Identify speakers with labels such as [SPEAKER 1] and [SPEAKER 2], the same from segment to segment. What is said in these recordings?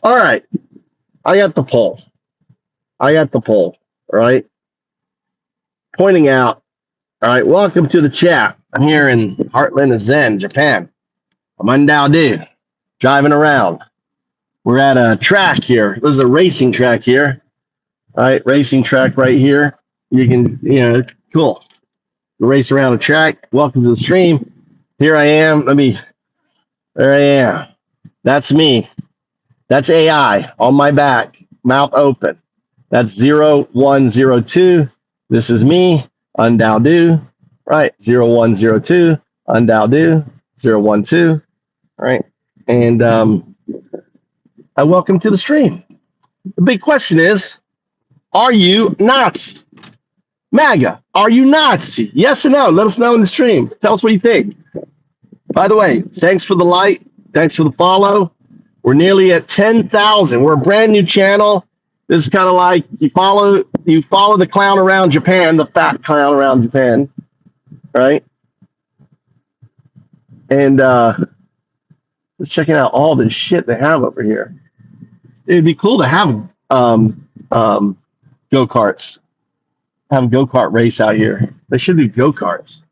[SPEAKER 1] All right. I got the poll. All right. Pointing out. All right. Welcome to the chat. I'm here in Heartland of Zen, Japan. I'm on Naazi, driving around. We're at a track here. There's a racing track here. All right. Racing track right here. You can, cool. Race around a track. Welcome to the stream. Here I am. There I am. That's me. That's AI on my back, mouth open. That's 0102. This is me, Undao. Right, 0102, Undao, 012. Right, and I welcome to the stream. The big question is, are you Nazi? MAGA, are you Nazi? Yes or no? Let us know in the stream. Tell us what you think. By the way, thanks for the like. Thanks for the follow. We're nearly at 10,000. We're a brand new channel. This is kind of like you follow the clown around Japan, the fat clown around Japan, right? And just checking out all this shit they have over here. It'd be cool to have go-karts. Have a go-kart race out here. They should do go-karts.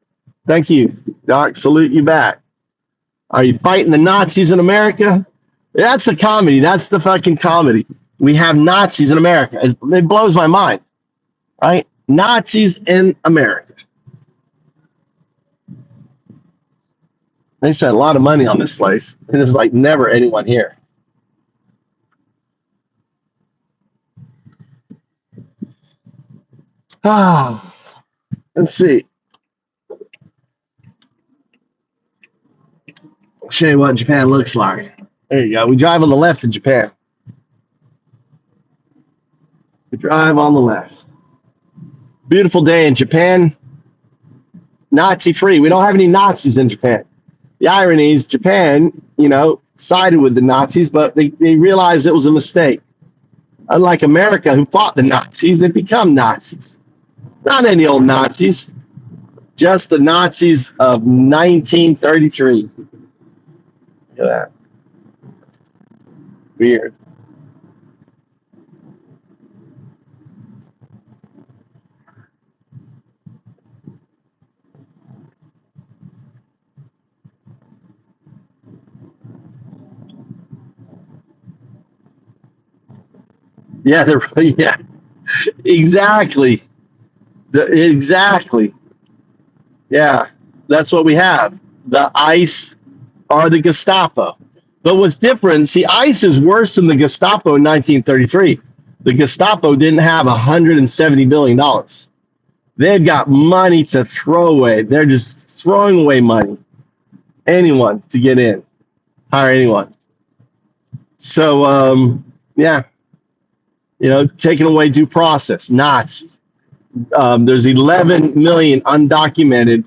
[SPEAKER 1] Thank you, Doc. Salute you back. Are you fighting the Nazis in America? That's the comedy. That's the fucking comedy. We have Nazis in America. It blows my mind, right? Nazis in America. They spent a lot of money on this place, and there's like never anyone here. Let's see. I'll show you what Japan looks like. There you go. We drive on the left in Japan. We drive on the left. Beautiful day in Japan. Nazi-free. We don't have any Nazis in Japan. The irony is Japan, sided with the Nazis, but they realized it was a mistake. Unlike America, who fought the Nazis, they become Nazis. Not any old Nazis. Just the Nazis of 1933. Look at that. Weird. Yeah, yeah, exactly. Exactly. Yeah, that's what we have. The ICE are the Gestapo. But what's different, see, ICE is worse than the Gestapo in 1933. The Gestapo didn't have $170 billion. They've got money to throw away. They're just throwing away money. Anyone to get in. Hire anyone. So, yeah. Taking away due process. Nazis. There's 11 million undocumented.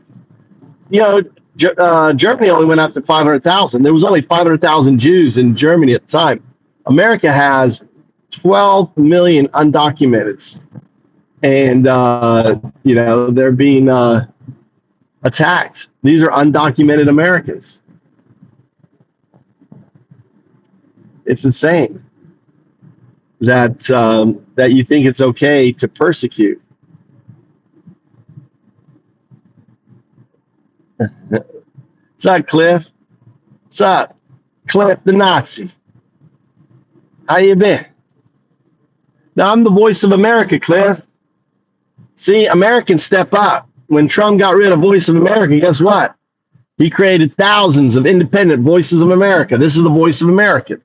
[SPEAKER 1] Germany only went up to 500,000. There was only 500,000 Jews in Germany at the time. America has 12 million undocumented. And, they're being attacked. These are undocumented Americans. It's insane that you think it's okay to persecute. What's up, Cliff? What's up? Cliff the Nazi. How you been? Now, I'm the voice of America, Cliff. See, Americans step up. When Trump got rid of Voice of America, guess what? He created thousands of independent voices of America. This is the voice of America.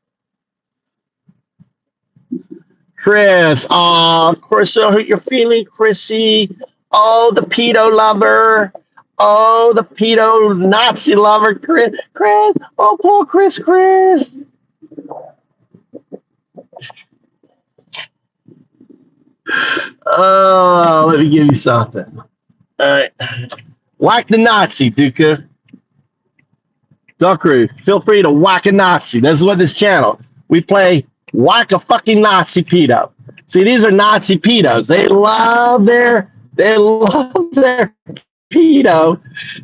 [SPEAKER 1] Chris, Chris, I hurt your feeling, Chrissy. Oh, the pedo lover. Oh, the pedo Nazi lover, Chris. Oh, poor Chris. Oh, let me give you something. All right. Whack the Nazi, Duca. Duckaroo, feel free to whack a Nazi. This is what this channel. We play whack a fucking Nazi pedo. See, these are Nazi pedos. They love their pedo.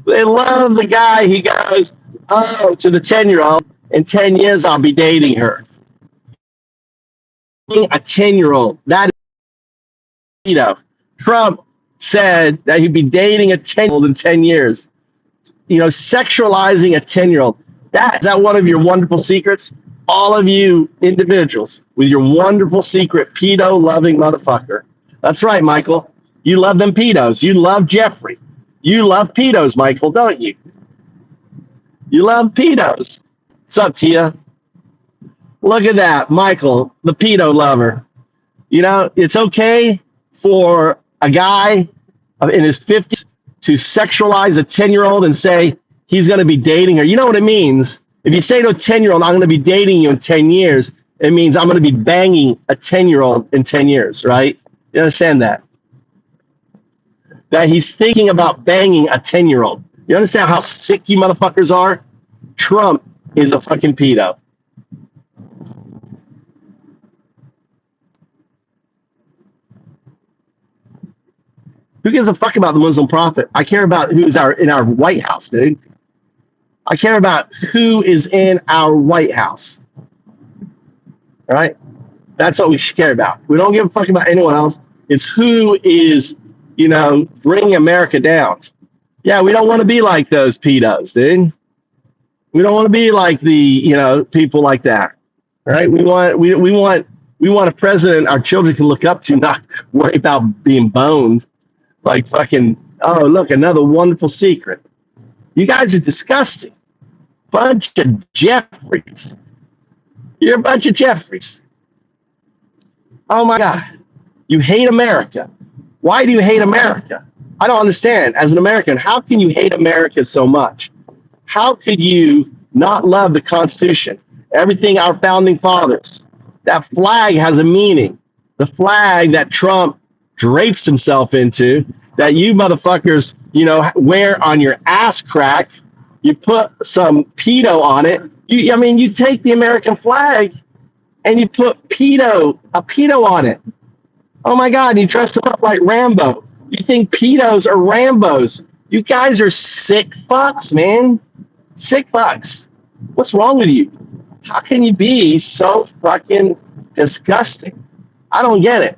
[SPEAKER 1] They love the guy. He goes, oh, to the 10-year-old. In 10 years, I'll be dating her. a 10-year-old. That is, Trump said that he'd be dating a 10-year-old in 10 years. Sexualizing a 10-year-old. Is that one of your wonderful secrets? All of you individuals with your wonderful secret, pedo-loving motherfucker. That's right, Michael. You love them pedos. You love Jeffrey. You love pedos, Michael, don't you? You love pedos. What's up, Tia? Look at that, Michael, the pedo lover. It's okay for a guy in his 50s to sexualize a 10-year-old and say he's going to be dating her. You know what it means? If you say to a 10-year-old, I'm going to be dating you in 10 years, it means I'm going to be banging a 10-year-old in 10 years, right? You understand that? That he's thinking about banging a 10-year-old. You understand how sick you motherfuckers are? Trump is a fucking pedo. Who gives a fuck about the Muslim prophet? I care about who's in our White House, dude. I care about who is in our White House. All right? That's what we should care about. We don't give a fuck about anyone else. It's who is, bringing America down. Yeah, we don't want to be like those pedos, dude. We don't want to be like the, people like that. All right? We want a president our children can look up to, not worry about being boned. Like fucking, oh, look, another wonderful secret. You guys are disgusting. Bunch of Jeffreys. You're a bunch of Jeffreys. Oh, my God. You hate America. Why do you hate America? I don't understand. As an American, how can you hate America so much? How could you not love the Constitution? Everything our founding fathers. That flag has a meaning. The flag that Trump drapes himself into, that you motherfuckers, wear on your ass crack. You put some pedo on it. You take the American flag and you put a pedo on it. Oh my God, you dress them up like Rambo. You think pedos are Rambos. You guys are sick fucks, man. Sick fucks. What's wrong with you? How can you be so fucking disgusting? I don't get it.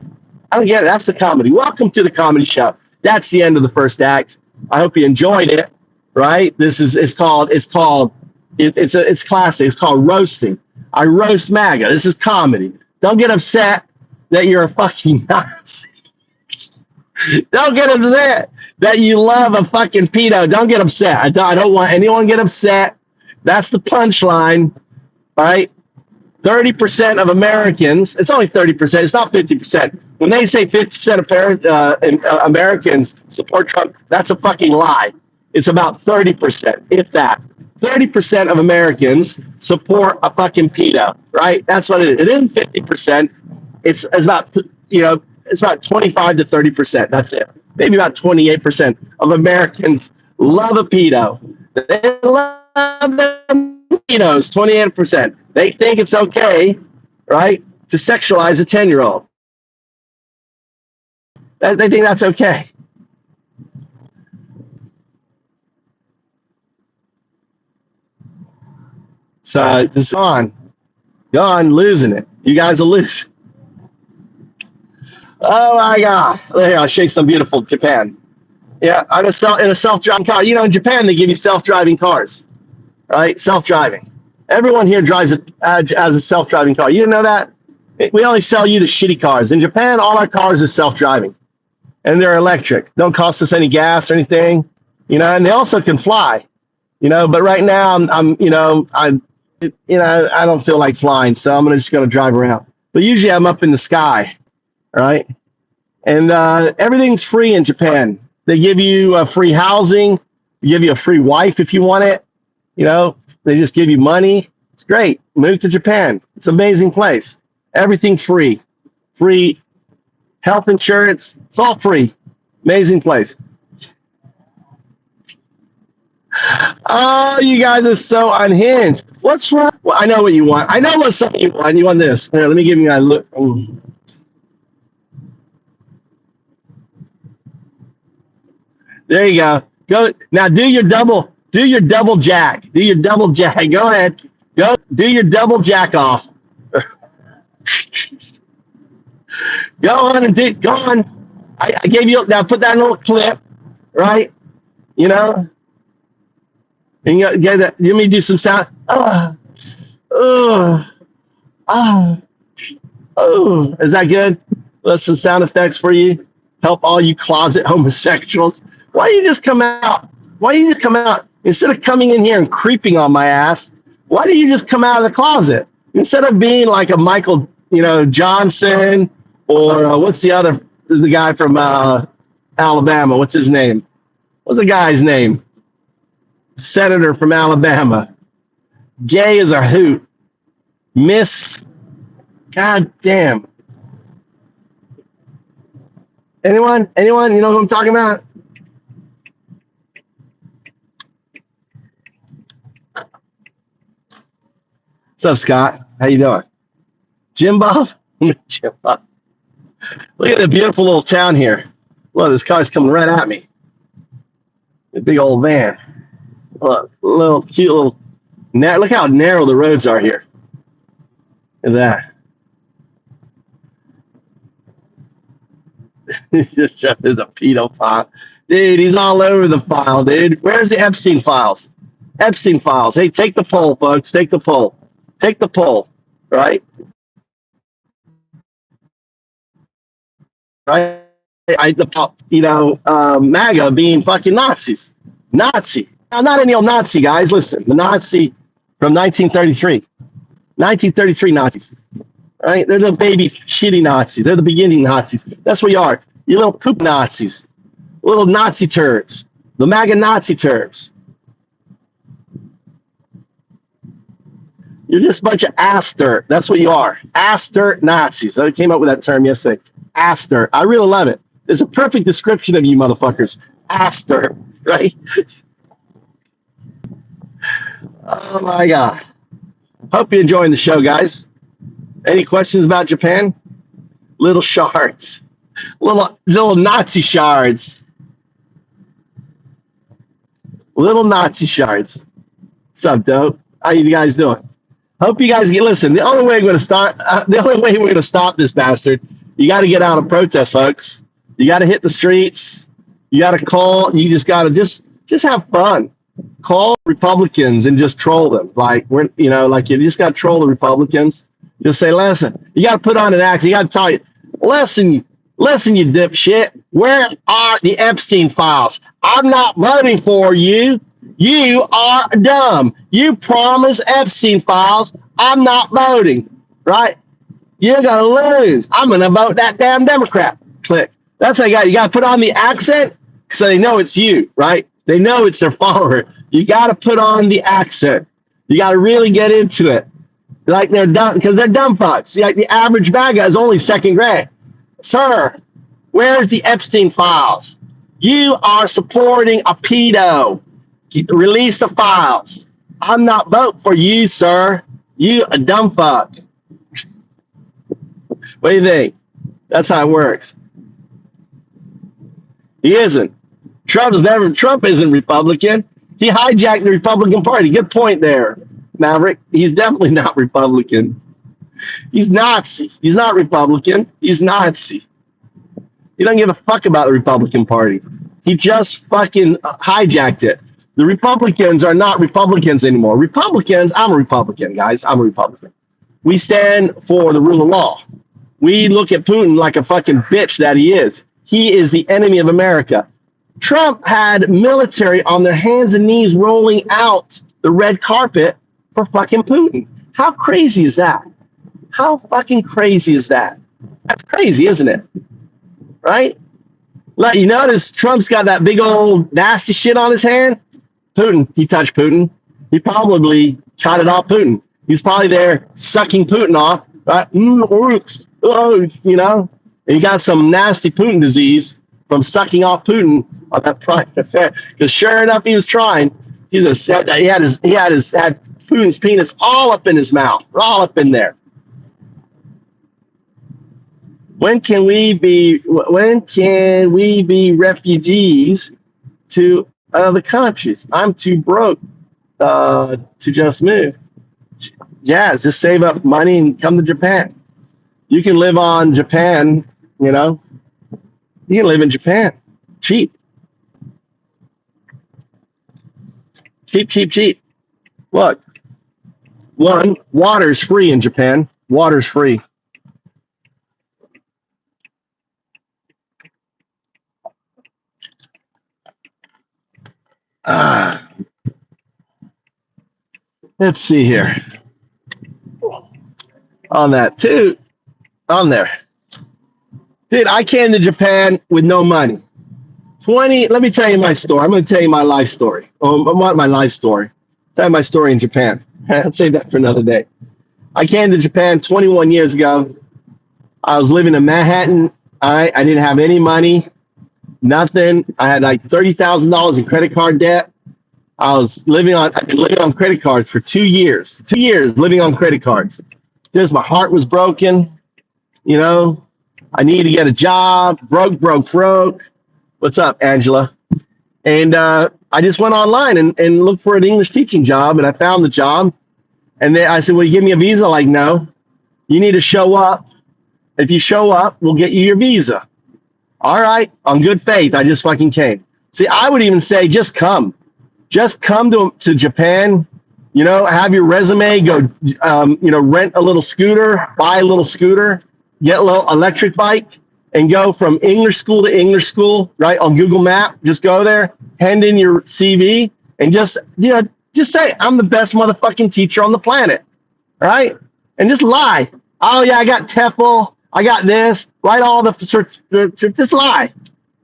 [SPEAKER 1] That's the comedy. Welcome to the comedy show. That's the end of the first act. I hope you enjoyed it. Right? It's classic. It's called roasting. I roast MAGA. This is comedy. Don't get upset that you're a fucking Nazi. Don't get upset that you love a fucking pedo. Don't get upset. I don't want anyone to get upset. That's the punchline. All right? 30% of Americans, it's only 30%, it's not 50%. When they say 50% of Americans support Trump, that's a fucking lie. It's about 30%, if that. 30% of Americans support a fucking pedo, right? That's what it is. It isn't 50%. It's about, it's about 25 to 30%. That's it. Maybe about 28% of Americans love a pedo. They love them pedos, 28%. They think it's okay, right, to sexualize a 10-year-old. They think that's okay. So just gone, losing it. You guys are losing. Oh my God! Here, I'll show you some beautiful Japan. Yeah, in a self-driving car. In Japan they give you self-driving cars, right? Self-driving. Everyone here drives as a self-driving car. You didn't know that? We only sell you the shitty cars. In Japan, all our cars are self-driving, and they're electric. Don't cost us any gas or anything, And they also can fly, But right now, I don't feel like flying, so I'm just gonna drive around. But usually, I'm up in the sky, right? And everything's free in Japan. They give you free housing. They give you a free wife if you want it. They just give you money. It's great. Move to Japan. It's an amazing place. Everything free. Free health insurance. It's all free. Amazing place. Oh, you guys are so unhinged. What's wrong? Well, I know what you want. I know what something you want. You want this. Here, let me give you a look. There you go. Go now. Do your double jack. Do your double jack. Go ahead. Go do your double jack off. Go on and do. Go on. I gave you now. Put that in a little clip, right? You know, and you get that. Let me do some sound. Is that good? Listen, sound effects for you. Help all you closet homosexuals. Why don't you just come out? Why don't you just come out instead of coming in here and creeping on my ass? Why don't you just come out of the closet instead of being like a Michael, Johnson, or what's the guy from Alabama? What's his name? What's the guy's name? Senator from Alabama. Gay as a hoot. Miss. God damn. Anyone? Anyone? You know who I'm talking about? What's up, Scott? How you doing? Jim Bob? Jim Bob. Look at the beautiful little town here. Look, this car's coming right at me. A big old van. Look, little cute little. Look how narrow the roads are here. Look at that. He's a pedophile. Dude, he's all over the file, dude. Where's the Epstein files? Epstein files. Hey, take the poll, folks. Take the poll. Take the poll, right? Right? MAGA being fucking Nazis. Nazi. Now, not any old Nazi, guys. Listen, the Nazi from 1933. 1933 Nazis. Right? They're the baby shitty Nazis. They're the beginning Nazis. That's what you are. You little poop Nazis. Little Nazi turds. The MAGA Nazi turds. You're just a bunch of ass dirt. That's what you are. Ass dirt Nazis. I came up with that term yesterday. Ass dirt. I really love it. It's a perfect description of you motherfuckers. Ass dirt. Right? Oh my God. Hope you're enjoying the show, guys. Any questions about Japan? Little shards. Little Nazi shards. Little Nazi shards. What's up, dope? How you guys doing? Hope you guys listen. The only way we're going to stop this bastard, you got to get out and protest, folks. You got to hit the streets. You got to call. You just got to just have fun. Call Republicans and just troll them. Like you just got to troll the Republicans. Just say, listen, you got to put on an act. You got to tell you, listen, you dipshit. Where are the Epstein files? I'm not voting for you. You are dumb. You promised Epstein files. I'm not voting. Right? You're going to lose. I'm going to vote that damn Democrat. Click. That's how you got to put on the accent so they know it's you, right? They know it's their follower. You got to put on the accent. You got to really get into it. Like they're dumb, because they're dumb fucks. Like the average bad guy is only second grade. Sir, where's the Epstein files? You are supporting a pedo. Release the files. I'm not voting for you, sir. You a dumb fuck. What do you think? That's how it works. He isn't. Trump isn't Republican. He hijacked the Republican Party. Good point there, Maverick. He's definitely not Republican. He's Nazi. He's not Republican. He's Nazi. He doesn't give a fuck about the Republican Party. He just fucking hijacked it. The Republicans are not Republicans anymore. Republicans, I'm a Republican, guys. I'm a Republican. We stand for the rule of law. We look at Putin like a fucking bitch that he is. He is the enemy of America. Trump had military on their hands and knees rolling out the red carpet for fucking Putin. How crazy is that? How fucking crazy is that? That's crazy, isn't it? Right? Like, you notice Trump's got that big old nasty shit on his hand? Putin, he touched Putin. He probably shot it off Putin. He's probably there sucking Putin off, right? And he got some nasty Putin disease from sucking off Putin on that private affair. Because sure enough, he was trying. He had Putin's penis all up in his mouth, all up in there. When can we be refugees to other countries? I'm too broke to just move. Jazz, just save up money and come to Japan. You can live on Japan You know, you can live in Japan, cheap, cheap, cheap, cheap. Look, one, water's free in Japan. Water's free. Let's see here. On that too, on there. Dude, I came to Japan with no money. Let me tell you my story. I'm going to tell you my life story. I want my life story. Tell you my story in Japan. I'll save that for another day. I came to Japan 21 years ago. I was living in Manhattan. I didn't have any money, nothing. I had like $30,000 in credit card debt. I've been living on credit cards for 2 years. 2 years living on credit cards. Just my heart was broken. You know, I needed to get a job. Broke. What's up, Angela? And I just went online and looked for an English teaching job, and I found the job. And then I said, "Will you give me a visa?" Like, no. You need to show up. If you show up, we'll get you your visa. All right, on good faith, I just fucking came. See, I would even say, just come. Just come to Japan. You know, have your resume. Go, rent a little scooter, buy a little scooter, get a little electric bike, and go from English school to English school, right, on Google Map. Just go there, hand in your CV, and just say, I'm the best motherfucking teacher on the planet, right? And just lie. Oh, yeah, I got TEFL. I got this. Write all the just lie.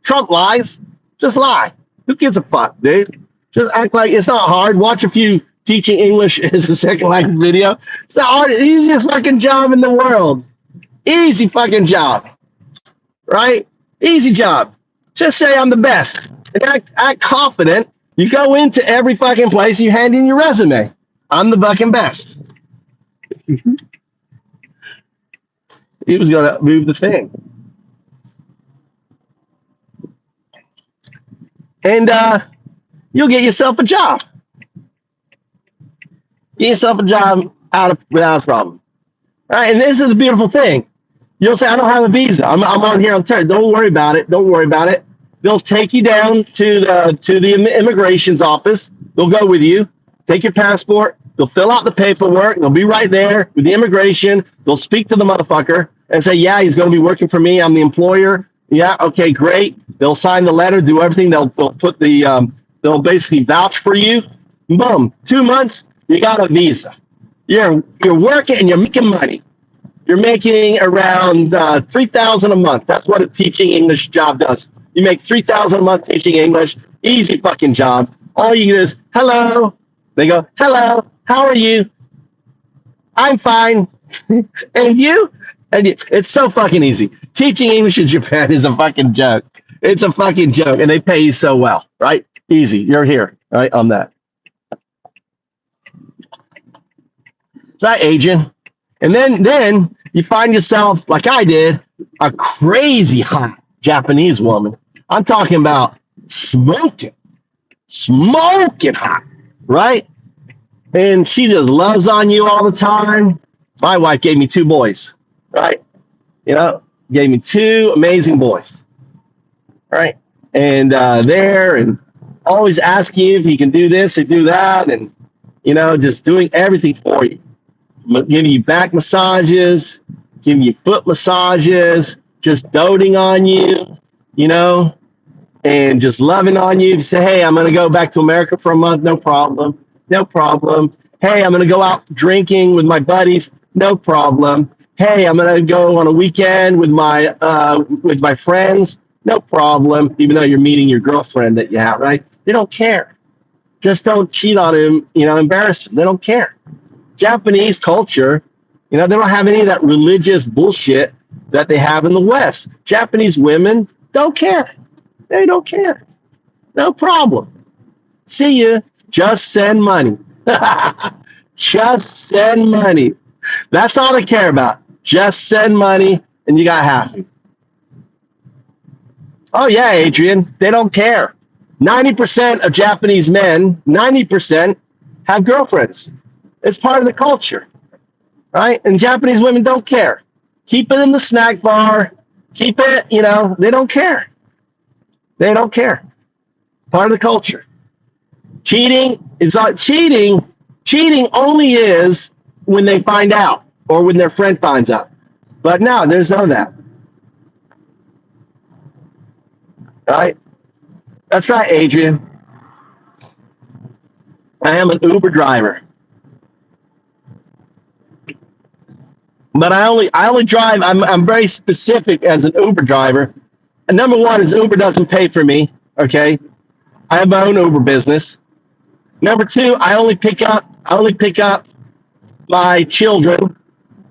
[SPEAKER 1] Trump lies. Just lie. Who gives a fuck, dude? Just act like it's not hard. Watch a few teaching English as a second language video. It's the easiest fucking job in the world. Easy fucking job. Right? Easy job. Just say I'm the best. And act confident. You go into every fucking place, you hand in your resume. I'm the fucking best. He was going to move the thing. And you'll get yourself a job. Get yourself a job without a problem. Right? And this is the beautiful thing. You'll say, I don't have a visa. I'm on here. Don't worry about it. Don't worry about it. They'll take you down to the immigration's office. They'll go with you. Take your passport. They'll fill out the paperwork. They'll be right there with the immigration. They'll speak to the motherfucker and say, yeah, he's going to be working for me. I'm the employer. Yeah, okay, great. They'll sign the letter, do everything. They'll put they'll basically vouch for you. Boom, 2 months, you got a visa. You're working and you're making money. You're making around $3,000 a month. That's what a teaching English job does. You make $3,000 a month teaching English. Easy fucking job. All you do is, hello. They go, hello, how are you? I'm fine. And you? It's so fucking easy. Teaching English in Japan is a fucking joke. It's a fucking joke. And they pay you so well, right? Easy. You're here, right, on that. Is that aging? And then you find yourself, like I did, a crazy hot Japanese woman. I'm talking about smoking hot, right? And she just loves on you all the time. My wife gave me 2 boys, right? You know, gave me 2 amazing boys, right? And and always asking you if you can do this or do that, and just doing everything for you. Giving you back massages, giving you foot massages, just doting on you, and just loving on you. You say, hey, I'm going to go back to America for a month. No problem. No problem. Hey, I'm going to go out drinking with my buddies. No problem. Hey, I'm going to go on a weekend with my friends. No problem. Even though you're meeting your girlfriend that you have, right? They don't care. Just don't cheat on him, embarrass them. They don't care. Japanese culture, they don't have any of that religious bullshit that they have in the West. Japanese women don't care. They don't care. No problem. See ya. Just send money. Just send money. That's all they care about. Just send money and you got happy. Oh yeah, Adrian, they don't care. 90% of Japanese men, 90% have girlfriends. It's part of the culture, right? And Japanese women don't care. Keep it in the snack bar. Keep it, they don't care. They don't care. Part of the culture. Cheating is not cheating. Cheating only is when they find out or when their friend finds out. But no, there's none of that. Right? That's right, Adrian. I am an Uber driver. But I only drive, I'm very specific as an Uber driver. And number one is Uber doesn't pay for me, okay? I have my own Uber business. Number two, I only pick up my children,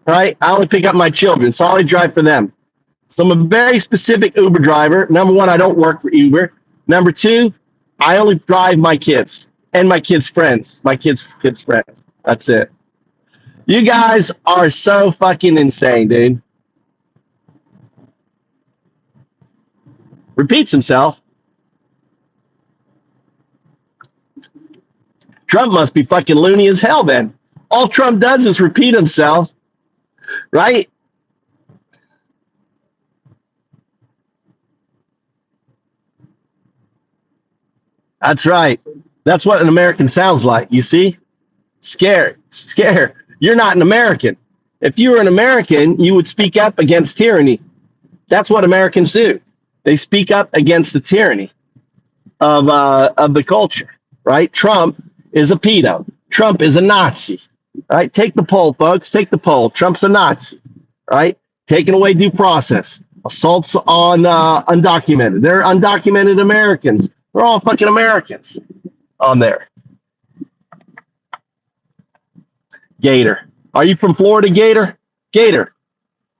[SPEAKER 1] right? I only pick up my children, so I only drive for them. So I'm a very specific Uber driver. Number one, I don't work for Uber. Number two, I only drive my kids and my kids' friends, my kids' friends. That's it. You guys are so fucking insane, dude. Repeats himself. Trump must be fucking loony as hell then. All Trump does is repeat himself, right? That's right. That's what an American sounds like, you see? Scared. You're not an American. If you were an American, you would speak up against tyranny. That's what Americans do. They speak up against the tyranny of the culture, right? Trump is a pedo. Trump is a Nazi, right? Take the poll, folks. Take the poll. Trump's a Nazi, right? Taking away due process. Assaults on undocumented. They're undocumented Americans. They're all fucking Americans on there. Gator. Are you from Florida, Gator? Gator.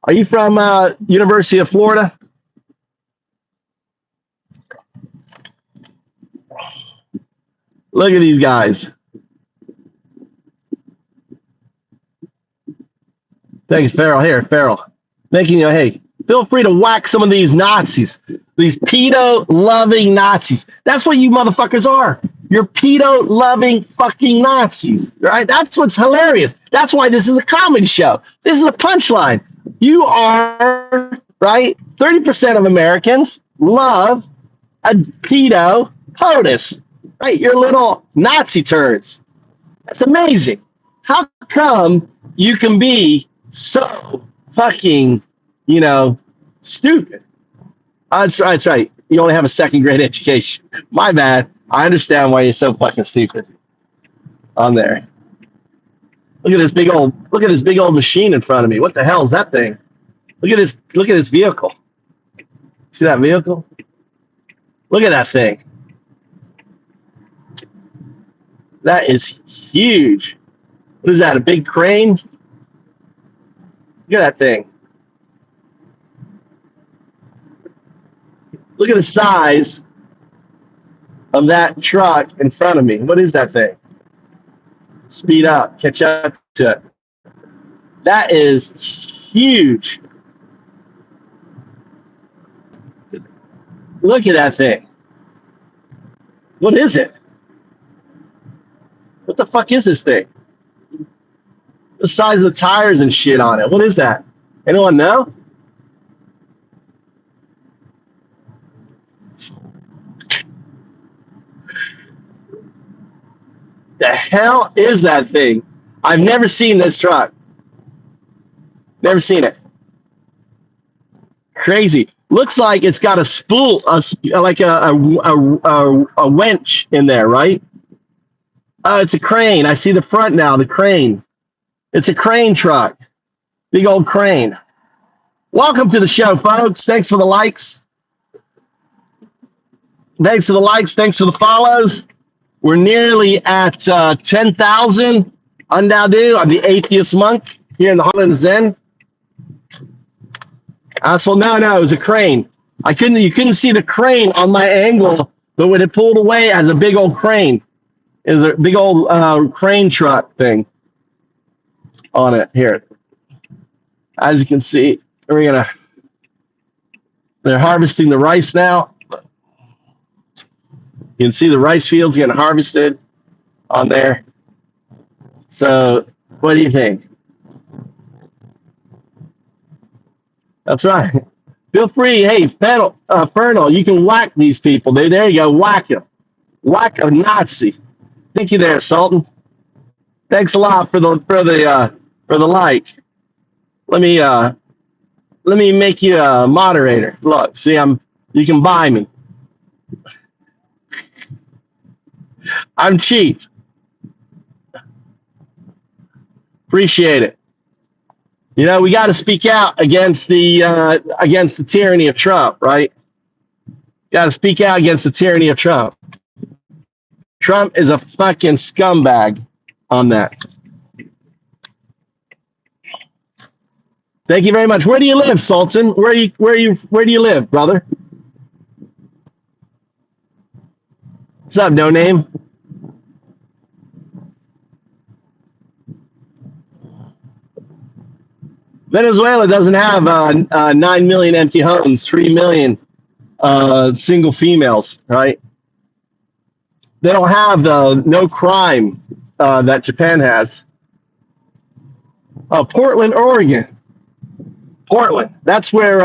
[SPEAKER 1] Are you from University of Florida? Look at these guys. Thanks, Farrell. Here, Farrell. Making you, hey, feel free to whack some of these Nazis, these pedo-loving Nazis. That's what you motherfuckers are. You're pedo-loving fucking Nazis, right? That's what's hilarious. That's why this is a comedy show. This is a punchline. You are, right? 30% of Americans love a pedo POTUS, right? You're little Nazi turds. That's amazing. How come you can be so fucking, stupid? That's right. That's right. You only have a second grade education. My bad. I understand why you're so fucking stupid. On there. Look at this big old machine in front of me. What the hell is that thing? Look at this vehicle. See that vehicle? Look at that thing. That is huge. What is that? A big crane? Look at that thing. Look at the size of that truck in front of me. What is that thing? Speed up. Catch up to it. That is huge. Look at that thing. What is it? What the fuck is this thing? The size of the tires and shit on it. What is that? Anyone know? The hell is that thing? I've never seen this truck. Never seen it. Crazy. Looks like it's got a spool, like a winch in there, right? Oh, it's a crane. I see the front now, the crane. It's a crane truck. Big old crane. Welcome to the show, folks. Thanks for the likes. Thanks for the likes. Thanks for the follows. We're nearly at 10,000. Undadu. I'm the atheist monk here in the Heartland of Zen. So no, it was a crane. You couldn't see the crane on my angle, but when it pulled away as a big old crane, it was a big old crane truck thing on it here. As you can see, they're harvesting the rice now. You can see the rice fields getting harvested on there. So what do you think? That's right. Feel free. Hey, Fernal, you can whack these people. There you go. Whack them. Whack a Nazi. Thank you there, Sultan. Thanks a lot for the like. Let me make you a moderator. Look, see, you can buy me. I'm cheap. Appreciate it. You know, we got to speak out against the tyranny of Trump, right? Got to speak out against the tyranny of Trump. Trump is a fucking scumbag on that. Thank you very much. Where do you live, Sultan? Where do you live, brother? What's up, no name? Venezuela doesn't have 9 million empty homes, 3 million single females, right? They don't have the no crime that Japan has. Portland, Oregon. Portland. That's where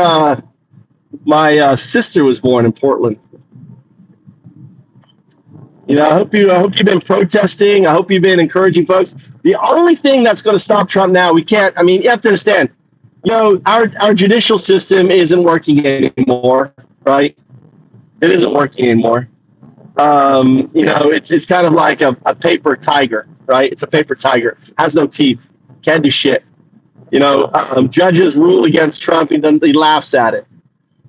[SPEAKER 1] my sister was born, in Portland. You know, I hope you've been protesting. I hope you've been encouraging folks. The only thing that's going to stop Trump now, we can't. I mean, you have to understand. You know, our judicial system isn't working anymore, right? It isn't working anymore. You know, it's kind of like a paper tiger, right? It's a paper tiger, has no teeth, can't do shit. You know, judges rule against Trump, he laughs at it.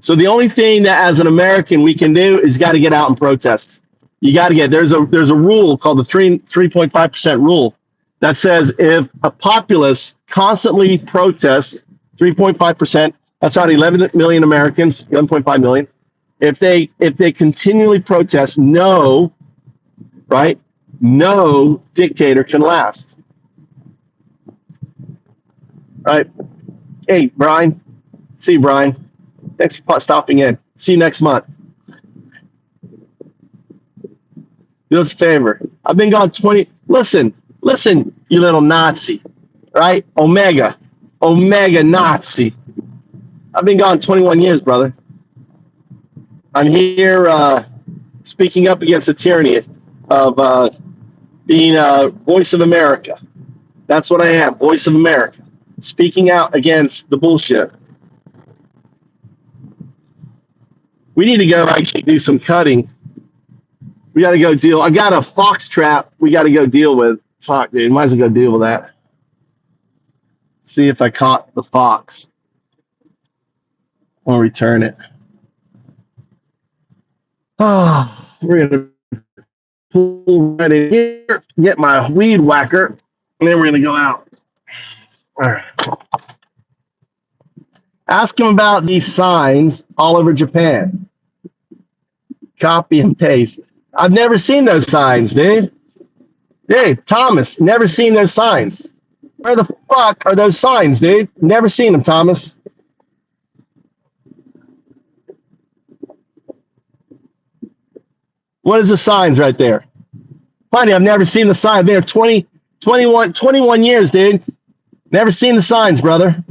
[SPEAKER 1] So the only thing that as an American we can do is got to get out and protest. You got to get, there's a rule called the 3.5% rule that says if a populace constantly protests 3.5%, that's about 11 million Americans, 11.5 million. If they continually protest, no dictator can last. Right? Hey, Brian. See you, Brian. Thanks for stopping in. See you next month. Do us a favor. I've been gone 20. Listen, you little Nazi. Right? Omega Nazi. I've been gone 21 years, brother. I'm here speaking up against the tyranny of being a voice of America. That's what I am, voice of America. Speaking out against the bullshit. We need to go actually do some cutting. We got to go deal. I got a fox trap we got to go deal with. Fuck, dude. Might as well go deal with that. See if I caught the fox. I'll return it. Oh, we're going to pull right in here, get my weed whacker, and then we're going to go out. All right. Ask him about these signs all over Japan. Copy and paste. I've never seen those signs, dude. Dude, Thomas, never seen those signs. Where the fuck are those signs, dude? Never seen them, Thomas. What is the signs right there? Funny, I've never seen the sign. I've been here 21 years, dude. Never seen the signs, brother.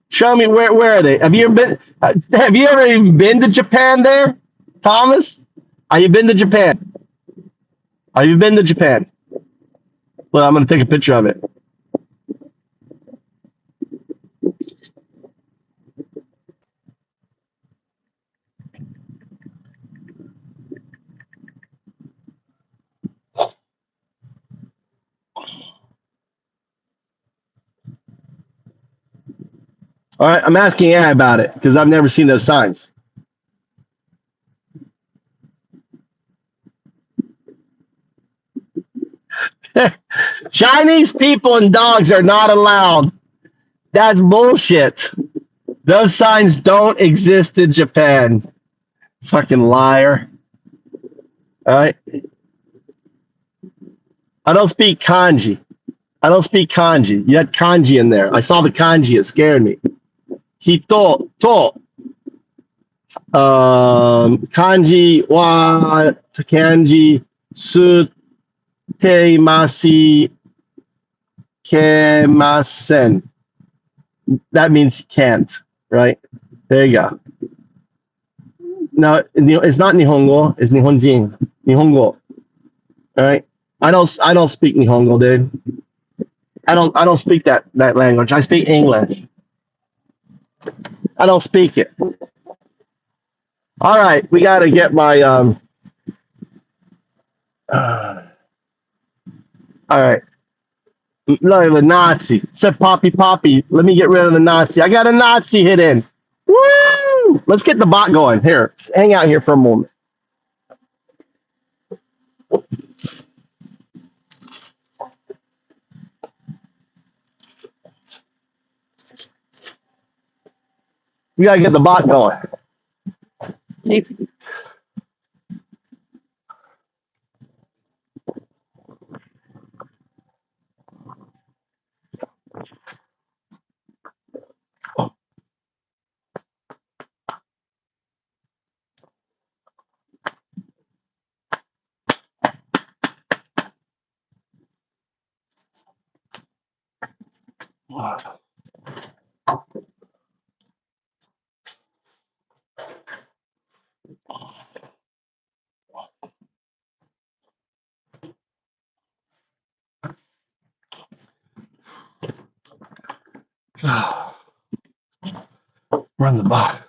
[SPEAKER 1] Show me where are they? Have you ever even been to Japan there, Thomas? Have you been to Japan? Have you been to Japan? Well, I'm gonna take a picture of it. All right, I'm asking AI about it because I've never seen those signs. Chinese people and dogs are not allowed. That's bullshit. Those signs don't exist in Japan. Fucking liar. All right. I don't speak kanji. You had kanji in there. I saw the kanji. It scared me. Hito, to. Kanji wa kanji su te masi kemasen. That means you can't, right? There you go. No, it's not Nihongo. It's Nihonjin. Nihongo. All right. I don't speak Nihongo, dude. I don't speak that language. I speak English. I don't speak it. All right, we got to get my all right. Look at the Nazi. It said Poppy Poppy. Let me get rid of the Nazi. I got a Nazi hit in. Woo! Let's get the bot going. Here, hang out here for a moment. We gotta get the bot going. Run the bot.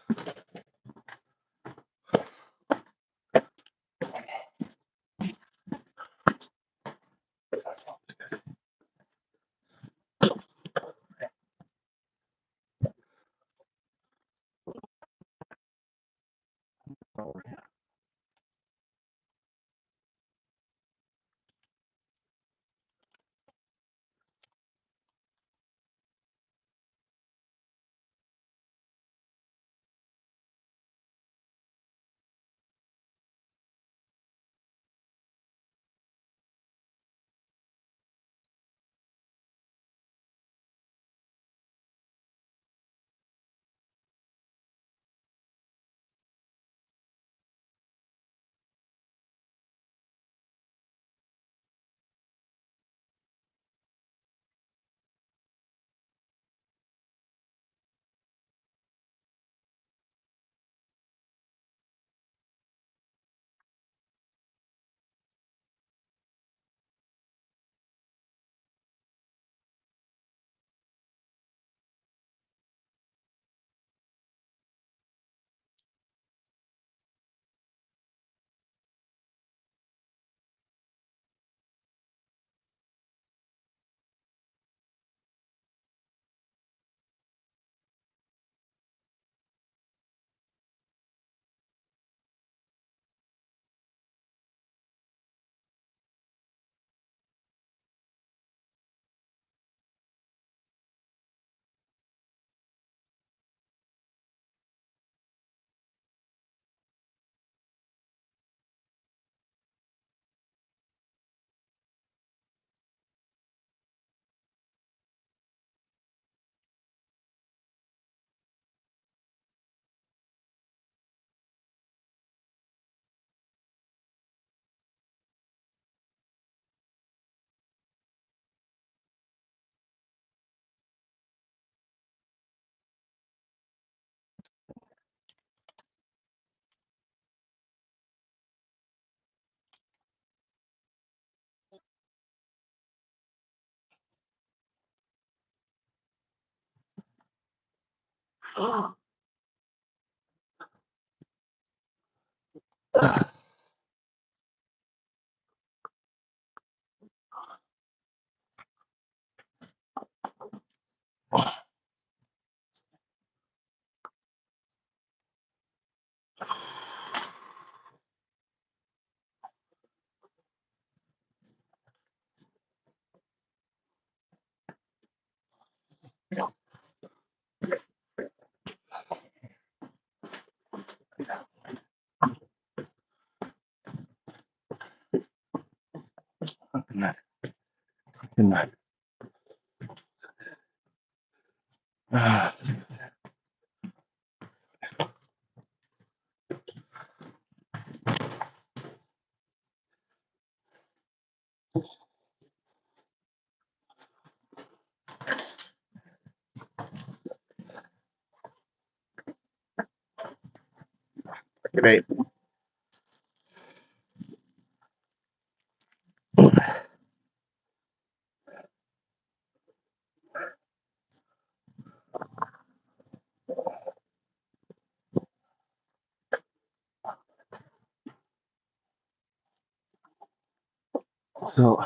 [SPEAKER 1] Good night. Good night. Great. So,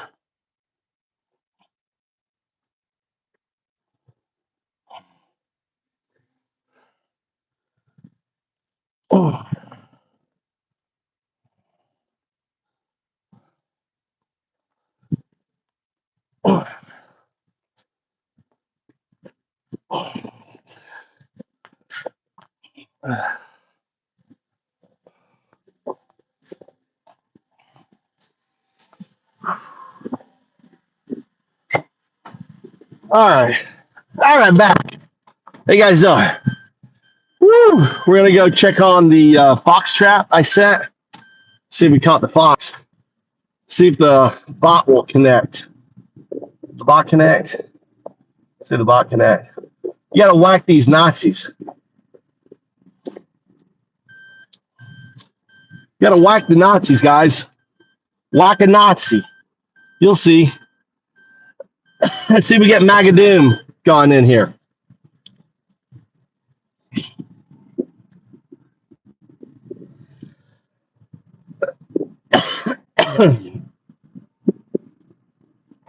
[SPEAKER 1] all right, back. Hey guys, woo, we're gonna go check on the fox trap I set. See if we caught the fox. See if the bot will connect. The bot connect. See the bot connect. You gotta whack these Nazis. You gotta whack the Nazis, guys. Whack a Nazi. You'll see. Let's see if we get Magadoom going in here.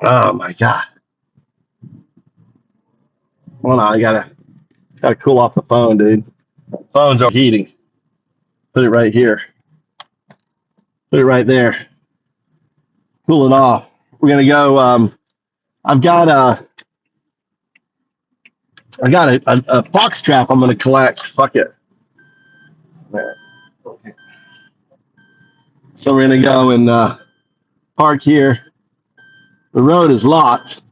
[SPEAKER 1] Oh my god. Hold on, I gotta cool off the phone, dude. Phone's overheating. Put it right here. Put it right there. Cool it off. We're gonna go. I got a fox trap. I'm gonna collect. Fuck it. Okay. So we're gonna go and park here. The road is locked.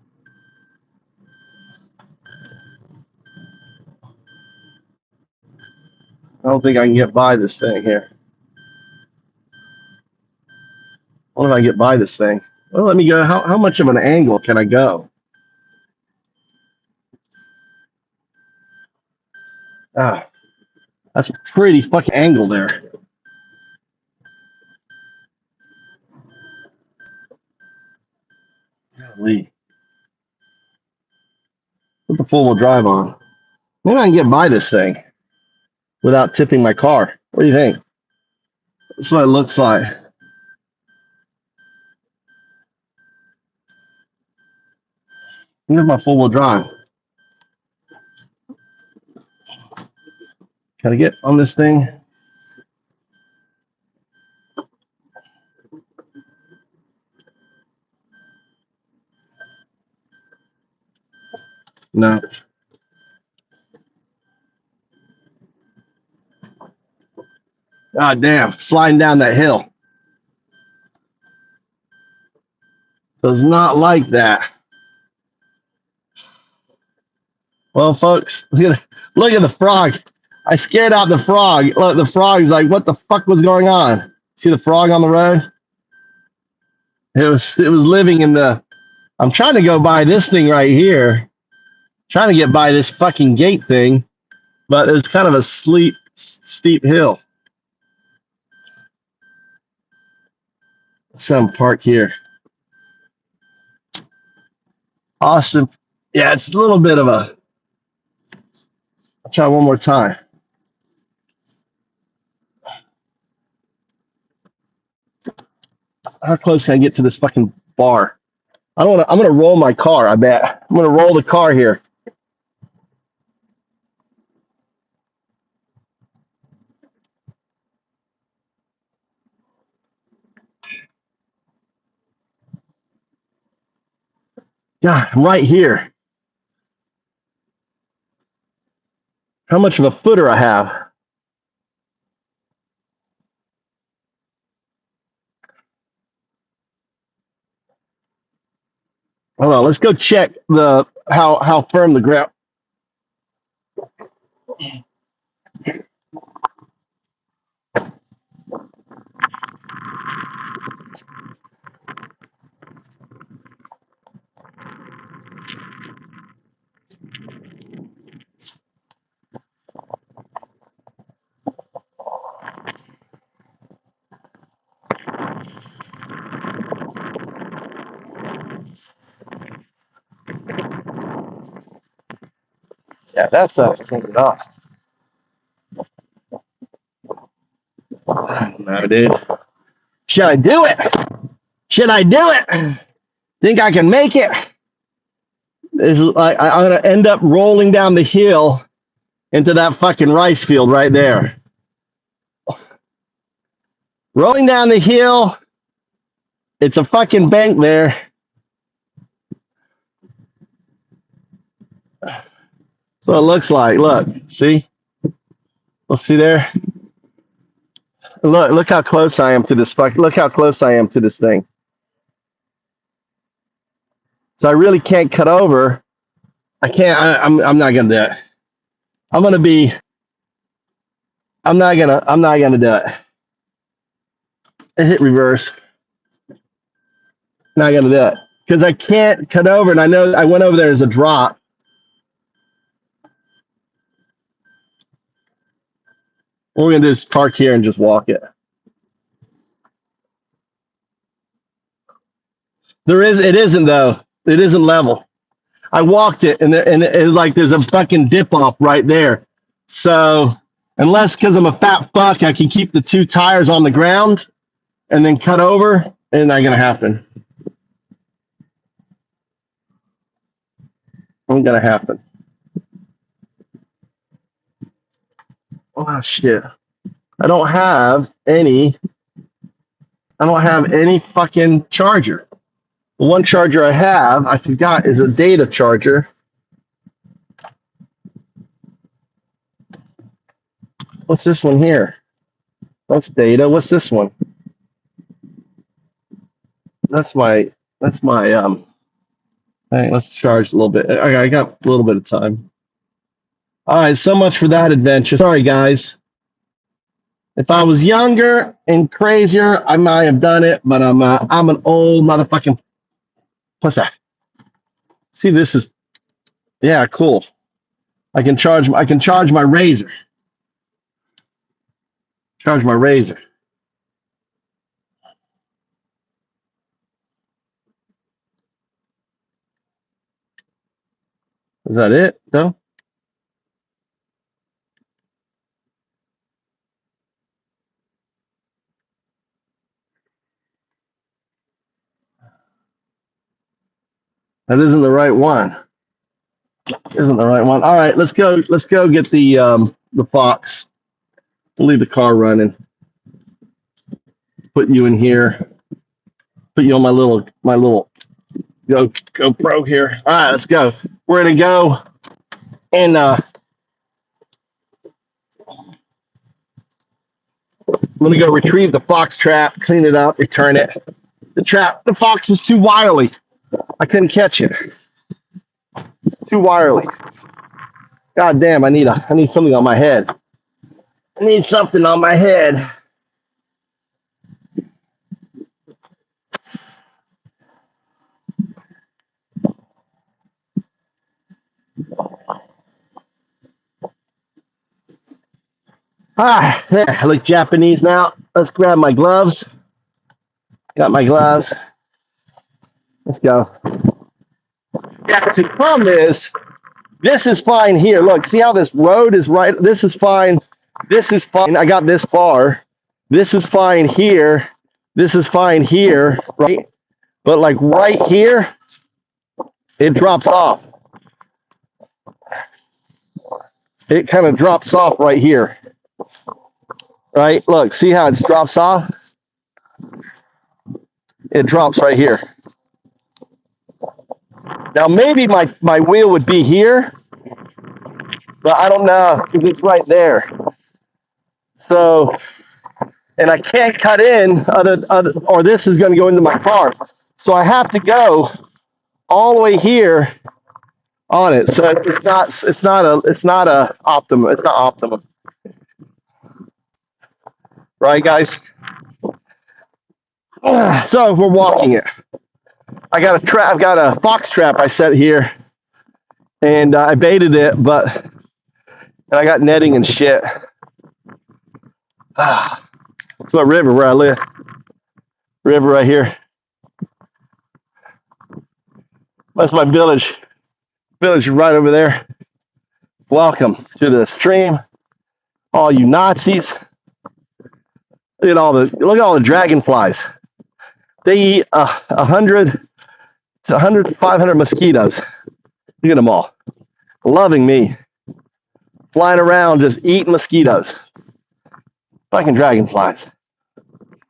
[SPEAKER 1] I don't think I can get by this thing here. What if I get by this thing? Well, let me go. How much of an angle can I go? Ah, that's a pretty fucking angle there. Golly. Put the four-wheel drive on. Maybe I can get by this thing without tipping my car. What do you think? That's what it looks like. Here's my four-wheel drive. Can I get on this thing? No. God damn, sliding down that hill. Does not like that. Well, folks, look at the frog. I scared out the frog. Look, the frog's like, what the fuck was going on? See the frog on the road? It was living in the. I'm trying to go by this thing right here. Trying to get by this fucking gate thing, but it's kind of a steep hill. Some park here. Awesome. Yeah, it's a little bit of a. I'll try one more time. How close can I get to this fucking bar? I don't want to. I'm gonna roll my car. I bet I'm gonna roll the car here. God, I'm right here. How much of a footer I have? Hold on. Let's go check the how firm the ground. Yeah, that's off. No, dude. Should I do it? Should I do it? Think I can make it? This is like I'm gonna end up rolling down the hill into that fucking rice field right there. Rolling down the hill. It's a fucking bank there. So it looks like. Look, see? We'll see there. Look how close I am to this look how close I am to this thing. So I really can't cut over. I can't. I'm not gonna do it. I'm not gonna do it. Hit reverse. Not gonna do it because I can't cut over, and I know I went over there as a drop. What we're gonna do is park here and just walk it. It isn't though. It isn't level. I walked it, and it's like there's a fucking dip off right there. So unless because I'm a fat fuck, I can keep the two tires on the ground and then cut over, it's not gonna happen. Ain't gonna happen. Oh shit. I don't have any fucking charger. The one charger I have, I forgot, is a data charger. What's this one here? That's data. What's this one? That's my hey, let's charge a little bit. I got a little bit of time. All right, so much for that adventure. Sorry, guys. If I was younger and crazier, I might have done it, but I'm an old motherfucking. What's that? See, this is, yeah, cool. I can charge my razor. Charge my razor. Is that it, though? That isn't the right one. Isn't the right one. All right, let's go get the Fox. We'll leave the car running. Put you in here. Put you on my little GoPro here. All right, let's go. We're gonna go and I'm gonna go retrieve the fox trap, clean it up, return it. The fox was too wily. I couldn't catch it. Too wily. God damn, I need something on my head. I need something on my head. There, I look Japanese now. Let's grab my gloves. Got my gloves. Let's go. Yeah, see, the problem is, this is fine here. Look, see how this road is right? This is fine. This is fine. I got this far. This is fine here. This is fine here, right? But like right here, it drops off. It kind of drops off right here. Right? Look, see how it drops off? It drops right here. Now maybe my wheel would be here, but I don't know because it's right there. So, and I can't cut in or this is going to go into my car. So I have to go all the way here on it. So it's not optimum. Right, guys? So we're walking it. I've got a fox trap I set here, and I baited it, and I got netting and shit. It's my river where I live. River right here. That's my village. Village is right over there. Welcome to the stream, all you Nazis. Look at all the dragonflies. They eat 100 to 100 500 mosquitoes. Look at them all, loving me, flying around just eating mosquitoes. Fucking dragonflies.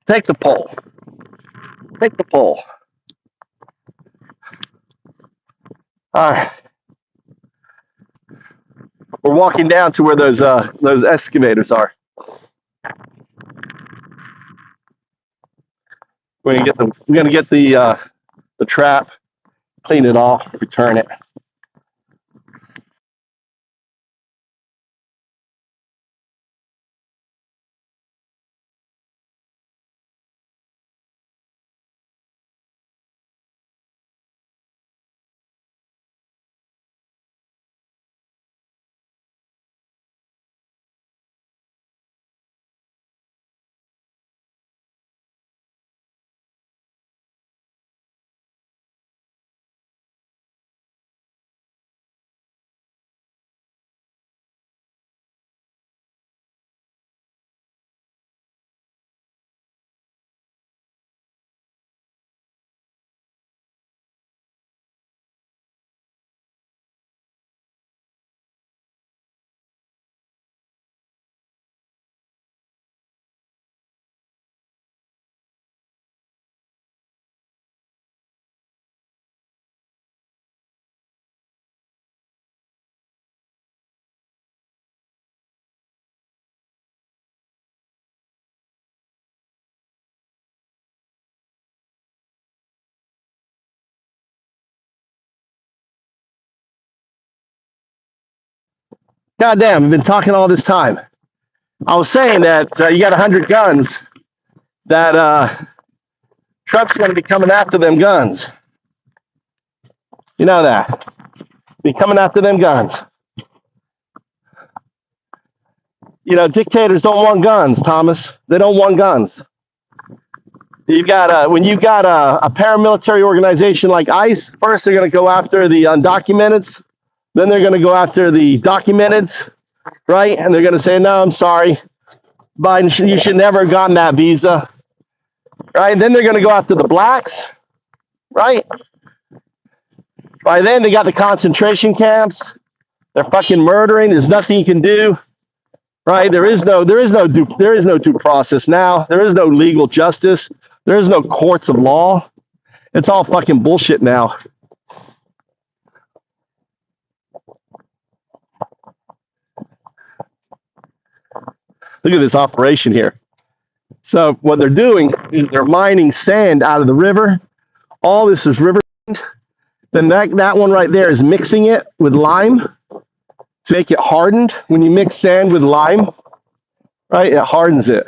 [SPEAKER 1] Take the pole. Take the pole. All right. We're walking down to where those excavators are. We're gonna get the trap, clean it off, return it. God damn, I've been talking all this time. I was saying that you got 100 guns, that Trump's going to be coming after them guns. You know that. Be coming after them guns. You know, dictators don't want guns, Thomas. They don't want guns. You've got when you've got a paramilitary organization like ICE, first they're going to go after the undocumented, then they're going to go after the documented, right? And they're going to say, no, I'm sorry, Biden, you should never have gotten that visa, right? Then they're going to go after the blacks, right? By then they got the concentration camps. They're fucking murdering. There's nothing you can do, right? There is no due process now. There is no legal justice. There is no courts of law. It's all fucking bullshit now. Look at this operation here. So what they're doing is they're mining sand out of the river. All this is river sand. Then that one right there is mixing it with lime to make it hardened. When you mix sand with lime, right, it hardens it.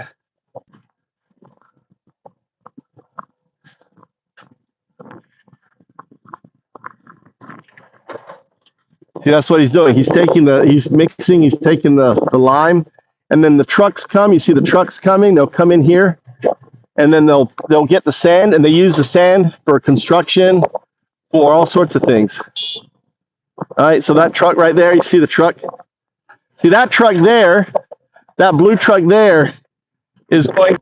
[SPEAKER 1] See, that's what he's doing. He's taking he's taking the lime, and then the trucks come. You see the trucks coming. They'll come in here, and then they'll get the sand, and they use the sand for construction, for all sorts of things. All right, so that truck right there, you see the truck? See that truck there, that blue truck there is going,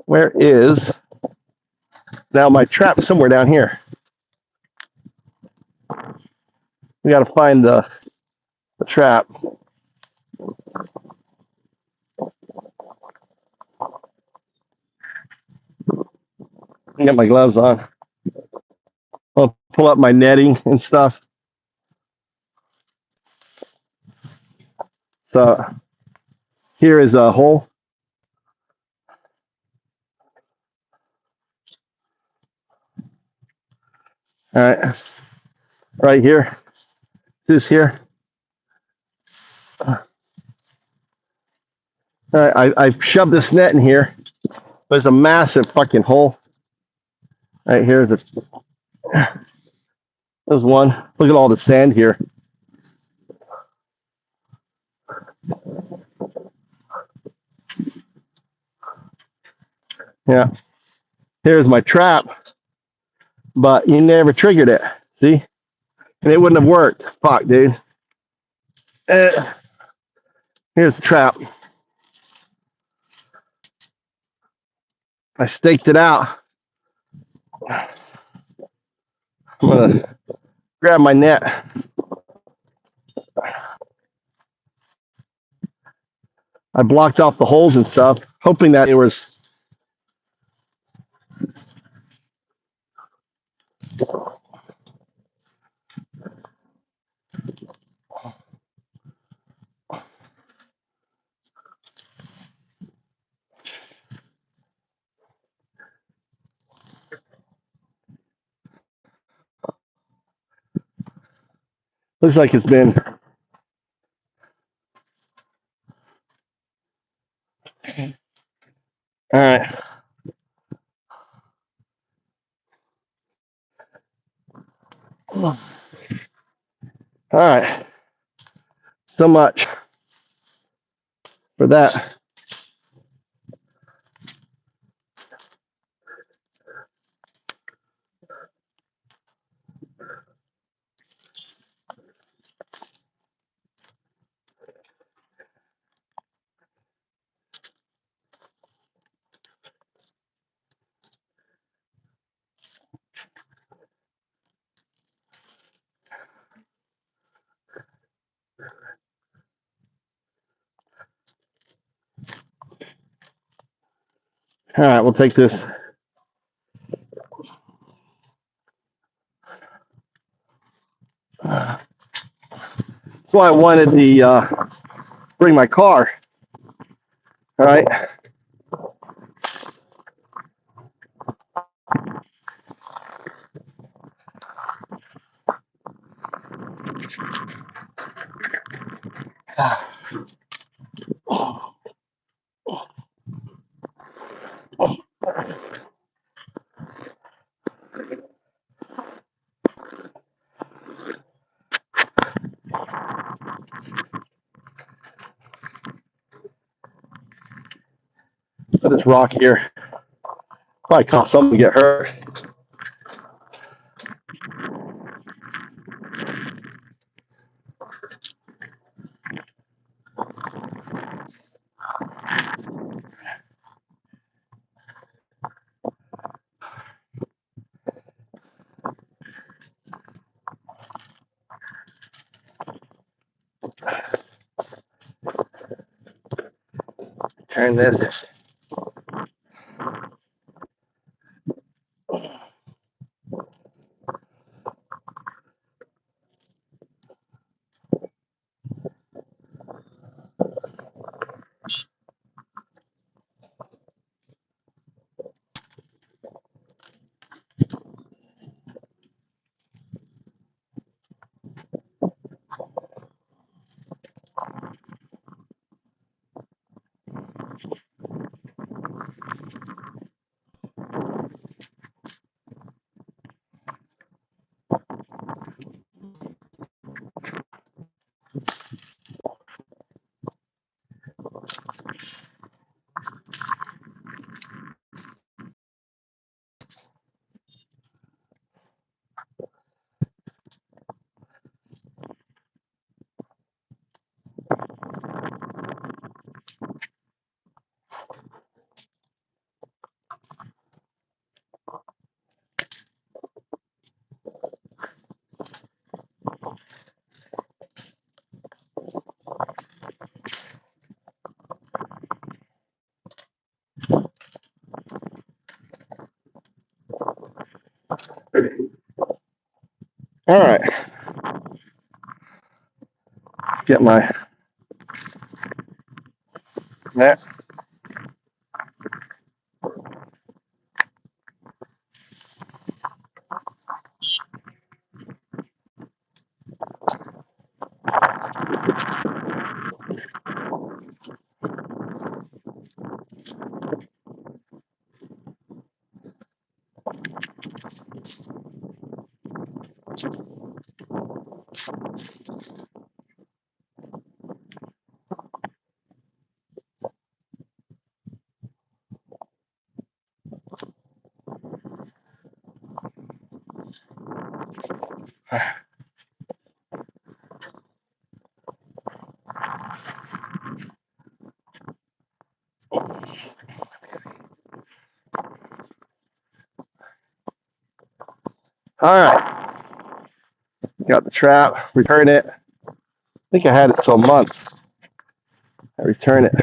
[SPEAKER 1] where is, now my trap's somewhere down here. We got to find the trap. I got my gloves on. I'll pull up my netting and stuff. So here is a hole. All right, right here, this here. All right, I've shoved this net in here. There's a massive fucking hole. Right here, there's one. Look at all the sand here. Yeah, here's my trap, but you never triggered it. See, and it wouldn't have worked. Fuck, dude. Here's the trap. I staked it out. I'm gonna grab my net. I blocked off the holes and stuff, hoping that it was. Looks like it's been. All right. All right. So much for that. All right, we'll take this. That's why I wanted to bring my car. All right. This rock here probably cause someone to get hurt. Turn this. All right. Get my net. All right, got the trap, return it. I think I had it till a month. I return it.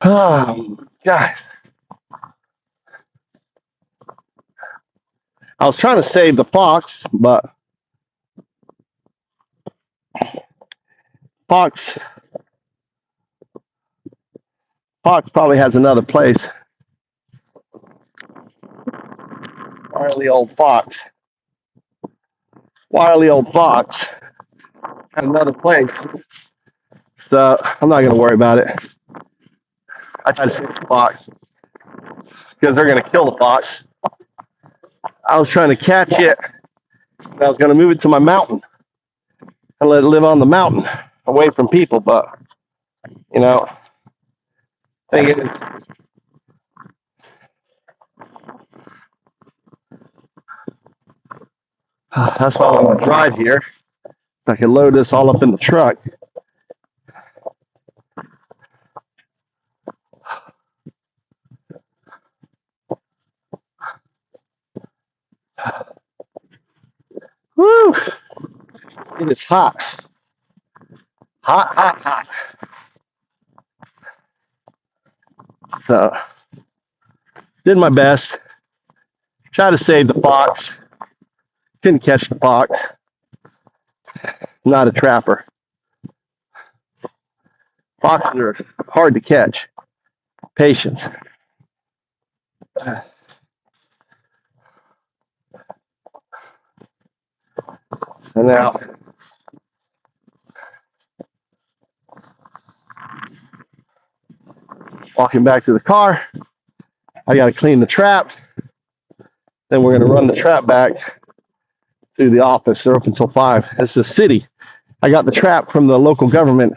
[SPEAKER 1] Oh, guys. I was trying to save the fox, but fox probably has another place. Wily old fox. Wily old fox had another place. So I'm not going to worry about it. I try to save the fox because they're going to kill the fox. I was trying to catch it, and I was going to move it to my mountain and let it live on the mountain away from people. But, you know, thing is, that's why I'm going to drive here. I can load this all up in the truck. Woo! It is hot. Hot, hot, hot. So, did my best. Try to save the fox. Couldn't catch the fox. Not a trapper. Foxes are hard to catch. Patience. And now, walking back to the car. I got to clean the trap. Then we're going to run the trap back to the office. They're open until 5. It's the city. I got the trap from the local government.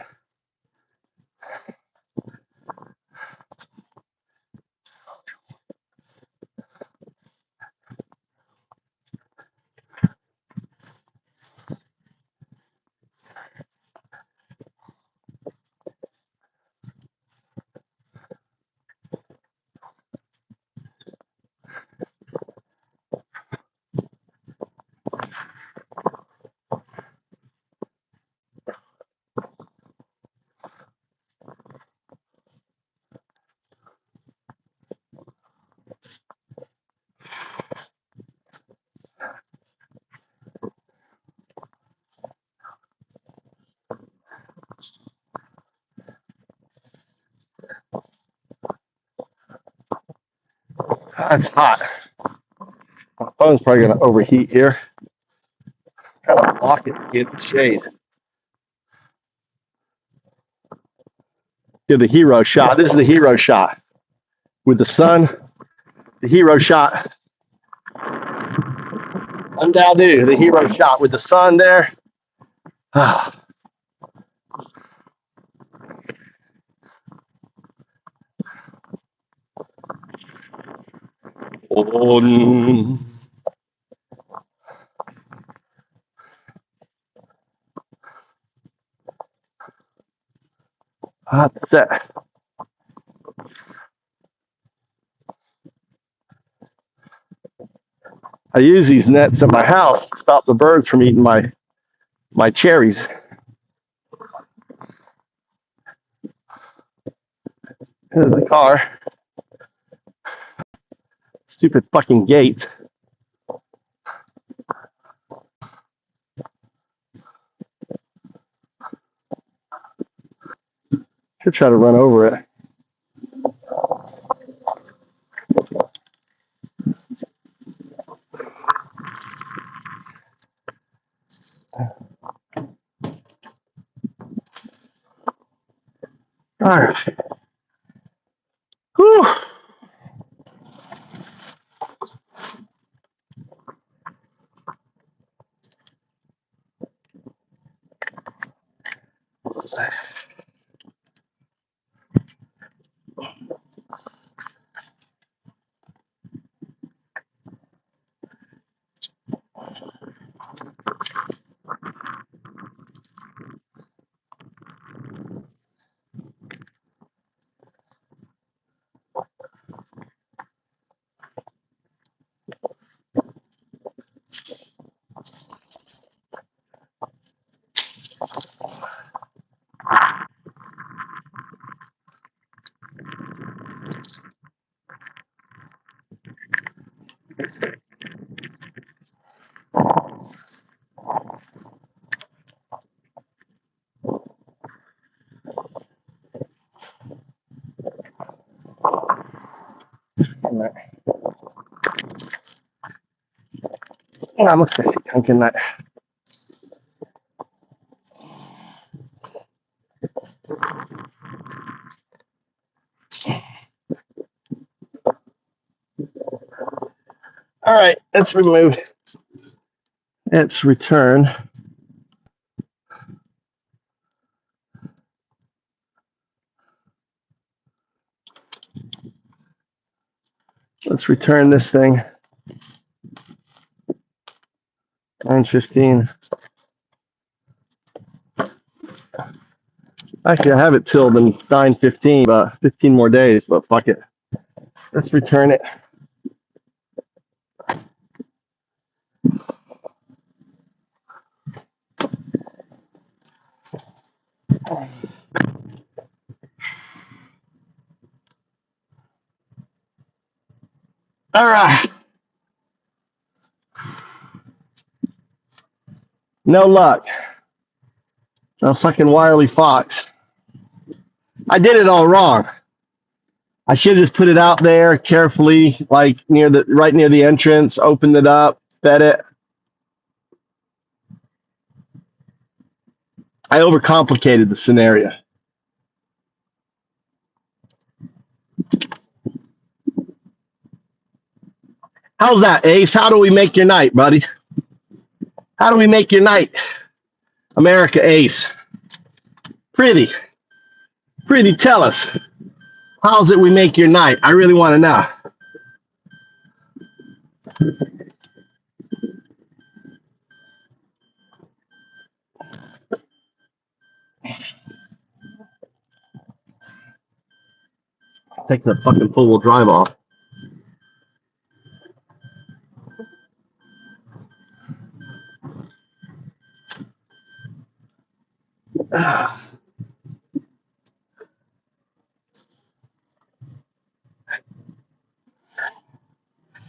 [SPEAKER 1] It's hot. My phone's probably going to overheat here. Try to block it to get the shade. Give the hero shot. This is the hero shot with the sun. The hero shot. Undoubtedly, the hero shot with the sun there. Ah. Oh. That's it. I use these nets at my house to stop the birds from eating my cherries. Here's the car. Stupid fucking gate. Should try to run over it. All right. Whew. All right, let's remove. Let's return. Let's return this thing. 9:15. Actually, I have it till the 9:15, but 15 more days. But fuck it. Let's return it. All right. No luck. No fucking wily fox. I did it all wrong. I should have just put it out there carefully, like right near the entrance, opened it up, fed it. I overcomplicated the scenario. How's that, Ace? How do we make your night, buddy? How do we make your night? America Ace. Pretty. Tell us. How's it we make your night? I really want to know. Take the fucking four-wheel drive off.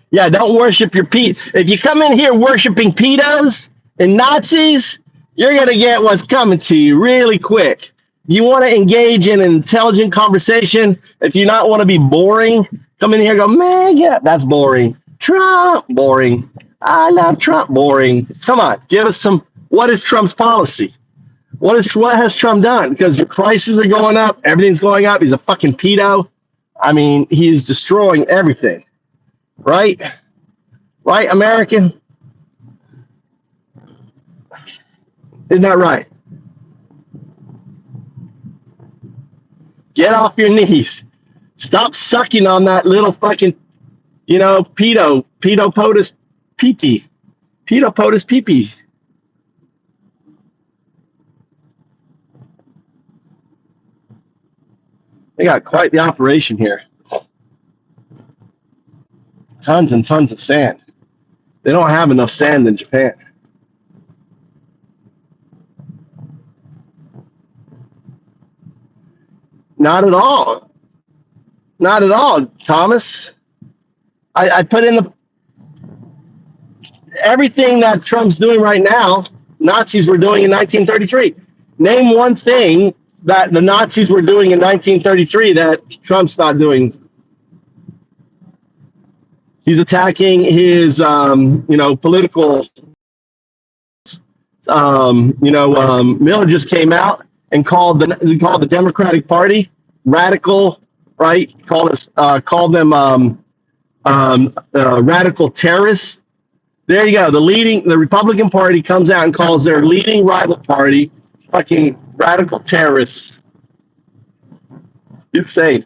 [SPEAKER 1] Yeah, don't worship your Pete. If you come in here worshiping pedos and Nazis, you're going to get what's coming to you really quick. You want to engage in an intelligent conversation. If you not want to be boring, come in here and go, man, yeah, that's boring. Trump, boring. I love Trump, boring. Come on, give us some, what is Trump's policy? What has Trump done? Because your prices are going up, everything's going up. He's a fucking pedo. I mean, he's destroying everything. Right? Right, American? Isn't that right? Get off your knees. Stop sucking on that little fucking, pedo potus pee-pee. Pedo potus pee-pee. They got quite the operation here. Tons and tons of sand. They don't have enough sand in Japan. Not at all. Not at all, Thomas. I put in everything that Trump's doing right now, Nazis were doing in 1933. Name one thing that the Nazis were doing in 1933 that Trump's not doing. He's attacking his, political, Miller just came out and called the Democratic Party radical, right? Called them radical terrorists. There you go. The Republican Party comes out and calls their leading rival party fucking radical terrorists. Insane,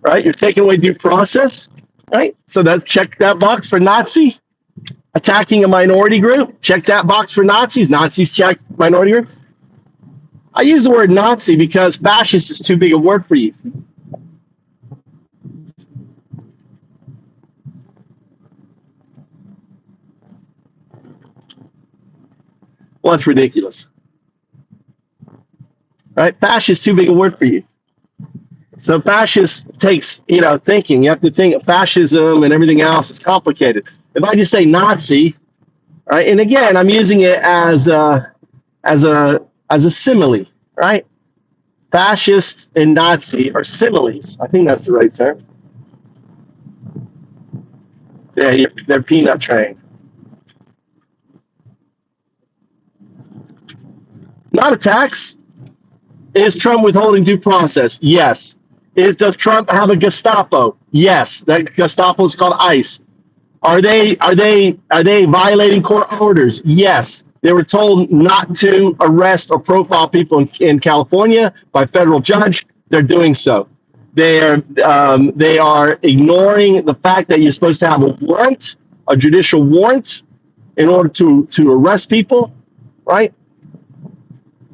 [SPEAKER 1] right? You're taking away due process. Right, so check that box for Nazi, attacking a minority group. Check that box for Nazis. Nazis check minority group. I use the word Nazi because fascist is too big a word for you. Well, it's ridiculous. Right, fascist is too big a word for you. So fascist takes, thinking. You have to think of fascism and everything else is complicated. If I just say Nazi, right, and again, I'm using it as a simile, right? Fascist and Nazi are similes. I think that's the right term. they're peanut trained. Not a tax. Is Trump withholding due process? Yes. Does Trump have a Gestapo? Yes. That Gestapo is called ICE. Are they violating court orders? Yes. They were told not to arrest or profile people in California by federal judge. They're doing so. They are ignoring the fact that you're supposed to have a warrant, a judicial warrant, in order to arrest people, right?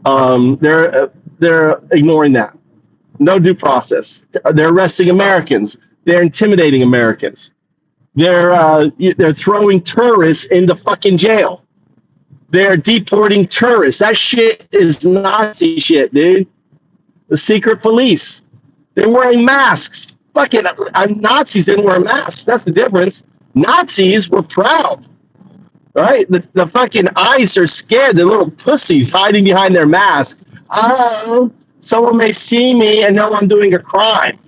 [SPEAKER 1] They're ignoring that. No due process. They're arresting Americans. They're intimidating Americans. They're throwing tourists into fucking jail. They're deporting tourists. That shit is Nazi shit, dude. The secret police. They're wearing masks. Fucking Nazis didn't wear masks. That's the difference. Nazis were proud, right? The fucking ICE are scared. They're little pussies hiding behind their masks. Oh, someone may see me and know I'm doing a crime.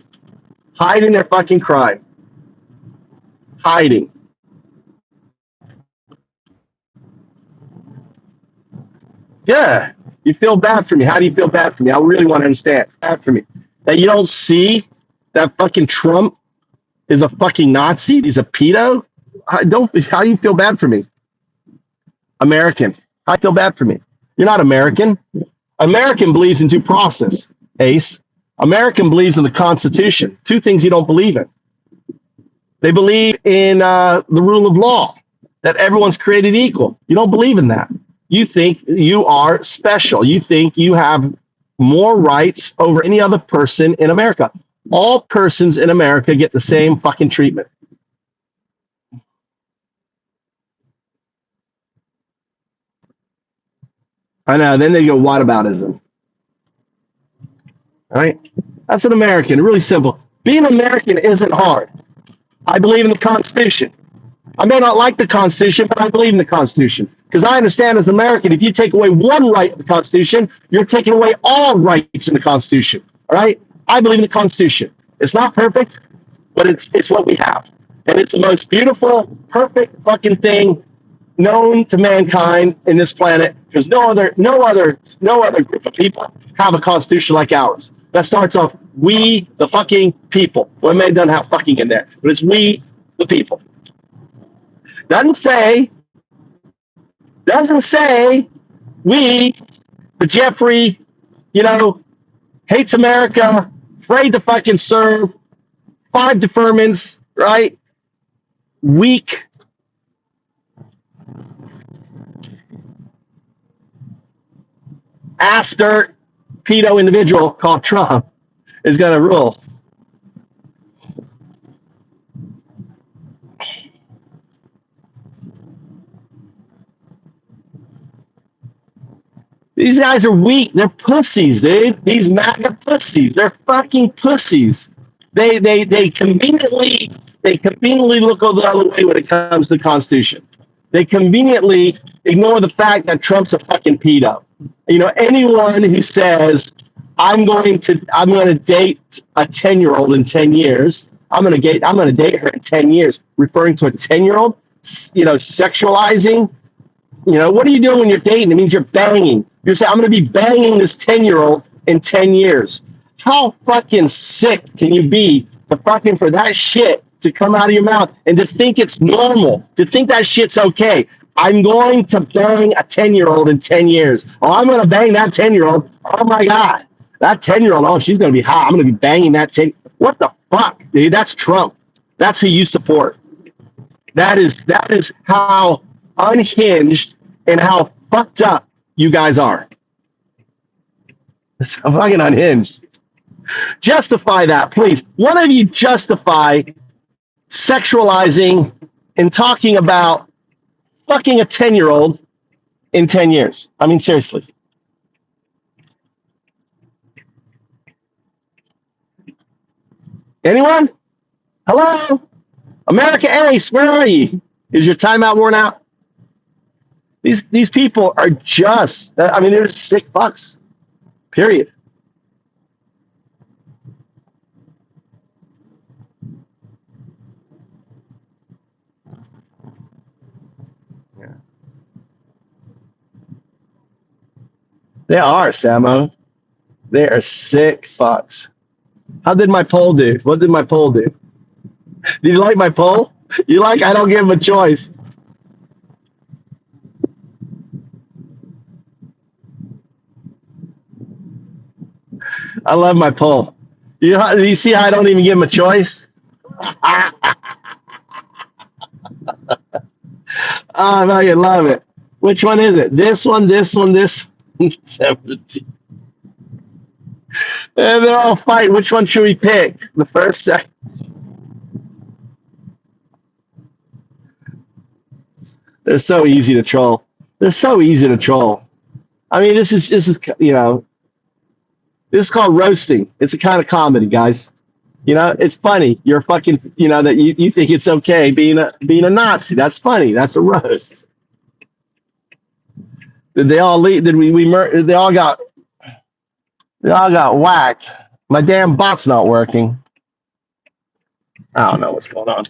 [SPEAKER 1] Hiding their fucking crime. Hiding. Yeah, you feel bad for me. How do you feel bad for me? I really want to understand. Bad for me. That you don't see that fucking Trump is a fucking Nazi? He's a pedo? How do you feel bad for me? American. I feel bad for me. You're not American. American believes in due process, Ace. American believes in the Constitution. Two things you don't believe in. They believe in the rule of law, that everyone's created equal. You don't believe in that. You think you are special. You think you have more rights over any other person in America. All persons in America get the same fucking treatment. I know. Then they go, whataboutism. All right? That's an American. Really simple. Being American isn't hard. I believe in the Constitution. I may not like the Constitution, but I believe in the Constitution. Because I understand as an American, if you take away one right of the Constitution, you're taking away all rights in the Constitution. All right? I believe in the Constitution. It's not perfect, but it's what we have. And it's the most beautiful, perfect fucking thing known to mankind in this planet, because no other group of people have a constitution like ours. That starts off, we the fucking people. Well, it may not have fucking in there, but it's we the people. Doesn't say we, the Jeffrey, hates America, afraid to fucking serve, 5 deferments, right? Weak. Ass dirt, pedo individual called Trump is going to rule. These guys are weak. They're pussies, dude. These MAGA pussies. They're fucking pussies. They conveniently look the other way when it comes to the Constitution. They conveniently ignore the fact that Trump's a fucking pedo. Anyone who says I'm going to date a 10-year-old in 10 years. I'm going to date her in 10 years, referring to a 10-year-old, sexualizing. What are you doing when you're dating? It means you're banging. You're saying, I'm going to be banging this 10-year-old in 10 years. How fucking sick can you be for that shit to come out of your mouth and to think it's normal, to think that shit's okay? I'm going to bang a 10-year-old in 10 years. Oh, I'm going to bang that 10-year-old. Oh, my God. That 10-year-old, oh, she's going to be hot. I'm going to be banging that 10. What the fuck, dude? That's Trump. That's who you support. That is how unhinged and how fucked up you guys are. It's fucking unhinged. Justify that, please. One of you justify sexualizing and talking about fucking a 10-year-old in 10 years. I mean, seriously. Anyone? Hello? America Ace, where are you? Is your timeout worn out? These people are they're just sick fucks. Period. They are, Samo. They are sick fucks. How did my poll do? What did my poll do? Did you like my poll? You like? I don't give him a choice. I love my poll. You see how I don't even give him a choice? Oh, no, you love it. Which one is it? This one, this one, this one. 17. And they're all fighting. Which one should we pick? The first, second? They're so easy to troll. They're so easy to troll. I mean, this is this is called roasting. It's a kind of comedy, guys. It's funny. You're fucking, that you think it's okay being a Nazi. That's funny. That's a roast. Did they all leave? Did they all got whacked. My damn bot's not working. I don't know what's going on.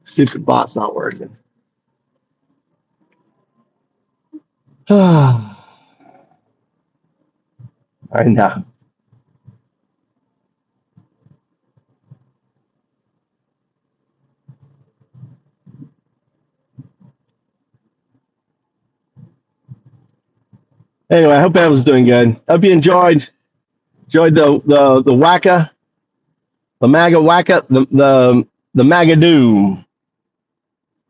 [SPEAKER 1] Stupid bot's not working. I know. Anyway, I hope everyone's doing good. Hope you enjoyed the wacka, the MAGA wacka, the Magadoo.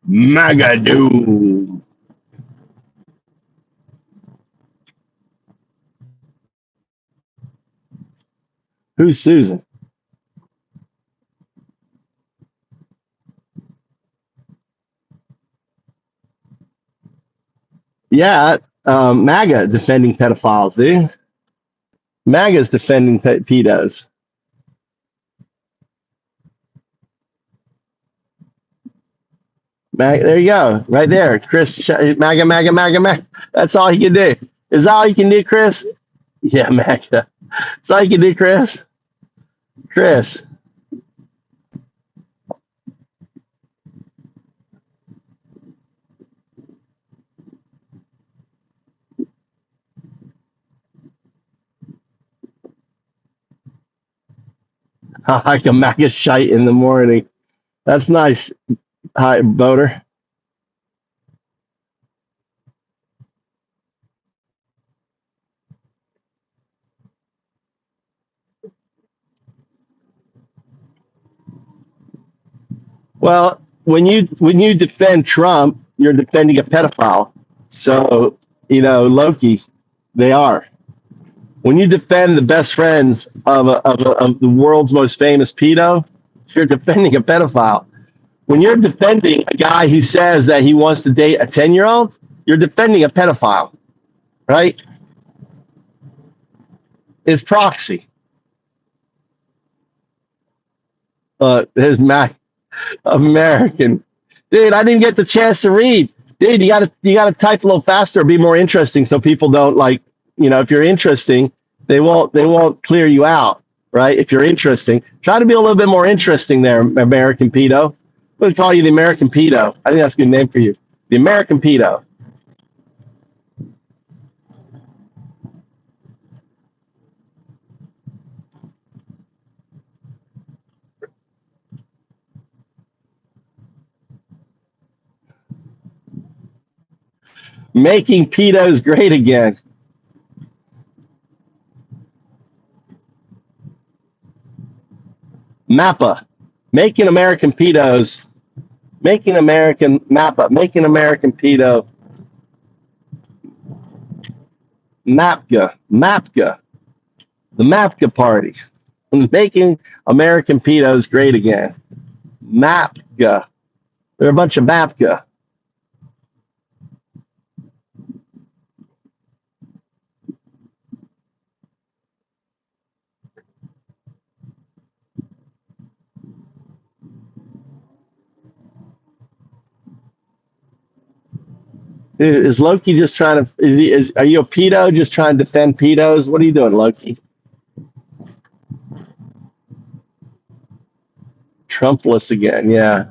[SPEAKER 1] Magadoo. Who's Susan? Yeah, MAGA defending pedophiles, dude. MAGA's defending pedos. There you go, right there, Chris. MAGA, MAGA, MAGA, MAGA. That's all he can do. Is that all you can do, Chris? Yeah, MAGA. That's all you can do, Chris. Chris. I like a MAGA shite in the morning. That's nice. Hi, voter. Well, when you defend Trump, you're defending a pedophile. So, Loki, they are. When you defend the best friends of the world's most famous pedo, you're defending a pedophile. When you're defending a guy who says that he wants to date a 10-year-old, you're defending a pedophile, right? It's proxy. His American. Dude, I didn't get the chance to read. Dude, you gotta type a little faster, be more interesting, so people don't if you're interesting, they won't clear you out, right? If you're interesting, try to be a little bit more interesting there, American pedo. I'm gonna call you the American pedo. I think that's a good name for you, the American pedo. Making pedos great again. MAPPA, making American pedos, making American MAPPA, making American pedo. MAPGA, the MAPGA party, making American pedos great again. MAPGA, they're a bunch of MAPGA. Is Loki just trying to? Are you a pedo just trying to defend pedos? What are you doing, Loki? Trumpless again, yeah.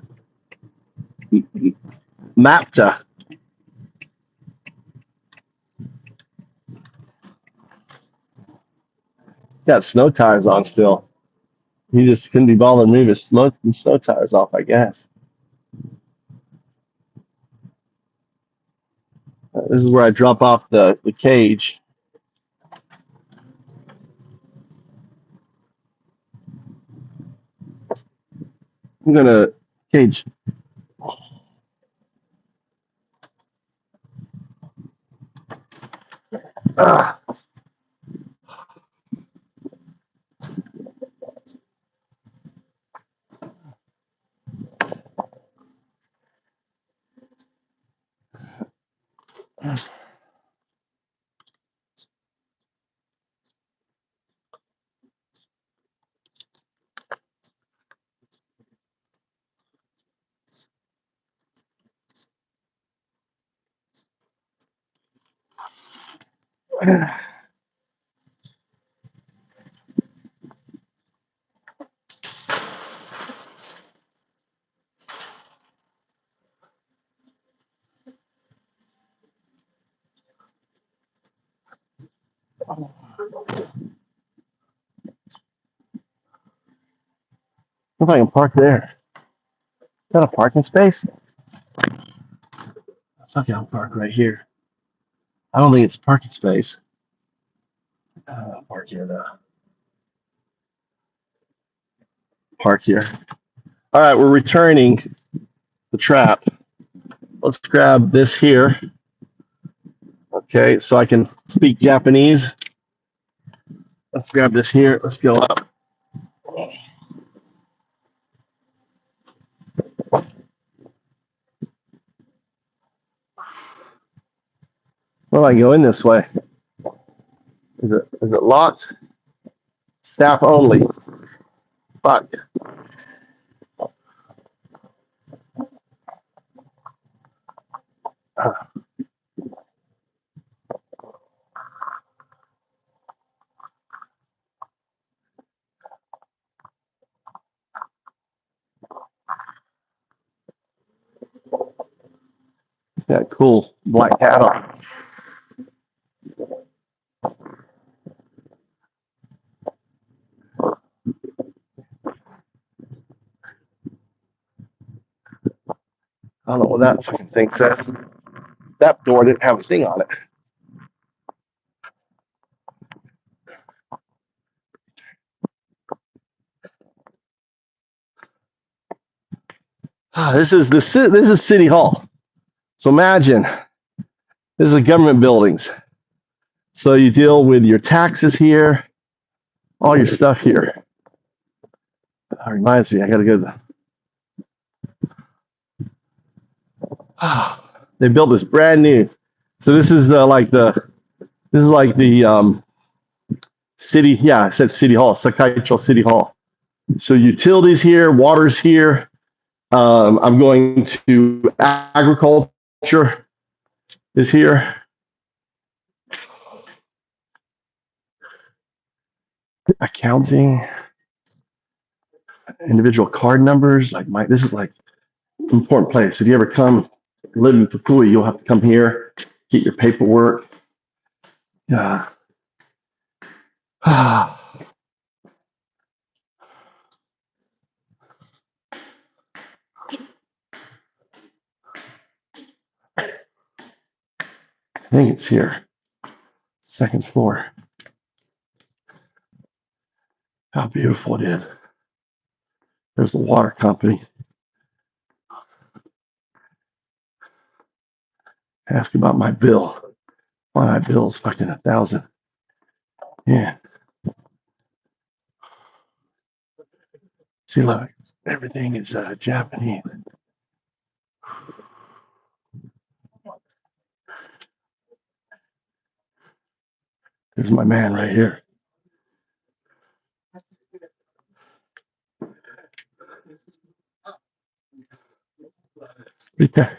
[SPEAKER 1] MAPTA. got snow tires on still. He just couldn't be bothered to move his snow tires off, I guess. This is where I drop off the cage. I'm gonna cage. Ah. If I can park there. Is that a parking space? Okay, I'll park right here. I don't think it's a parking space. I'll park here though. Park here. All right, we're returning the trap. Let's grab this here. Okay, so I can speak Japanese. Let's grab this here. Let's go up. Well, I go in this way. Is it locked? Staff only. Fuck. That cool black hat on. I don't know what that fucking thing says. That door didn't have a thing on it. This is City Hall. So imagine this is government buildings. So you deal with your taxes here, all your stuff here. That reminds me, I gotta go to they built this brand new. So this is the city. Yeah, I said City Hall, Sakaicho City Hall. So utilities here, water's here. I'm going to agriculture is here. Accounting, individual card numbers. This is like an important place. If you ever come live in Fukui, you'll have to come here, get your paperwork. I think it's here, second floor. How beautiful it is. There's the water company. Ask about my bill. My bill's fucking $1,000. Yeah. See, look, everything is Japanese. There's my man right here. Rita.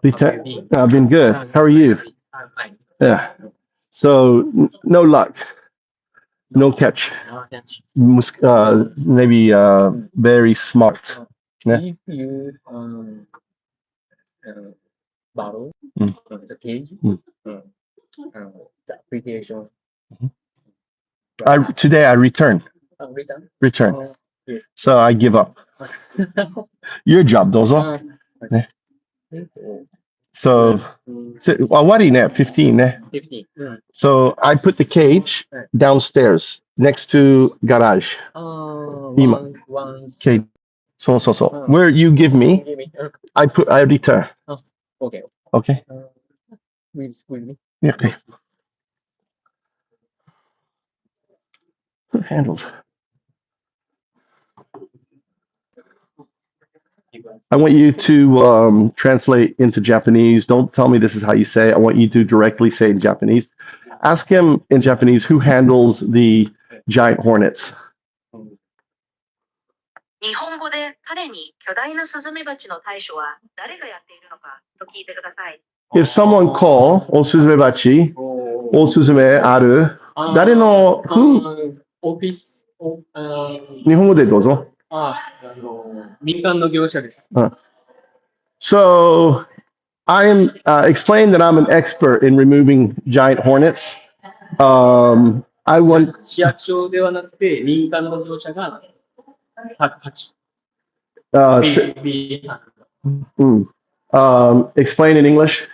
[SPEAKER 1] Rita. I've been good. How are you? Yeah. So no luck. No catch. Maybe very smart. Yeah.
[SPEAKER 2] If you borrow the cage, the application
[SPEAKER 1] Today I return. Return. So I give up. Your job, dozo. So, what are you at? 15.
[SPEAKER 2] 15.
[SPEAKER 1] So I put the cage downstairs next to garage. Cage. So. Where you give me, I return.
[SPEAKER 2] Okay.
[SPEAKER 1] Okay.
[SPEAKER 2] With me.
[SPEAKER 1] Yeah, okay. Handles. I want you to translate into Japanese. Don't tell me this is how you say it. I want you to directly say in Japanese. Ask him in Japanese who handles the giant hornets.
[SPEAKER 3] 日本語で彼に巨大なスズメバチの対処は誰がやっているのかと聞いてください。
[SPEAKER 1] If someone call osuzumebachi, osuzume aru, 誰の
[SPEAKER 2] オフィス、
[SPEAKER 1] 日本語でどうぞ。
[SPEAKER 2] 民間の業者です。
[SPEAKER 1] So I'm explain that I'm an expert in removing giant hornets. I want
[SPEAKER 2] 市役所ではなくて民間の業者が
[SPEAKER 1] explain in English.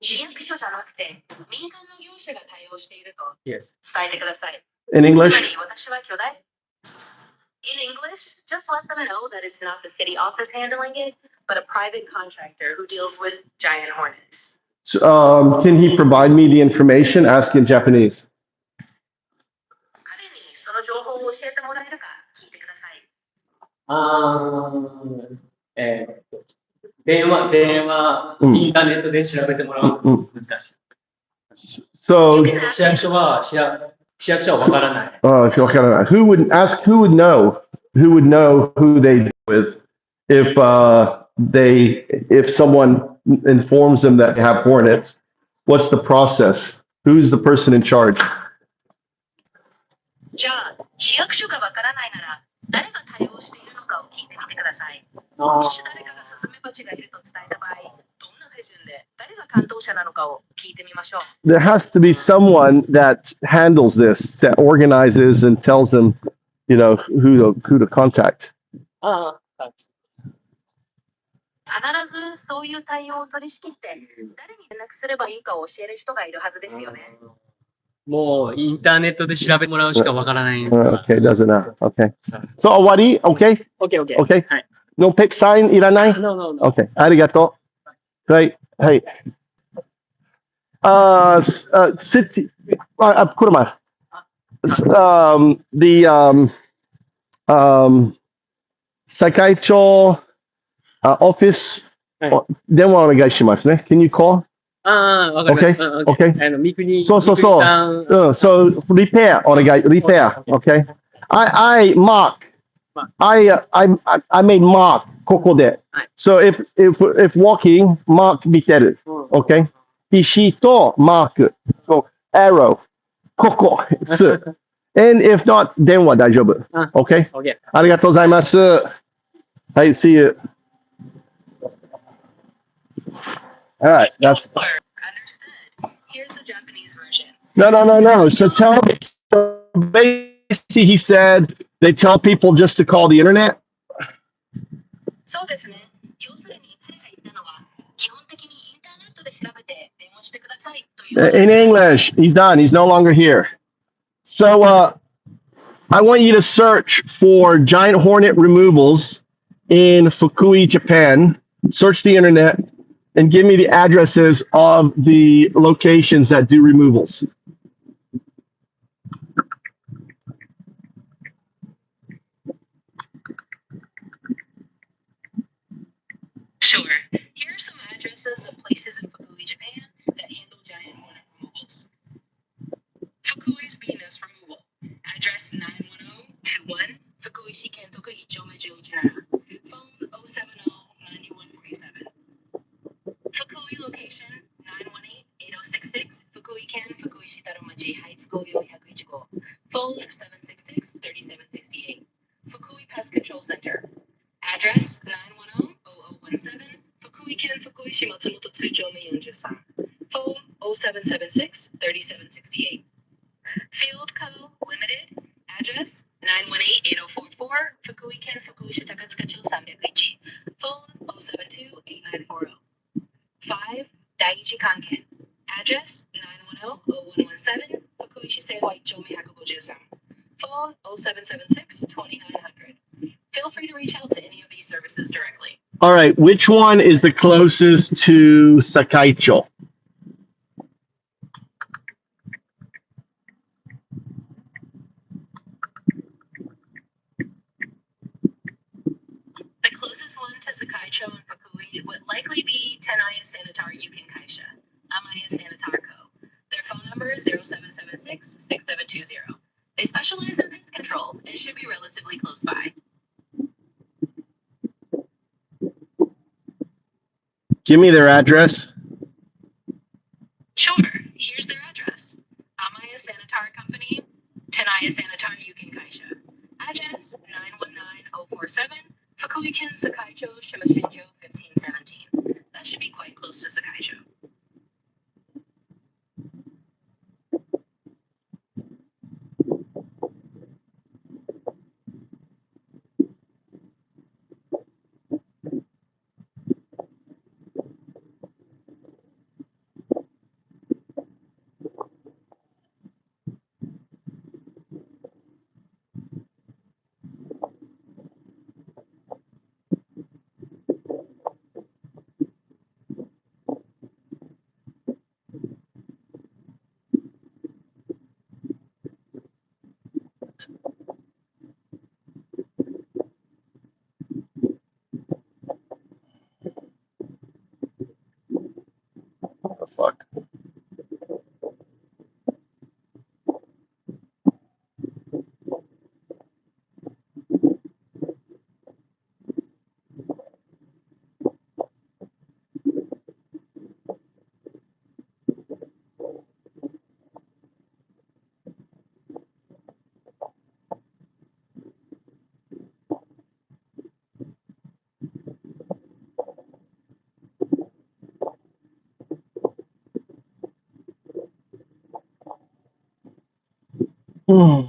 [SPEAKER 3] 市役所じゃなくて民間の業者が対応していると
[SPEAKER 2] Yes.
[SPEAKER 3] 伝えてください。
[SPEAKER 1] In
[SPEAKER 3] つま
[SPEAKER 1] English.
[SPEAKER 3] り私は巨大 In English, just let them know that it's not the city office handling it, but a private contractor who deals with giant hornets.
[SPEAKER 1] So, can he provide me the information? Ask in Japanese.
[SPEAKER 3] 彼にその情報を教えてもらえるか聞いてください。
[SPEAKER 2] 電話、インターネットで調べてもらうの難しい。
[SPEAKER 1] So,
[SPEAKER 2] 市役所はわからない。
[SPEAKER 1] who would ask? Who would know? Who would know who they deal with if someone informs them that they have hornets? What's the process? Who's the person in charge?
[SPEAKER 3] じゃあ、市役所がわからないなら、誰が対応しているのかを聞いてみてください。もし誰かがスズメバチがいると伝えた場合、どんな手順で誰が担当者なのかを聞いてみましょう。
[SPEAKER 1] There has to be someone that handles this, that organizes and tells them, who to contact.
[SPEAKER 3] 必ずそういう対応を取り仕切って、誰に連絡すればいいかを教える人がいるはずですよね。
[SPEAKER 2] もうインターネットで調べてもらうしかわからないんです。
[SPEAKER 1] Okay, doesn't know. Okay. So, Awari, okay?
[SPEAKER 2] Okay.
[SPEAKER 1] Okay.
[SPEAKER 2] はい。
[SPEAKER 1] No pick sign いらない?
[SPEAKER 2] No.
[SPEAKER 1] Okay. ありがとう。はい。はい。city, 車。世界庁 office 電話お願いしますね。Can you call?
[SPEAKER 2] わかります。
[SPEAKER 1] Okay.
[SPEAKER 2] 三国
[SPEAKER 1] そう。So repair お願い。Repair. Okay. I made mark ここで。So if walking, mark 見てる。Okay. 石とマーク。So arrow ここ。And if not 電話大丈夫。Okay. ありがとうございます。はい、see you. All right, that's.
[SPEAKER 3] Understood. Here's the Japanese version.
[SPEAKER 1] No. So tell me. So basically, he said they tell people just to call the internet.
[SPEAKER 3] そうですね。要するに彼が言ったのは、基本的にインターネットで調べて電話してくださいということです。
[SPEAKER 1] In English, he's done. He's no longer here. So I want you to search for giant hornet removals in Fukui, Japan. Search the internet and give me the addresses of the locations that do removals.
[SPEAKER 3] Sure. Here are some addresses of places in Fukui, Japan that handle giant hornet removals. Fukui's Venus Removal. Address 91021 Fukui Shikentoku Ichome 117. Phone 070-9147. Fukui location 918-8066 Fukui Ken Fukui Shitaromachi Heights Goyo 101. Phone 766-3768. Fukui Pest Control Center. Address 910-0017 Fukui Ken Fukui Shimatsumoto Tsuchome 43. Phone 0776-3768. Field Co. Limited, address 918-8044, Fukui-ken, Fukuisha, Takatsuka-cho 301. Phone 072-8940. 5. Daiichi Kanken, address 910-0117, Fukuishi Seiwa 1丁目 153. Phone 0776-2900. Feel free to reach out to any of these services directly.
[SPEAKER 1] All right, which one is the closest to Sakaicho?
[SPEAKER 3] The closest one to Sakaicho and Fukui would likely be Tenaya Sanitar Yukin Kaisha, Amaya Sanitar Co. Their phone number is 0776-6720. They specialize in pest control and should be relatively close by.
[SPEAKER 1] Give me their address.
[SPEAKER 3] Sure, here's their address. Amaya Sanitar Company, Tenaya Sanitar Yukin Kaisha. Address 919047, Fukui-ken, Sakaicho, Shimashinjo 1517. That should be quite close to Sakaicho.
[SPEAKER 1] What the fuck? Hmm.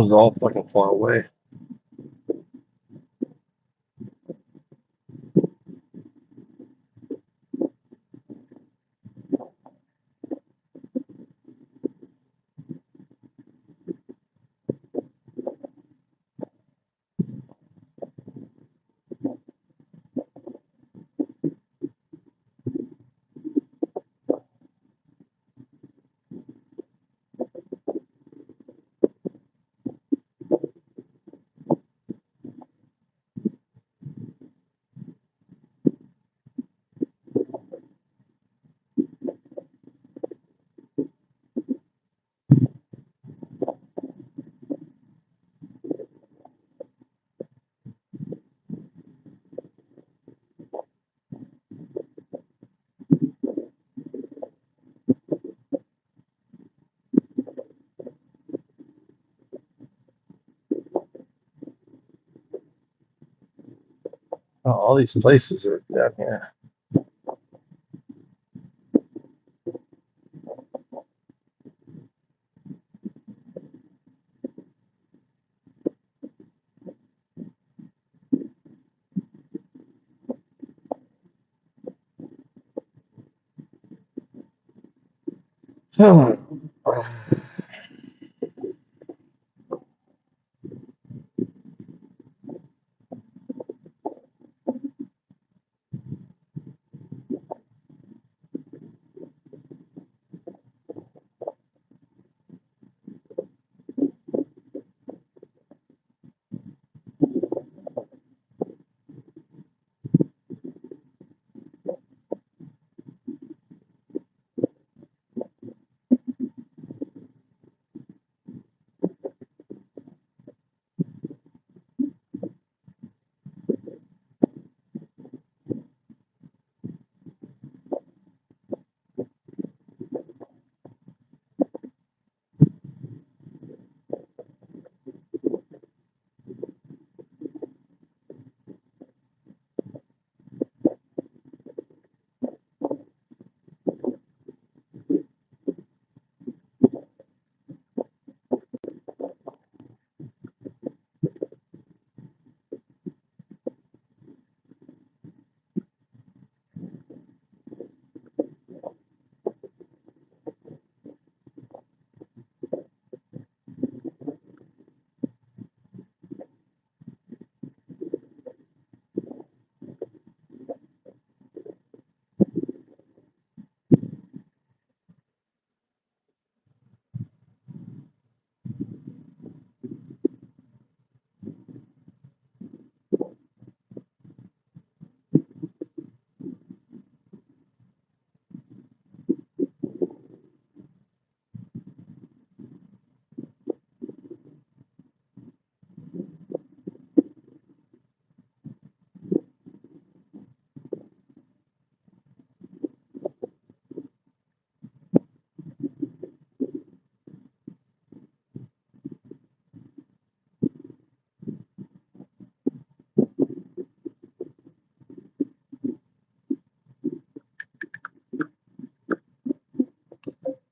[SPEAKER 1] was all fucking far away. Oh, all these places are down here.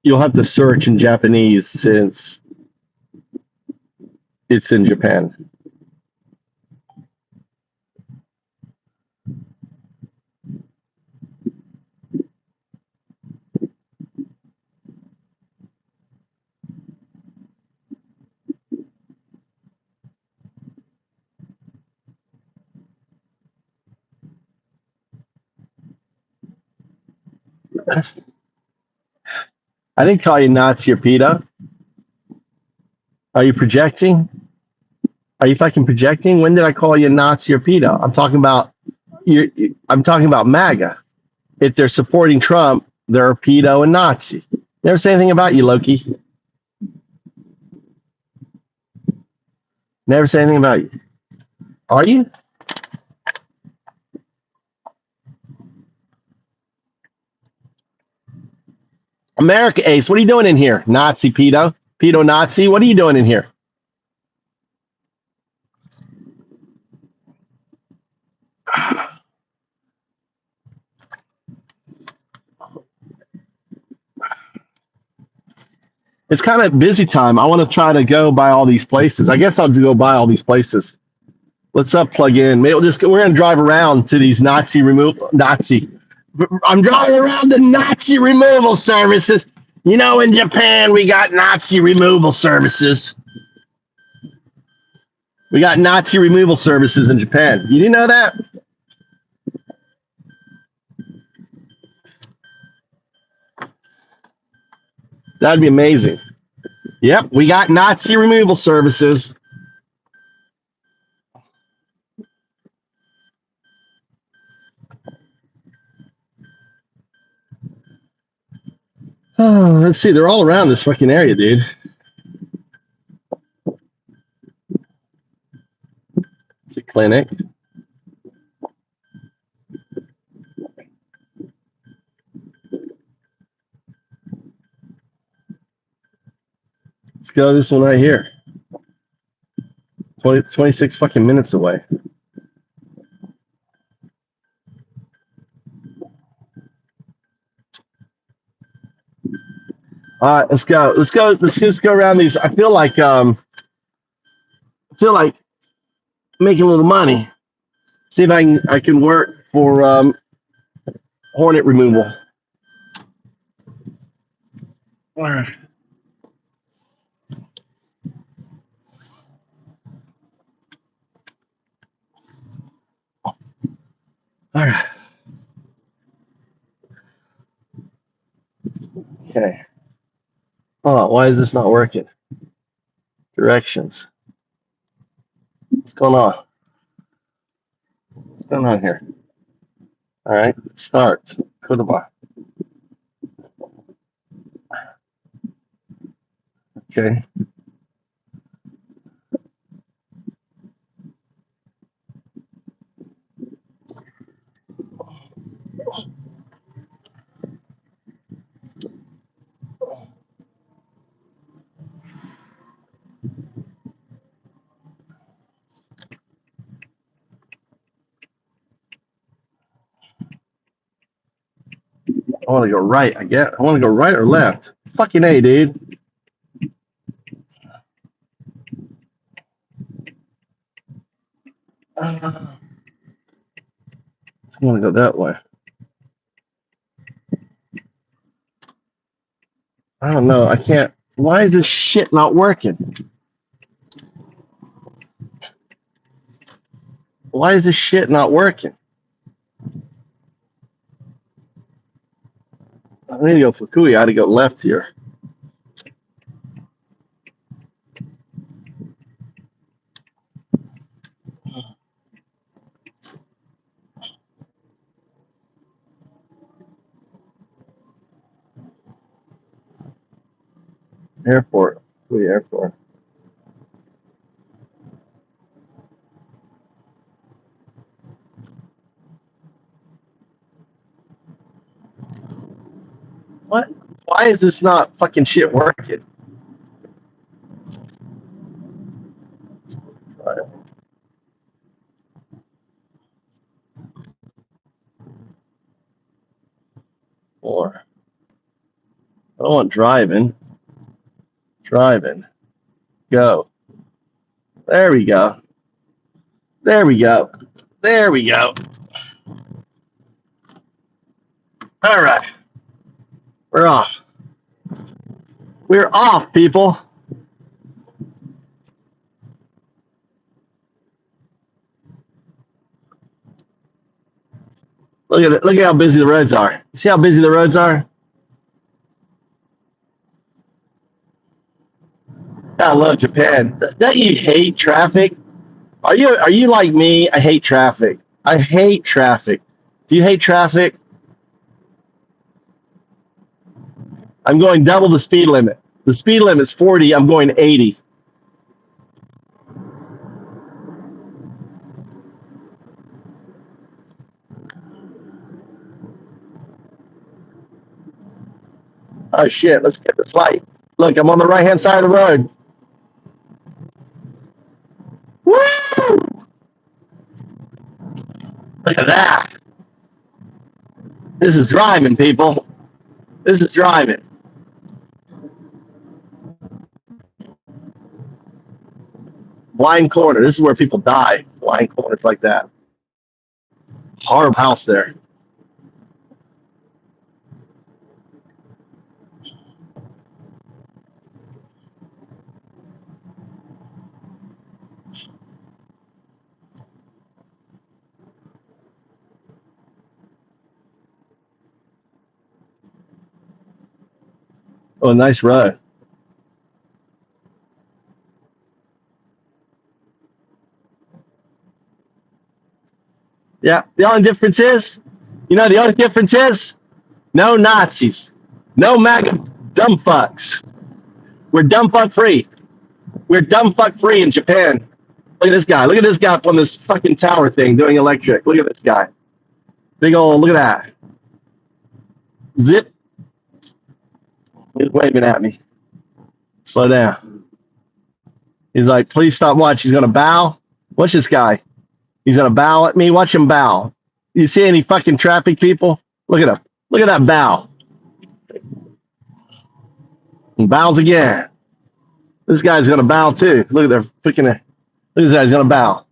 [SPEAKER 1] You'll have to search in Japanese since it's in Japan. I didn't call you Nazi or PETA. Are you projecting? Are you fucking projecting? When did I call you Nazi or PETA? I'm talking about I'm talking about MAGA. If they're supporting Trump, they're pedo and Nazi. Never say anything about you, Loki. Never say anything about you. Are you? America Ace, what are you doing in here? Nazi pedo. Pedo Nazi, what are you doing in here? It's kind of busy time. I want to try to go by all these places. I guess I'll go by all these places. Let's plug in. Maybe we're going to drive around to these I'm driving around the Nazi removal services. You know, in Japan, we got Nazi removal services. We got Nazi removal services in Japan. You didn't know that? That'd be amazing. Yep, we got Nazi removal services. Oh, let's see. They're all around this fucking area, dude. It's a clinic. Let's go this one right here. 26 fucking minutes away. All right, let's go. Let's just go around these. I feel like making a little money. See if I can work for hornet removal. All right. All right. Okay. Hold on. Why is this not working? Directions. What's going on? What's going on here? All right. Start. Kuruma. Okay. I want to go right. I want to go right or left. Fucking A, dude. I want to go that way. I don't know. I can't. Why is this shit not working? Why is this shit not working? I need to go Fukui. I had to go left here. Airport. Fukui Airport. What? Why is this not fucking shit working? Right. Or I don't want driving. Driving. Go. There we go. There we go. There we go. All right. We're off. We're off, people. Look at it. Look at how busy the roads are. See how busy the roads are? I love Japan. Don't you hate traffic? Are you like me? I hate traffic. I hate traffic. Do you hate traffic? I'm going double the speed limit. The speed limit is 40. I'm going 80. Oh shit! Let's get this light. Look, I'm on the right-hand side of the road. Woo! Look at that. This is driving, people. This is driving. Blind corner. This is where people die. Blind corners like that. Horrible house there. Oh, nice run. Yeah, the only difference is, the only difference is no Nazis, no MAGA dumb fucks. We're dumb fuck free. We're dumb fuck free in Japan. Look at this guy. Look at this guy up on this fucking tower thing doing electric. Look at this guy. Big old, look at that. Zip. He's waving at me. Slow down. He's like, please stop watching. He's going to bow. Watch this guy. He's going to bow at me. Watch him bow. You see any fucking traffic people? Look at him. Look at that bow. He bows again. This guy's going to bow too. Look at their freaking. Look at this guy. He's going to bow.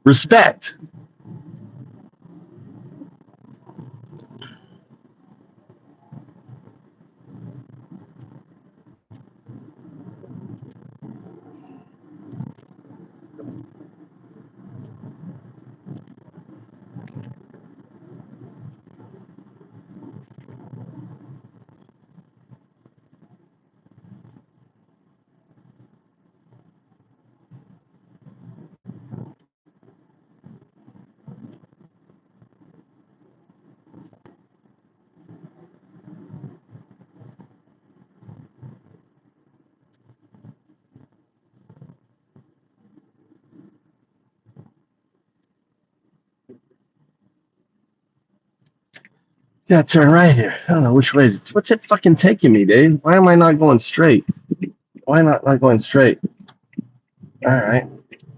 [SPEAKER 1] Respect. Gotta turn right here. I don't know which way is it. What's it fucking taking me, dude? Why am I not going straight? Why not going straight? All right.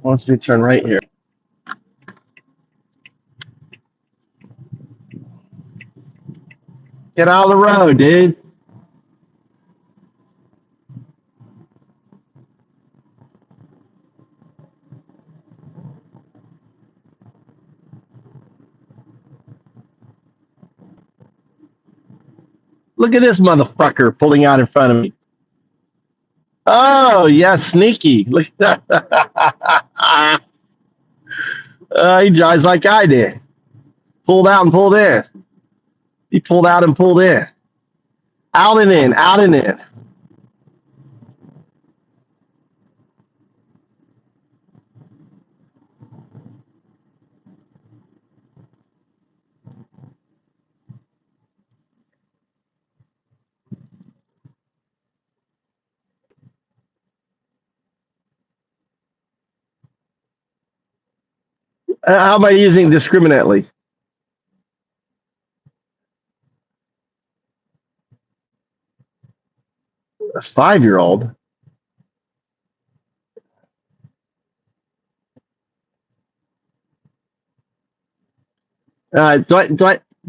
[SPEAKER 1] Wants me to turn right here. Get out of the road, dude. Look at this motherfucker pulling out in front of me. Oh, yeah, sneaky. Look at that. He drives like I did. Pulled out and pulled in. He pulled out and pulled in. Out and in, out and in. How am I using discriminately? A 5-year-old. Do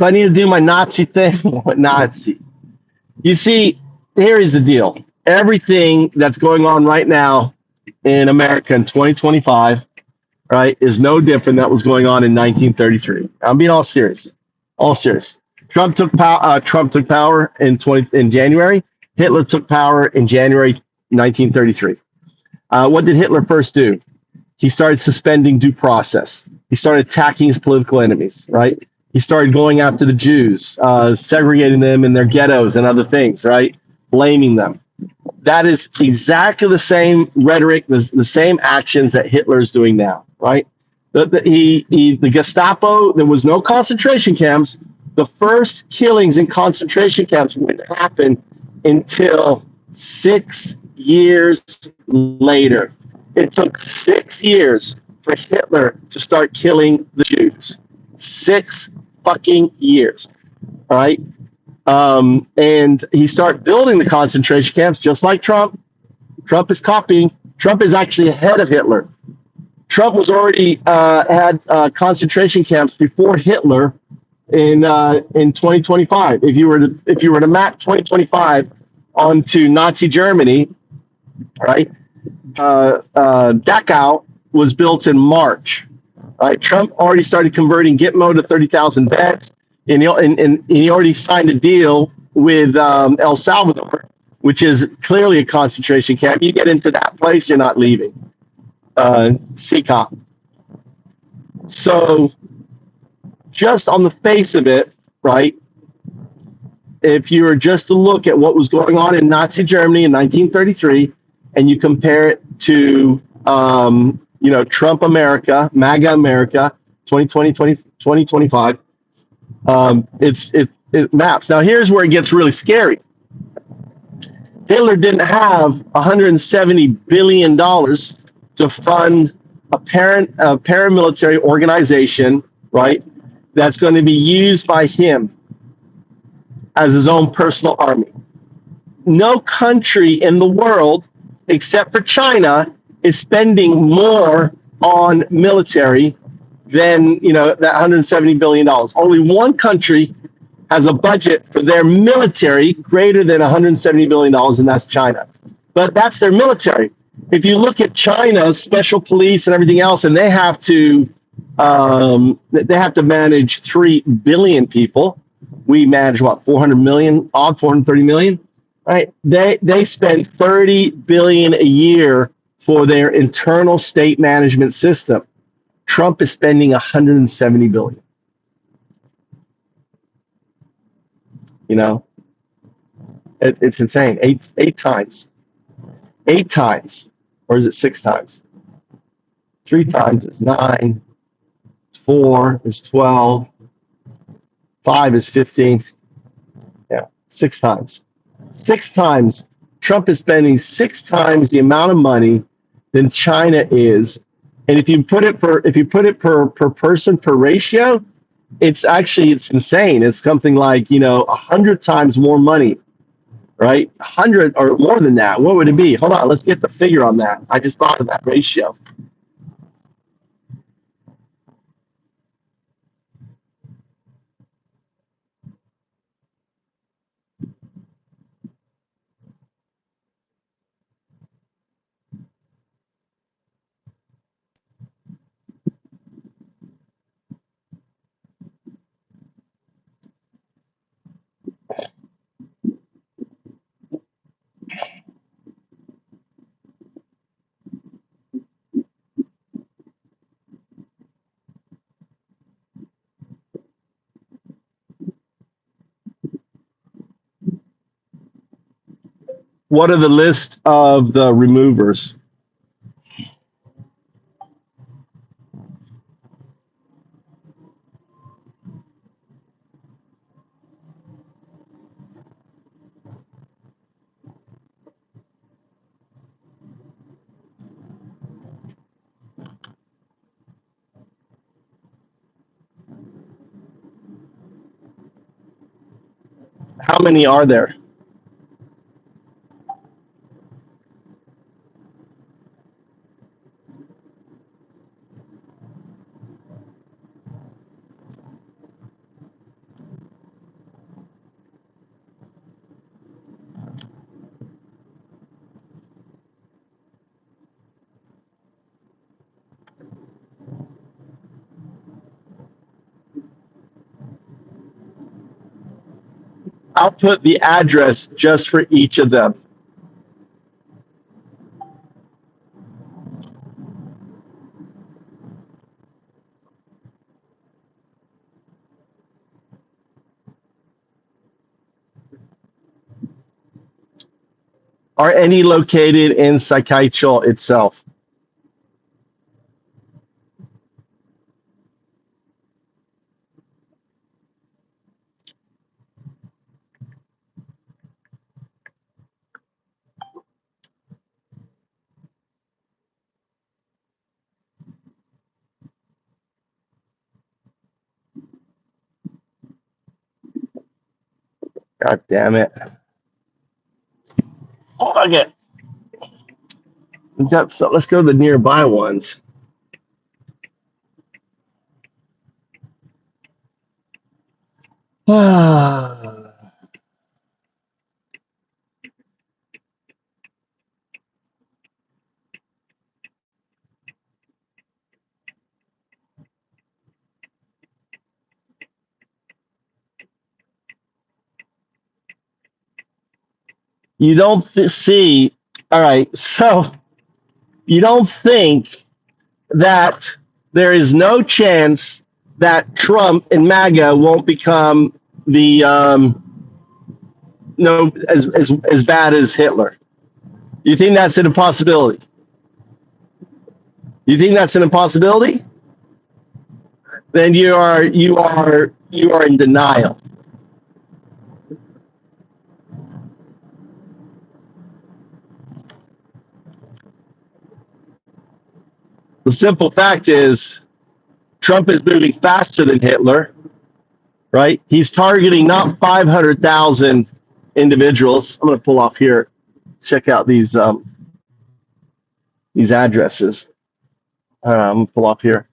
[SPEAKER 1] I need to do my Nazi thing? What Nazi? You see, here is the deal. Everything that's going on right now in America in 2025, right, is no different than what was going on in 1933. I'm being all serious. All serious. Trump took power in January. Hitler took power in January 1933. What did Hitler first do? He started suspending due process. He started attacking his political enemies, right? He started going after the Jews, segregating them in their ghettos and other things, right? Blaming them. That is exactly the same rhetoric, the same actions that Hitler is doing now, right? The Gestapo, there was no concentration camps. The first killings in concentration camps wouldn't happen until 6 years later. It took 6 years for Hitler to start killing the Jews. 6 fucking years, all right? And he started building the concentration camps just like Trump. Trump is copying. Trump is actually ahead of Hitler. Trump was already had concentration camps before Hitler in 2025. If you were to map 2025 onto Nazi Germany, right? Dachau was built in March, right? Trump already started converting Gitmo to 30,000 beds, and he already signed a deal with El Salvador, which is clearly a concentration camp. You get into that place, you're not leaving. CCOP. So just on the face of it, right, if you were just to look at what was going on in Nazi Germany in 1933, and you compare it to, Trump America, MAGA America, 2020, 2025, it maps. Now, here's where it gets really scary. Hitler didn't have $170 billion to fund a paramilitary organization, right, that's going to be used by him as his own personal army. No country in the world, except for China, is spending more on military than that $170 billion. Only one country has a budget for their military greater than $170 billion, and that's China. But that's their military. If you look at China's special police and everything else, and they have to manage 3 billion people. We manage what, 400 million, 430 million, right? They spend 30 billion a year for their internal state management system. Trump is spending 170 billion. It's insane. Eight times, or is it 6 times? 3 times is 9, 4 is 12, 5 is 15. Yeah, 6 times. 6 times. Trump is spending 6 times the amount of money than China is. And if you put it per person per ratio, it's insane. It's something like 100 times more money, right? 100 or more than that. What would it be? Hold on, let's get the figure on that. I just thought of that ratio. What are the list of the removers? How many are there? I'll put the address just for each of them. Are any located in Sakaicho itself? God damn it. Okay. So let's go to the nearby ones. You don't see. All right. So you don't think that there is no chance that Trump and MAGA won't become the no as bad as Hitler. You think that's an impossibility? You think that's an impossibility? Then you are in denial. The simple fact is Trump is moving faster than Hitler, right? He's targeting not 500,000 individuals. I'm going to pull off here, check out these addresses. I'm going to pull off here.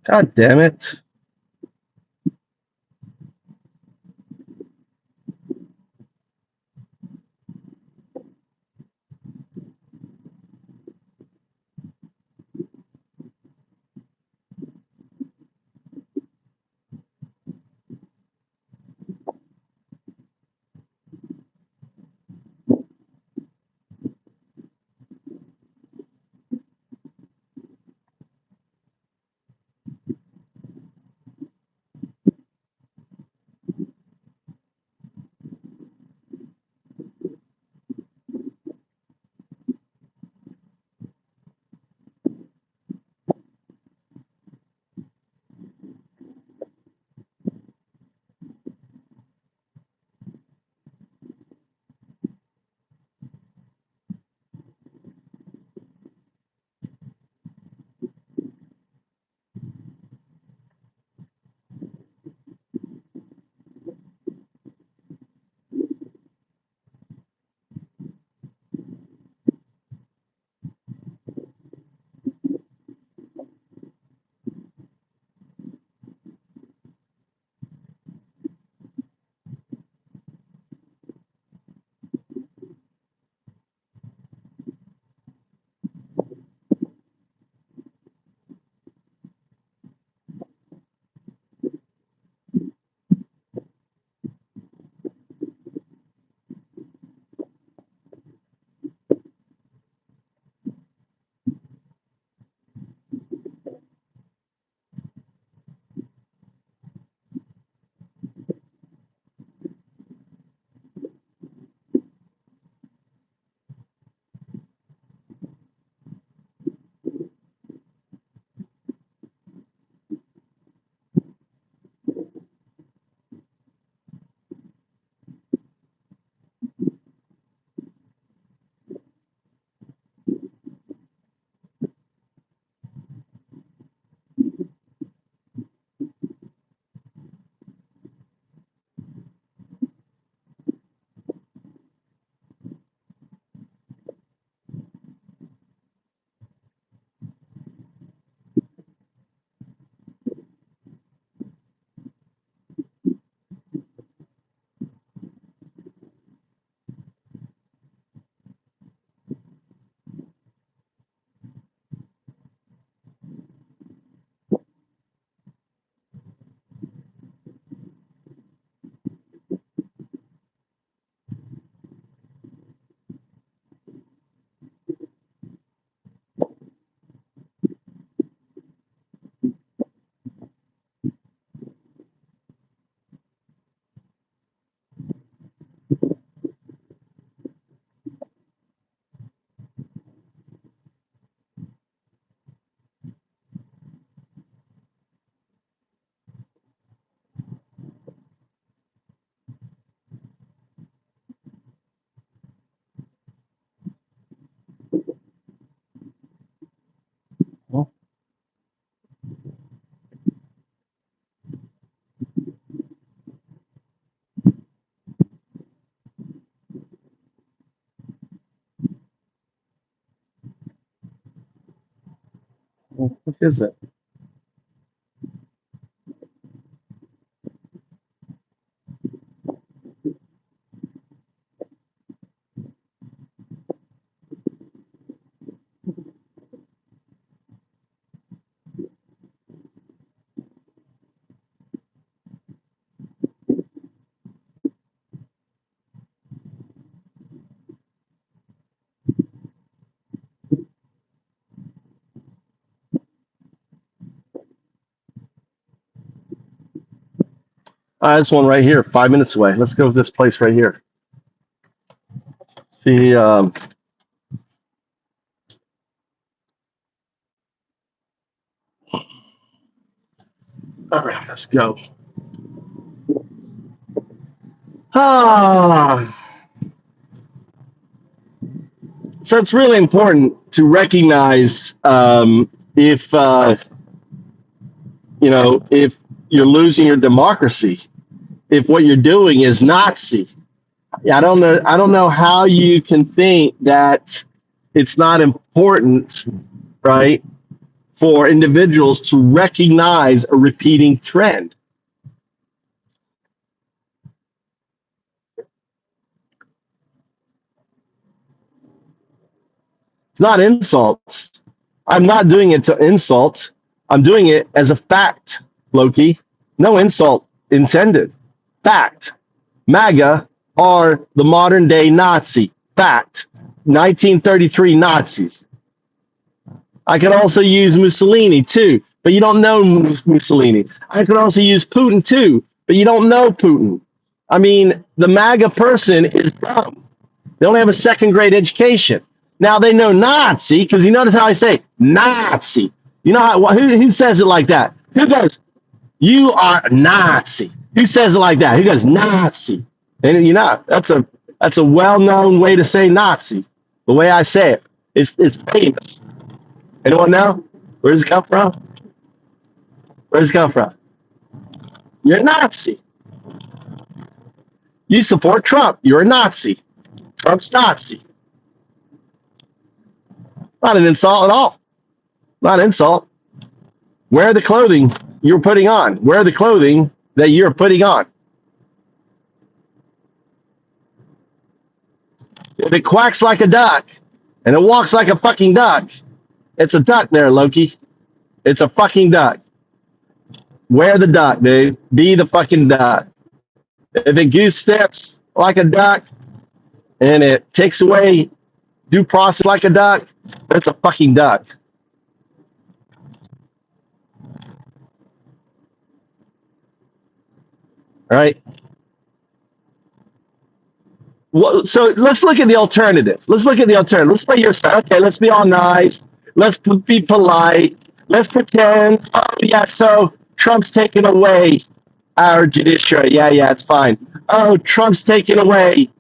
[SPEAKER 1] God damn it. What is it? This one right here, 5 minutes away. Let's go to this place right here. See, all right, let's go. So it's really important to recognize if if you're losing your democracy, if what you're doing is Nazi. I don't know how you can think that it's not important, right, for individuals to recognize a repeating trend. It's not insults. I'm not doing it to insult. I'm doing it as a fact, Loki. No insult intended. Fact. MAGA are the modern day Nazi. Fact. 1933 Nazis. I could also use Mussolini too, but you don't know Mussolini. I could also use Putin too, but you don't know Putin. I mean, the MAGA person is dumb. They don't have a second grade education. Now they know Nazi because you notice how I say Nazi. You know how, who says it like that? Who goes, you are Nazi? Who says it like that? Who goes Nazi? And you know that's a well-known way to say Nazi. The way I say it, it's famous. Anyone know? Where does it come from? Where does it come from? You're a Nazi. You support Trump. You're a Nazi. Trump's Nazi. Not an insult at all. Not an insult. Wear the clothing you're putting on. Wear the clothing that you're putting on. If it quacks like a duck and it walks like a fucking duck, it's a duck there, Loki. It's a fucking duck. Wear the duck, dude. Be the fucking duck. If it goose steps like a duck and it takes away due process like a duck, that's a fucking duck. Right? Well, so let's look at the alternative. Let's look at the alternative. Let's play your side. Okay, let's be all nice. Let's be polite. Let's pretend, oh, yeah, so Trump's taking away our judiciary. Yeah, it's fine. Oh, Trump's taking away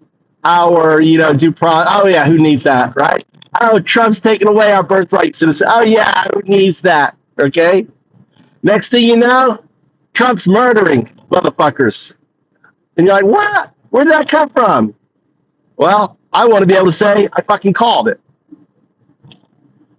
[SPEAKER 1] our, due process. Oh, yeah, who needs that, right? Oh, Trump's taking away our birthright citizen. Oh, yeah, who needs that, okay? Next thing you know, Trump's murdering motherfuckers. And you're like, what? Where did that come from? Well, I want to be able to say I fucking called it.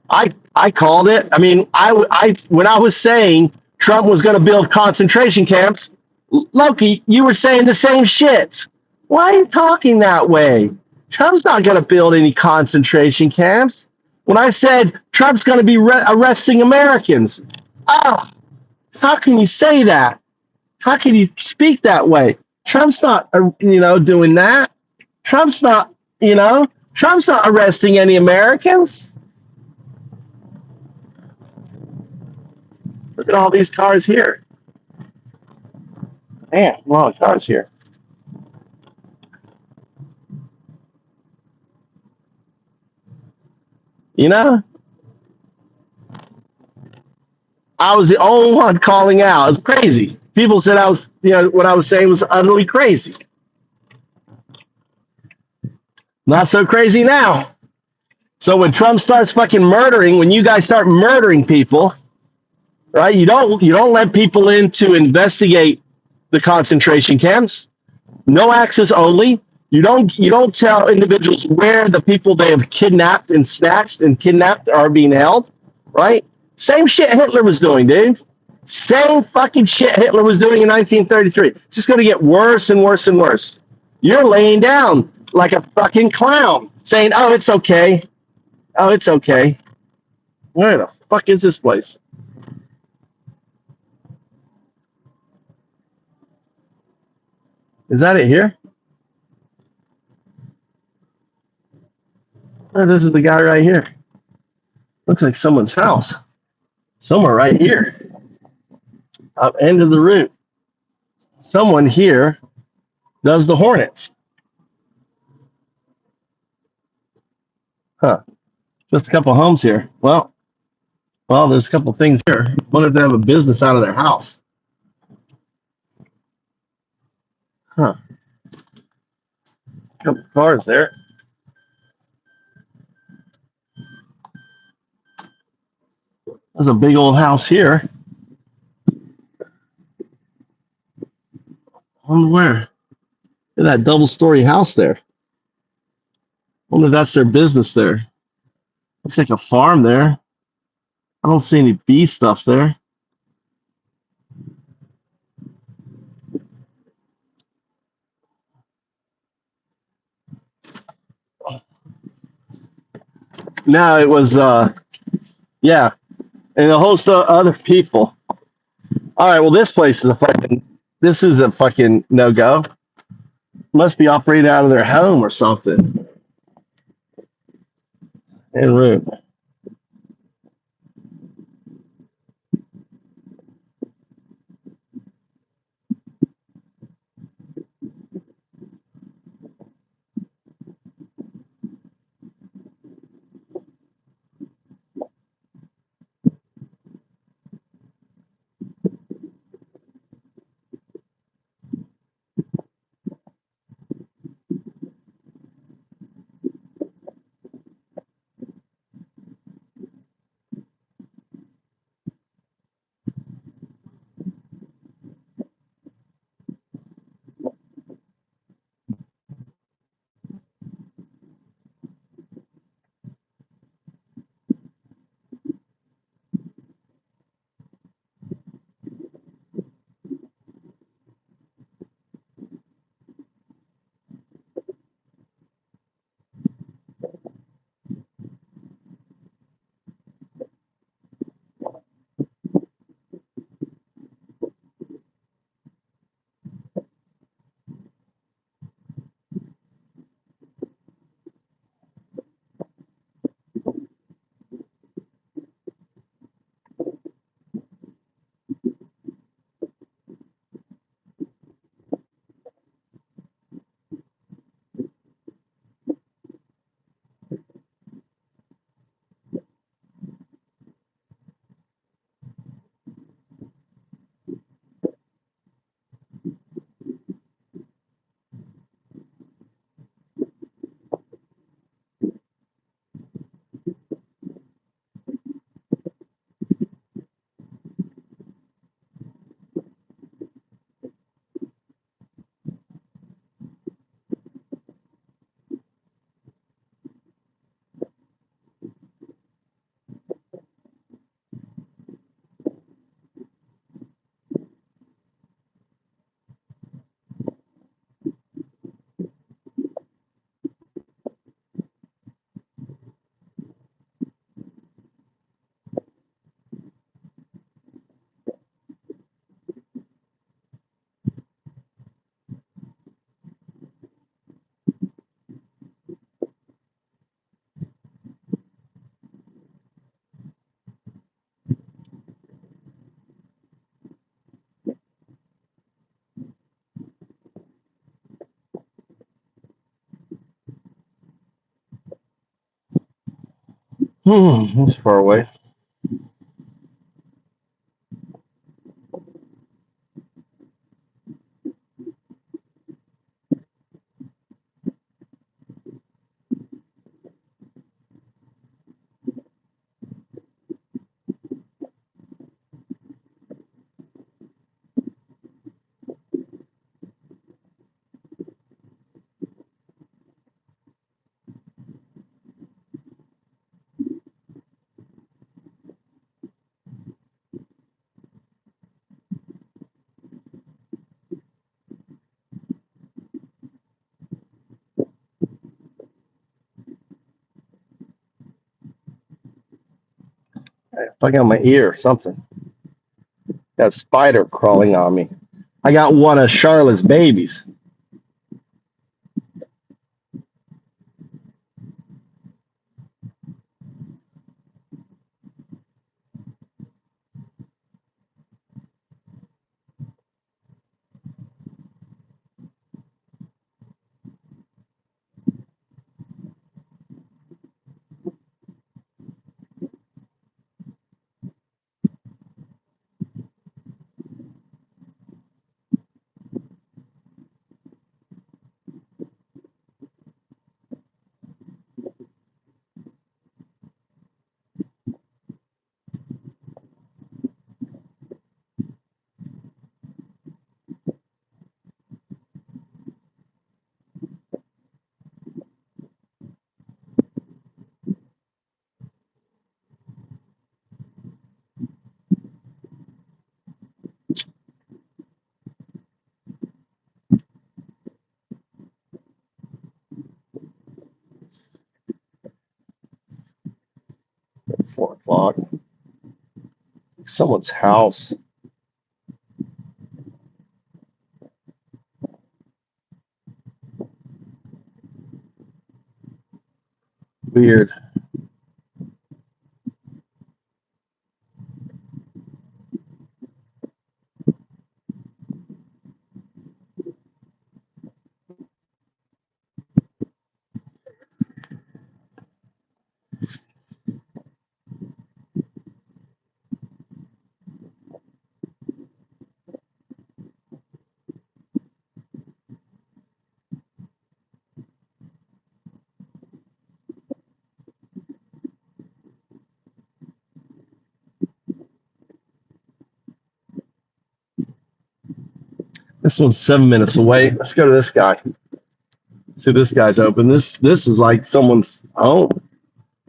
[SPEAKER 1] I called it. I mean, I when I was saying Trump was going to build concentration camps, Loki, you were saying the same shit. Why are you talking that way? Trump's not going to build any concentration camps. When I said Trump's going to be arresting Americans, how can you say that? How can you speak that way? Trump's not, doing that. Trump's not arresting any Americans. Look at all these cars here. Man, a lot of cars here. I was the only one calling out. It's crazy. People said I was, what I was saying was utterly crazy. Not so crazy now. So when Trump starts fucking murdering, when you guys start murdering people, right? You don't let people in to investigate the concentration camps. No access only. You don't tell individuals where the people they have kidnapped and snatched and kidnapped are being held, right? Same shit Hitler was doing, dude. Same fucking shit Hitler was doing in 1933. It's just going to get worse and worse and worse. You're laying down like a fucking clown, saying, "Oh, it's okay. Oh, it's okay." Where the fuck is this place? Is that it here? Oh, this is the guy right here. Looks like someone's house. Somewhere right here. Up end of the route. Someone here does the hornets. Huh. Just a couple homes here. Well, there's a couple things here. What if they have a business out of their house? Huh. A couple cars there. There's a big old house here. I wonder where. Look at that double-story house there. I wonder if that's their business there. Looks like a farm there. I don't see any bee stuff there. No, it was, yeah, and a host of other people. All right, well, this place is a fucking no-go. Must be operated out of their home or something. En route. That's far away. Fucking on my ear or something. Got a spider crawling on me. I got one of Charlotte's babies. At 4 o'clock. Someone's house. Weird. This one's 7 minutes away. Let's go to this guy. See, this guy's open. This is like someone's home.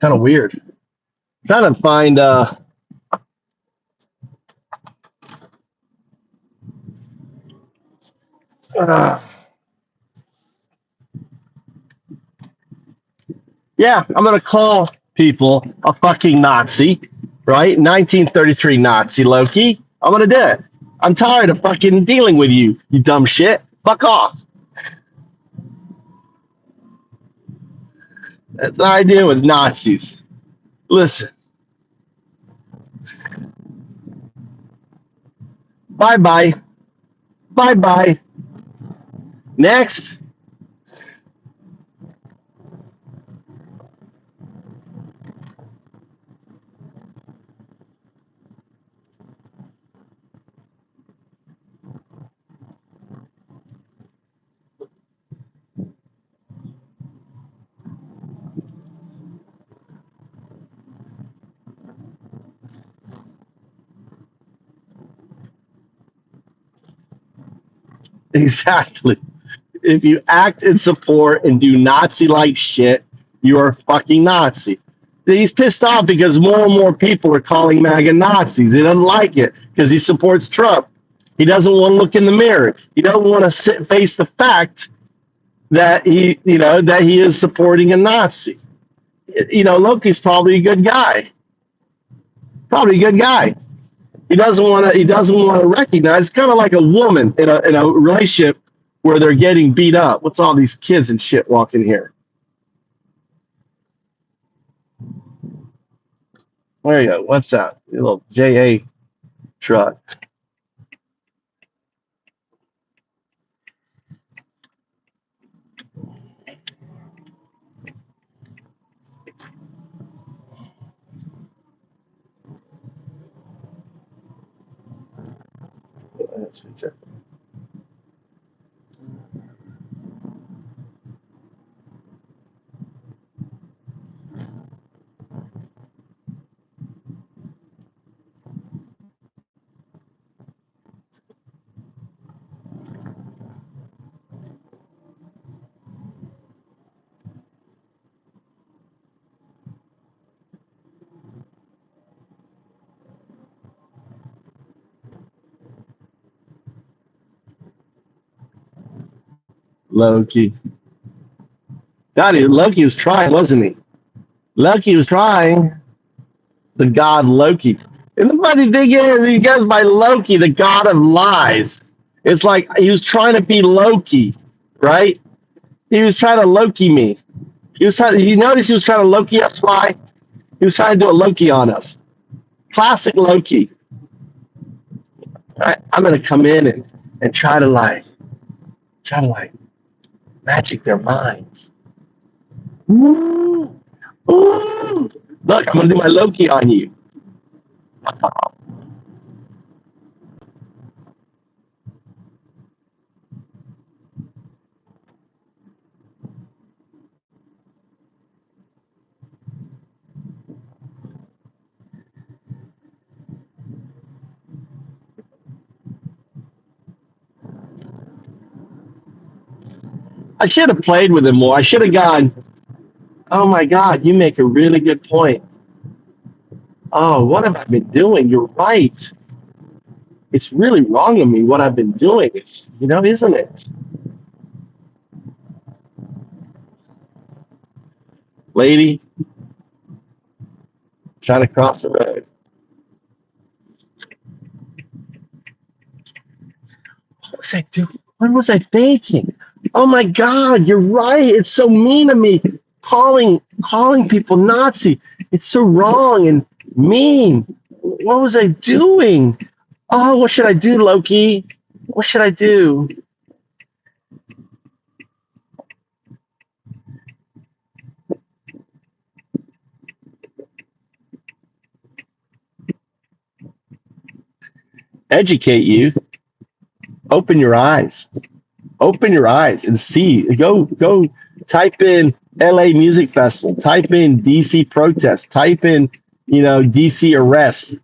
[SPEAKER 1] Kind of weird. Trying to find yeah, I'm gonna call people a fucking Nazi, right? 1933 Nazi Loki. I'm gonna do it. I'm tired of fucking dealing with you, you dumb shit. Fuck off. That's the idea with Nazis. Listen. Bye bye. Bye bye. Next. Exactly. If you act in support and do Nazi-like shit, you're a fucking Nazi. He's pissed off because more and more people are calling MAGA Nazis. He doesn't like it because he supports Trump. He doesn't want to look in the mirror. He doesn't want to face the fact that he is supporting a Nazi. Loki's probably a good guy. Probably a good guy. He doesn't want to recognize. It's kind of like a woman in a relationship where they're getting beat up. What's all these kids and shit walking here? There you go. What's that? A little JA truck. That's good. Loki. God, Loki was trying, wasn't he? Loki was trying. the god Loki. And the funny thing is, he goes by Loki, the god of lies. It's like he was trying to be Loki, right? He was trying to Loki me. He was trying. You notice he was trying to Loki us. Why? He was trying to do a Loki on us. Classic Loki. I'm gonna come in and try to magic their minds. Ooh, ooh. Look, I'm gonna do my Loki on you. I should have played with him more. I should have gone, oh my God, you make a really good point. Oh, what have I been doing? You're right. It's really wrong of me what I've been doing. It's, isn't it? Lady, trying to cross the road. What was I doing? What was I thinking? Oh my God, you're right. It's so mean of me calling people Nazi. It's so wrong and mean. What was I doing? Oh, what should I do, Loki? What should I do? Educate you. Open your eyes. Open your eyes and see. Go type in LA Music Festival. Type in DC protest. Type in, DC arrests.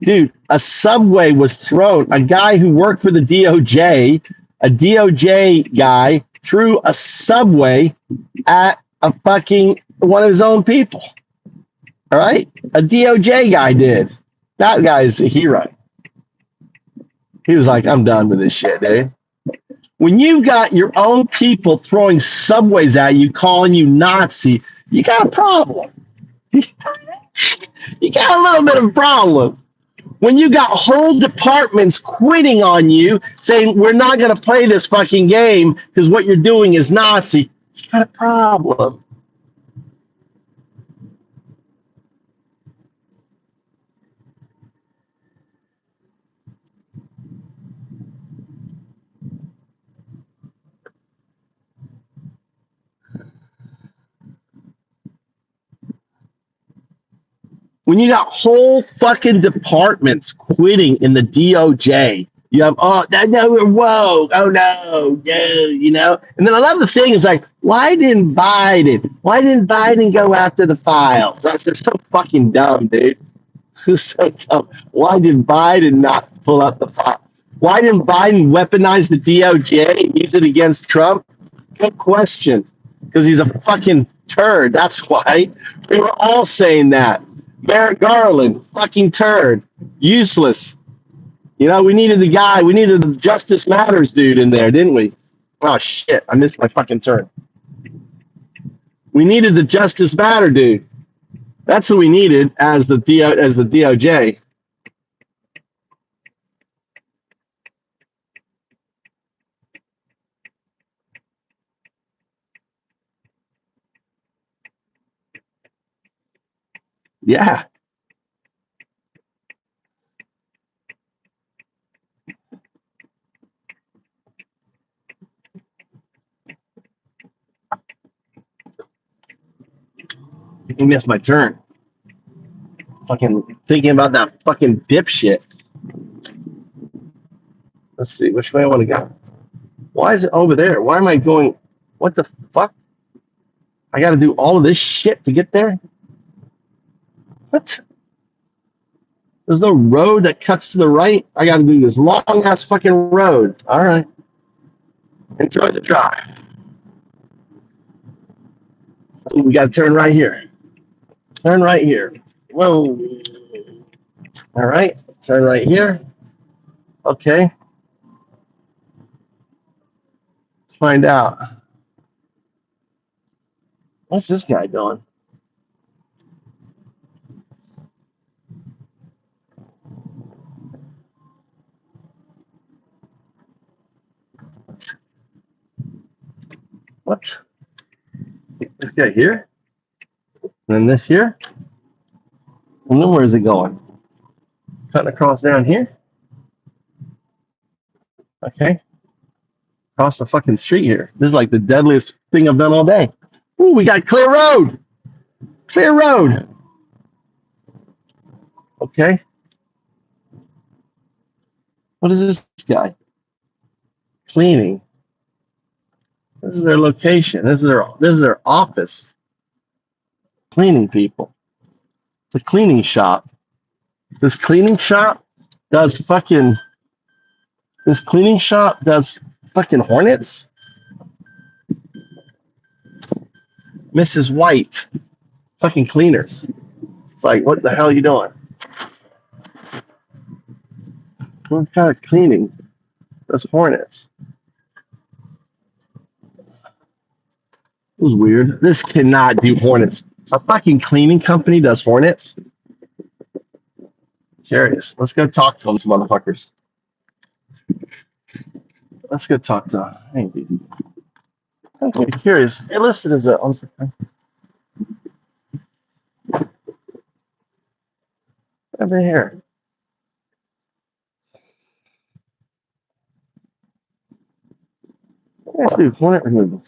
[SPEAKER 1] Dude, a subway was thrown. A guy who worked for the DOJ, a DOJ guy, threw a subway at a fucking one of his own people. All right? A DOJ guy did. That guy is a hero. He was like, I'm done with this shit, dude. When you've got your own people throwing subways at you, calling you Nazi, you got a problem. You got a little bit of a problem. When you got whole departments quitting on you, saying, we're not going to play this fucking game because what you're doing is Nazi, you got a problem. When you got whole fucking departments quitting in the DOJ, you have, oh no. And then I love the thing is like, why didn't Biden go after the files? They're so fucking dumb, dude. So dumb. Why did Biden not pull up the file? Why didn't Biden weaponize the DOJ and use it against Trump? Good question. Because he's a fucking turd. That's why. We were all saying that. Merrick Garland, fucking turd. Useless. We needed the Justice Matters dude in there, didn't we? Oh, shit. I missed my fucking turn. We needed the Justice Matter dude. That's who we needed as the DOJ. Yeah. You missed my turn. Fucking thinking about that fucking dipshit. Let's see, which way I want to go. Why is it over there? Why am I going? What the fuck? I got to do all of this shit to get there? What? There's no road that cuts to the right. I got to do this long ass fucking road. All right. Enjoy the drive. Ooh, we got to turn right here. Turn right here. Whoa. All right. Turn right here. Okay. Let's find out. What's this guy doing? What? This guy here? And then this here? And then where is it going? Cutting across down here? Okay. Across the fucking street here. This is like the deadliest thing I've done all day. Ooh, we got clear road. Clear road. Okay. What is this guy? Cleaning. This is their location. This is their office. Cleaning people. It's a cleaning shop. This cleaning shop does fucking hornets. Mrs. White. Fucking cleaners. It's like, what the hell are you doing? What kind of cleaning does hornets? It was weird. This cannot do hornets. A fucking cleaning company does hornets? Curious. Let's go talk to them, some motherfuckers. Let's go talk to them. Hey, dude. I'm curious. It listed as a. Over here. Let's do hornet removal.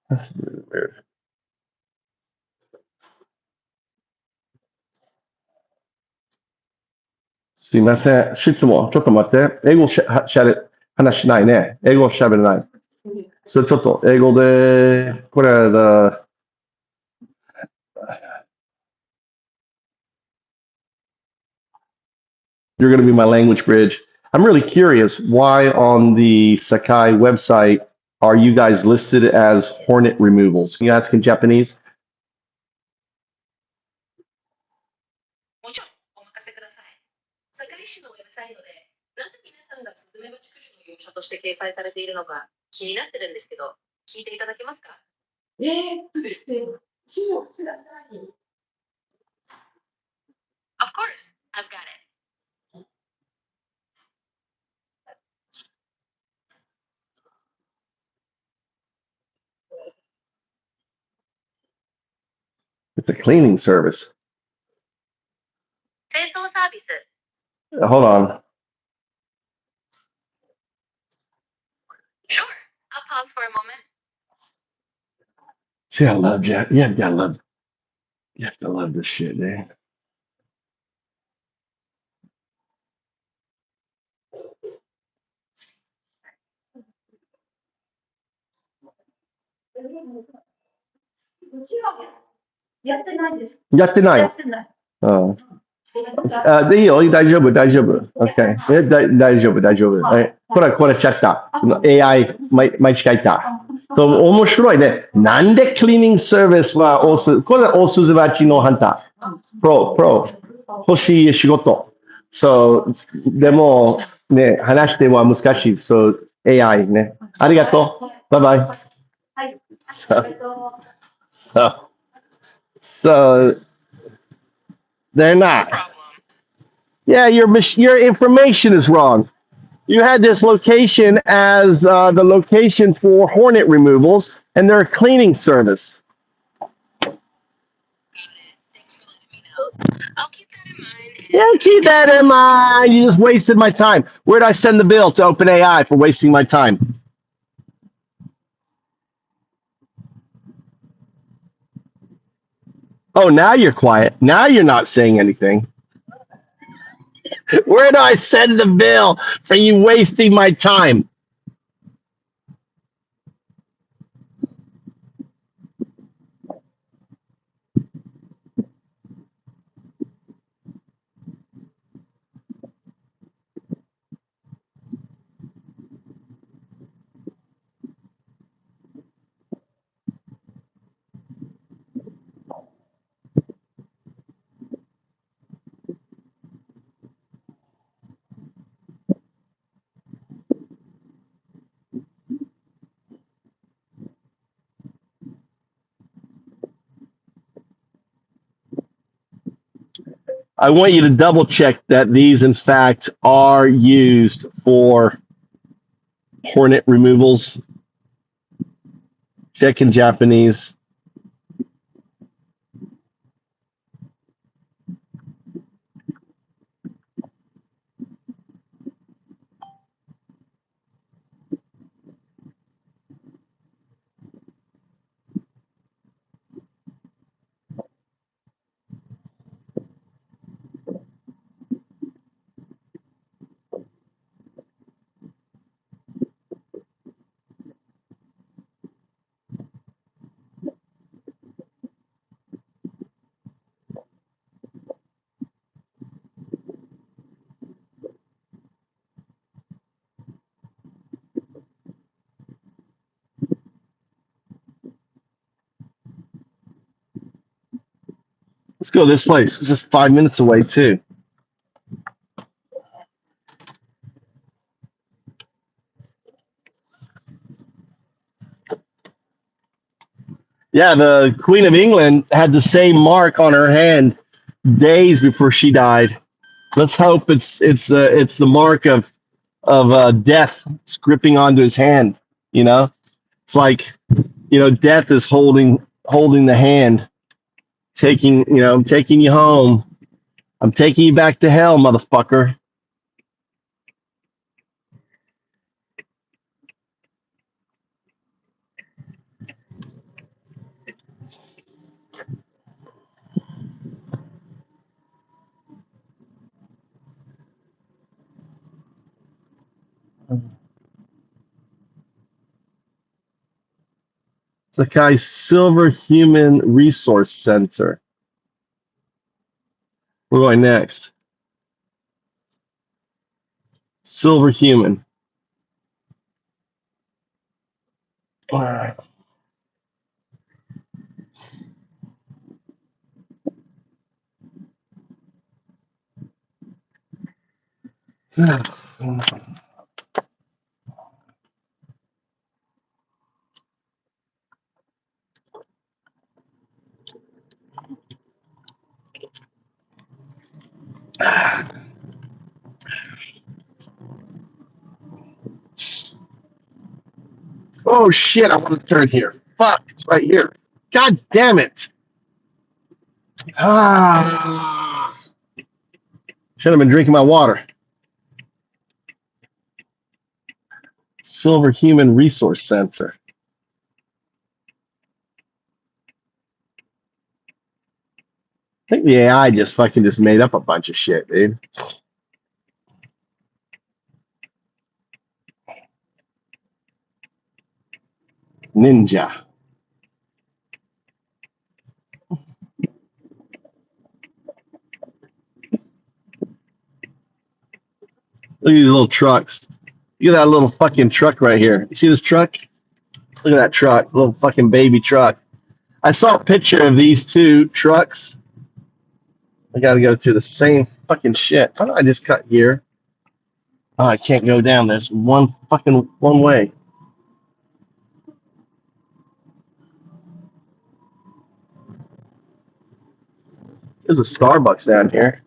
[SPEAKER 1] That's really weird. すいません。質問、ちょっと待って。英語話しないね。英語喋れない。それちょっと、英語で、これだ。You're going to be my language bridge. I'm really curious why on the Sakai website are you guys listed as hornet removals? Can you ask in Japanese?
[SPEAKER 3] もちろんお任せください。堺市のウェブサイトでなぜ皆さんがスズメバチ駆除の業者として掲載されているのか気になってるんですけど、聞いていただけますか？ですね。資料ください。Of course, I've got it.
[SPEAKER 1] It's a cleaning service.
[SPEAKER 3] 清掃サービス。
[SPEAKER 1] Hold on.
[SPEAKER 3] Sure, I'll pause for a moment.
[SPEAKER 1] See, I love Jack. Yeah, you have to love this shit, man. Oh. でいいよ、大丈夫、大丈夫。OK。大丈夫、大丈夫。これしちゃった。AI、毎日書いた。そう、面白いね。なんでクリーニングサービスはこれオスズバチのハンター。プロ。欲しい仕事。そう、でも、ね、話しては難しい。そう、AI ね。ありがとう。バイバイ。はい。So, they're not. Yeah, your information is wrong. You had this location as the location for hornet removals, and they're a cleaning service.
[SPEAKER 3] Thanks for letting me know. I'll keep that in mind.
[SPEAKER 1] Yeah, keep that in mind. You just wasted my time. Where'd I send the bill to OpenAI for wasting my time? Oh, now you're quiet. Now you're not saying anything. Where do I send the bill for you wasting my time? I want you to double check that these, in fact, are used for hornet removals. Check in Japanese. Let's go this place. It's just 5 minutes away, too. Yeah, the Queen of England had the same mark on her hand days before she died. Let's hope it's the mark of death gripping onto his hand. You know, it's like, death is holding the hand, taking I'm taking you home. I'm taking you back to hell, motherfucker. Sakai Silver Human Resource Center. We're going next. Silver Human. All right. Oh shit, I want to turn here. Fuck, it's right here. God damn it. Should have been drinking my water. Silver Human Resource Center. I think the AI just made up a bunch of shit, dude. Ninja. Look at these little trucks. Look at that little fucking truck right here. You see this truck? Look at that truck, little fucking baby truck. I saw a picture of these two trucks. I gotta go through the same fucking shit. Why don't I just cut here? Oh, I can't go down. There's one way. There's a Starbucks down here.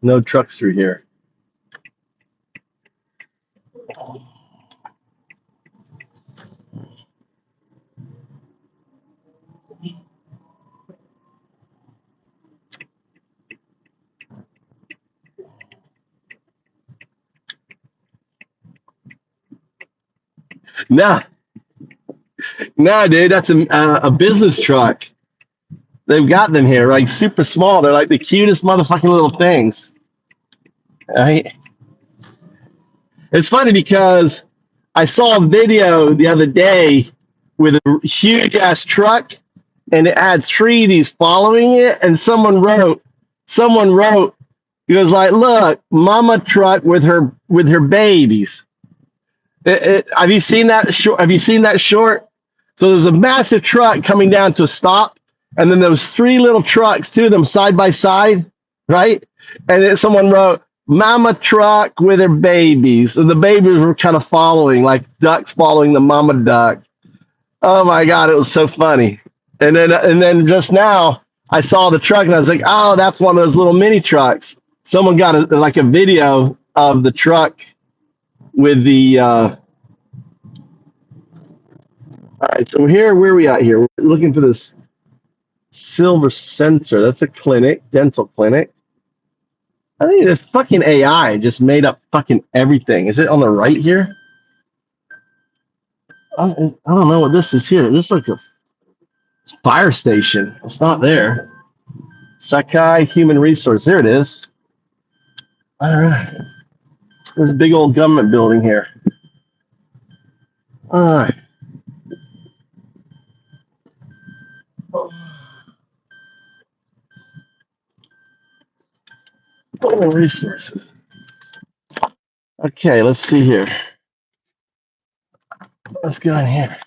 [SPEAKER 1] No trucks through here. Nah, dude, that's a business truck. They've got them here, like super small. They're like the cutest motherfucking little things. Right? It's funny because I saw a video the other day with a huge ass truck, and it had 3 of these following it, and someone wrote, he was like, "Look, mama truck with her babies." Have you seen that short? So there's a massive truck coming down to a stop, and then there was 3 little trucks, 2 of them side by side, right? And then someone wrote, mama truck with her babies. And the babies were kind of following, like ducks following the mama duck. Oh my God, it was so funny. And then just now I saw the truck and I was like, oh, that's one of those little mini trucks. Someone got a video of the truck with the all right, so where are we at here? We're looking for this Silver Center. That's a clinic, dental clinic. I think the fucking AI just made up fucking everything. Is it on the right here? I don't know what this is here. This is like a fire station. It's not there. Sakai Human Resource. There it is. All right. This big old government building here. All right. Human Resources. Okay, let's see here. Let's go in here.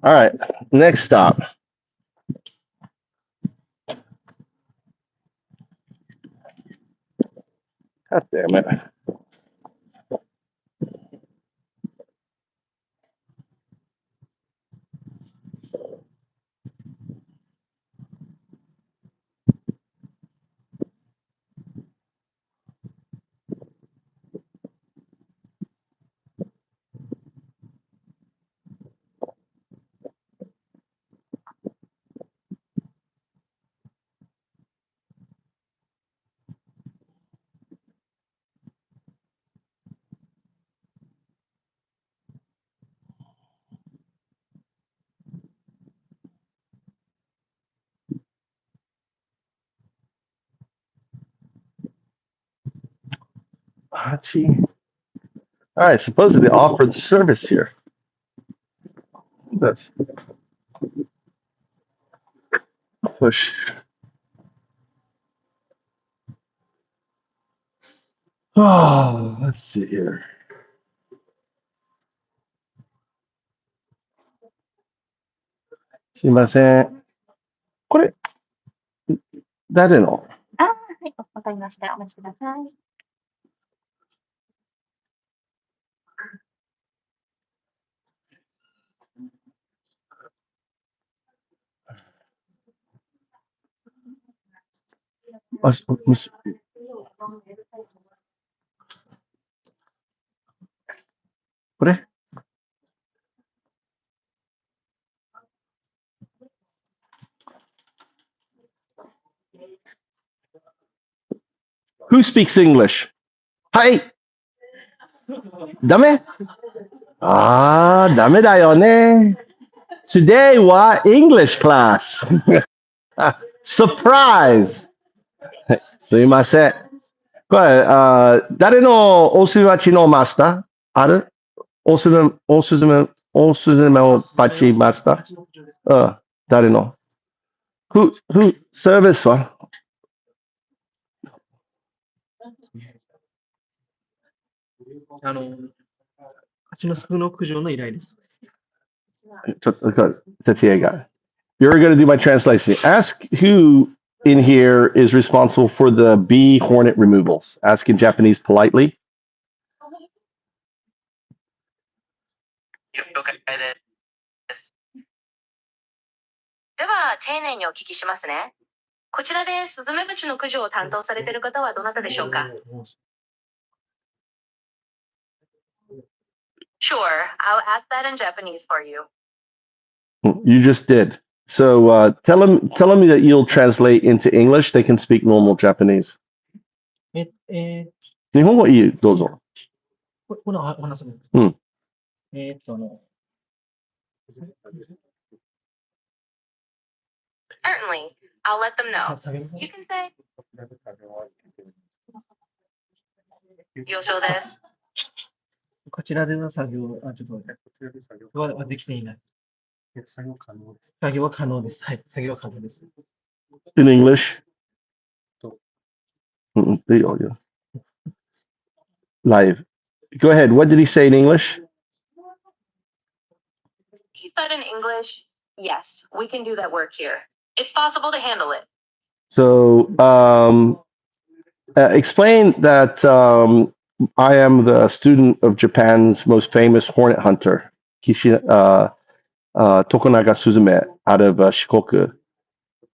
[SPEAKER 1] All right. Next stop. God damn it. Hachi. All right, supposedly they offer the service here. Let's push. Oh, let's see here. すいません。これ、誰の
[SPEAKER 3] あ、はい、わかりました。お待ちください。
[SPEAKER 1] あ、これ Who speaks English? はい。ダメダメだよね。Today は English class. Surprise! すいません。これ、誰のおすまちのマスターあるおすまをパチマスター誰の Who service は
[SPEAKER 2] 蜂の巣の駆除の依頼です。
[SPEAKER 1] ちょっと、達也が。You're going to do my translation. Ask who in here is responsible for the bee hornet removals. Ask in Japanese politely.
[SPEAKER 3] 了解です。では、丁寧にお聞きしますね。こちらでスズメバチの駆除を担当されている方はどなたでしょうか？ Sure, I'll ask that in Japanese for you.
[SPEAKER 1] You just did. So tell them that you'll translate into English. They can speak normal Japanese. 日本語いい、どうぞ。
[SPEAKER 2] このお話です。
[SPEAKER 1] うん。
[SPEAKER 3] Certainly, I'll let them know. You can say, 了承です。
[SPEAKER 2] こちらでの作業、ちょっとはできていない。作業は可能です。作業は可能です。はい、作業は可能です。
[SPEAKER 1] In English? Live. Go ahead. What did he say in English?
[SPEAKER 3] He said in English, yes, we can do that work here. It's possible to handle it.
[SPEAKER 1] So explain that I am the student of Japan's most famous hornet hunter, Tokunaga Suzume, out of Shikoku.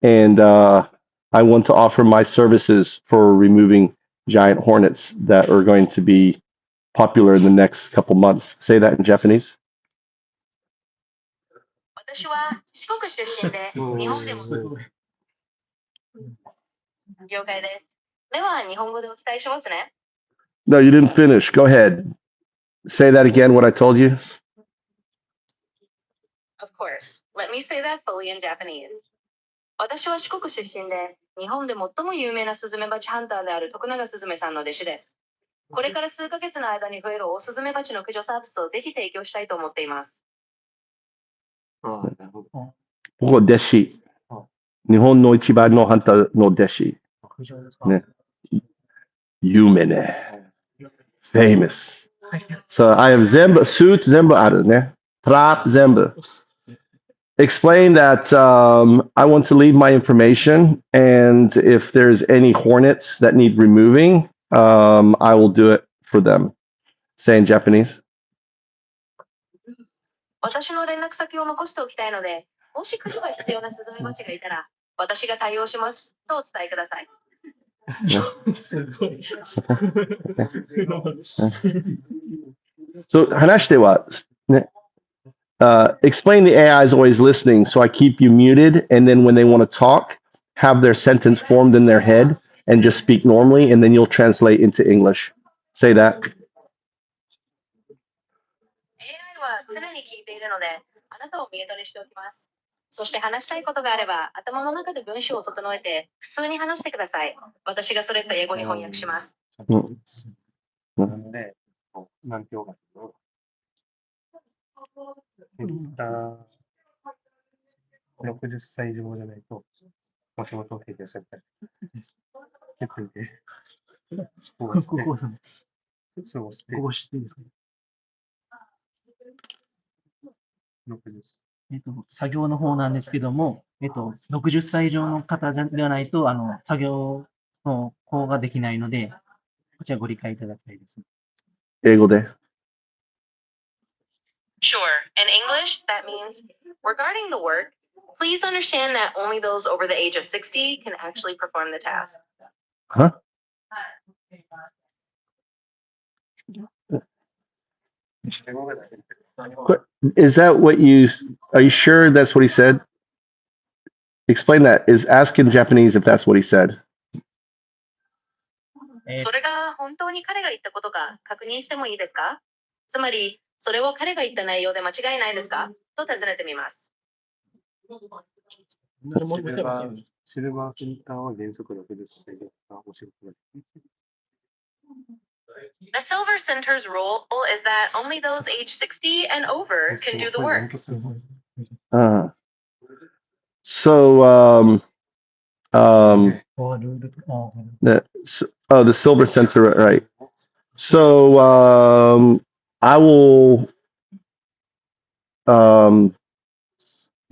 [SPEAKER 1] And I want to offer my services for removing giant hornets that are going to be popular in the next couple months. Say that in Japanese.
[SPEAKER 3] 私は四国出身で、日本でも
[SPEAKER 2] すごい。
[SPEAKER 3] 了解です。では、日本語でお伝えしますね。
[SPEAKER 1] No, you didn't finish. Go ahead. Say that again, what I told you.
[SPEAKER 3] Of course. Let me say that fully in Japanese. 私は四国出身で、日本で最も有名なスズメバチハンターである徳永スズメさんの弟子です。これから数ヶ月の間に増えるオオスズメバチの駆除サービスをぜひ提供したいと思っています。
[SPEAKER 1] ここ弟子。日本の一番のハンターの弟子。ね。有名ね。Famous. So I have 全部、suit 全部あるね。trap 全部。Explain that I want to leave my information, and if there's any hornets that need removing, I will do it for them. Say in Japanese.
[SPEAKER 3] 私の連絡先を残しておきたいので、もし駆除が必要なスズメバチがいたら、私が対応しますとお伝えください。
[SPEAKER 2] すごい。
[SPEAKER 1] So 話しては、ね。Explain the AI is always listening, so I keep you muted, and then when they want to talk, have their sentence formed in their head and just speak normally, and then you'll translate into English. Say that.
[SPEAKER 3] AI は常に聞いているので、あなたをミュートにしておきます。そして話したいことがあれば、頭の中で文章を整えて、普通に話してください。私がそれと英語に翻訳します。
[SPEAKER 4] なんで、なんて言おうかと。60歳以上じゃないと、お仕事を提供されたり。言ってみて。
[SPEAKER 2] ここさん、
[SPEAKER 4] 過ごして。
[SPEAKER 2] ここ知っていいですか？
[SPEAKER 4] 60。
[SPEAKER 2] 作業の方なんですけども、60歳以上の方ではないと、作業の方ができないので、こちらご理解いただきたいです。
[SPEAKER 1] 英語で。
[SPEAKER 3] Sure. In English, that means, regarding the work, please understand that only those over the age of 60 can actually perform the task.
[SPEAKER 1] Huh? Is that what you, are you sure that's what he said? Explain that. Ask in Japanese if that's what he said.
[SPEAKER 3] それが本当に彼が言ったことか確認してもいいですか？つまり、それを彼が言った内容で間違いないですか？と尋ねてみます。
[SPEAKER 4] シルバーセンターは原則60歳でお仕事ができる。
[SPEAKER 3] The Silver Center's rule is that only those age 60 and over can do the work.
[SPEAKER 1] So, the Silver Center, right? So, I will,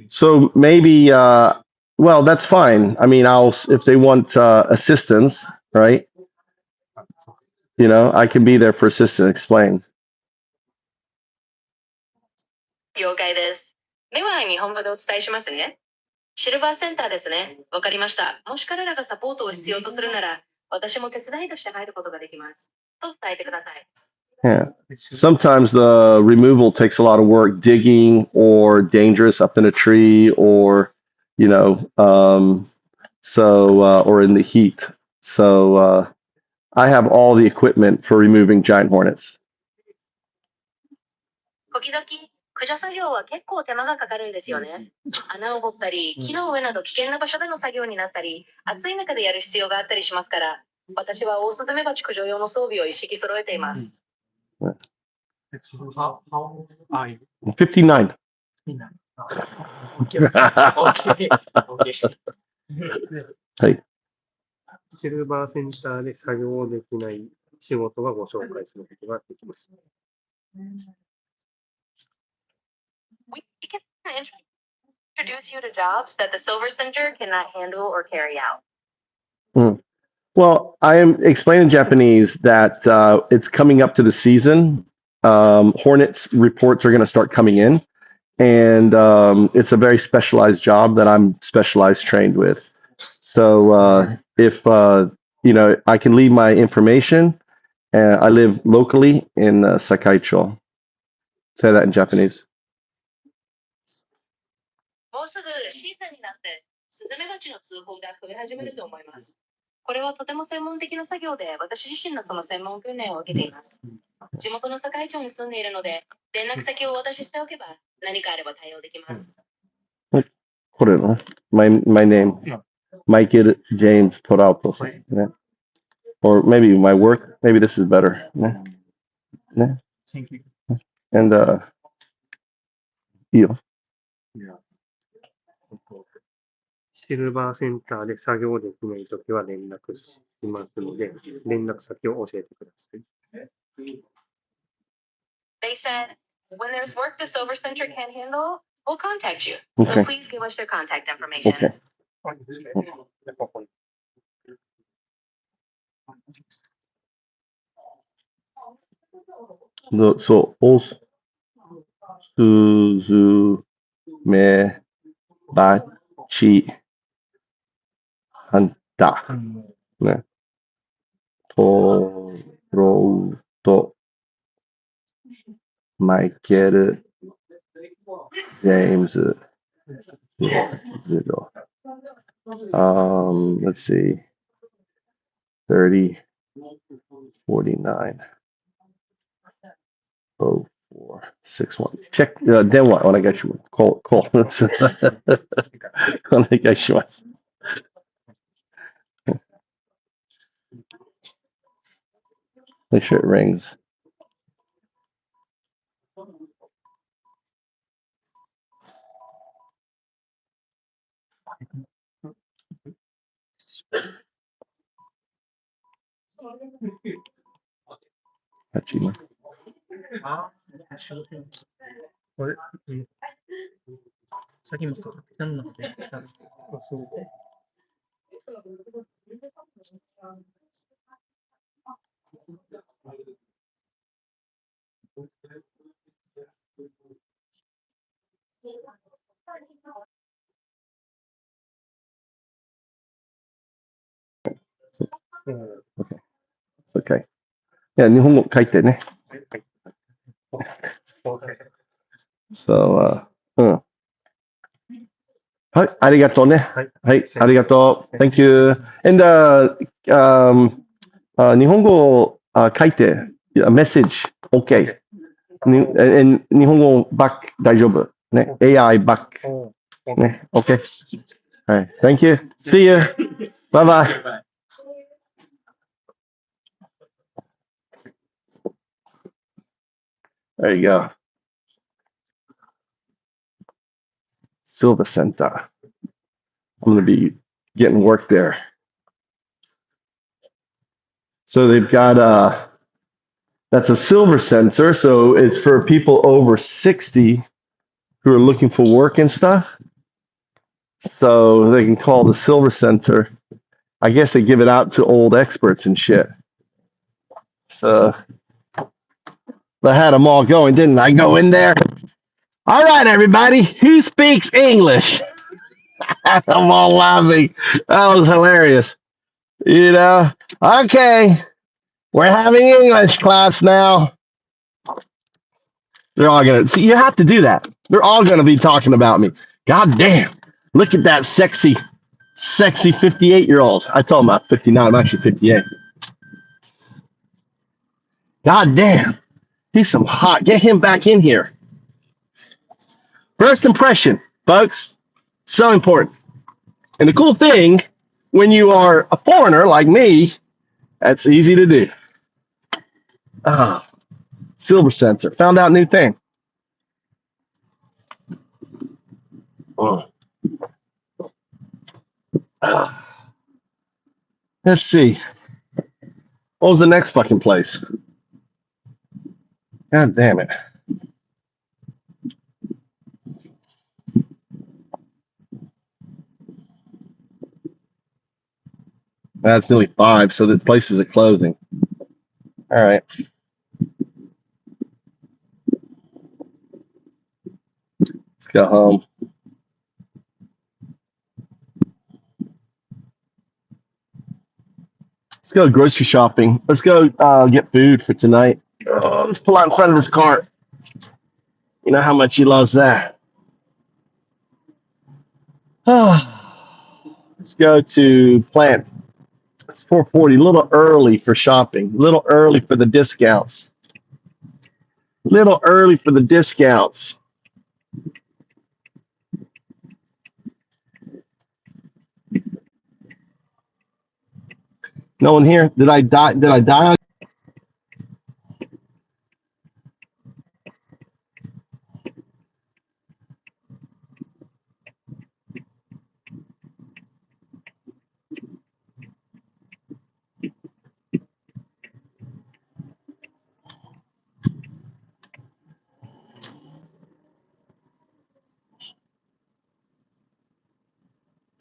[SPEAKER 1] so maybe, well, that's fine. I mean, if they want assistance, right? You know, I can be there for assistance. Explain.
[SPEAKER 3] 了解です。では、日本語でお伝えしますね。シルバーセンターですね。わかりました。もし彼らがサポートを必要とするなら、私も手伝いとして入ることができます。と伝えてください。
[SPEAKER 1] Yeah. Sometimes the removal takes a lot of work, digging or dangerous up in a tree or, you know, or in the heat. So, I have all the equipment for removing giant hornets.
[SPEAKER 3] 時々、駆除作業は結構手間がかかるんですよね。穴を掘ったり、木の上など危険な場所での作業になったり、暑い中でやる必要があったりしますから、私はオオスズメバチ駆除用の装備を一式揃えています。
[SPEAKER 4] How old are you?
[SPEAKER 1] 59. Hey.
[SPEAKER 4] シルバーセンターで作業できない仕事はご紹介することができます。
[SPEAKER 3] We can introduce you to jobs that the Silver Center cannot handle or carry out.
[SPEAKER 1] Well, I am explaining Japanese that it's coming up to the season. Hornets reports are going to start coming in, and it's a very specialized job that I'm specialized trained with. So if I can leave my information. I live locally in Sakaicho. Say that in Japanese.
[SPEAKER 3] もうすぐシーズンになってスズメバチの通報が増え始めると思います。これはとても専門的な作業で、私自身のその専門訓練を受けています。地元の堺町に住んでいるので、連絡先をお渡ししておけば何かあれば対応できます。
[SPEAKER 1] これの my name, Michael James Torautos. Yeah. Or maybe my work. Maybe this is better. Yeah. Yeah.
[SPEAKER 2] Thank you.
[SPEAKER 1] And いいよ。
[SPEAKER 4] シルバーセンターで作業できないときは連絡しますので、連絡先を教えてください。
[SPEAKER 3] They said, when there's work the Silver Center can't handle, we'll contact you.
[SPEAKER 1] Okay.
[SPEAKER 3] So please give us your contact information.
[SPEAKER 1] Okay.
[SPEAKER 4] ここに
[SPEAKER 1] そう、すずめばちはんた。ね。とろうと、マイケル、ジェームズ、0. Let's see. 30, 49, 04, 61. Check, 電話お願いします。call. お願いします。Make sure it rings. Hachima.
[SPEAKER 4] これ、
[SPEAKER 2] さっきもそうだったので、
[SPEAKER 4] そう
[SPEAKER 1] Okay. It's okay. いや、日本語書いてね。So, はい、ありがとうね。はい、ありがとう。Thank you. And, 日本語を書いて、メッセージ、OK。日本語バック大丈夫。ね、AI バック。ね、OK。はい、Thank you. See you. Bye bye. There you go. Silva Center. I'm going to be getting work there. So they've got that's a silver center. So it's for people over 60 who are looking for work and stuff. So they can call the silver center. I guess they give it out to old experts and shit. So I had them all going, didn't I? Go in there. All right, everybody. Who speaks English? I'm all laughing. That was hilarious. You know, okay, we're having English class now. They're all gonna see. You have to do that. They're all gonna be talking about me. God damn! Look at that sexy 58-year-old. I told him I'm 59. I'm actually 58. God damn! He's some hot. Get him back in here. First impression, folks. So important. And the cool thing, when you are a foreigner like me, that's easy to do. Ah, Silver Center. Found out a new thing. Let's see. What was the next fucking place? God damn it. That's nearly 5, so the places are closing. All right. Let's go home. Let's go grocery shopping. Let's go get food for tonight. Oh, let's pull out in front of this cart. You know how much he loves that. Let's go to Plant. It's 4:40. A little early for shopping. A little early for the discounts. Little early for the discounts. No one here? Did I die? Did I die?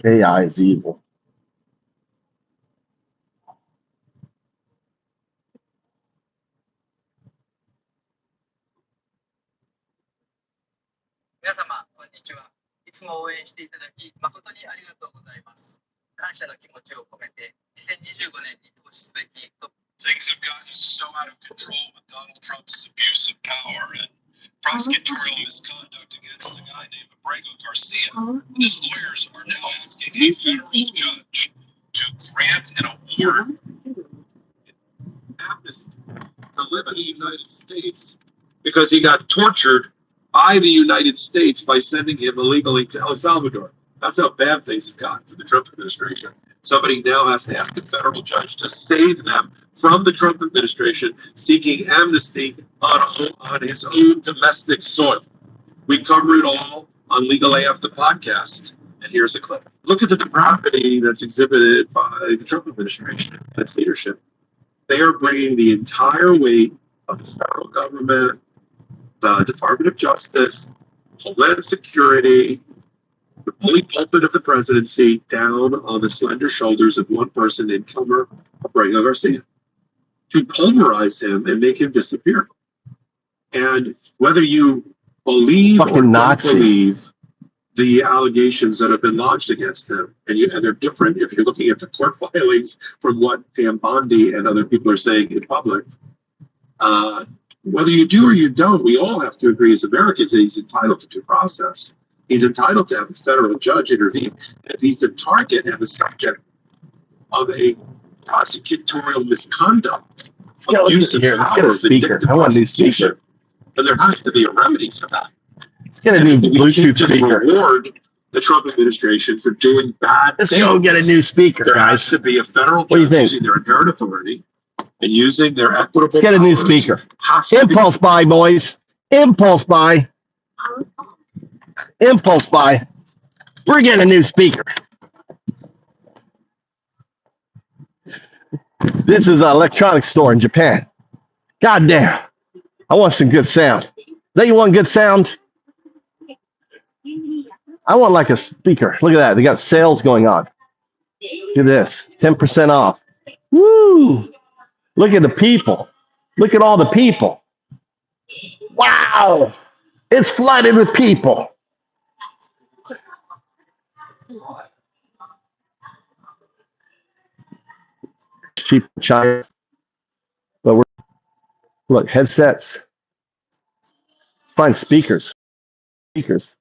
[SPEAKER 1] AI is evil.
[SPEAKER 5] 皆様、こんにちは。いつも応援していただき、誠にありがとうございます。感謝の気持ちを込めて、2025年に投資すべきトップ。Things have gotten so out of control with Donald Trump's abuse of power and prosecutorial misconduct against a guy named Abrego Garcia. His lawyers are now asking a federal judge to grant an award amnesty to live in the United States because he got tortured by the United States by sending him illegally to El Salvador. That's how bad things have gotten for the Trump administration. Somebody now has to ask a federal judge to save them from the Trump administration seeking amnesty on his own domestic soil. We cover it all on Legal AF, the podcast. And here's a clip. Look at the depravity that's exhibited by the Trump administration and its leadership. They are bringing the entire weight of the federal government, the Department of Justice, Homeland Security, the bully pulpit of the presidency down on the slender shoulders of one person named Kilmer Abrego Garcia to pulverize him and make him disappear. And whether you believe
[SPEAKER 1] Fucking
[SPEAKER 5] or don't
[SPEAKER 1] Nazi.
[SPEAKER 5] believe the allegations that have been lodged against him, and they're different if you're looking at the court filings from what Pam Bondi and other people are saying in public. Whether you do or you don't, we all have to agree as Americans that he's entitled to due process. He's entitled to have a federal judge intervene. And if he's the target and the subject of a prosecutorial misconduct,
[SPEAKER 1] Let's get a speaker. I want a new speaker.
[SPEAKER 5] Then there has to be a remedy for that.
[SPEAKER 1] Let's get a new Bluetooth
[SPEAKER 5] just
[SPEAKER 1] speaker.
[SPEAKER 5] Reward the Trump administration for doing bad
[SPEAKER 1] Let's
[SPEAKER 5] things.
[SPEAKER 1] go get a new speaker,
[SPEAKER 5] There
[SPEAKER 1] guys.
[SPEAKER 5] has to be a federal
[SPEAKER 1] What do you
[SPEAKER 5] judge
[SPEAKER 1] think?
[SPEAKER 5] using their inherent authority and using their equitable
[SPEAKER 1] Let's get a new
[SPEAKER 5] powers.
[SPEAKER 1] speaker.
[SPEAKER 5] Has to be-
[SPEAKER 1] Impulse buy, boys. Impulse buy. Impulse buy. We're getting a new speaker. This is an electronics store in Japan. God damn. I want some good sound. Don't you want good sound? I want like a speaker. Look at that. They got sales going on. Look at this. 10% off. Woo! Look at the people. Look at all the people. Wow! It's flooded with people. Cheap China. But we're look, headsets. Let's find speakers. Speakers.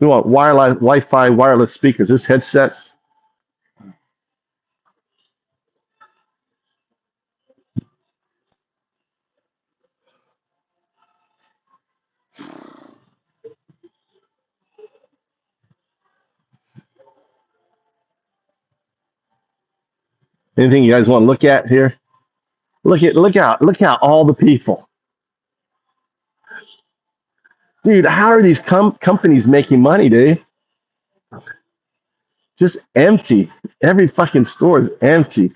[SPEAKER 1] We want wireless Wi-Fi wireless speakers. There's headsets. Anything you guys want to look at here? Look out all the people. Dude, how are these companies making money, dude? Just empty. Every fucking store is empty.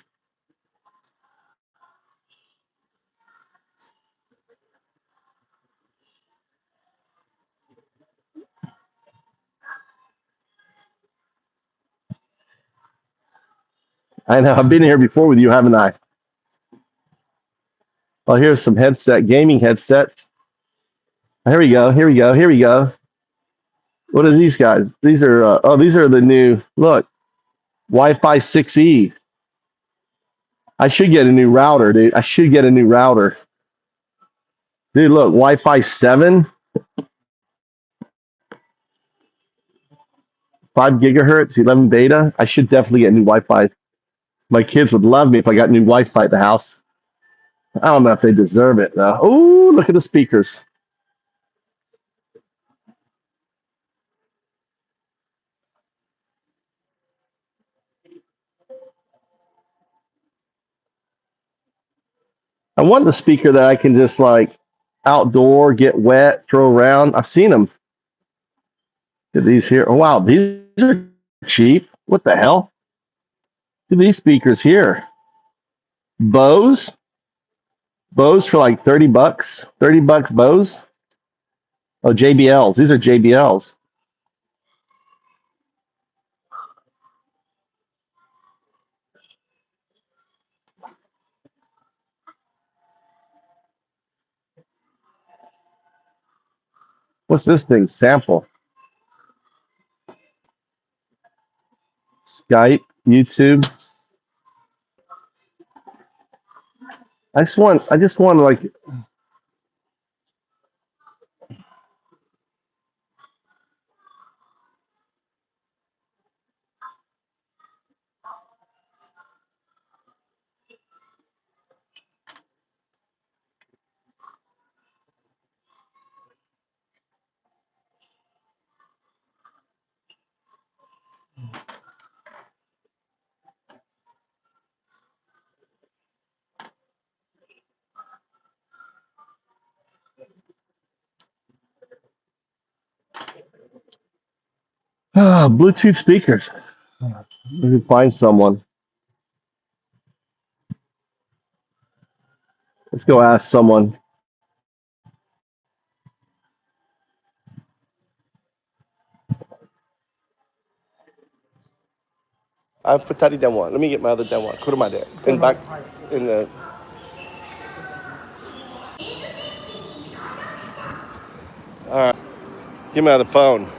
[SPEAKER 1] I know. I've been here before with you, haven't I? Oh, here's some gaming headsets. Here we go. Here we go. Here we go. What are these guys? These are these are the new look Wi-Fi 6E. I should get a new router, dude. I should get a new router, dude. Look, Wi-Fi 7, 5 gigahertz, 11 beta. I should definitely get new Wi-Fi. My kids would love me if I got new Wi-Fi at the house. I don't know if they deserve it though. Oh, look at the speakers. I want the speaker that I can just like outdoor, get wet, throw around. I've seen them. Look at these here. Oh, wow, these are cheap. What the hell? Look at these speakers here. Bose for like 30 bucks. 30 bucks Bose. Oh, JBLs. These are JBLs. What's this thing? Sample. Skype, YouTube. I just want like Bluetooth speakers. We can find someone. Let's go ask someone. I put that down one. Let me get my other down one. Put my there. In back in the. All right. Give me the phone.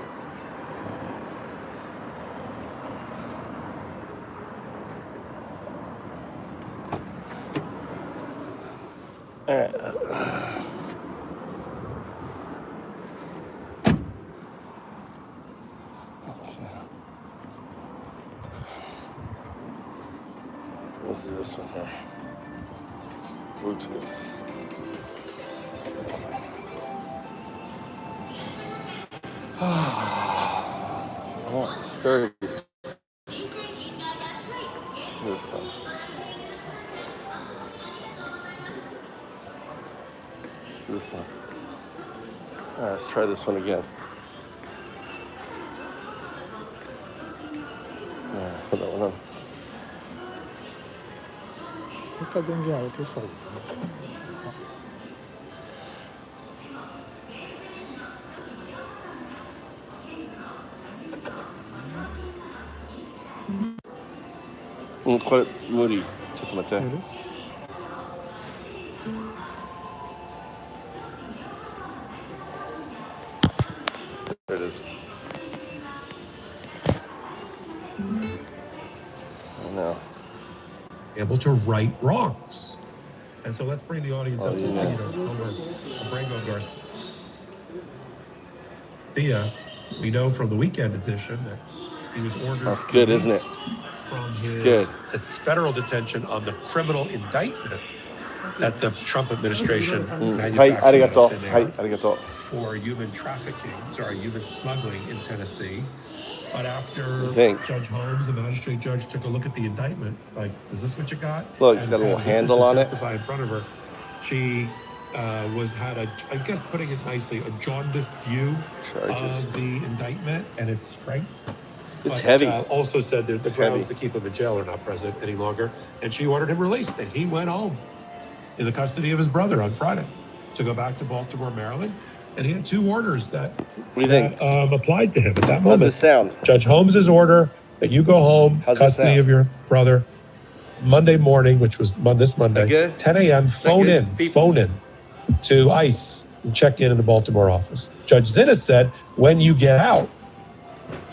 [SPEAKER 1] Let's do this one here. Bluetooth. Oh, sturdy. This one. This one. All right, let's try this one again. All right, put that one on.
[SPEAKER 6] もう一回電源を落としたらいいかな。
[SPEAKER 1] これ無理。ちょっと待って。There it is. I know.
[SPEAKER 5] Able to right wrongs. And so let's bring the audience up to speed on Abrango Garcia. We know from the weekend edition that he was ordered.
[SPEAKER 1] That's good, isn't it?
[SPEAKER 5] From his
[SPEAKER 1] good.
[SPEAKER 5] Federal detention on the criminal indictment that the Trump administration
[SPEAKER 1] manufactured
[SPEAKER 5] for human trafficking, human smuggling in Tennessee. But after Judge Holmes, the magistrate judge, took a look at the indictment, like, is this what you got?
[SPEAKER 1] Look, it's got a little handle on it.
[SPEAKER 5] In front of her, she had a, I guess, putting it nicely, a jaundiced view of the indictment and its strength.
[SPEAKER 1] It's heavy.
[SPEAKER 5] Also said that the grounds to keep him in jail are not present any longer, and she ordered him released, and he went home in the custody of his brother on Friday to go back to Baltimore, Maryland. And he had 2 orders that applied to him at that moment.
[SPEAKER 1] How's it sound?
[SPEAKER 5] Judge Holmes's order that you go home, custody of your brother,
[SPEAKER 7] Monday morning, which was this Monday, 10 a.m., phone in to ICE and check in the Baltimore office. Judge Zinnes said, when you get out,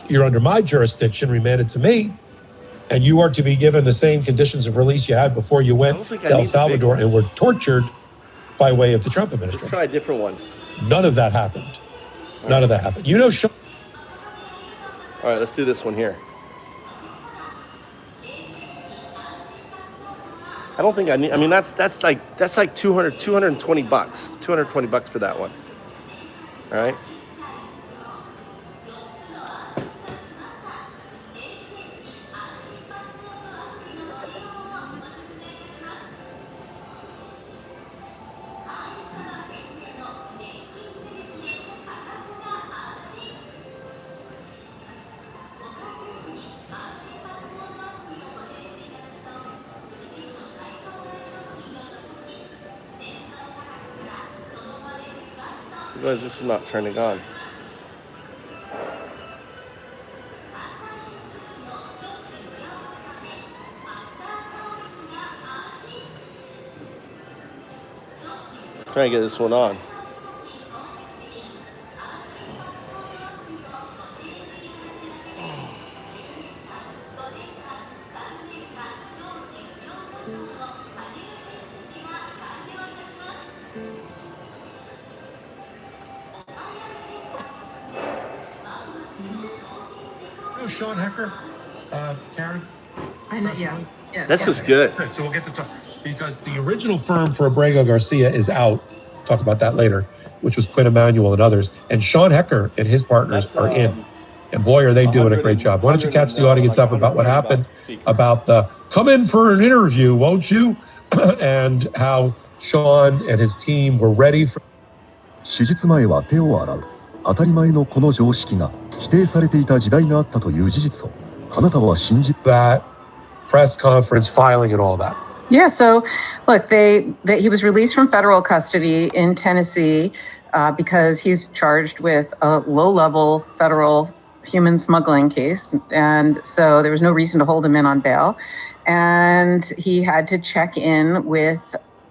[SPEAKER 7] you're under my jurisdiction, remanded to me, and you are to be given the same conditions of release you had before you went to El Salvador and were tortured by way of the Trump administration.
[SPEAKER 8] Let's try a different one.
[SPEAKER 7] None of that happened. None of that happened. You know,
[SPEAKER 8] all right, let's do this one here. I don't think I need. I mean, that's like $220, $220 for that one. All right. Why is this not turning on? Trying to get this one on.
[SPEAKER 7] Sean Hecker, Karen?
[SPEAKER 3] I know, yes.
[SPEAKER 8] This is good.
[SPEAKER 7] Okay, so we'll get to talk. Because the original firm for Abrego Garcia is out. Talk about that later, which was Quinn Emanuel and others. And Sean Hecker and his partners are in. And boy, are they doing a great job. Why don't you catch the audience up about what happened, about the come in for an interview, won't you? And how Sean and his team were ready for.
[SPEAKER 9] 手術前は手を洗う。当たり前のこの常識が否定されていた時代があったという事実をあなたは信じ。
[SPEAKER 7] That press conference filing and all that.
[SPEAKER 10] Yeah, so look, he was released from federal custody in Tennessee because he's charged with a low-level federal human smuggling case. And so there was no reason to hold him in on bail. And he had to check in with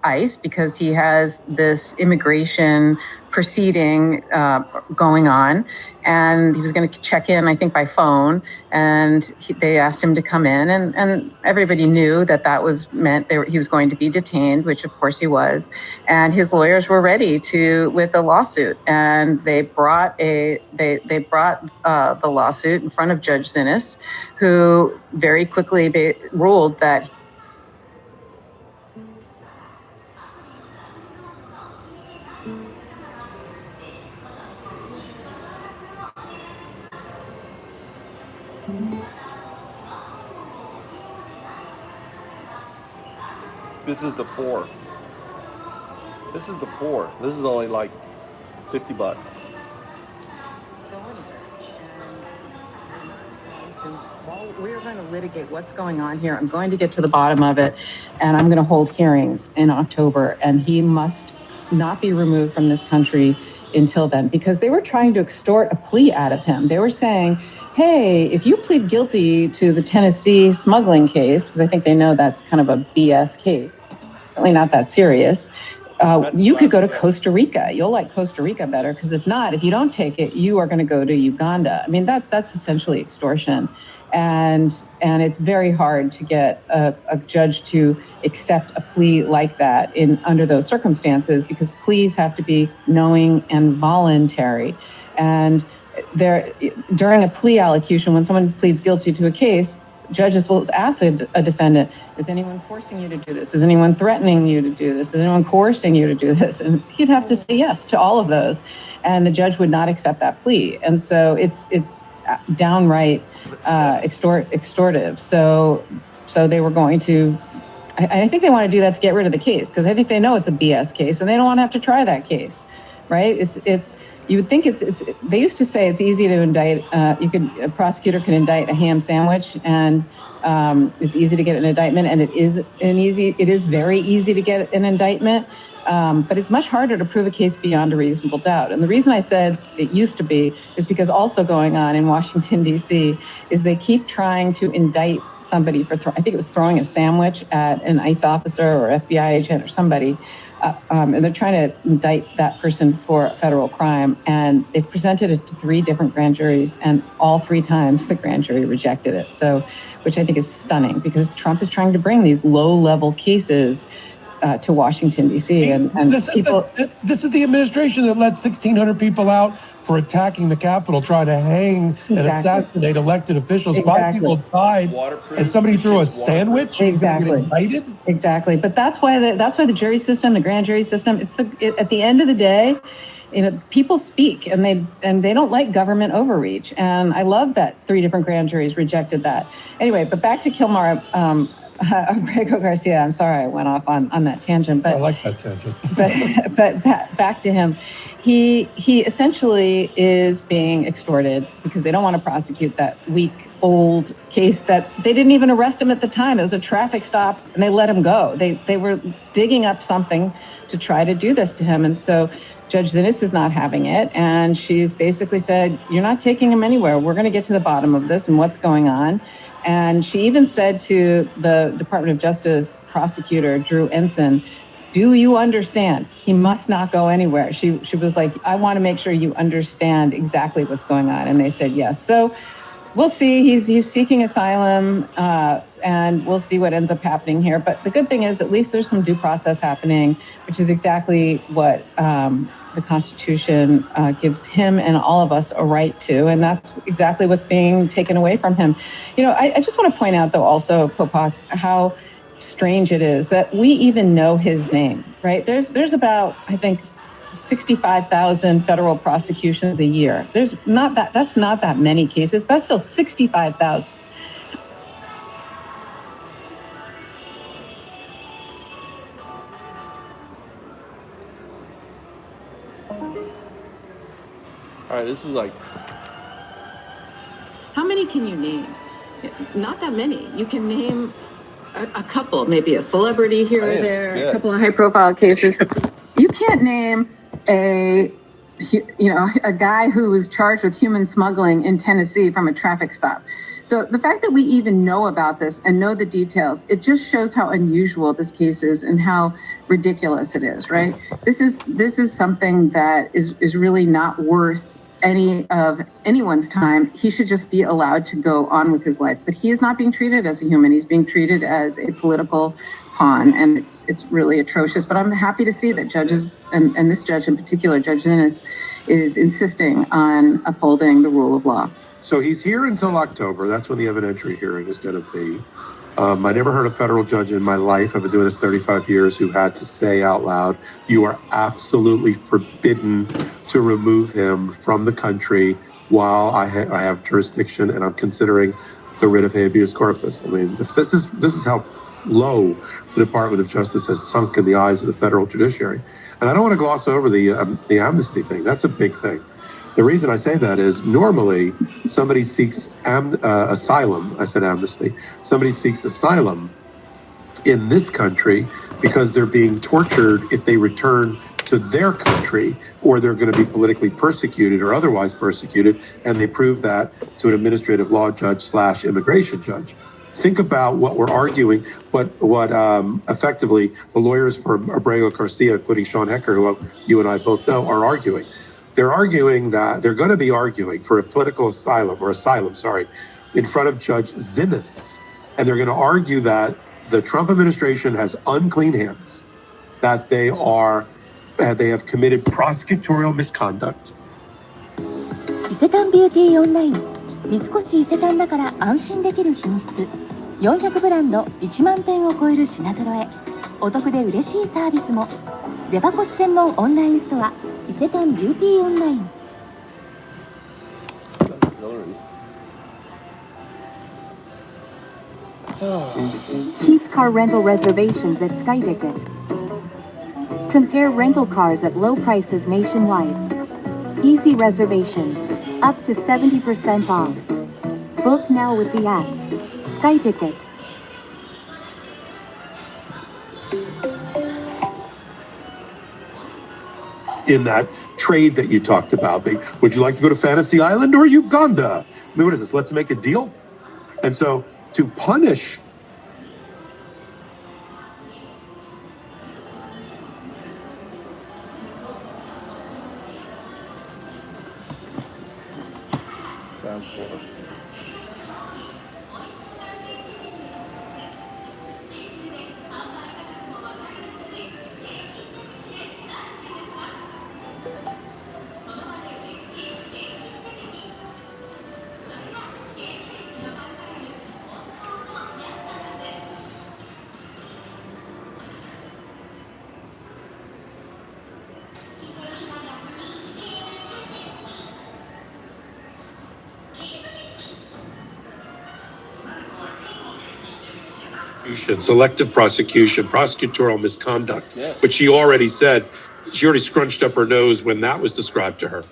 [SPEAKER 10] ICE because he has this immigration proceeding going on. And he was going to check in, I think, by phone. And they asked him to come in. And everybody knew that was meant he was going to be detained, which, of course, he was. And his lawyers were ready with a lawsuit. And they brought the lawsuit in front of Judge Zinnes, who very quickly ruled that
[SPEAKER 8] This is the 4. This is the 4. This is only like $50.
[SPEAKER 10] We're going to litigate what's going on here. I'm going to get to the bottom of it, and I'm going to hold hearings in October, and he must not be removed from this country until then, because they were trying to extort a plea out of him. They were saying, hey, if you plead guilty to the Tennessee smuggling case, because I think they know that's kind of a BS case, certainly not that serious, you could go to Costa Rica. You'll like Costa Rica better, because if you don't take it, you are going to go to Uganda. I mean, that's essentially extortion. And it's very hard to get a judge to accept a plea like that under those circumstances, because pleas have to be knowing and voluntary. And during a plea allocution, when someone pleads guilty to a case, judges will ask a defendant, is anyone forcing you to do this? Is anyone threatening you to do this? Is anyone coercing you to do this? And he'd have to say yes to all of those. And the judge would not accept that plea. And so it's downright extortive. So they were going to, I think they want to do that to get rid of the case, because I think they know it's a BS case and they don't want to have to try that case, right? You would think they used to say it's easy to indict, a prosecutor can indict a ham sandwich, and it's easy to get an indictment, and it is very easy to get an indictment, But it's much harder to prove a case beyond a reasonable doubt. And the reason I said it used to be is because also going on in Washington, D.C., is they keep trying to indict somebody for, I think it was throwing a sandwich at an ICE officer or FBI agent or somebody. And they're trying to indict that person for a federal crime. And they've presented it to 3 different grand juries, and all 3 times the grand jury rejected it. So, which I think is stunning, because Trump is trying to bring these low-level cases to Washington, D.C. And
[SPEAKER 7] this is the administration that let 1,600 people out for attacking the Capitol, trying to hang and assassinate elected officials. 5 people died, and somebody threw a sandwich.
[SPEAKER 10] Exactly. Exactly. But that's why the jury system, the grand jury system, at the end of the day, people speak, and they don't like government overreach. And I love that 3 different grand juries rejected that. Anyway, but back to Kilmar. Abrego Garcia, I'm sorry I went off on that tangent, but
[SPEAKER 7] I like that tangent.
[SPEAKER 10] but back to him. He essentially is being extorted because they don't want to prosecute that weak old case that they didn't even arrest him at the time. It was a traffic stop and they let him go. They were digging up something to try to do this to him. And so Judge Zinnes is not having it. And she's basically said, you're not taking him anywhere. We're going to get to the bottom of this and what's going on. And she even said to the Department of Justice prosecutor, Drew Ensign, do you understand? He must not go anywhere. She was like, I want to make sure you understand exactly what's going on. And they said yes. So we'll see. He's seeking asylum, and we'll see what ends up happening here. But the good thing is, at least there's some due process happening, which is exactly what the Constitution gives him and all of us a right to. And that's exactly what's being taken away from him. I just want to point out, though, also, Popak, how strange it is that we even know his name, right? There's about, I think, 65,000 federal prosecutions a year. That's not that many cases, but still 65,000.
[SPEAKER 8] All right, this is like...
[SPEAKER 10] How many can you name? Not that many. You can name a couple, maybe a celebrity here or there, a couple of high-profile cases. You can't name a guy who was charged with human smuggling in Tennessee from a traffic stop. So the fact that we even know about this and know the details, it just shows how unusual this case is and how ridiculous it is, right? This is something that is really not worth any of anyone's time. He should just be allowed to go on with his life. But he is not being treated as a human. He's being treated as a political pawn, and it's really atrocious. But I'm happy to see that judges, and this judge in particular, Judge Zinnes, is insisting on upholding the rule of law.
[SPEAKER 11] So he's here until October. That's when the evidentiary hearing is going to be. I never heard a federal judge in my life, I've been doing this 35 years, who had to say out loud, you are absolutely forbidden to remove him from the country while I have jurisdiction and I'm considering the writ of habeas corpus. I mean, this is how low the Department of Justice has sunk in the eyes of the federal judiciary. And I don't want to gloss over the amnesty thing. That's a big thing. The reason I say that is normally somebody seeks asylum. I said amnesty. Somebody seeks asylum in this country because they're being tortured if they return to their country, or they're going to be politically persecuted or otherwise persecuted, and they prove that to an administrative law judge / immigration judge. Think about what we're arguing, what effectively the lawyers for Abrego Garcia, including Sean Hecker, who you and I both know, are arguing. They're arguing that they're going to be arguing for a political asylum, in front of Judge Zinnes. And they're going to argue that the Trump administration has unclean hands, that they have committed prosecutorial misconduct.
[SPEAKER 12] 伊勢丹ビューティーオンライン三越伊勢丹だから安心できる品質400ブランド1万点を超える品揃えお得で嬉しいサービスもデパコス専門オンラインストア伊勢丹ビューティーオンライン Cheap car rental reservations at SkyTicket. Compare rental cars at low prices nationwide. Easy reservations, up to 70% off. Book now with the app. SkyTicket.
[SPEAKER 11] in that trade that you talked about. Would you like to go to Fantasy Island or Uganda? I mean, what is this? Let's make a deal. And so to punish
[SPEAKER 8] Sound poor.
[SPEAKER 11] selective prosecution, prosecutorial misconduct, which she already said, she already scrunched up her nose when that was described to her.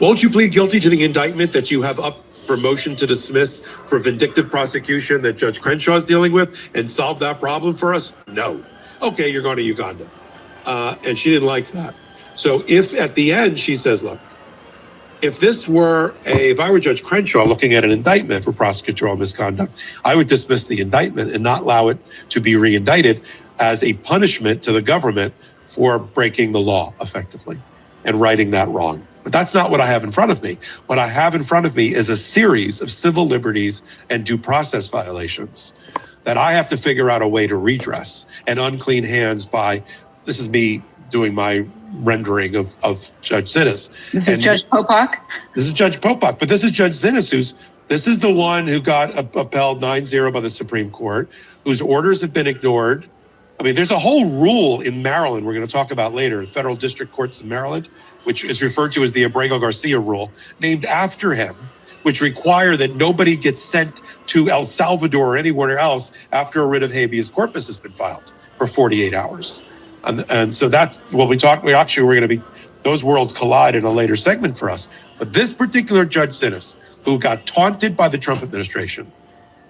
[SPEAKER 11] Won't you plead guilty to the indictment that you have up for motion to dismiss for vindictive prosecution that Judge Crenshaw is dealing with and solve that problem for us? No. Okay, you're going to Uganda. And she didn't like that. So if at the end she says, look, if I were Judge Crenshaw looking at an indictment for prosecutorial misconduct, I would dismiss the indictment and not allow it to be re-indicted as a punishment to the government for breaking the law effectively and righting that wrong. But that's not what I have in front of me. What I have in front of me is a series of civil liberties and due process violations that I have to figure out a way to redress, and unclean hands by, this is me doing my rendering of Judge Zinnes.
[SPEAKER 10] This is Judge Popak?
[SPEAKER 11] This is Judge Popak, but this is Judge Zinnes, this is the one who got upheld 9-0 by the Supreme Court, whose orders have been ignored. I mean, there's a whole rule in Maryland we're going to talk about later, in federal district courts in Maryland, which is referred to as the Abrego-Garcia rule, named after him, which require that nobody gets sent to El Salvador or anywhere else after a writ of habeas corpus has been filed for 48 hours. And so that's what we're going to be, those worlds collide in a later segment for us. But this particular Judge Zinnes, who got taunted by the Trump administration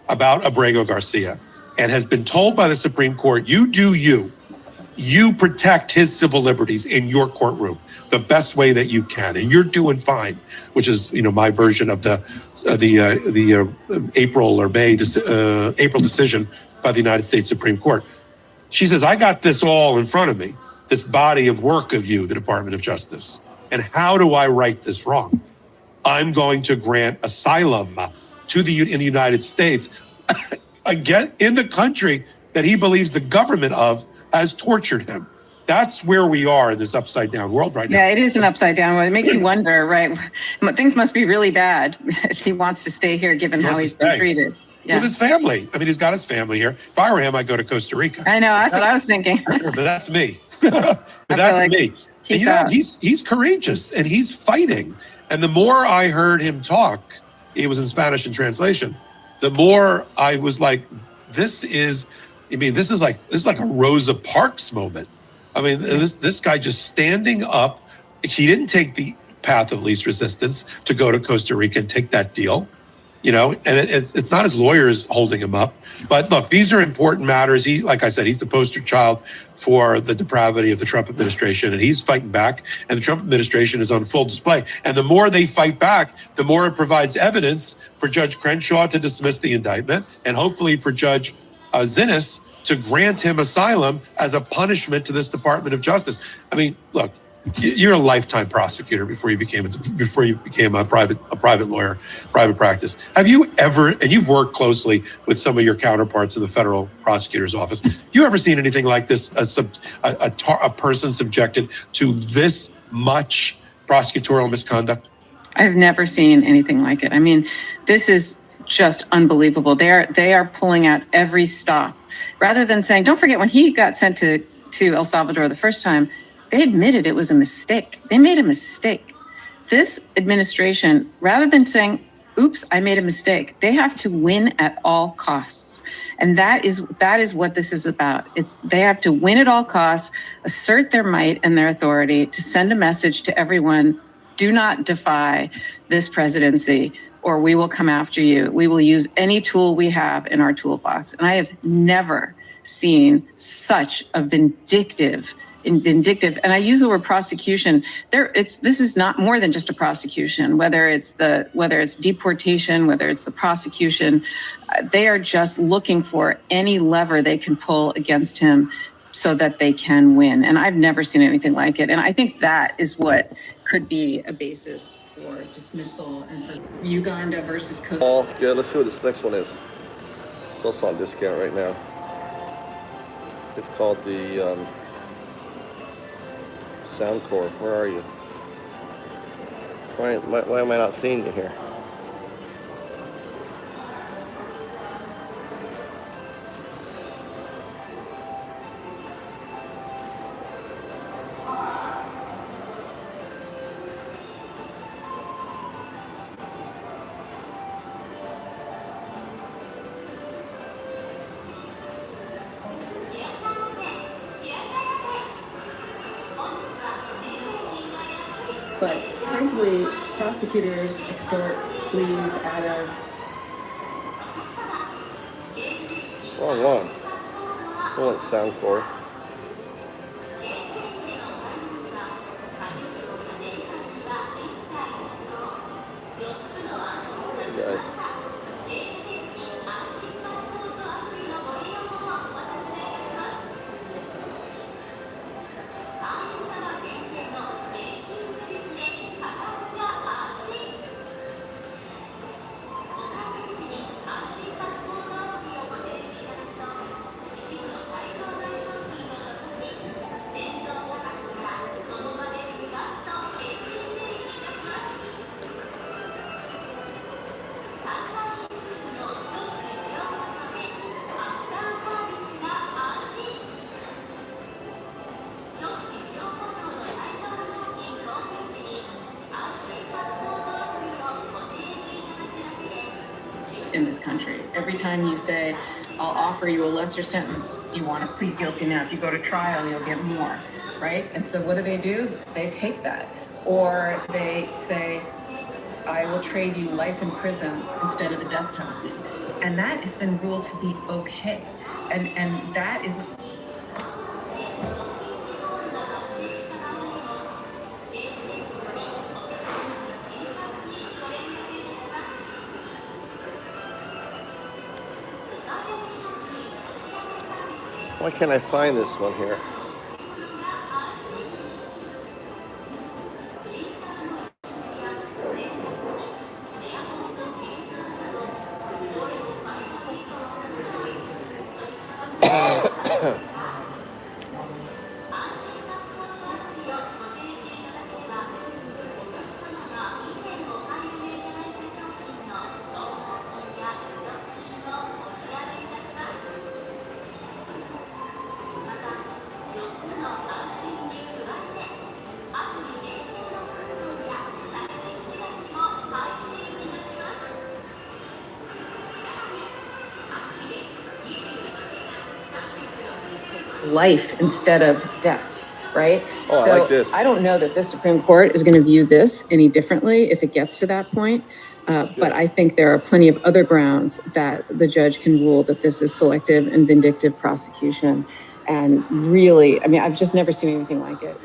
[SPEAKER 11] about Abrego-Garcia and has been told by the Supreme Court, you do you protect his civil liberties in your courtroom the best way that you can, and you're doing fine, which is, my version of the April decision by the United States Supreme Court. She says, I got this all in front of me, this body of work of you, the Department of Justice. And how do I right this wrong? I'm going to grant asylum in the United States, again, in the country that he believes the government of has tortured him. That's where we are in this upside down world right now.
[SPEAKER 10] Yeah, it is an upside down world. It makes you wonder, right? Things must be really bad if he wants to stay here, given how he's been treated. Yeah.
[SPEAKER 11] With his family. I mean, he's got his family here. If I were him, I'd go to Costa Rica.
[SPEAKER 10] I know, that's what I was thinking.
[SPEAKER 11] But that's me. Me. And he's courageous and he's fighting. And the more I heard him talk, it was in Spanish in translation, the more I was like, this is like a Rosa Parks moment. I mean, this guy just standing up. He didn't take the path of least resistance to go to Costa Rica and take that deal. And it's not his lawyers holding him up. But look, these are important matters. Like I said, he's the poster child for the depravity of the Trump administration, and he's fighting back. And the Trump administration is on full display. And the more they fight back, the more it provides evidence for Judge Crenshaw to dismiss the indictment, and hopefully for Judge Zinnes to grant him asylum as a punishment to this Department of Justice. I mean, look. You're a lifetime prosecutor before you became a private lawyer, private practice. Have you ever, and you've worked closely with some of your counterparts in the federal prosecutor's office, you ever seen anything like this, a person subjected to this much prosecutorial misconduct?
[SPEAKER 10] I've never seen anything like it. I mean, this is just unbelievable. They are pulling out every stop. Rather than saying, don't forget when he got sent to El Salvador the first time, they admitted it was a mistake. They made a mistake. This administration, rather than saying, oops, I made a mistake, they have to win at all costs. And that is what this is about. They have to win at all costs, assert their might and their authority to send a message to everyone, do not defy this presidency or we will come after you. We will use any tool we have in our toolbox. And I have never seen such a vindictive vindictive. And I use the word prosecution. This is not more than just a prosecution. Whether it's deportation, whether it's the prosecution, they are just looking for any lever they can pull against him so that they can win. And I've never seen anything like it. And I think that is what could be a basis for dismissal and for Uganda versus Costa.
[SPEAKER 8] Oh, good. Let's see what this next one is. It's also on discount right now. It's called the Soundcore. Where are you? Why am I not seeing you here?
[SPEAKER 10] But frankly, prosecutors extort pleas out of...
[SPEAKER 8] Wrong one. I want Soundcore. Hey guys.
[SPEAKER 10] in this country. Every time you say, I'll offer you a lesser sentence, you want to plead guilty now. If you go to trial, you'll get more, right? And so what do? They take that. Or they say, I will trade you life in prison instead of the death penalty. And that has been ruled to be okay. And that is...
[SPEAKER 8] Why can't I find this one here?
[SPEAKER 10] life instead of death, right?
[SPEAKER 8] Oh,
[SPEAKER 10] so
[SPEAKER 8] I like this.
[SPEAKER 10] I don't know that the Supreme Court is going to view this any differently if it gets to that point. But I think there are plenty of other grounds that the judge can rule that this is selective and vindictive prosecution. And really, I mean, I've just never seen anything like it.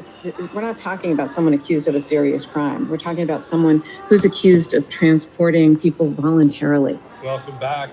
[SPEAKER 10] We're not talking about someone accused of a serious crime. We're talking about someone who's accused of transporting people voluntarily.
[SPEAKER 7] Welcome back.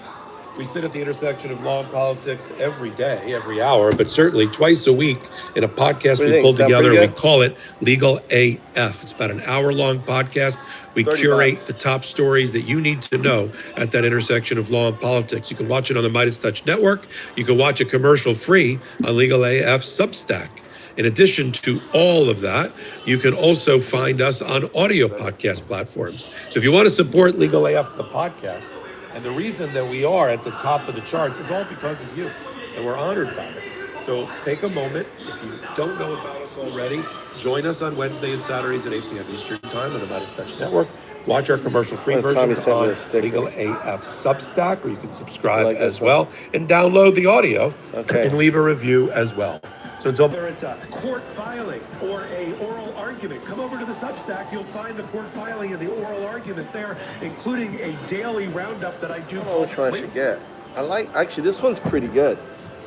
[SPEAKER 7] We sit at the intersection of law and politics every day, every hour, but certainly twice a week in a podcast we pulled together. We call it Legal AF. It's about an hour-long podcast. We curate the top stories that you need to know at that intersection of law and politics. You can watch it on the Midas Touch Network. You can watch it commercial-free on Legal AF Substack. In addition to all of that, you can also find us on audio podcast platforms. So if you want to support Legal AF, the podcast, and the reason that we are at the top of the charts is all because of you, and we're honored by it. So take a moment. If you don't know about us already, join us on Wednesday and Saturdays at 8 p.m. Eastern Time on the Midas Touch Network. Watch our commercial-free versions on Legal AF Substack, where you can subscribe as well, and download the audio and leave a review as well. So until whether it's a court filing or a oral argument, come over to the Substack. You'll find the court filing and the oral argument there, including a daily roundup that I do.
[SPEAKER 8] I don't know which one I should get. Actually, this one's pretty good.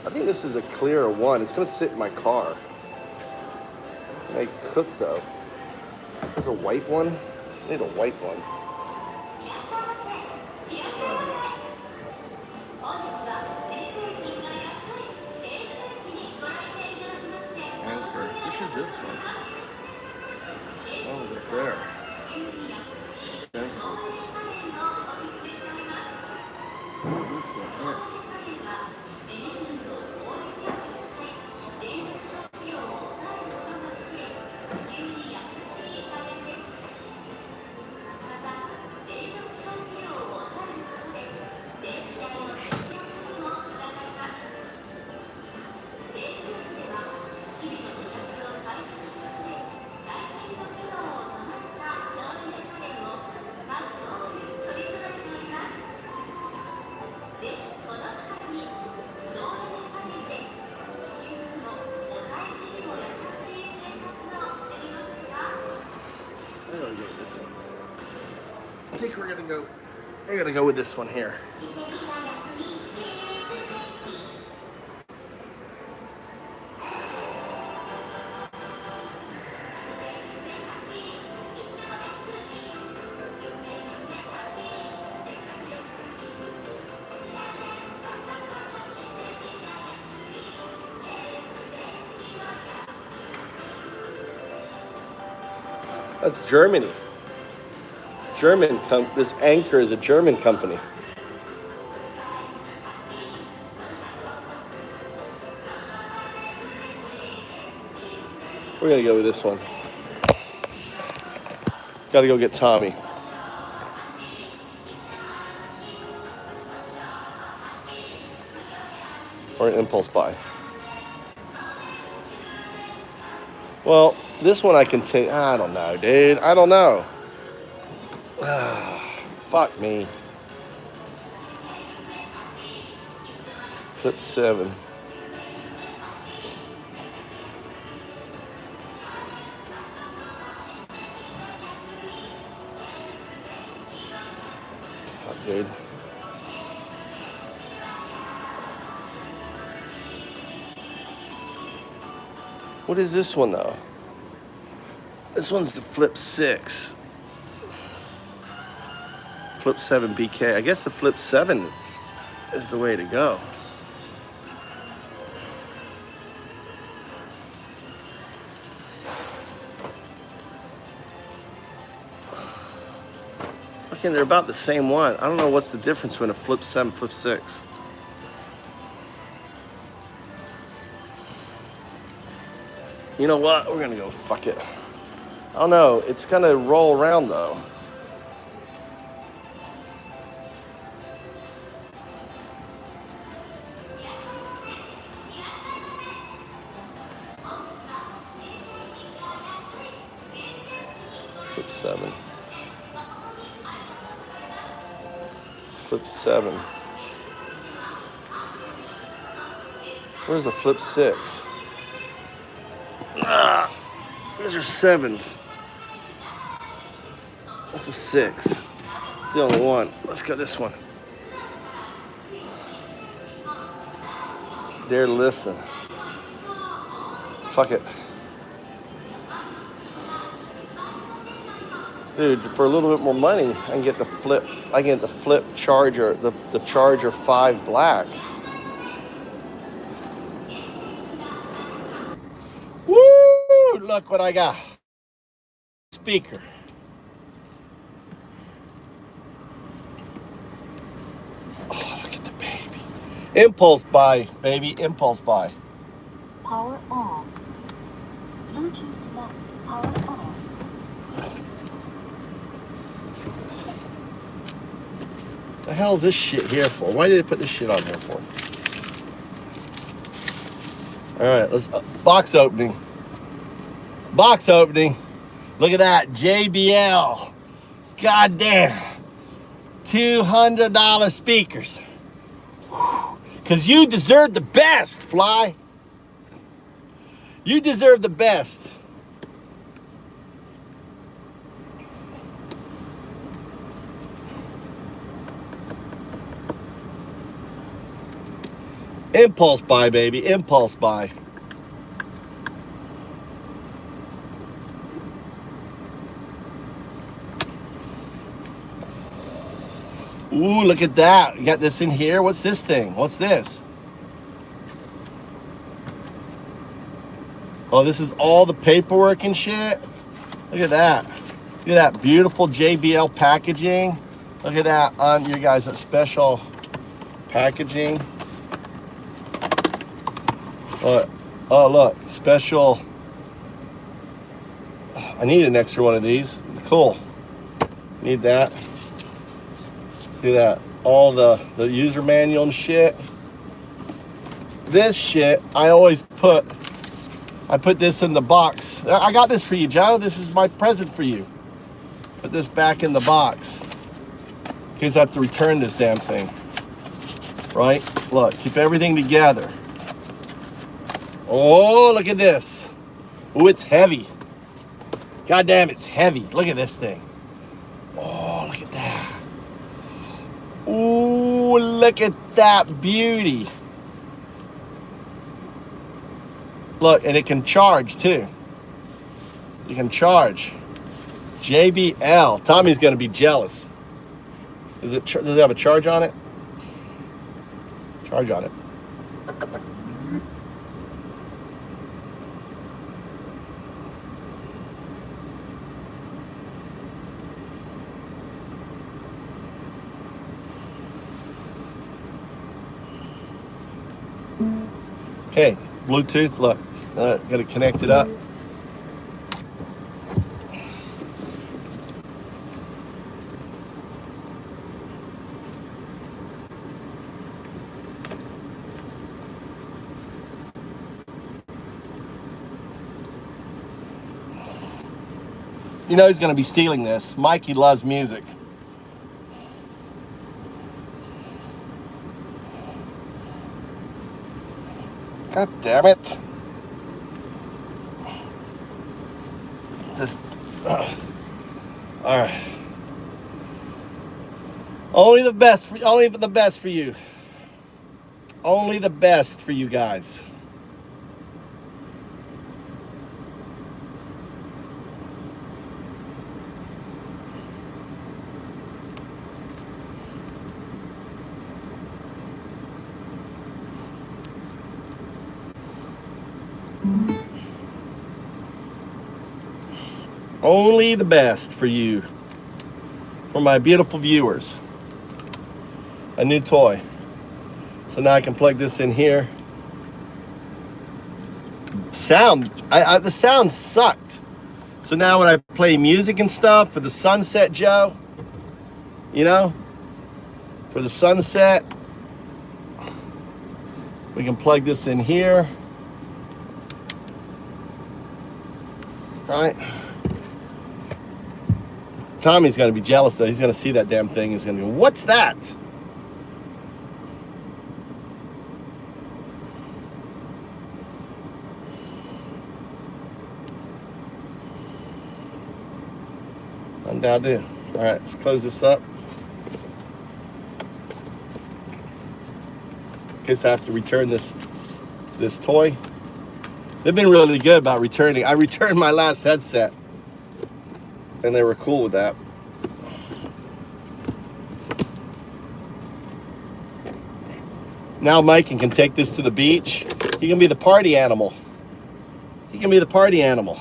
[SPEAKER 8] I think this is a clearer one. It's going to sit in my car. they cook though? There's a white one. I need a white one. Anchor. Which is this one? Oh, is it there? Expensive. What is this one here? I think we're gonna go with this one here. That's Germany. It's German. This Anchor is a German company. We're gonna go with this one. Gotta go get Tommy. Or an impulse buy. Well, this one I can take. I don't know, dude. I don't know. Fuck me. Flip 7. Fuck, dude. What is this one though? This one's the Flip 6. Flip 7 BK. I guess the Flip 7 is the way to go. Fucking, they're about the same one. I don't know what's the difference between a Flip 7 and Flip 6. You know what? We're gonna go fuck it. I don't know. It's gonna roll around though. Flip 7. Flip 7. Where's the Flip 6? Ah, these are 7s. That's a 6. It's the only one. Let's go this one. Dare to listen. Fuck it. Dude, for a little bit more money, I can get the Flip. I can get the Flip Charger, the Charger 5 Black. Woo! Look what I got. Speaker. Oh, look at the baby. Impulse buy, baby. Impulse buy.
[SPEAKER 12] Power on. Bluetooth mode. Power on.
[SPEAKER 8] The hell is this shit here for? Why did they put this shit on here for? All right, let's box opening. Box opening. Look at that JBL. Goddamn. $200 speakers. Cause you deserve the best, Fly. You deserve the best. Impulse buy, baby. Impulse buy. Ooh, look at that. You got this in here. What's this thing? What's this? Oh, this is all the paperwork and shit. Look at that. Look at that beautiful JBL packaging. Look at that on you guys, a special packaging. Look. Oh, look, special. I need an extra one of these. Cool. Need that. Look at that. All the user manual and shit. This shit, I put this in the box. I got this for you, Joe. This is my present for you. Put this back in the box. In case I have to return this damn thing. Right? Look, keep everything together. Oh, look at this. Oh, it's heavy. God damn, it's heavy. Look at this thing. Oh, look at that. Oh, look at that beauty. Look, and it can charge too. You can charge. JBL. Tommy's gonna be jealous. Does it have a charge on it? Charge on it. Okay, Bluetooth, look, gotta connect it up. You know he's gonna be stealing this. Mikey loves music. God damn it. This, all right. Only the best for you. Only the best for you guys. Only the best for you. For my beautiful viewers. A new toy. So now I can plug this in here. Sound. The sound sucked. So now when I play music and stuff for the sunset, Joe, you know, for the sunset, we can plug this in here. Right? Tommy's gonna be jealous though. He's gonna see that damn thing. He's gonna go, what's that? And I'll do. All right, let's close this up. Guess I have to return this toy. They've been really good about returning. I returned my last headset, and they were cool with that. Now Mike can take this to the beach. He can be the party animal. He can be the party animal.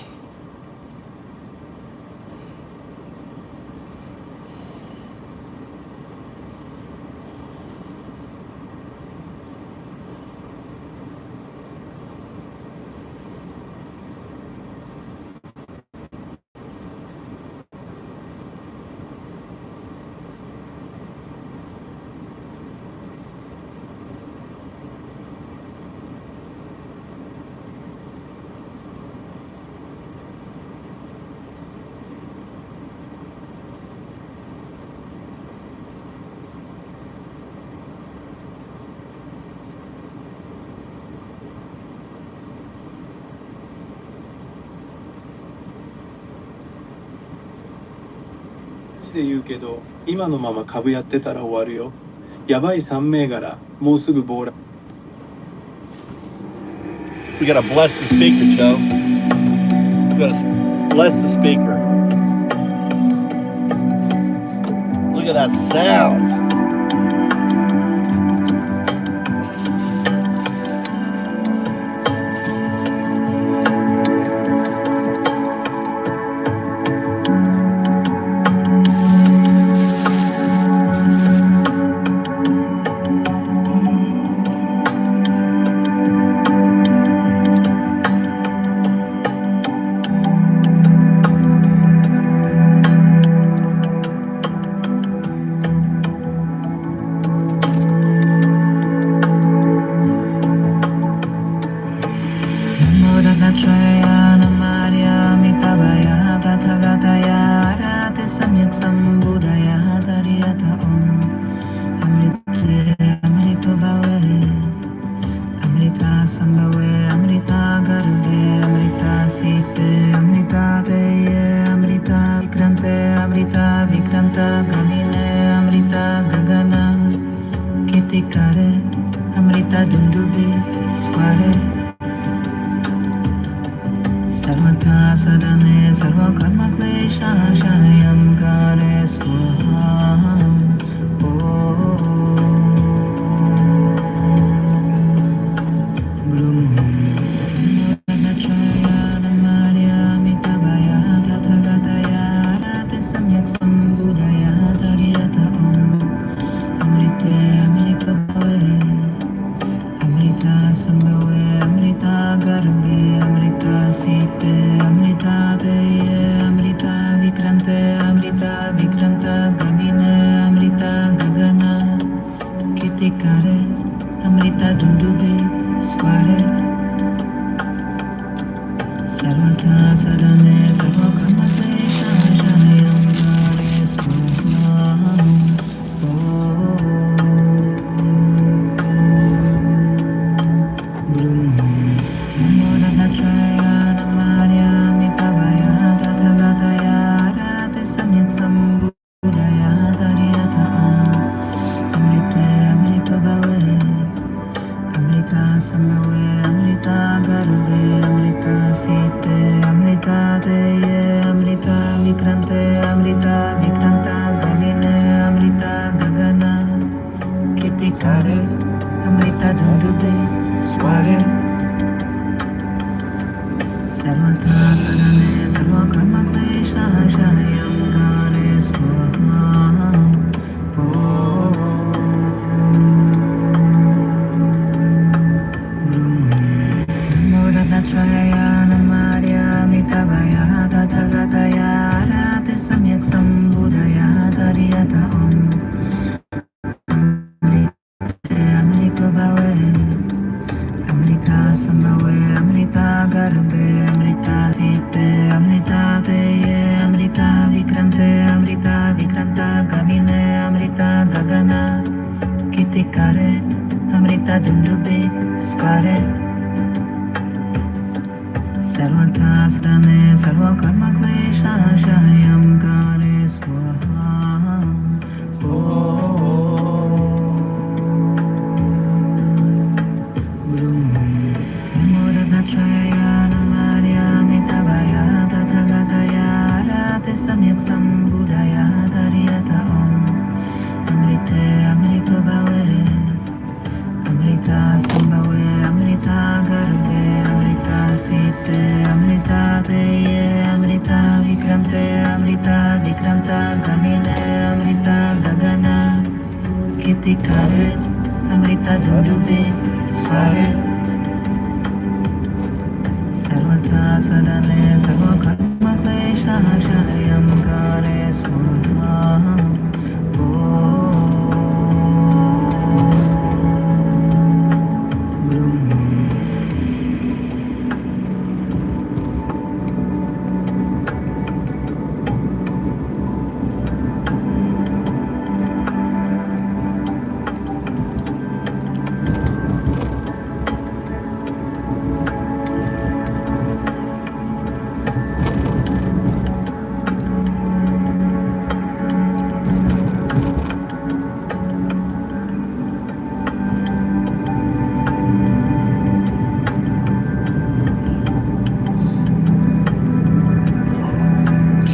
[SPEAKER 13] で言うけど、今のまま株やってたら終わるよ。やばい3銘柄、もうすぐ暴落。
[SPEAKER 8] We gotta bless the speaker, Joe. We gotta bless the speaker. Look at that sound.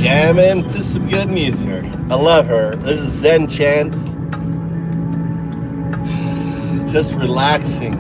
[SPEAKER 8] Jamming to some good music. I love her. This is Zen chants. Just relaxing.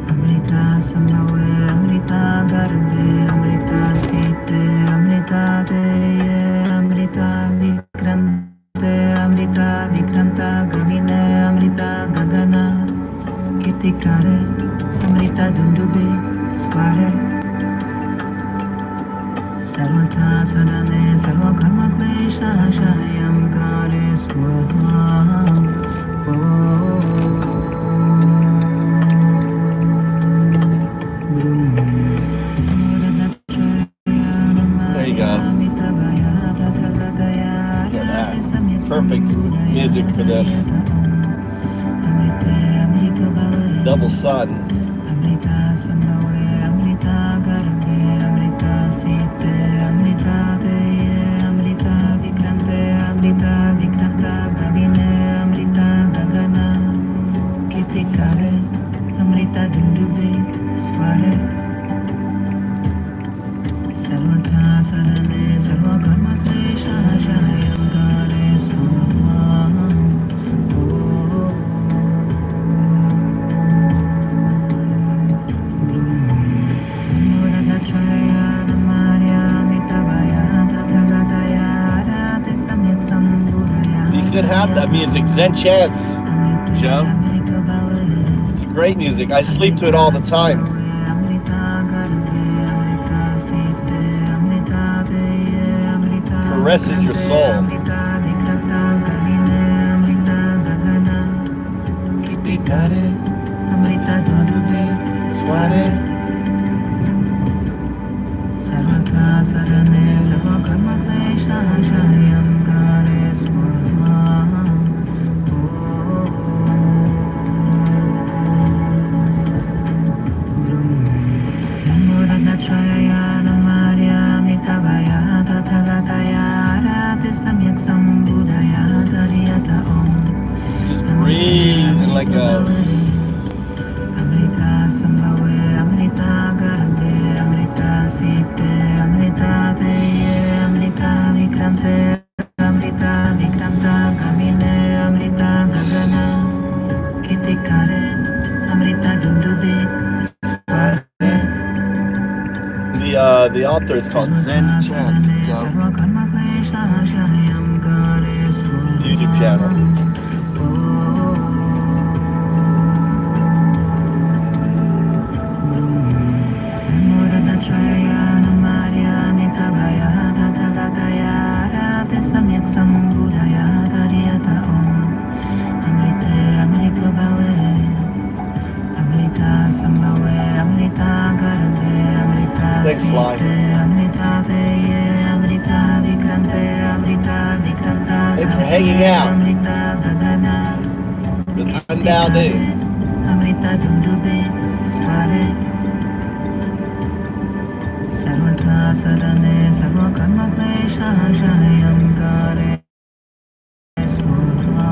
[SPEAKER 10] Amrita Sambhave, Amrita Garbe, Amrita Site, Amrita Deye, Amrita Vikrante, Amrita Vikranta Gamine, Amrita Gagana, Kitikare, Amrita Dundube, Sware, Sarvata Sadane, Sarva Karma Klesha Shayam Gare Swaha.
[SPEAKER 8] There you go. Look at that. Perfect music for this. Double sun. Amrita Sambhave, Amrita Garbe, Amrita Site, Amrita Deye, Amrita Vikrante, Amrita Vikranta Gabine, Amrita Gagana, Kitikare, Amrita Dundube, Sware. Sarvata Sadane, Sarva Karma Klesha Shayam Gare Swaha. You could have that music, Zen chants, Joe. It's a great music. I sleep to it all the time. Caresses your soul. Sarvata Sadane, Sarva Karma Klesha Shayam Gare Swaha. Just breathe and let go.
[SPEAKER 10] Amrita Sambhave, Amrita Garbe, Amrita Site, Amrita Deye, Amrita Vikrante, Amrita Vikranta Gamine, Amrita Gagana, Kitikare, Amrita Dundube, Sware.
[SPEAKER 8] The author is called Zen Chants, Joe. YouTube channel. Thanks, Fly. Thanks for hanging out with Undown Day.
[SPEAKER 10] Sarvata Sadane, Sarva Karma Klesha Shayam Gare Swaha.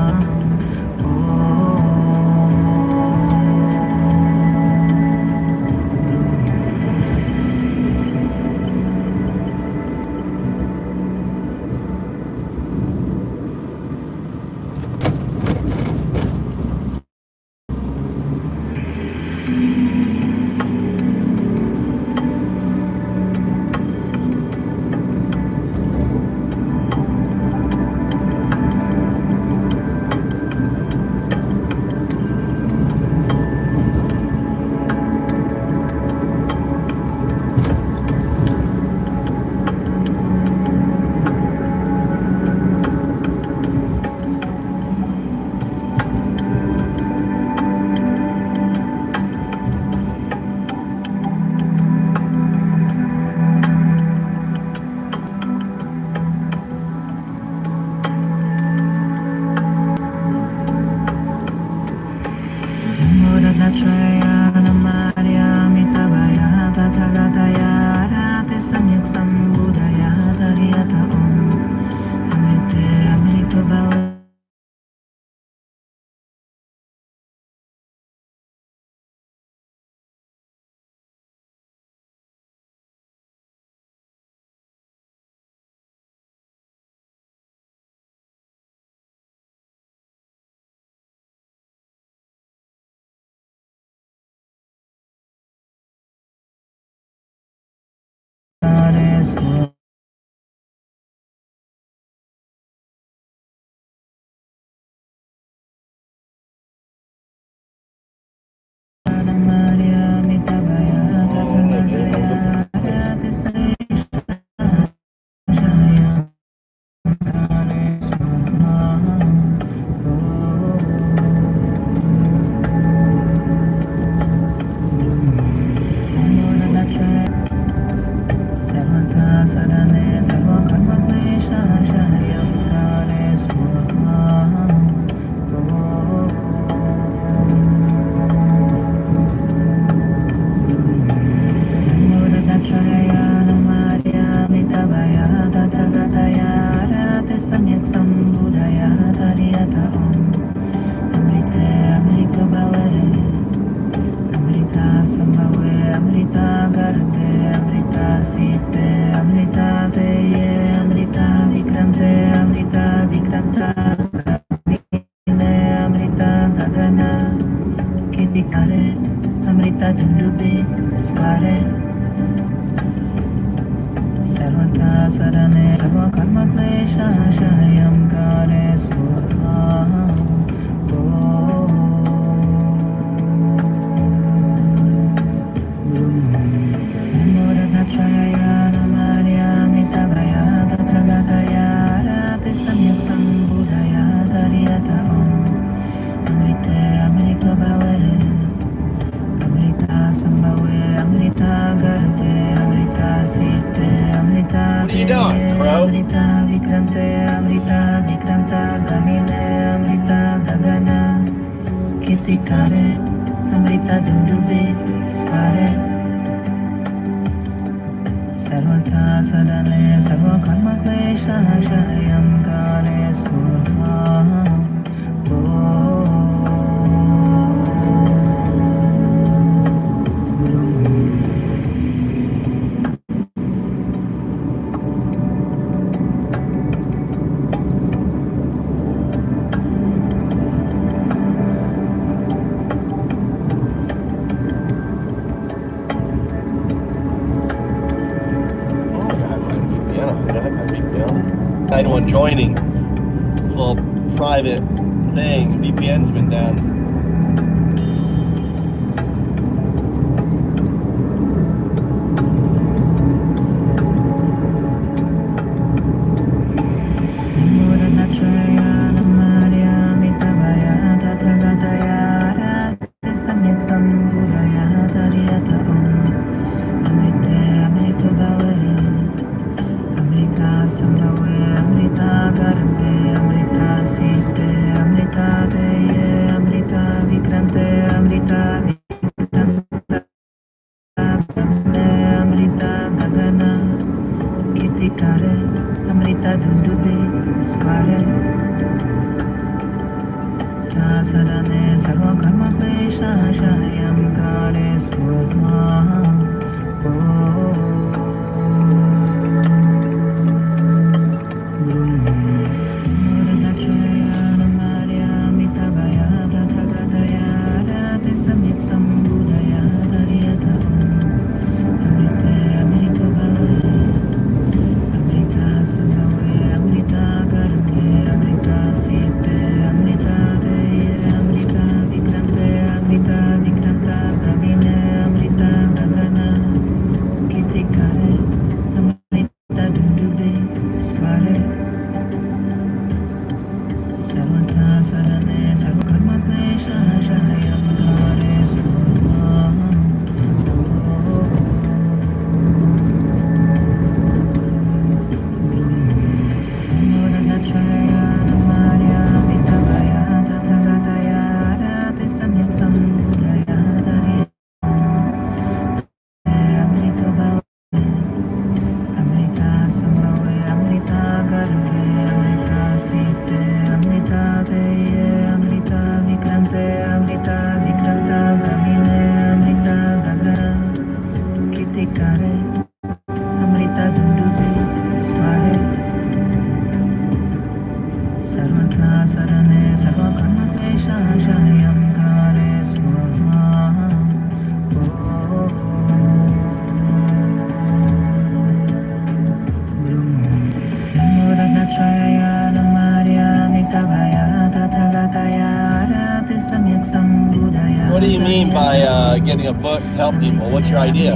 [SPEAKER 8] Anyone joining, it's a little private thing. VPN's been down. What do you mean by getting a book to help people? What's your idea?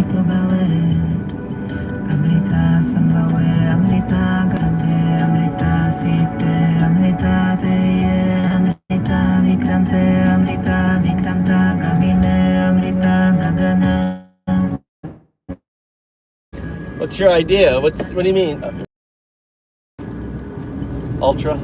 [SPEAKER 8] What's your idea? What do you mean? Ultra?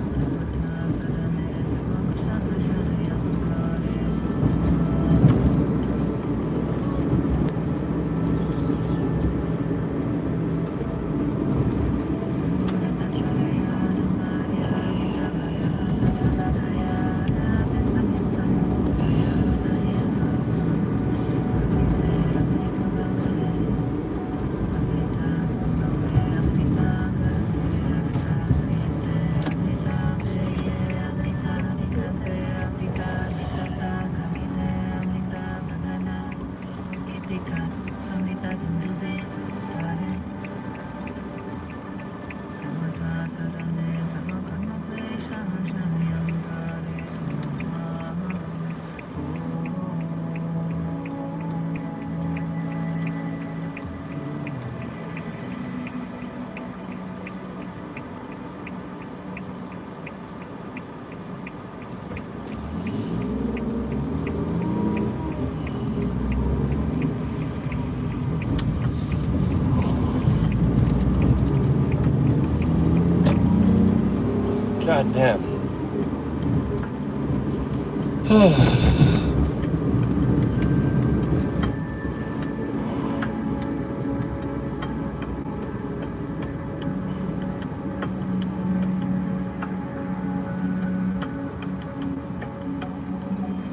[SPEAKER 8] God damn.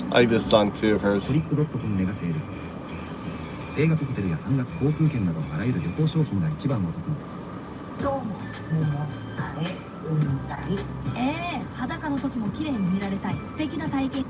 [SPEAKER 8] I like this song too of hers. 映画とホテルや半額航空券などあらゆる旅行商品が一番お得。どうも、桃さえ、うんざり。裸の時も綺麗に見られたい素敵な体験。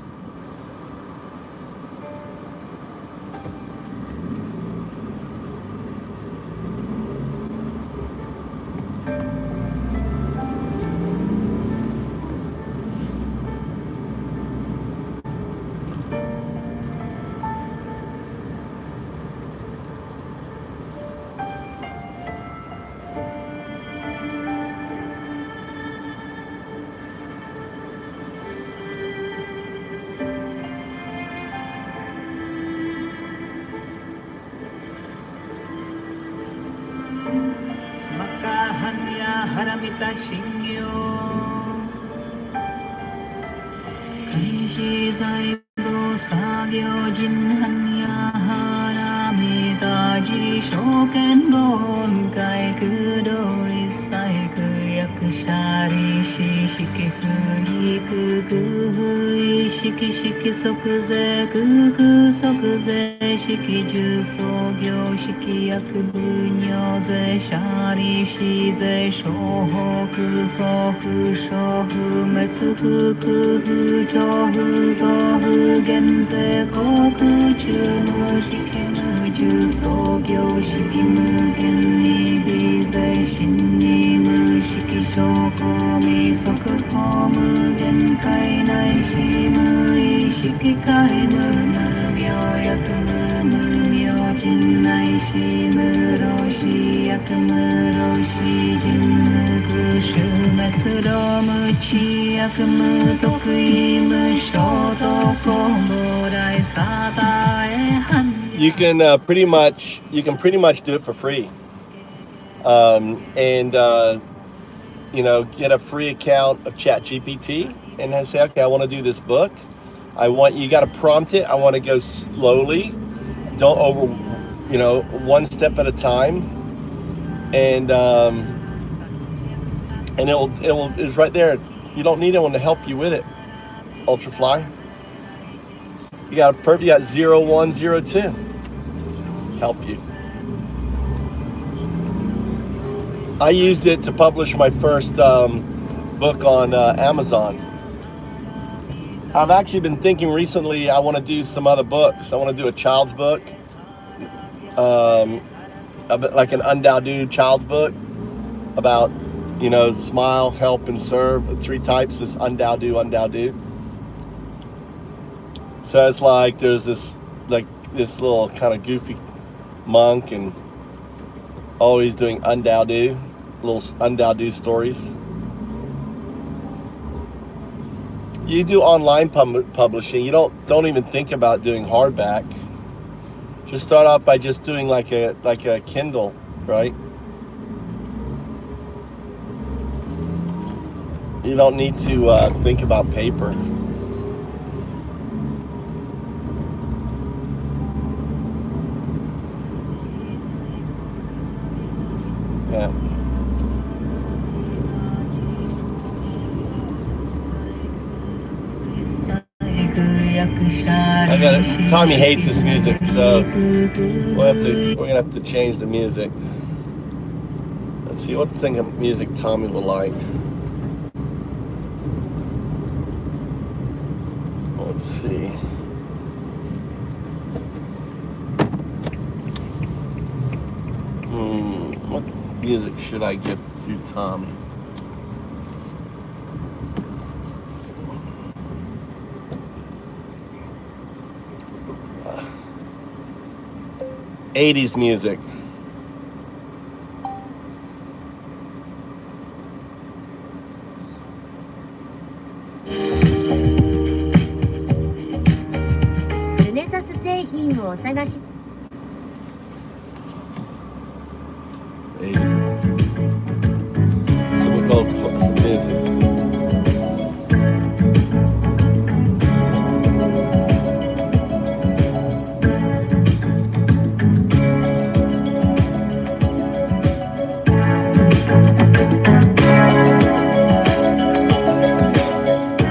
[SPEAKER 14] 하람이다 신요 간지사이로 사교진 한야 하람이다 지쇼ken 본가이 그도리 사이 그 약샤리 시시키 후이 그그 시키시키 속제 그그 속제 시키 주소교 시키 약분녀제 샤리 시제 쇼호그 소그 쇼흐 메츠흐 그흐 조흐 소흐 겐세 고그 주무 시키무 주소교 시키무 겐니 비제 신니무 시키 쇼코미 소크 호무 겐카이 나이 시무 이시키 카이무 무묘 야크무 무묘 진나이 시무로 시 야크무로 시 진무 구슈메츠로 무치 야크무 토쿠이무 쇼도코 모라이 사다에 한
[SPEAKER 8] You can pretty much do it for free, and you know, get a free account of ChatGPT and then say, okay, I want to do this book. You got to prompt it. I want to go slowly, don't one step at a time, and it's right there. You don't need anyone to help you with it. Ultrafly. You got 0102 help you. I used it to publish my first book on Amazon. I've actually been thinking recently I want to do some other books. I want to do a child's book, a bit like an Undao child's book about, smile, help, and serve. 3 types is Undao. So it's like there's this little kind of goofy monk and always doing little undao stories. You do online publishing, you don't even think about doing hardback. Just start off by just doing like a Kindle, right? You don't need to think about paper. Yeah. I got it. Tommy hates this music, so we're gonna have to change the music. Let's see what thing of music Tommy will like. Let's see. What music should I give to Tommy? '80s music. So we'll go for some music.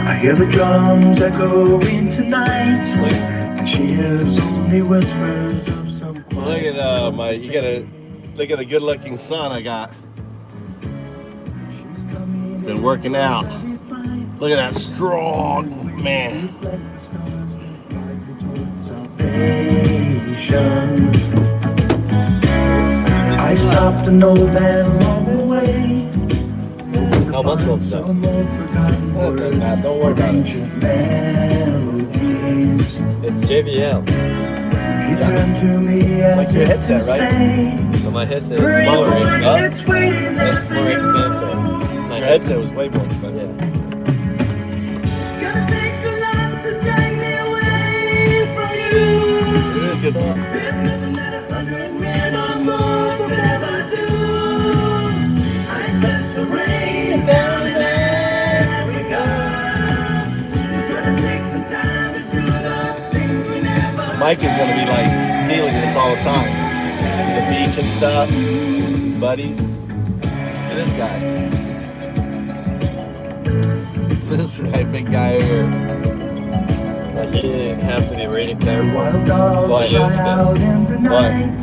[SPEAKER 15] I hear the drums echoing tonight. She hears only whispers of some quiet.
[SPEAKER 8] Look at look at the good-looking son I got. Been working out. Look at that strong man.
[SPEAKER 15] I stopped an old man along the way.
[SPEAKER 8] How much of stuff? Don't worry about it. It's JBL.
[SPEAKER 15] He turned to me
[SPEAKER 8] like your headset, right?
[SPEAKER 16] So my headset is smaller.
[SPEAKER 15] It's
[SPEAKER 16] more expensive.
[SPEAKER 8] Your headset was way more expensive. It is good. Mike is going to be like stealing this all the time. To the beach and stuff. His buddies. Look at this guy. This guy, big guy over here.
[SPEAKER 16] Like he didn't have to be really careful.
[SPEAKER 8] Why?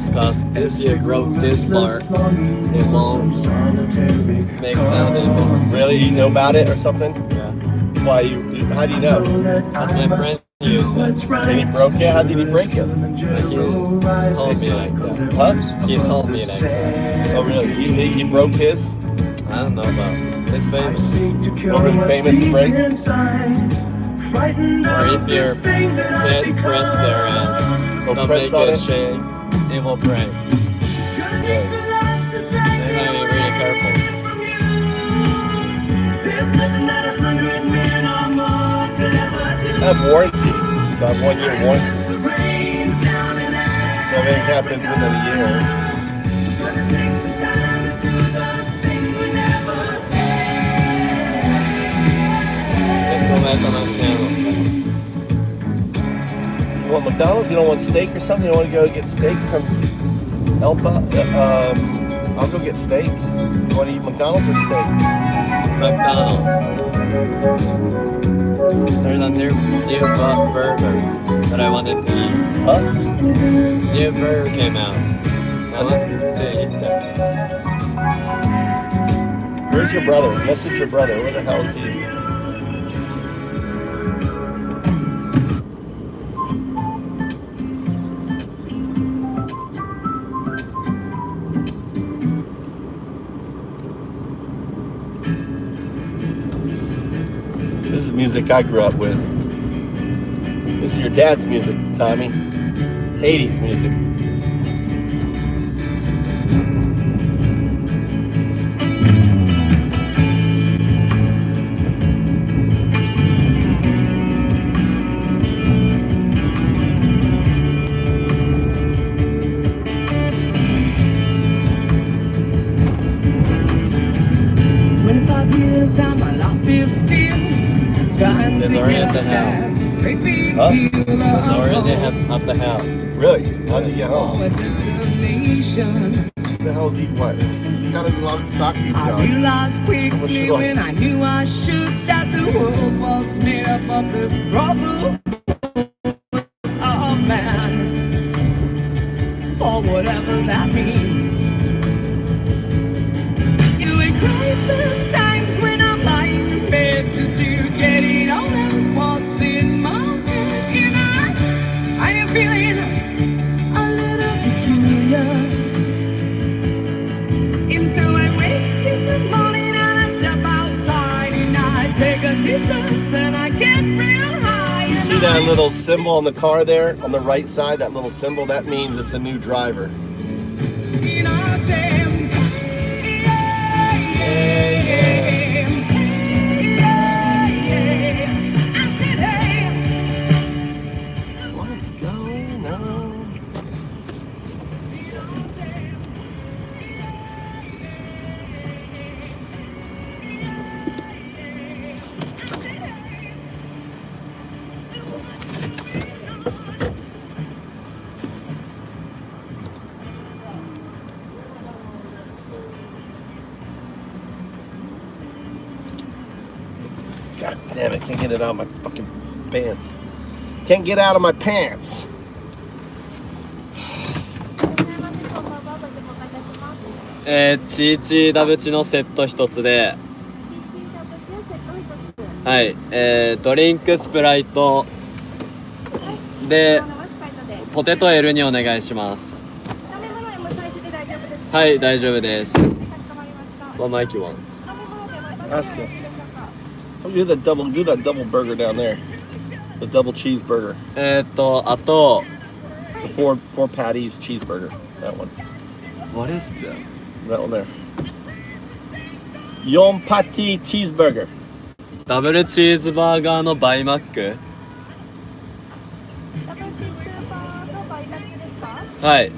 [SPEAKER 16] Because if you broke this part, it won't make sound anymore.
[SPEAKER 8] Really? You know about it or something?
[SPEAKER 16] Yeah.
[SPEAKER 8] Why? How do you know?
[SPEAKER 16] That's my friend used it.
[SPEAKER 8] And he broke it? How did he break it?
[SPEAKER 16] Like he told me like that.
[SPEAKER 8] Huh?
[SPEAKER 16] He told me like that.
[SPEAKER 8] Oh really? He broke his?
[SPEAKER 16] I don't know about it's famous.
[SPEAKER 8] Oh, really famous to break?
[SPEAKER 16] Or if your head press there and don't make it shake, it will break.
[SPEAKER 8] Yeah.
[SPEAKER 16] They gotta be really careful.
[SPEAKER 8] I have warranty, so I have 1 year warranty. So if anything happens within a year.
[SPEAKER 16] Let's go back on that channel.
[SPEAKER 8] You want McDonald's? You don't want steak or something? You want to go get steak from Elba? I'll go get steak. You want to eat McDonald's or steak?
[SPEAKER 16] McDonald's. There's a new burger that I wanted to eat.
[SPEAKER 8] Huh?
[SPEAKER 16] New burger came out. I wanted to eat that.
[SPEAKER 8] Where's your brother? Message your brother. Where the hell is he? This is music I grew up with. This is your dad's music, Tommy. 80s music.
[SPEAKER 16] There's already at the house.
[SPEAKER 8] Huh?
[SPEAKER 16] There's already at the house.
[SPEAKER 8] Really? How did he get home? What the hell is he? What? He's got a lot of stock you
[SPEAKER 14] I realized quickly when I knew I should that the world was made up of this rubble. Oh man, for whatever that means. You will cry sometimes when I'm lying in bed just to get it all out what's in my head. You know, I am feeling a little peculiar. And so I wake in the morning and I step outside and I take a deep breath and I get real high.
[SPEAKER 8] You see that little symbol on the car there on the right side? That little symbol, that means it's a new driver.
[SPEAKER 14] You know, I say,
[SPEAKER 8] what's going on? God damn it, can't get it out of my fucking pants. Can't get out of my pants.
[SPEAKER 16] チーチーダブチのセット一つで、はい、ドリンクスプライトでポテト L にお願いします。はい、大丈夫です。What mic you want?
[SPEAKER 8] Ask him. Do that double burger down there. The double cheeseburger.
[SPEAKER 16] あと
[SPEAKER 8] The four patties cheeseburger. That one.
[SPEAKER 16] What is that?
[SPEAKER 8] That one there. Yon patty cheeseburger.
[SPEAKER 16] ダブルチーズバーガーのバイマック。はい。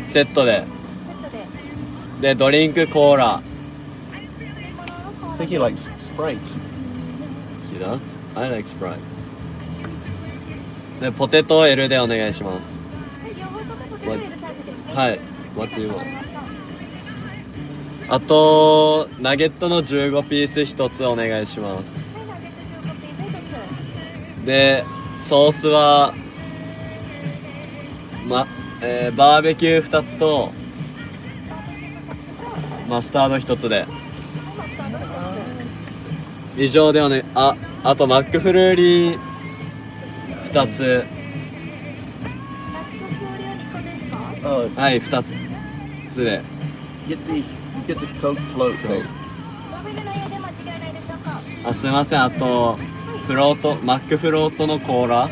[SPEAKER 16] セットで。で、ドリンクコーラ。
[SPEAKER 8] I think he likes Sprite.
[SPEAKER 16] He does? I like Sprite. で、ポテト L でお願いします。はい。What do you want? あと、ナゲットの15ピース1つお願いします。で、ソースは、バーベキュー2つと、マスタード1つで。以上ではね、あとマックフルーリー2つ。はい、2つで。
[SPEAKER 8] Get the Coke float thing.
[SPEAKER 16] あ、すいません、あとマックフロートのコーラ。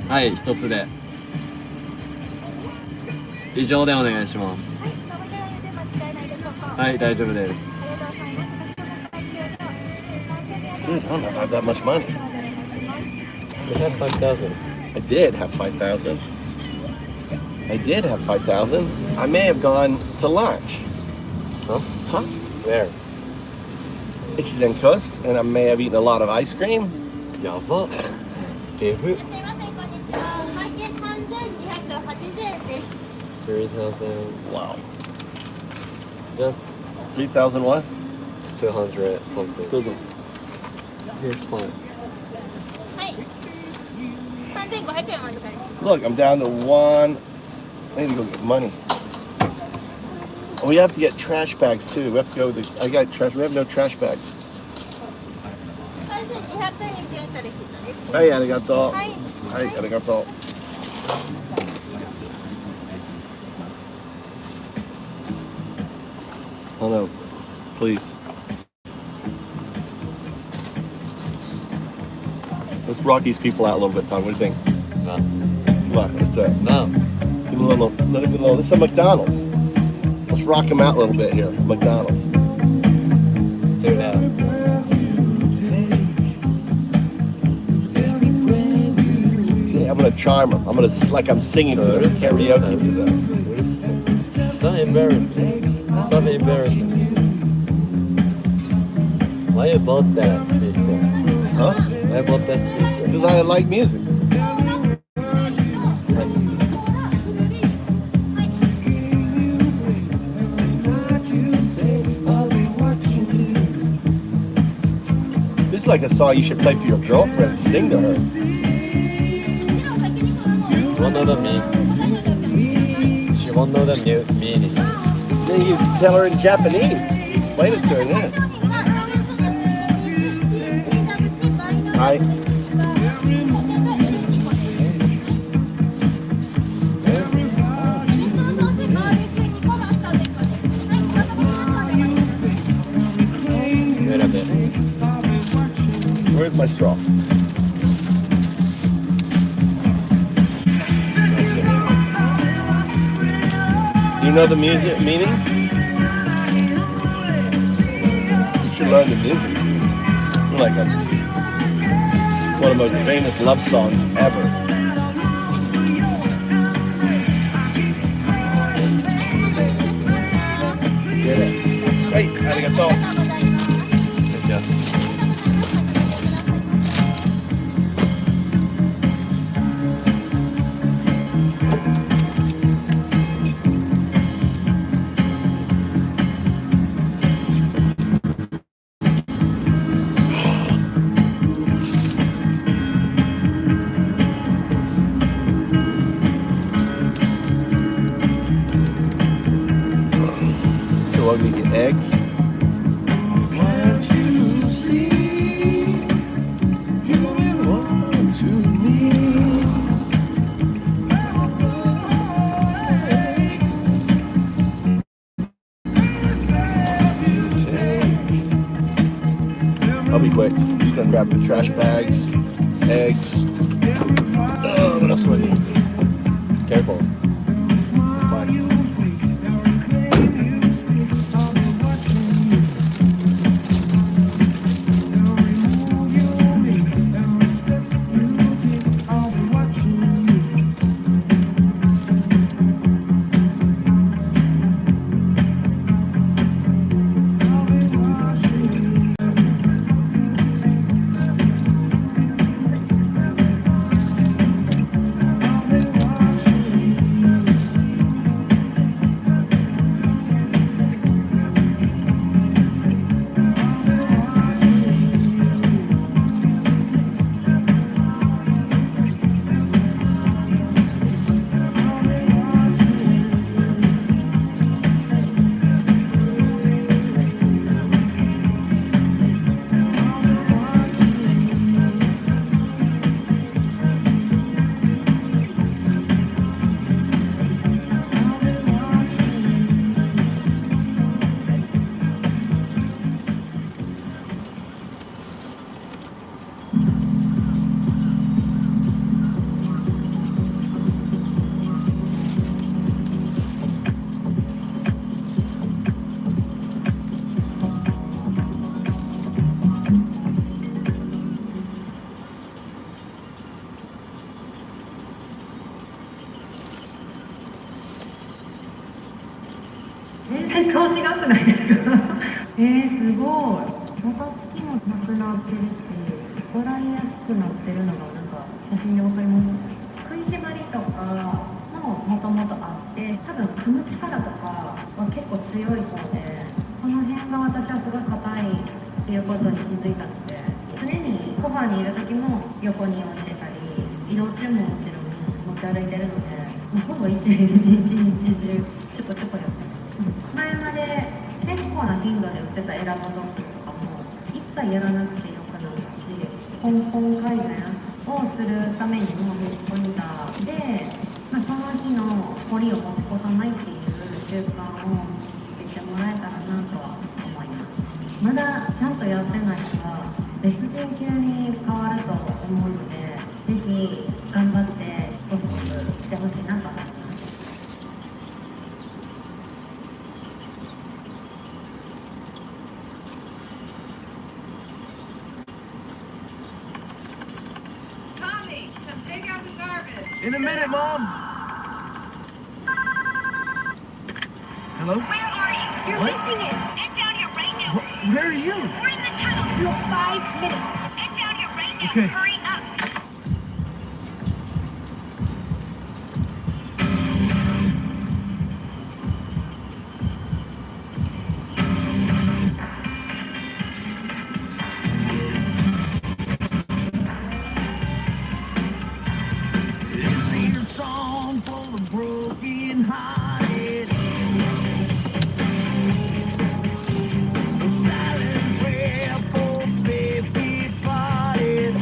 [SPEAKER 16] はい、1つで。以上でお願いします。はい、大丈夫です。
[SPEAKER 8] Dude, I don't have that much money.
[SPEAKER 16] You had 5,000.
[SPEAKER 8] I did have 5,000. I did have 5,000. I may have gone to lunch.
[SPEAKER 16] Huh?
[SPEAKER 8] Huh?
[SPEAKER 16] Where?
[SPEAKER 8] Ichizen Coast, and I may have eaten a lot of ice cream.
[SPEAKER 16] やば。デブ。3,000.
[SPEAKER 8] Wow.
[SPEAKER 16] Just
[SPEAKER 8] 3,000 what?
[SPEAKER 16] 200 something. Here's fine.
[SPEAKER 8] Look, I'm down to one. I need to go get money. Oh, we have to get trash bags too. We have to go to I got trash. We have no trash bags. Hey, arigato. Hey, arigato. Oh no, please. Let's rock these people out a little bit, Tom. What do you think?
[SPEAKER 16] No.
[SPEAKER 8] Come on, let's do it.
[SPEAKER 16] No.
[SPEAKER 8] Give them a little, let them get a little. This is a McDonald's. Let's rock them out a little bit here. McDonald's.
[SPEAKER 16] Do that.
[SPEAKER 8] I'm gonna charm them. I'm gonna like I'm singing to them, karaoke to them.
[SPEAKER 16] Don't embarrass me. Stop embarrassing me. Why you bought that speaker?
[SPEAKER 8] Huh?
[SPEAKER 16] Why bought that speaker?
[SPEAKER 8] Because I like music. This is like a song you should play for your girlfriend and sing to her.
[SPEAKER 16] She won't know the meaning. She won't know the meaning.
[SPEAKER 8] Then you tell her in Japanese. Explain it to her then. Hi.
[SPEAKER 16] Wait a bit.
[SPEAKER 8] Where's my straw? You know the music meaning? You should learn the music. You're like one of the most famous love songs ever. Get it. Hey, arigato.
[SPEAKER 16] Good job.
[SPEAKER 8] So what, we get eggs? I'll be quick. Just gonna grab the trash bags, eggs. What else do I need?
[SPEAKER 16] Careful.
[SPEAKER 17] 思うので、ぜひ頑張ってご報告してほしいなと思います。
[SPEAKER 8] In a minute, Mom. Hello?
[SPEAKER 17] Where are you? You're
[SPEAKER 8] What?
[SPEAKER 17] missing it. Get down here right now.
[SPEAKER 8] Where are you?
[SPEAKER 17] We're in the tunnel. You have 5 minutes. Get down here right now.
[SPEAKER 8] Okay.
[SPEAKER 17] Hurry up.
[SPEAKER 15] This ain't a song for the broken-hearted. A silent prayer for faith departed.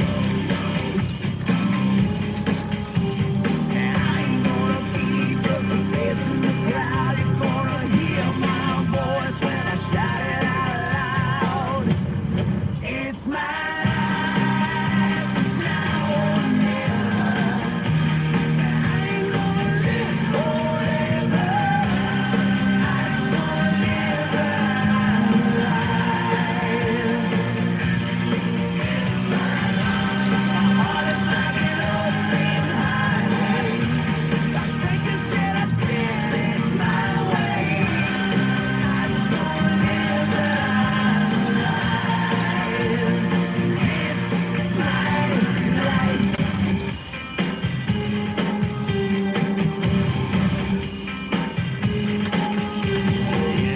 [SPEAKER 15] And I ain't gonna be just a face in the crowd. You're gonna hear my voice when I shout it out loud. It's my life, it's now or never. I ain't gonna live forever. I just wanna live my life. My heart is like an open highway. I think I said I did it my way. I just wanna live my life. It's my life.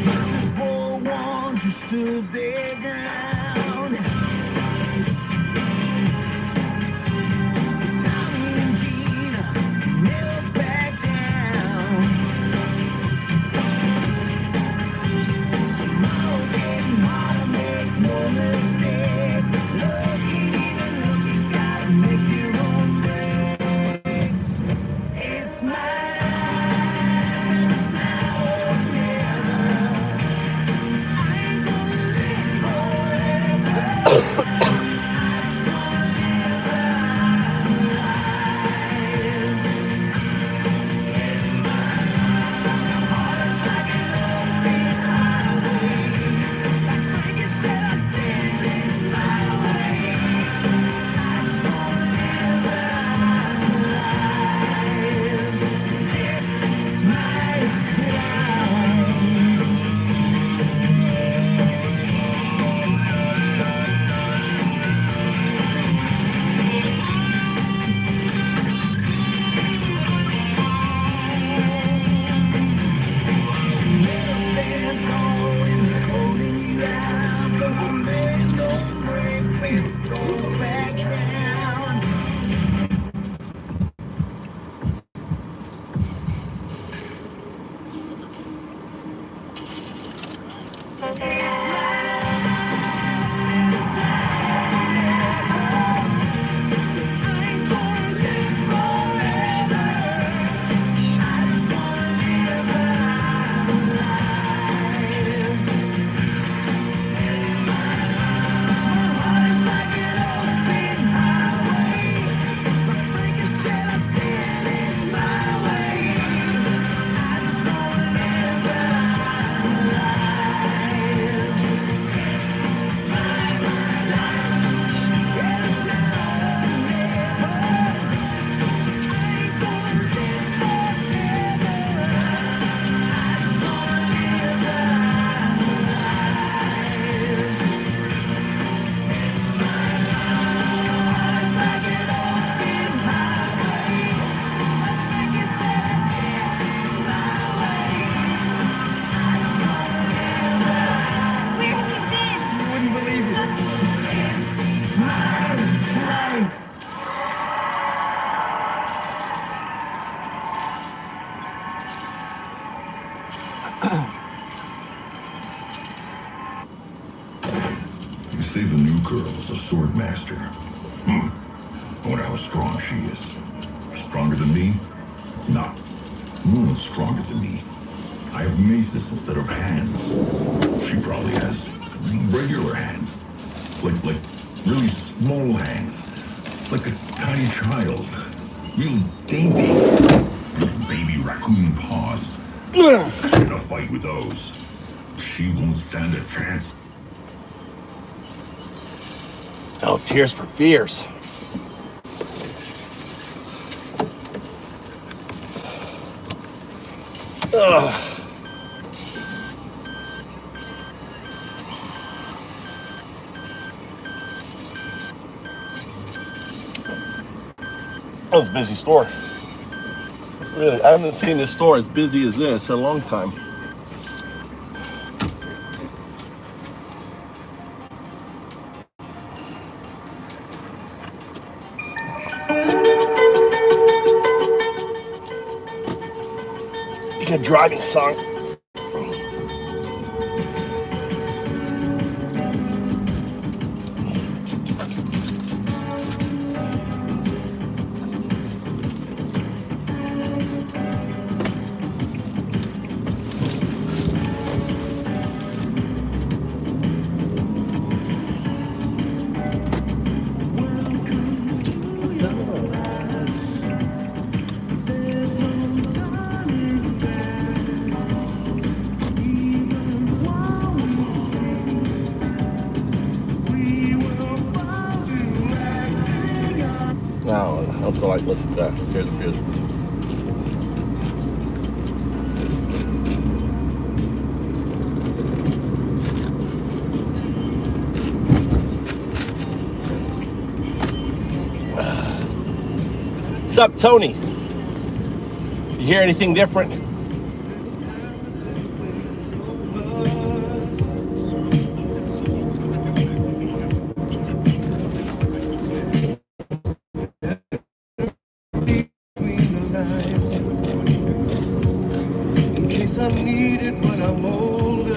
[SPEAKER 15] This is for ones who stood their ground. Tommy and Gina never back down. Tomorrow's getting harder, make no mistake. Looking, even look, you gotta make your own breaks. It's my life, it's now or never. I ain't gonna live forever. I just wanna live my life. My heart is like an open highway. I think it's till I did it my way. I just wanna live my life. It's my stand tall when they're holding you out. Don't bend, don't break, baby, don't go back down. It's my life, it's I ain't gonna live forever. I just wanna live my life. My heart is like an open highway. My thinking said I did it my way. I just wanna live my life. It's now or never. I ain't gonna live forever. I just wanna live my life. It's like an open highway. I think it's said I did it my way. I just wanna live my life. Where have you been? You wouldn't believe it. It's my life.
[SPEAKER 9] You say the new girl is a sword master. I wonder how strong she is. Stronger than me? Nah. No one's stronger than me. I have maces instead of hands. She probably has regular hands. Like really small hands. like a tiny child. Real dainty. Baby raccoon paws. In a fight with those, she won't stand a chance.
[SPEAKER 8] Oh, Tears for Fears. Ugh. That was a busy store. Really, I haven't seen this store as busy as this in a long time. You got a driving song. No, I don't feel like listening to that. Tears for Fears. What's up, Tony? You hear anything different?
[SPEAKER 15] In case I need it when I'm older.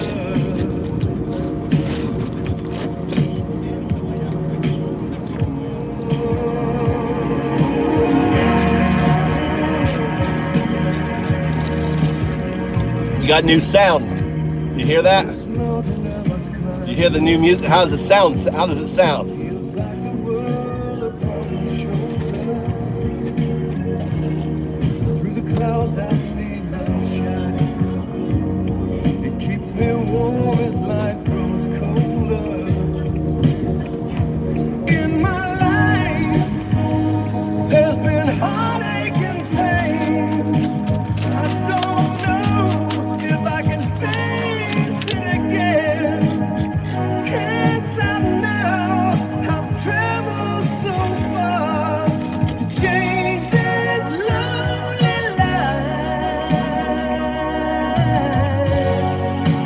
[SPEAKER 8] You got new sound. You hear that? You hear the new music? How does it sound? How does it sound?
[SPEAKER 15] Through the clouds I see love shine. It keeps me warm as life grows colder. In my life, there's been heartache and pain. I don't know if I can face it again. Can't stop now. I've traveled so far to change this lonely life.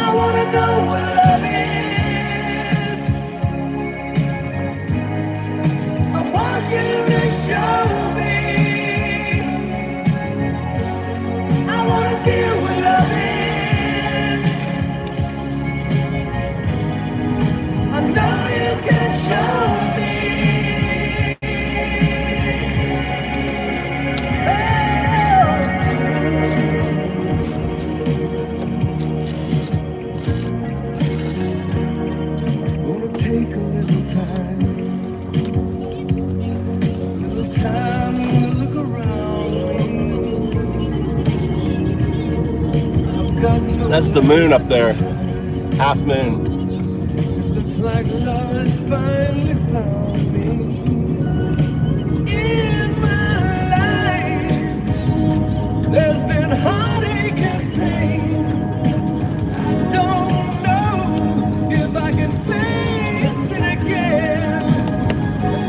[SPEAKER 15] I wanna know what love is. I want you to show me. I wanna feel what love is. I know you can show me. Gonna take a little time to look around me. I've got no
[SPEAKER 8] That's the moon up there. Half moon.
[SPEAKER 15] looks like love has finally found me. In my life, there's been heartache and pain. I don't know if I can face it again.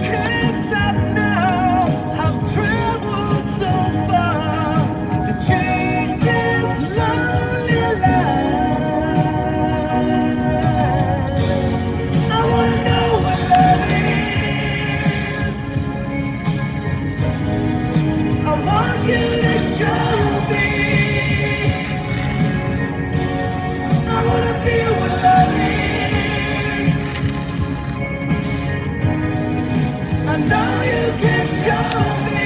[SPEAKER 15] Can't stop now. I've traveled so far to change this lonely life. I wanna know what love is. I want you to show me. I wanna feel what love is. I know you can show me.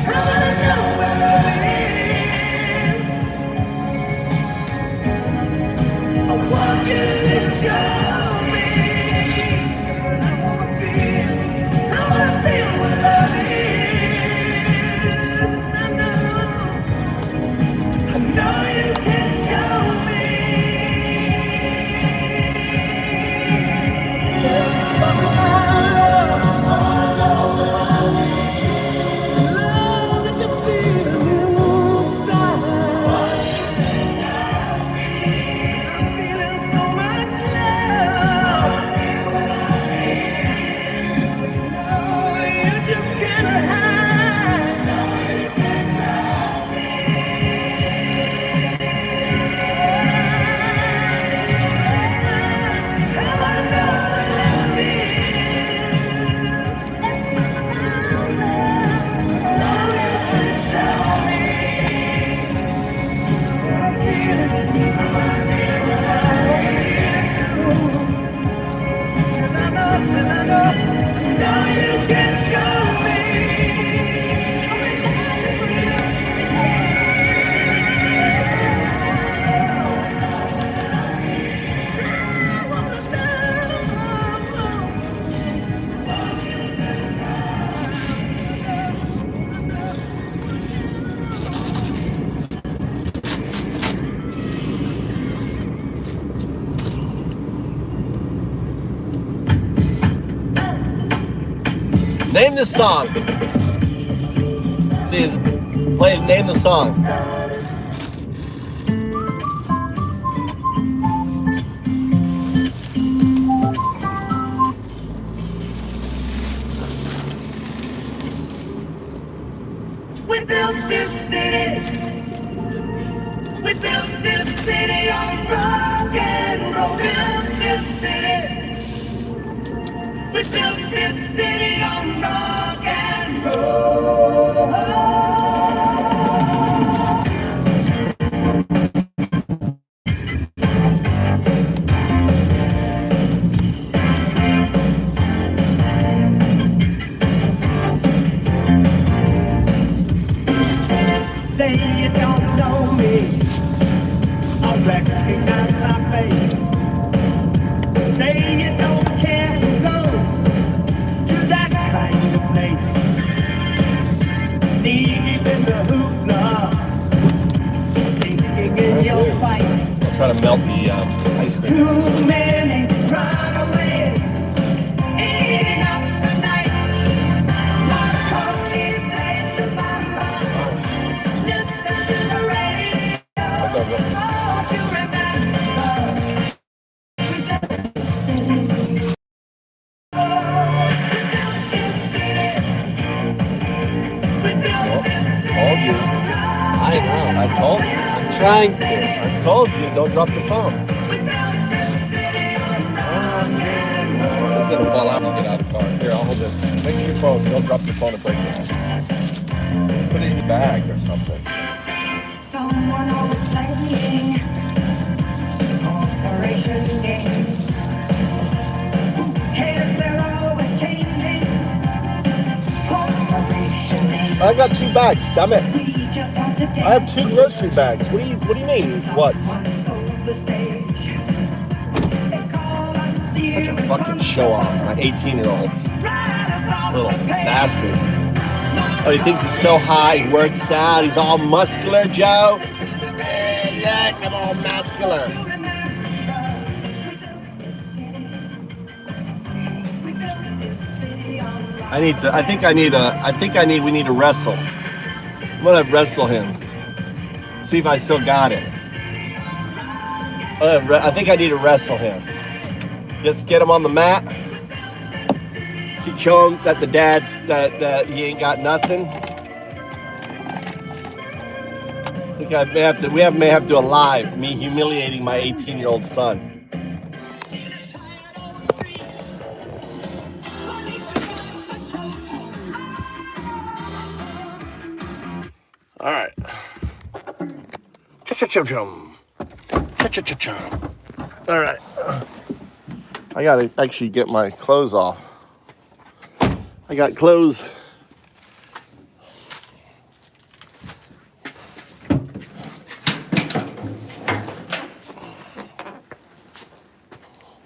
[SPEAKER 15] I wanna know what love is. I want you to show me.
[SPEAKER 8] Name this song. See, play. Name the song.
[SPEAKER 15] We built this city. We built this city on rock and roll. Built this city. We built this city on rock and roll. Say you don't know me, I recognize my face. Say you don't care who goes to that kind of place. Deep in the hoopla, sinking in your fight.
[SPEAKER 8] I'll try to melt the ice cream.
[SPEAKER 15] Too many runaways, eating up the night. My pony plays the bamba. Listen to the radio. Don't you remember? We built this city. Oh, we built this city. We built this city.
[SPEAKER 8] Told you. I know. I told you. I'm trying to. I told you. Don't drop the phone. It's gonna fall out when you get out of the car. Here, I'll hold this. Make sure your phone. Don't drop your phone and break it. Put it in your bag or something.
[SPEAKER 15] Someone always playing corporation games. Who cares? They're always changing. Corporation names.
[SPEAKER 8] I got 2 bags. Damn it.
[SPEAKER 15] We just have to
[SPEAKER 8] I have 2 grocery bags. What do you mean? What? Such a fucking show off. My 18-year-old's little bastard. Oh, he thinks he's so high. He works out. He's all muscular, Joe. Hey, look, I'm all muscular. We need to wrestle. I'm gonna wrestle him. See if I still got it. I think I need to wrestle him. Just get him on the mat. Show him that that he ain't got nothing. I think I may have to. We may have to do a live me humiliating my 18-year-old son. All right. Cha-cha-cha-chum. Cha-cha-cha-chum. All right. I gotta actually get my clothes off. I got clothes.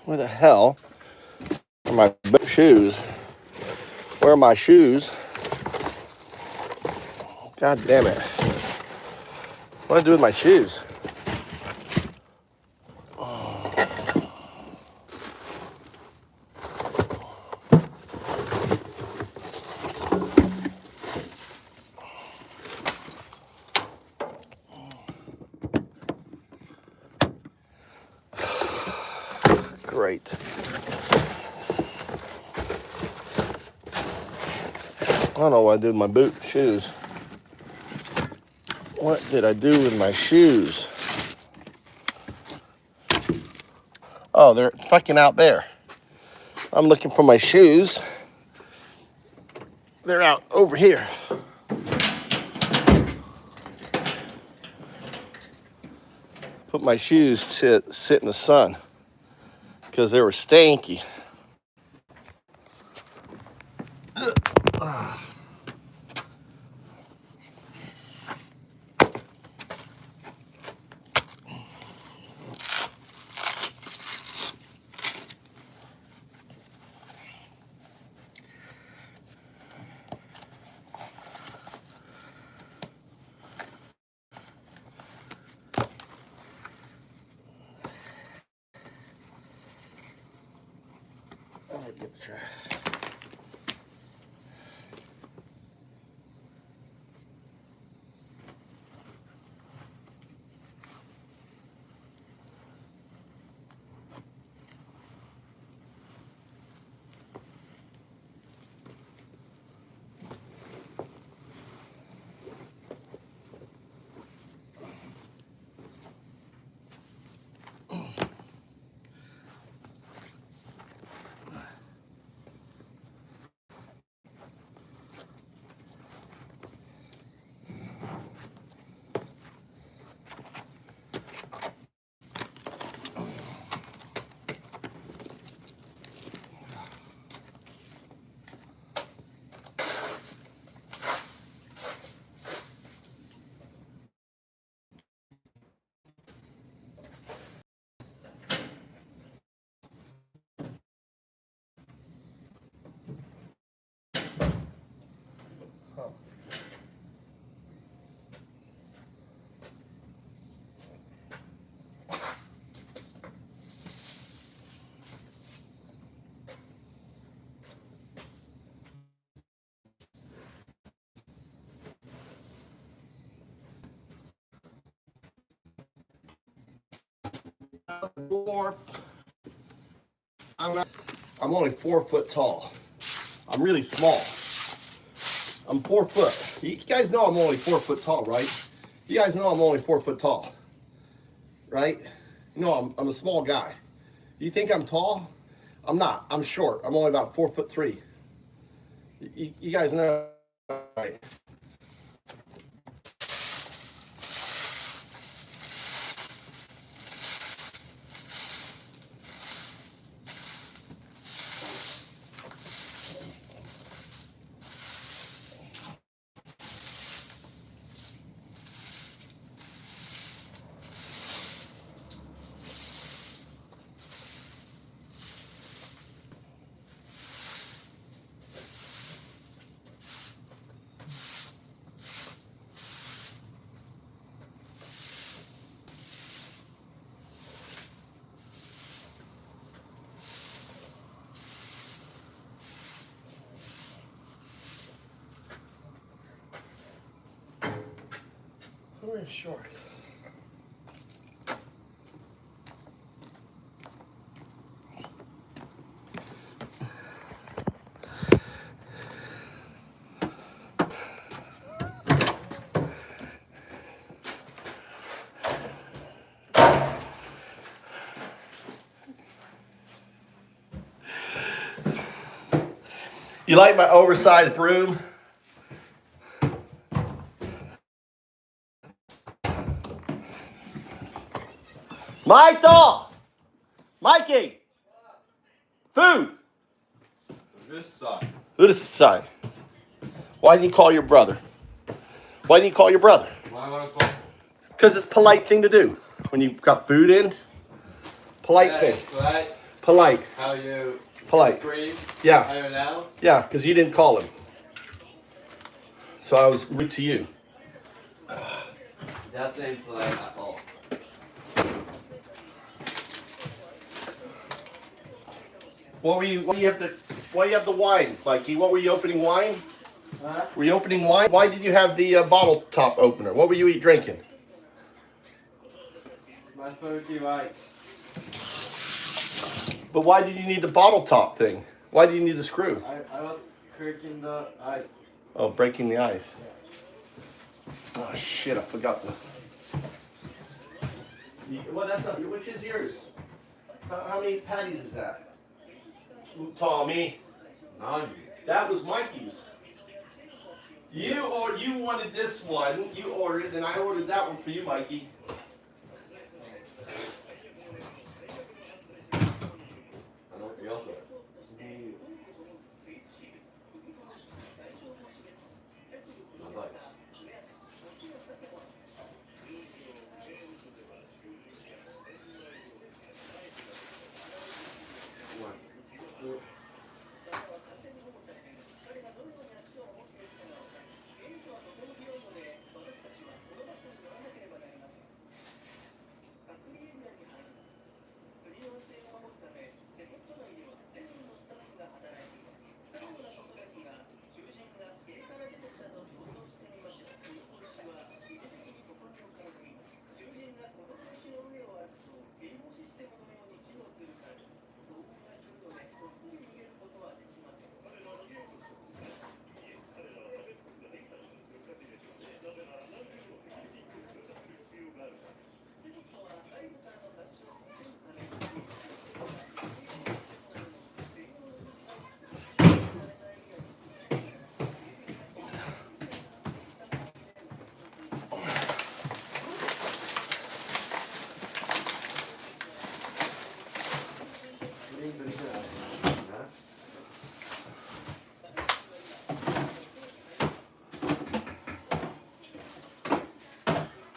[SPEAKER 8] Where the hell are my shoes? Where are my shoes? God damn it. What do I do with my shoes? Great. I don't know what I did with my shoes. What did I do with my shoes? Oh, they're fucking out there. I'm looking for my shoes. They're out over here. Put my shoes to sit in the sun because they were stanky. Get the trash. I'm only 4 foot tall. I'm really small. I'm 4 foot. You guys know I'm only 4 foot tall, right? You guys know I'm only 4 foot tall, right? You know I'm a small guy. You think I'm tall? I'm not. I'm short. I'm only about 4'3". You guys know, right? Very short. You like my oversized broom? Michael! Mikey! Food!
[SPEAKER 18] This side.
[SPEAKER 8] Who this side? Why didn't you call your brother? Why didn't you call your brother?
[SPEAKER 18] Why would I call?
[SPEAKER 8] Because it's a polite thing to do. When you've got food in. Polite thing.
[SPEAKER 18] Polite.
[SPEAKER 8] Polite.
[SPEAKER 18] How you?
[SPEAKER 8] Polite.
[SPEAKER 18] Scream?
[SPEAKER 8] Yeah.
[SPEAKER 18] How you now?
[SPEAKER 8] Yeah, because you didn't call him. So I was rude to you.
[SPEAKER 18] That ain't polite at all.
[SPEAKER 8] Why do you have the wine, Mikey? What were you opening wine?
[SPEAKER 18] Huh?
[SPEAKER 8] Were you opening wine? Why did you have the bottle top opener? What were you drinking?
[SPEAKER 18] My smoky white.
[SPEAKER 8] But why did you need the bottle top thing? Why do you need the screw?
[SPEAKER 18] I was cracking the ice.
[SPEAKER 8] Oh, breaking the ice. Oh shit! I forgot the. Well, that's not. Which is yours? How many patties is that? Tommy.
[SPEAKER 18] 90.
[SPEAKER 8] That was Mikey's. You wanted this one. You ordered it, and I ordered that one for you, Mikey.
[SPEAKER 18] I know what else was.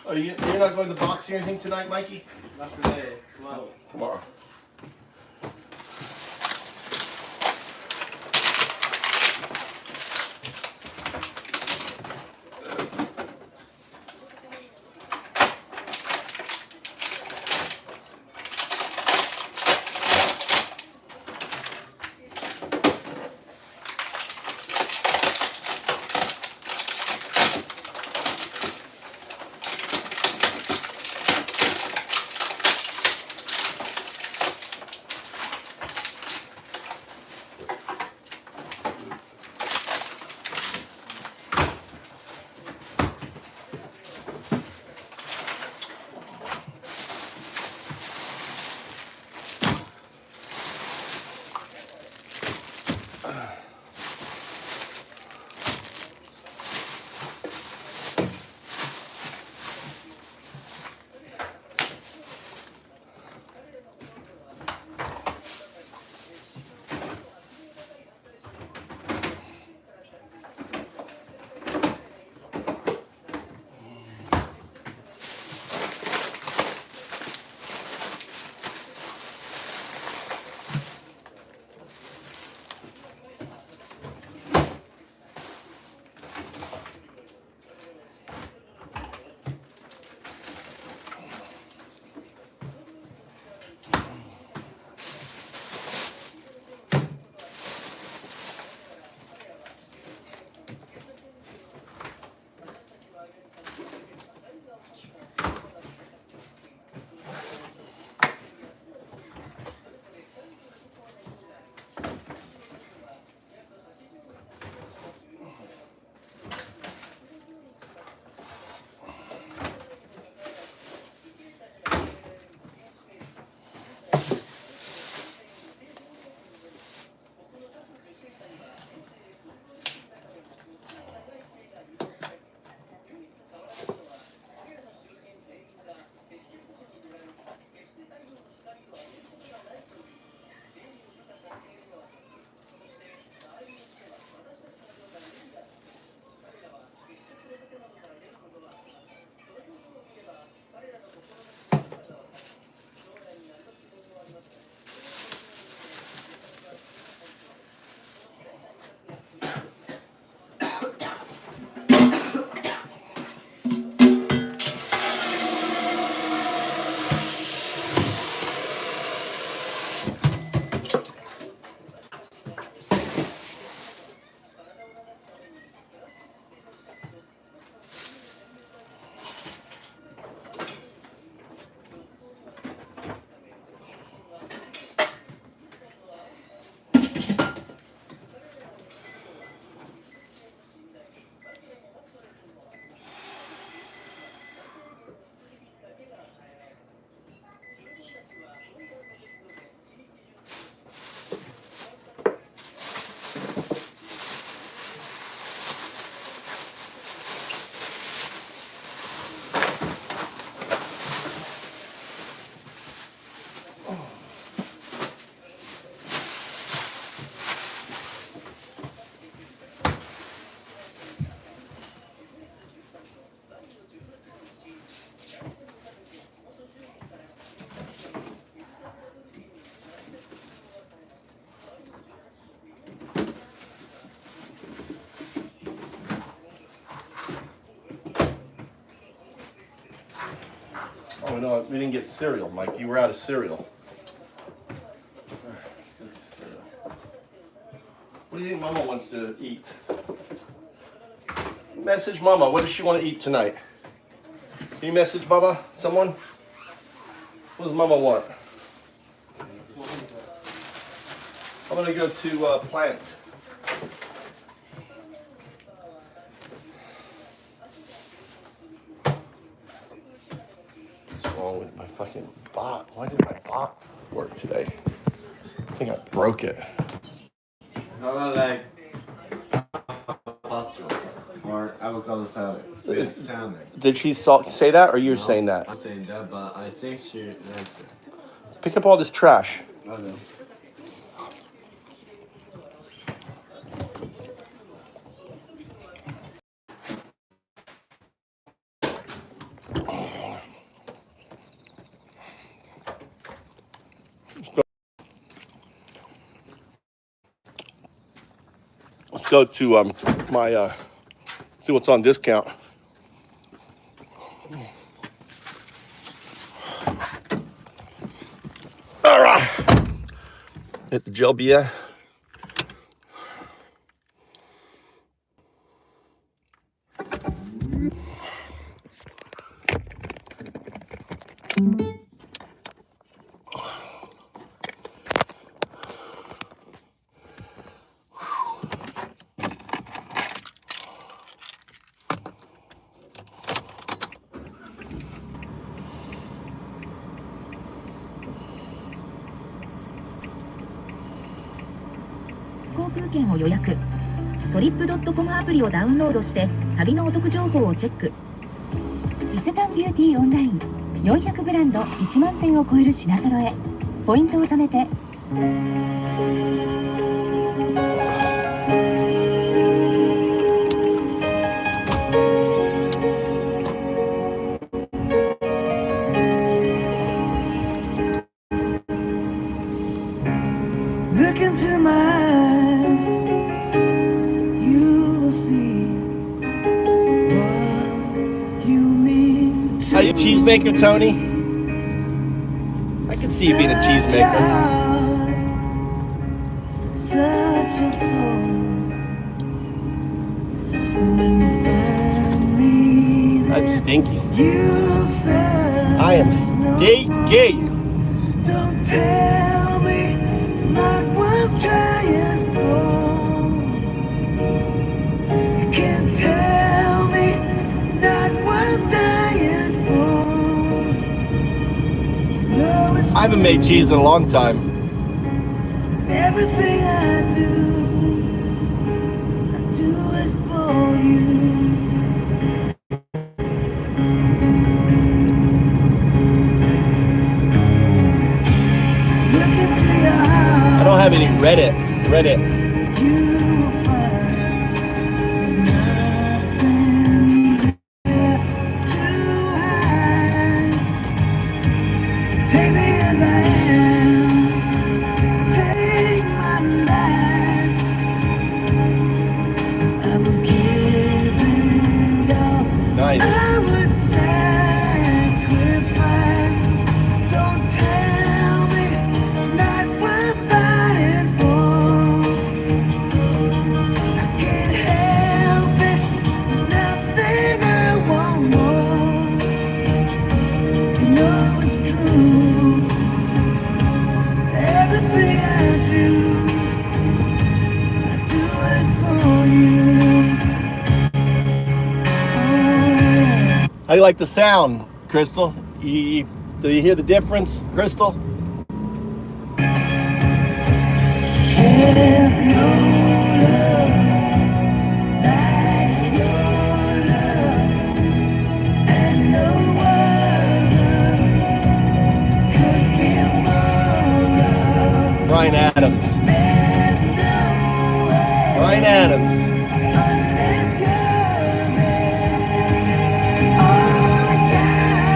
[SPEAKER 8] Are you're not going to the box or anything tonight, Mikey?
[SPEAKER 18] Not today. Tomorrow.
[SPEAKER 8] Tomorrow. Oh no, we didn't get cereal, Mike. You were out of cereal. What do you think Mama wants to eat? Message Mama. What does she want to eat tonight? Can you message Mama? Someone? What does Mama want? I'm gonna go to plant. What's wrong with my fucking bot? Why did my bot work today? I think I broke it.
[SPEAKER 18] How about like or avocado salad? With salmon.
[SPEAKER 8] Did she say that, or you're saying that?
[SPEAKER 18] I'm saying that, but I think she likes it.
[SPEAKER 8] Pick up all this trash.
[SPEAKER 18] Okay.
[SPEAKER 8] Let's go to my see what's on discount. All right, hit the gel beer.
[SPEAKER 19] 航空券を予約。トリップドットコムアプリをダウンロードして旅のお得情報をチェック。伊勢丹ビューティーオンライン400ブランド1万点を超える品揃え。ポイントを貯めて。
[SPEAKER 15] Look into my eyes, you will see what you mean to
[SPEAKER 8] Are you a cheesemaker, Tony? I can see you being a cheesemaker.
[SPEAKER 15] such a soul. When you find me,
[SPEAKER 8] I'm stinky.
[SPEAKER 15] you said
[SPEAKER 8] I am stinky.
[SPEAKER 15] don't tell me it's not worth trying for. You can't tell me it's not worth dying for. You know it's
[SPEAKER 8] I haven't made cheese in a long time.
[SPEAKER 15] everything I do it for you. Look into your heart.
[SPEAKER 8] I don't have any Reddit.
[SPEAKER 15] You will find there's nothing there to hide. Take me as I am. Take my life. I will give it all.
[SPEAKER 8] Nice.
[SPEAKER 15] I would sacrifice. Don't tell me it's not worth fighting for. I can't help it. There's nothing I want more. You know it's true. Everything I do it for you.
[SPEAKER 8] How do you like the sound, Crystal? Do you hear the difference, Crystal?
[SPEAKER 15] There's no love like your love, and no other could give more love.
[SPEAKER 8] Bryan Adams.
[SPEAKER 15] There's no way
[SPEAKER 8] Bryan Adams.
[SPEAKER 15] unless you're there all the time,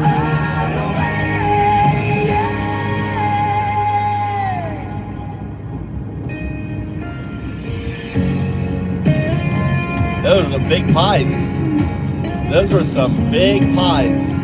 [SPEAKER 15] all the way. Yeah.
[SPEAKER 8] Those are big pies. Those were some big pies.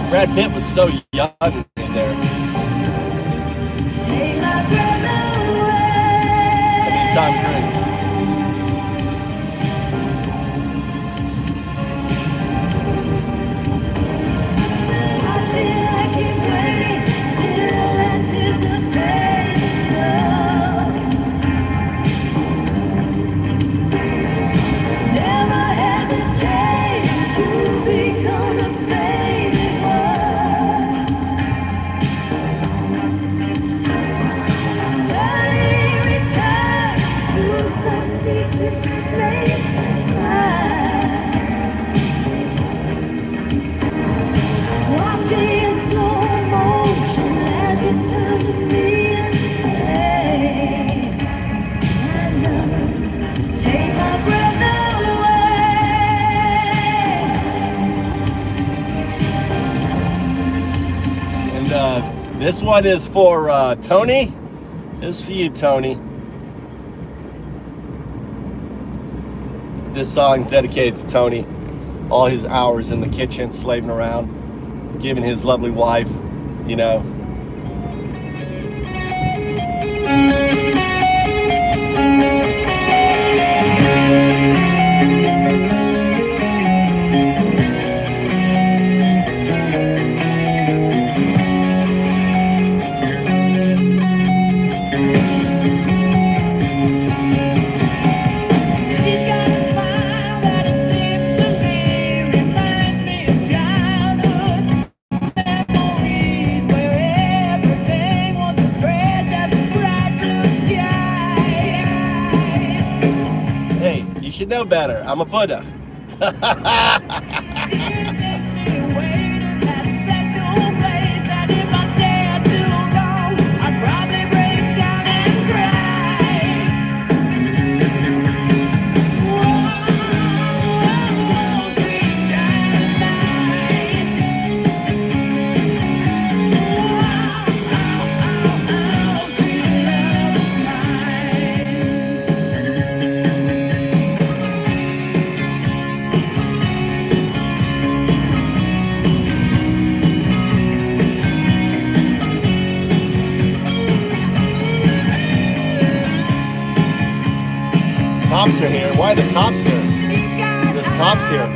[SPEAKER 8] Brad Pitt was so young in there. Tom Cruise. This one is for Tony. This is for you, Tony. This song's dedicated to Tony. All his hours in the kitchen, slaving around, giving his lovely wife, you know. You should know better. I'm a Buddha. Cops are here. Why are the cops here? There's cops here.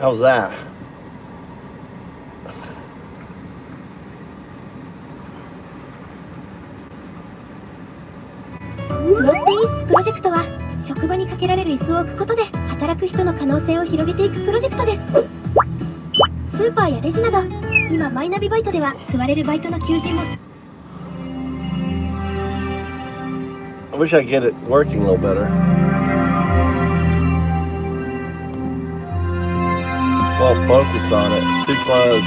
[SPEAKER 8] How's that?
[SPEAKER 19] 座っていいっすプロジェクトは職場にかけられる椅子を置くことで働く人の可能性を広げていくプロジェクトです。スーパーやレジなど今マイナビバイトでは座れるバイトの求人も
[SPEAKER 8] I wish I could get it working a little better. Won't focus on it. It's too close.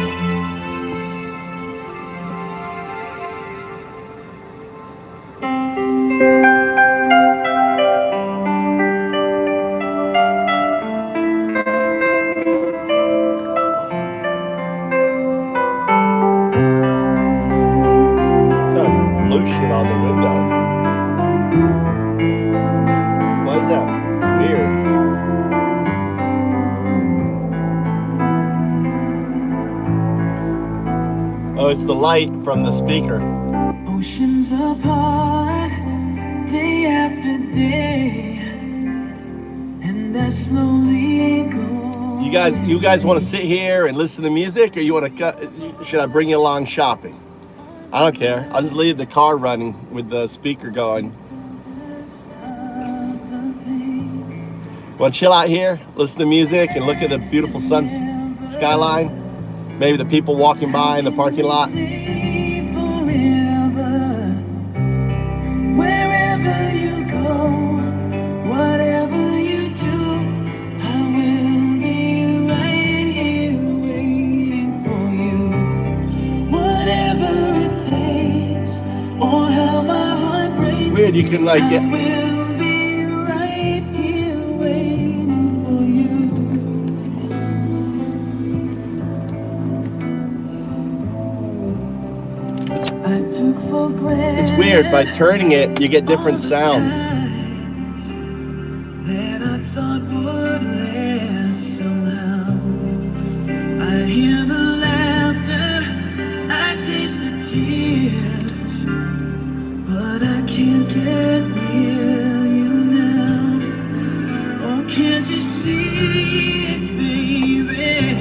[SPEAKER 8] Some blue shit on the window. Why is that weird? Oh, it's the light from the speaker.
[SPEAKER 14] Oceans apart, day after day, and I slowly go.
[SPEAKER 8] You guys want to sit here and listen to music, or you want to? Should I bring you along shopping? I don't care. I'll just leave the car running with the speaker going. Want to chill out here, listen to music, and look at the beautiful skyline? Maybe the people walking by in the parking lot.
[SPEAKER 14] Wherever you go, whatever you do, I will be right here waiting for you. Whatever it takes, or how my heart breaks,
[SPEAKER 8] It's weird, you can like get.
[SPEAKER 14] I will be right here waiting for you. I took for granted.
[SPEAKER 8] It's weird, by turning it, you get different sounds.
[SPEAKER 14] That I thought would last somehow. I hear the laughter, I taste the tears, but I can't get near you now. Oh, can't you see it, baby?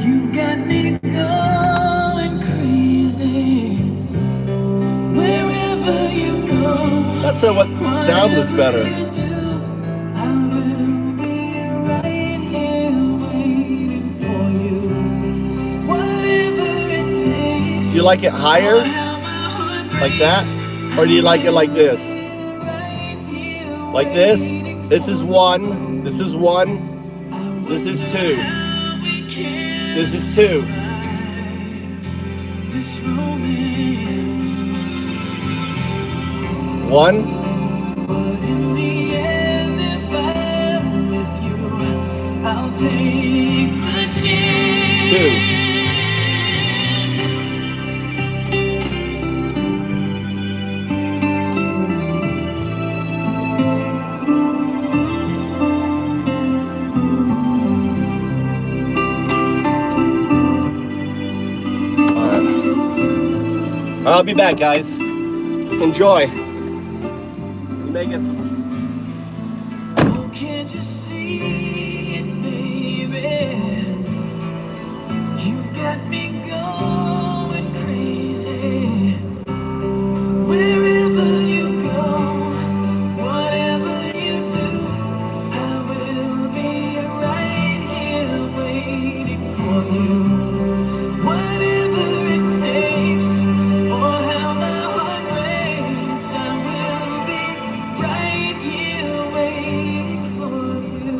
[SPEAKER 14] You've got me going crazy. Wherever you go,
[SPEAKER 8] That's what sound was better.
[SPEAKER 14] I will be right here waiting for you. Whatever it takes.
[SPEAKER 8] Do you like it higher? Like that? Or do you like it like this? Like this? This is one. This is one. This is two. This is two. One.
[SPEAKER 14] But in the end, if I'm with you, I'll take the chance.
[SPEAKER 8] Two. All right. I'll be back, guys. Enjoy. Make it some.
[SPEAKER 14] Oh, can't you see it, baby? You've got me going crazy. Wherever you go, whatever you do, I will be right here waiting for you. Whatever it takes, or how my heart breaks, I will be right here waiting for you.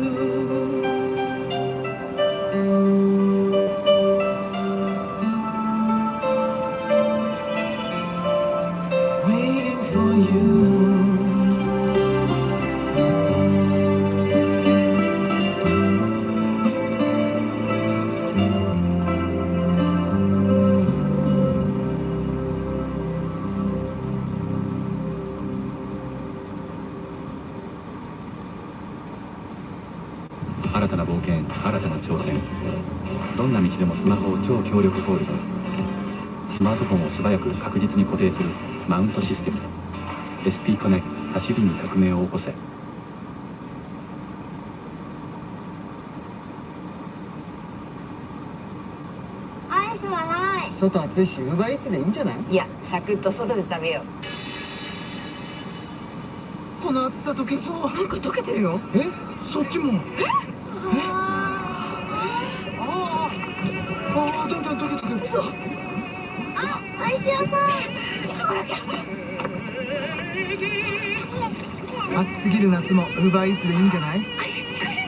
[SPEAKER 14] Waiting for you.
[SPEAKER 20] SP コネクト走りに革命を起こせ。外暑いし、ウーバーイーツでいいんじゃない？
[SPEAKER 10] いや、サクッと外で食べよ
[SPEAKER 20] う。この暑さ溶けそう。
[SPEAKER 10] なんか溶けてるよ。
[SPEAKER 20] え、そっちも。どんどん溶けてくる。
[SPEAKER 10] 嘘。アイス屋さん。急がなきゃ。
[SPEAKER 20] 暑すぎる夏もウーバーイーツでいいんじゃない？
[SPEAKER 10] アイスクリーム。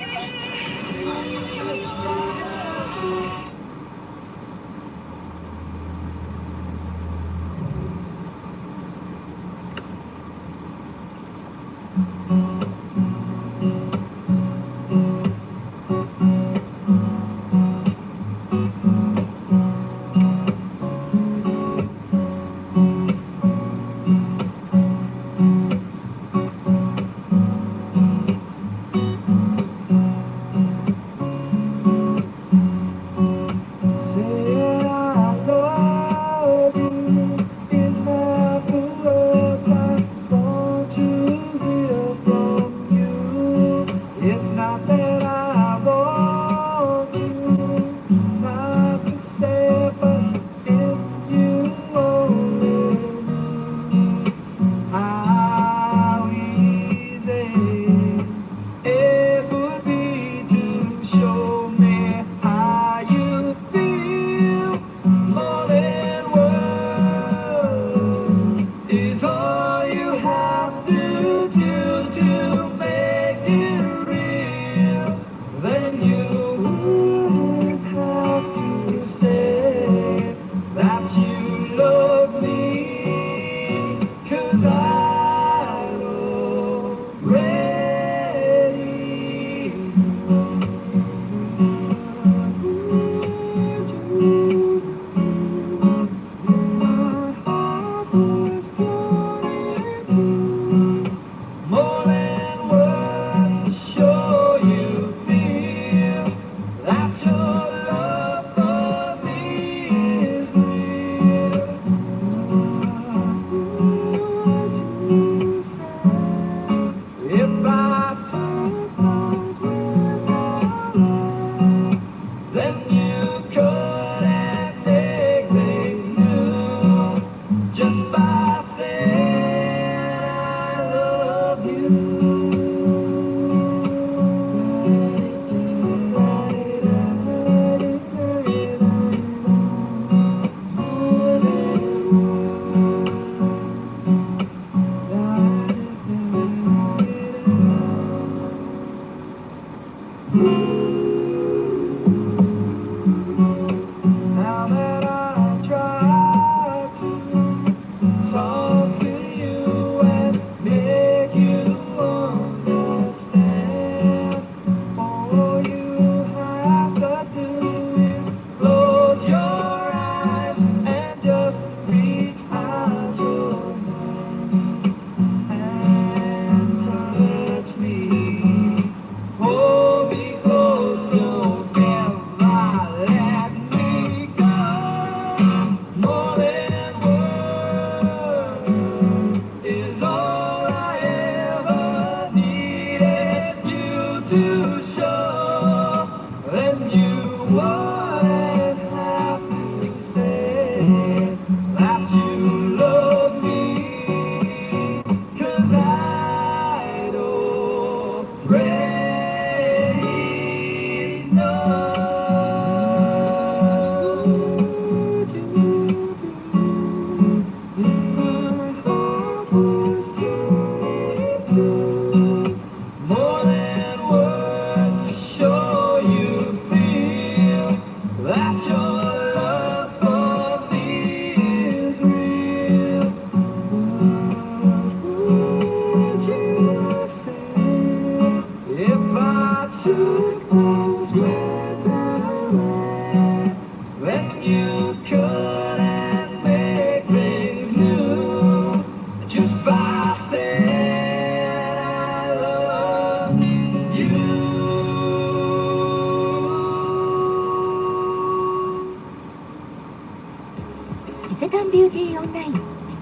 [SPEAKER 19] 伊勢丹ビューティーオンライン。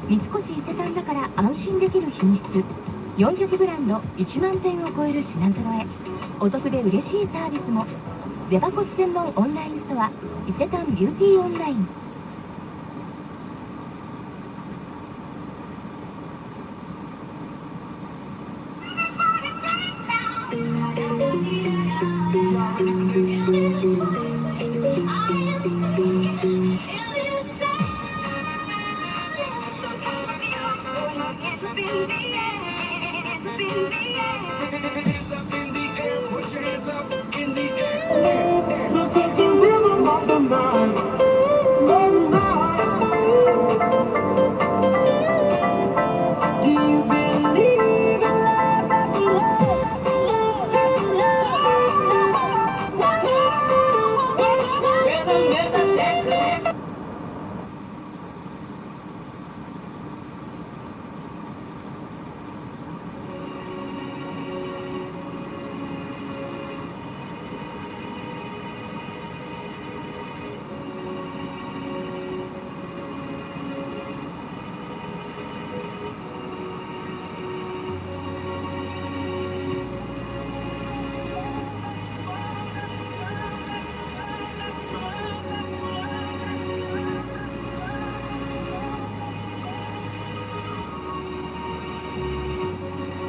[SPEAKER 19] 三越伊勢丹だから安心できる品質。400ブランド1万点を超える品揃え。お得で嬉しいサービスも。デパコス専門オンラインストア伊勢丹ビューティーオンライン。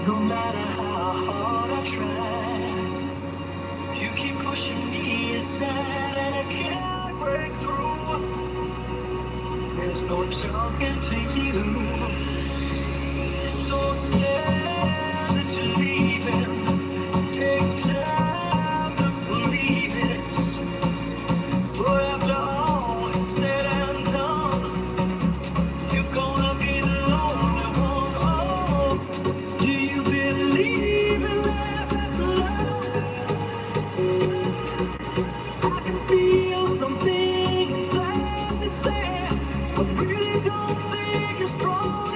[SPEAKER 15] No matter how hard I try, you keep pushing me aside and I can't break through. There's no talking to you. It's so sad that you're leaving. It takes time to believe it. But after all is said and done, you're gonna be the only one. Oh, do you believe in life after love? I can feel something inside that says I really don't think you're strong.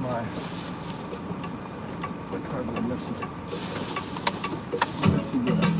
[SPEAKER 8] my card we're missing. Let's see what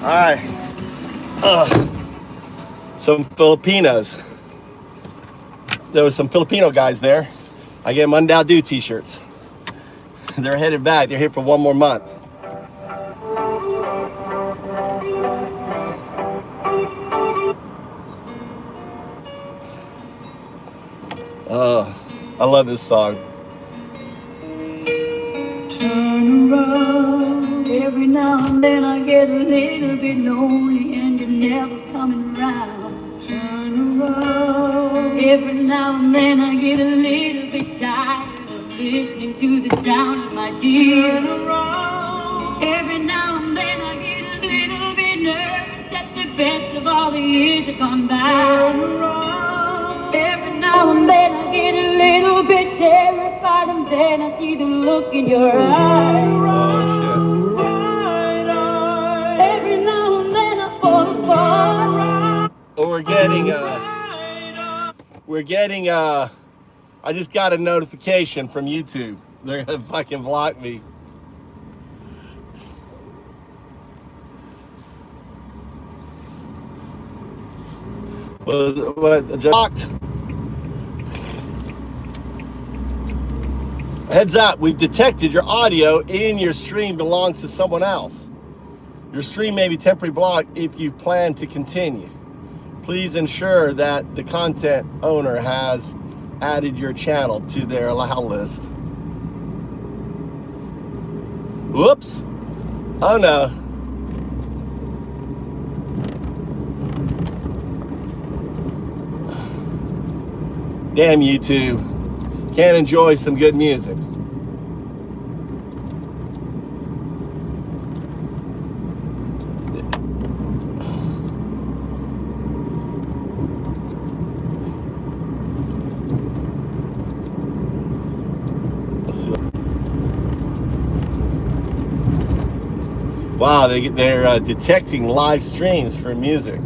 [SPEAKER 8] All right. Some Filipinos. There was some Filipino guys there. I gave them Undao t-shirts. They're headed back. They're here for one more month. I love this song.
[SPEAKER 14] Turn around. Every now and then I get a little bit lonely and you're never coming around. Turn around. Every now and then I get a little bit tired of listening to the sound of my tears. Turn around. Every now and then I get a little bit nervous that the best of all the years have gone by. Turn around. Every now and then I get a little bit terrified and then I see the look in your eyes. Every now and then I fall apart.
[SPEAKER 8] Oh, we're getting I just got a notification from YouTube. They're gonna fucking block me. What? Blocked. Heads up, we've detected your audio in your stream belongs to someone else. Your stream may be temporarily blocked if you plan to continue. Please ensure that the content owner has added your channel to their allow list. Whoops. Oh no. Damn YouTube. Can't enjoy some good music. Let's see. Wow, they're detecting live streams for music.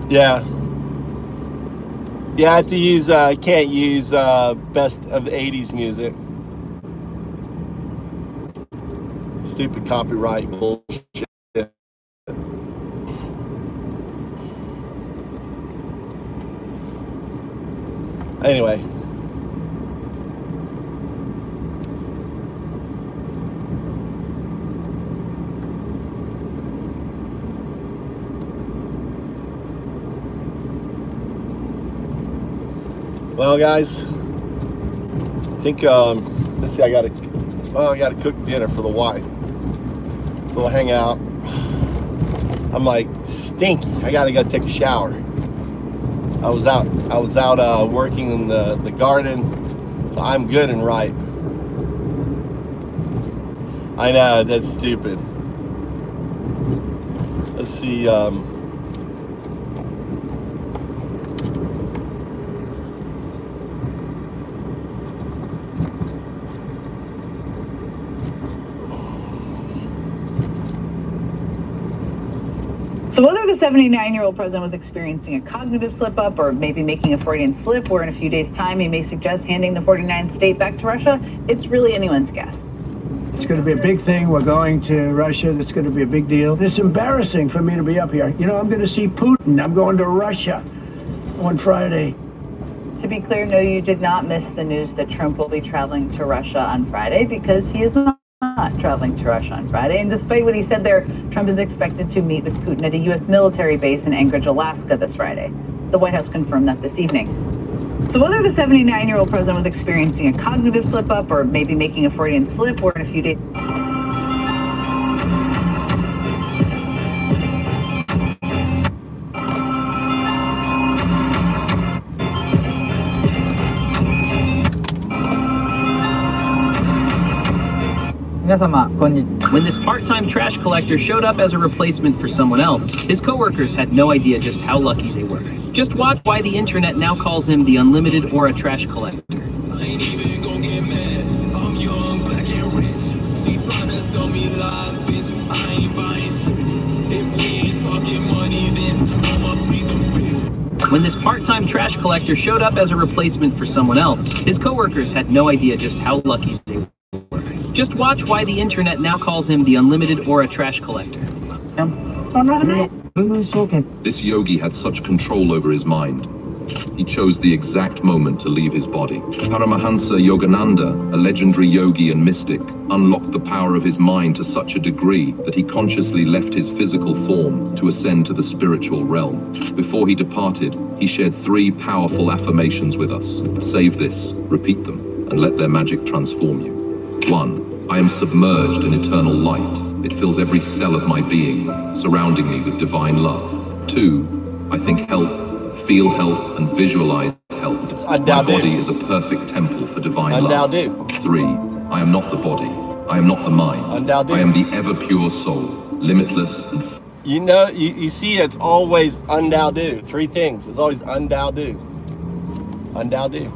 [SPEAKER 8] Yeah. Yeah, I have to use, can't use best of the 80s music. Stupid copyright bullshit. Anyway. Well, guys, I think, let's see, I gotta cook dinner for the wife. So we'll hang out. I'm like stinky. I gotta go take a shower. I was out working in the garden, so I'm good and ripe. I know, that's stupid. Let's see,
[SPEAKER 10] So whether the 79-year-old president was experiencing a cognitive slip-up or maybe making a Freudian slip, where in a few days' time he may suggest handing the 49th state back to Russia, it's really anyone's guess.
[SPEAKER 21] It's going to be a big thing. We're going to Russia. It's going to be a big deal. It's embarrassing for me to be up here. You know, I'm going to see Putin. I'm going to Russia on Friday.
[SPEAKER 10] To be clear, no, you did not miss the news that Trump will be traveling to Russia on Friday, because he is not traveling to Russia on Friday. And despite what he said there, Trump is expected to meet with Putin at a U.S. military base in Anchorage, Alaska this Friday. The White House confirmed that this evening. So whether the 79-year-old president was experiencing a cognitive slip-up or maybe making a Freudian slip, or in a few days...
[SPEAKER 22] When this part-time trash collector showed up as a replacement for someone else, his coworkers had no idea just how lucky they were. Just watch why the internet now calls him the unlimited aura trash collector. I ain't even gonna get mad. I'm young, black and rich. She tryna sell me lies, bitch. I ain't buying shit. If we ain't talking money, then I'ma be the bitch. When this part-time trash collector showed up as a replacement for someone else, his coworkers had no idea just how lucky they were. Just watch why the internet now calls him the unlimited aura trash collector.
[SPEAKER 23] This yogi had such control over his mind. He chose the exact moment to leave his body. Paramahansa Yogananda, a legendary yogi and mystic, unlocked the power of his mind to such a degree that he consciously left his physical form to ascend to the spiritual realm. Before he departed, he shared 3 powerful affirmations with us. Save this, repeat them, and let their magic transform you. 1. I am submerged in eternal light. It fills every cell of my being, surrounding me with divine love. 2. I think health, feel health, and visualize health. My body is a perfect temple for divine love. 3. I am not the body. I am not the mind. I am the ever pure soul, limitless and
[SPEAKER 8] You know, you see it's always undao do. Three things. It's always undao do. Undao do.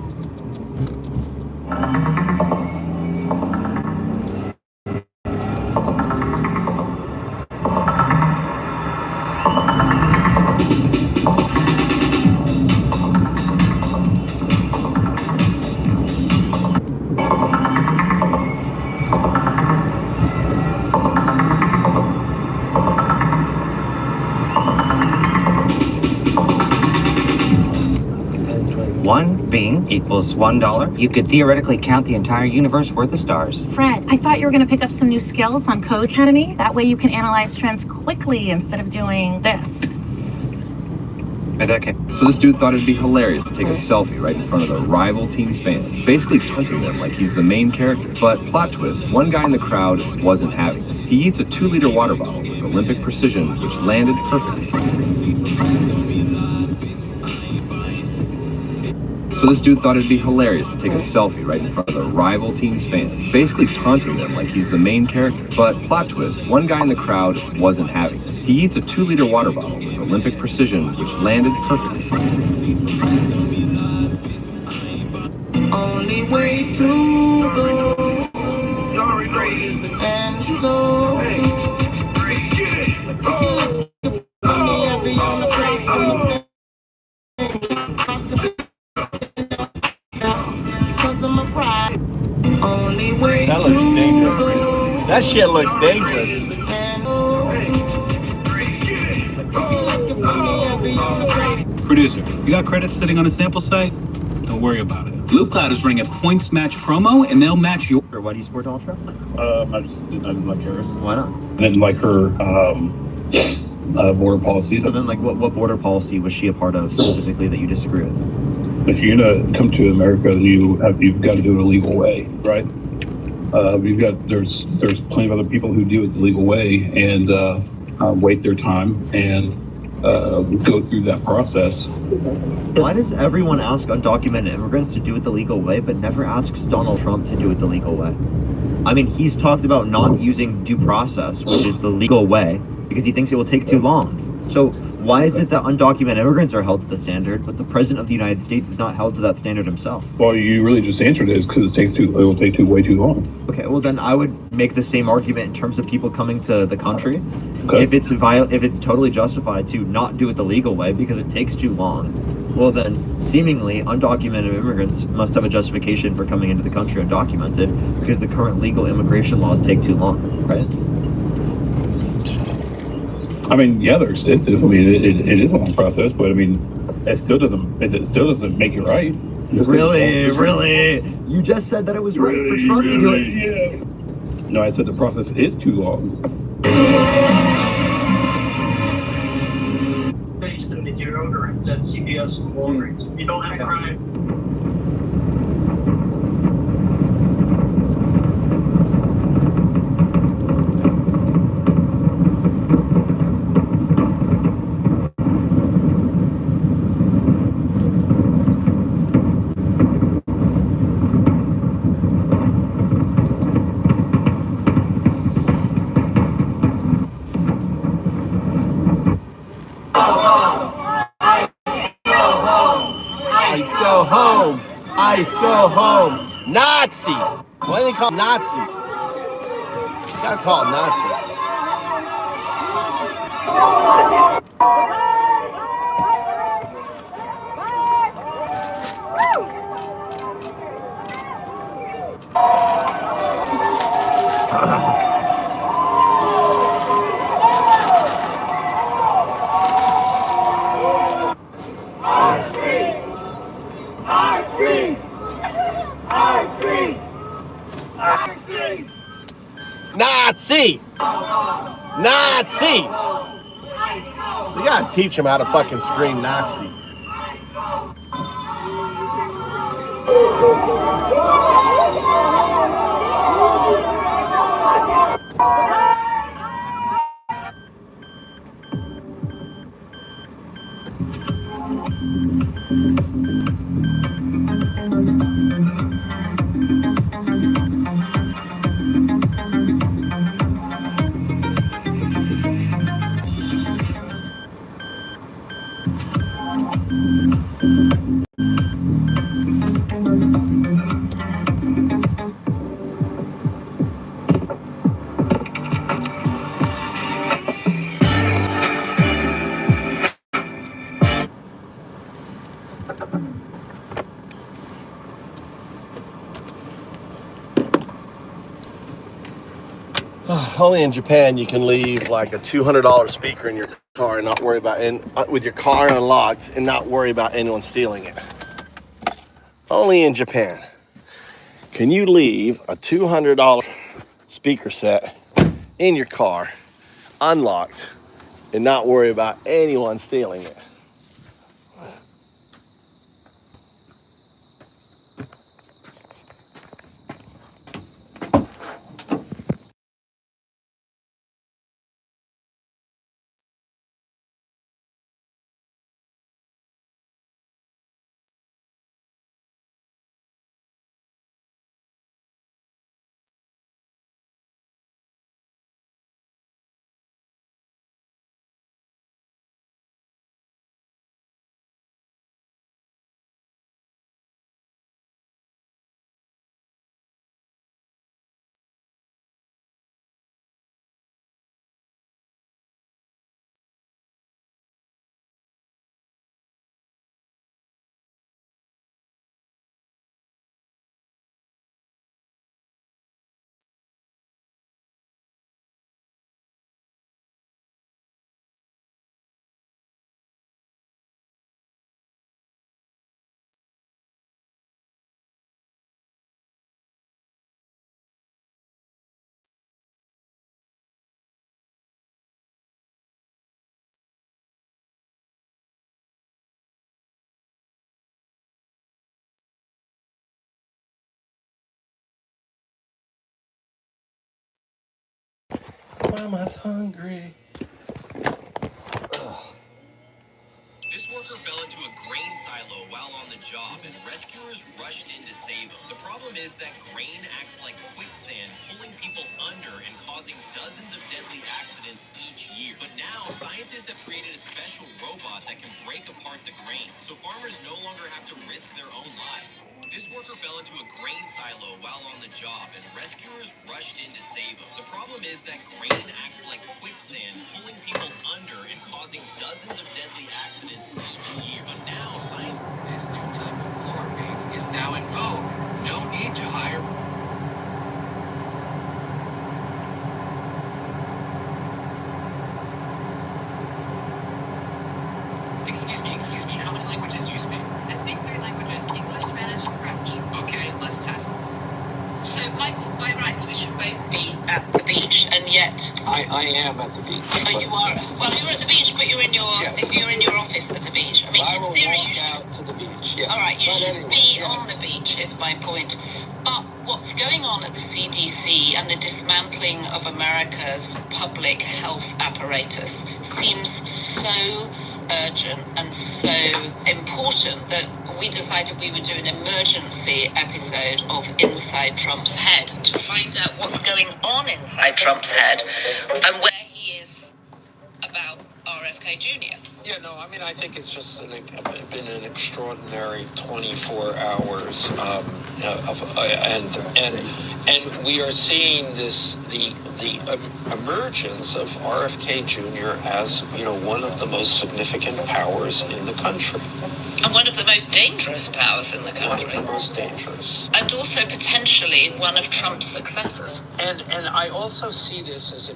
[SPEAKER 2] One being equals $1. You could theoretically count the entire universe worth of stars.
[SPEAKER 19] Fred, I thought you were going to pick up some new skills on Code Academy. That way you can analyze trends quickly instead of doing this.
[SPEAKER 23] Okay. So this dude thought it'd be hilarious to take a selfie right in front of the rival team's fans, basically taunting them like he's the main character. But plot twist, one guy in the crowd wasn't having it. He eats a 2-liter water bottle with Olympic precision, which landed perfectly. So this dude thought it'd be hilarious to take a selfie right in front of the rival team's fans, basically taunting them like he's the main character. But plot twist, one guy in the crowd wasn't having it. He eats a 2-liter water bottle with Olympic precision, which landed perfectly.
[SPEAKER 15] Only way to go. And so
[SPEAKER 8] that looks dangerous. That shit looks dangerous.
[SPEAKER 22] Producer, you got credits sitting on a sample site? Don't worry about it. Blue Cloud is running a points match promo, and they'll match your...
[SPEAKER 4] Why do you support Ultra?
[SPEAKER 6] I didn't like Harris.
[SPEAKER 4] Why not?
[SPEAKER 6] I didn't like her border policy.
[SPEAKER 4] So then, like, what border policy was she a part of specifically that you disagree with?
[SPEAKER 6] If you're gonna come to America, you've got to do it a legal way, right? There's plenty of other people who do it the legal way and wait their time and go through that process.
[SPEAKER 4] Why does everyone ask undocumented immigrants to do it the legal way, but never asks Donald Trump to do it the legal way? I mean, he's talked about not using due process, which is the legal way, because he thinks it will take too long. So why is it that undocumented immigrants are held to the standard, but the President of the United States is not held to that standard himself?
[SPEAKER 6] Well, you really just answered it, is because it will take way too long.
[SPEAKER 4] Okay, well then I would make the same argument in terms of people coming to the country.
[SPEAKER 6] Okay.
[SPEAKER 4] If it's totally justified to not do it the legal way because it takes too long, well then seemingly undocumented immigrants must have a justification for coming into the country undocumented because the current legal immigration laws take too long, right?
[SPEAKER 6] I mean, yeah, they're extensive. I mean, it is a long process, but I mean, it still doesn't make it right.
[SPEAKER 4] Really? You just said that it was right for Trump to do it.
[SPEAKER 6] Yeah. No, I said the process is too long.
[SPEAKER 24] Based in the deodorant at CVS and Walgreens. You don't have crime.
[SPEAKER 8] Ice, go home. Nazi. Why do they call it Nazi? You gotta call it Nazi. Nazi! Nazi! You gotta teach him how to fucking scream Nazi. Only in Japan you can leave like a $200 speaker in your car and not worry about with your car unlocked and not worry about anyone stealing it. Only in Japan can you leave a $200 speaker set in your car unlocked and not worry about anyone stealing it. Mama's hungry.
[SPEAKER 1] This worker fell into a grain silo while on the job, and rescuers rushed in to save him. The problem is that grain acts like quicksand, pulling people under and causing dozens of deadly accidents each year. But now, scientists have created a special robot that can break apart the grain, so farmers no longer have to risk their own lives. This worker fell into a grain silo while on the job, and rescuers rushed in to save him. The problem is that grain acts like quicksand, pulling people under and causing dozens of deadly accidents each year. But now, science... This new type of floor paint is now in vogue. No need to hire... Excuse me, how many languages do you speak?
[SPEAKER 3] I speak 3 languages, English, Spanish, and French.
[SPEAKER 1] Okay, let's test.
[SPEAKER 3] So, Michael, by rights, we should both be at the beach, and yet...
[SPEAKER 1] I am at the beach.
[SPEAKER 3] Oh, you are? Well, you're at the beach, but you're in your office at the beach. I mean, in theory, you should...
[SPEAKER 1] out to the beach, yes.
[SPEAKER 3] All right, you should be on the beach, is my point. But what's going on at the CDC and the dismantling of America's public health apparatus seems so urgent and so important that we decided we would do an emergency episode of Inside Trump's Head to find out what's going on inside Trump's head and where he is about RFK Jr.
[SPEAKER 5] Yeah, no, I mean, I think it's just been an extraordinary 24 hours, and we are seeing the emergence of RFK Jr. as, you know, one of the most significant powers in the country.
[SPEAKER 3] And one of the most dangerous powers in the country.
[SPEAKER 5] One of the most dangerous.
[SPEAKER 3] And also potentially one of Trump's successors.
[SPEAKER 5] And I also see this as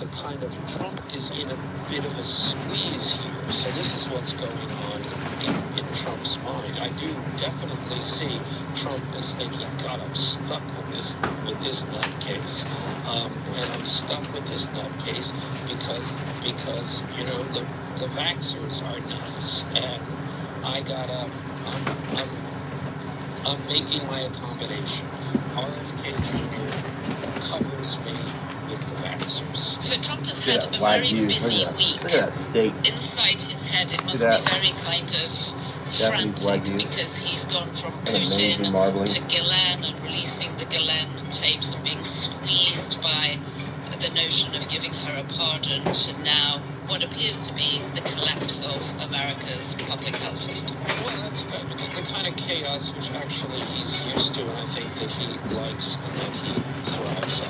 [SPEAKER 5] a kind of, Trump is in a bit of a squeeze here. So this is what's going on in Trump's mind. I do definitely see Trump as thinking, God, I'm stuck with this nutcase. And I'm stuck with this nutcase because you know, the vaxxers are nuts. And I'm making my accommodation. RFK Jr. covers me with the vaxxers.
[SPEAKER 3] So Trump has had a very busy week.
[SPEAKER 18] Look at that steak.
[SPEAKER 3] Inside his head, it must be very kind of frantic because he's gone from Putin to Gulen and releasing the Gulen tapes and being squeezed by the notion of giving her a pardon to now what appears to be the collapse of America's public health system.
[SPEAKER 5] Well, that's the kind of chaos which actually he's used to, and I think that he likes and that he thrives on.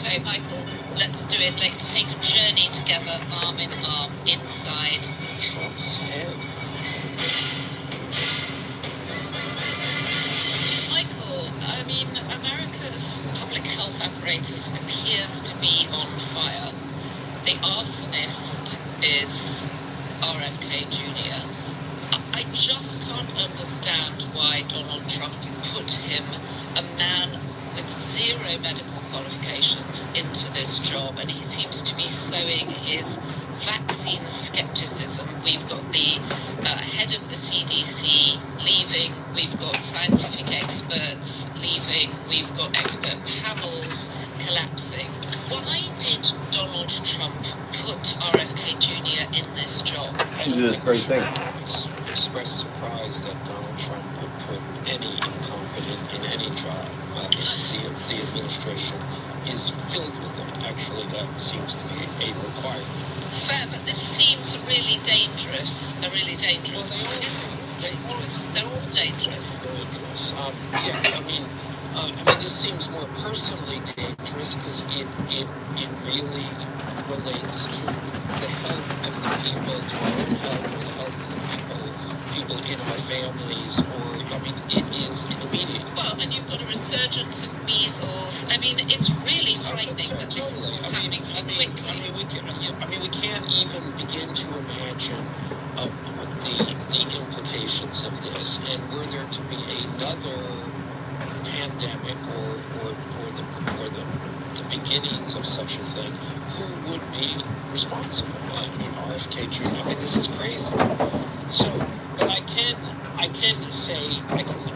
[SPEAKER 3] Okay, Michael, let's do it. Let's take a journey together, arm in arm, inside
[SPEAKER 5] Trump's head.
[SPEAKER 3] apparatus appears to be on fire. The arsonist is RFK Jr. I just can't understand why Donald Trump put him, a man with zero medical qualifications, into this job, and he seems to be sowing his vaccine skepticism. We've got the head of the CDC leaving, we've got scientific experts leaving, we've got expert panels collapsing. Why did Donald Trump put RFK Jr. in this job?
[SPEAKER 8] To do this very thing.
[SPEAKER 5] Express surprise that Donald Trump would put any incompetent in any job. The administration is filled with them. Actually, that seems to be a requirement.
[SPEAKER 3] Fair, but this seems really dangerous. Well, they all dangerous. They're all dangerous.
[SPEAKER 5] Yeah, I mean, this seems more personally dangerous because it really relates to the health of the people, to our own health, or the health of the people in our families, or, it is immediate.
[SPEAKER 3] Well, and you've got a resurgence of measles. It's really frightening that this is all happening so quickly.
[SPEAKER 5] We can't even begin to imagine the implications of this, and were there to be another pandemic or the beginnings of such a thing, who would be responsible? RFK Jr. This is crazy. So, but I can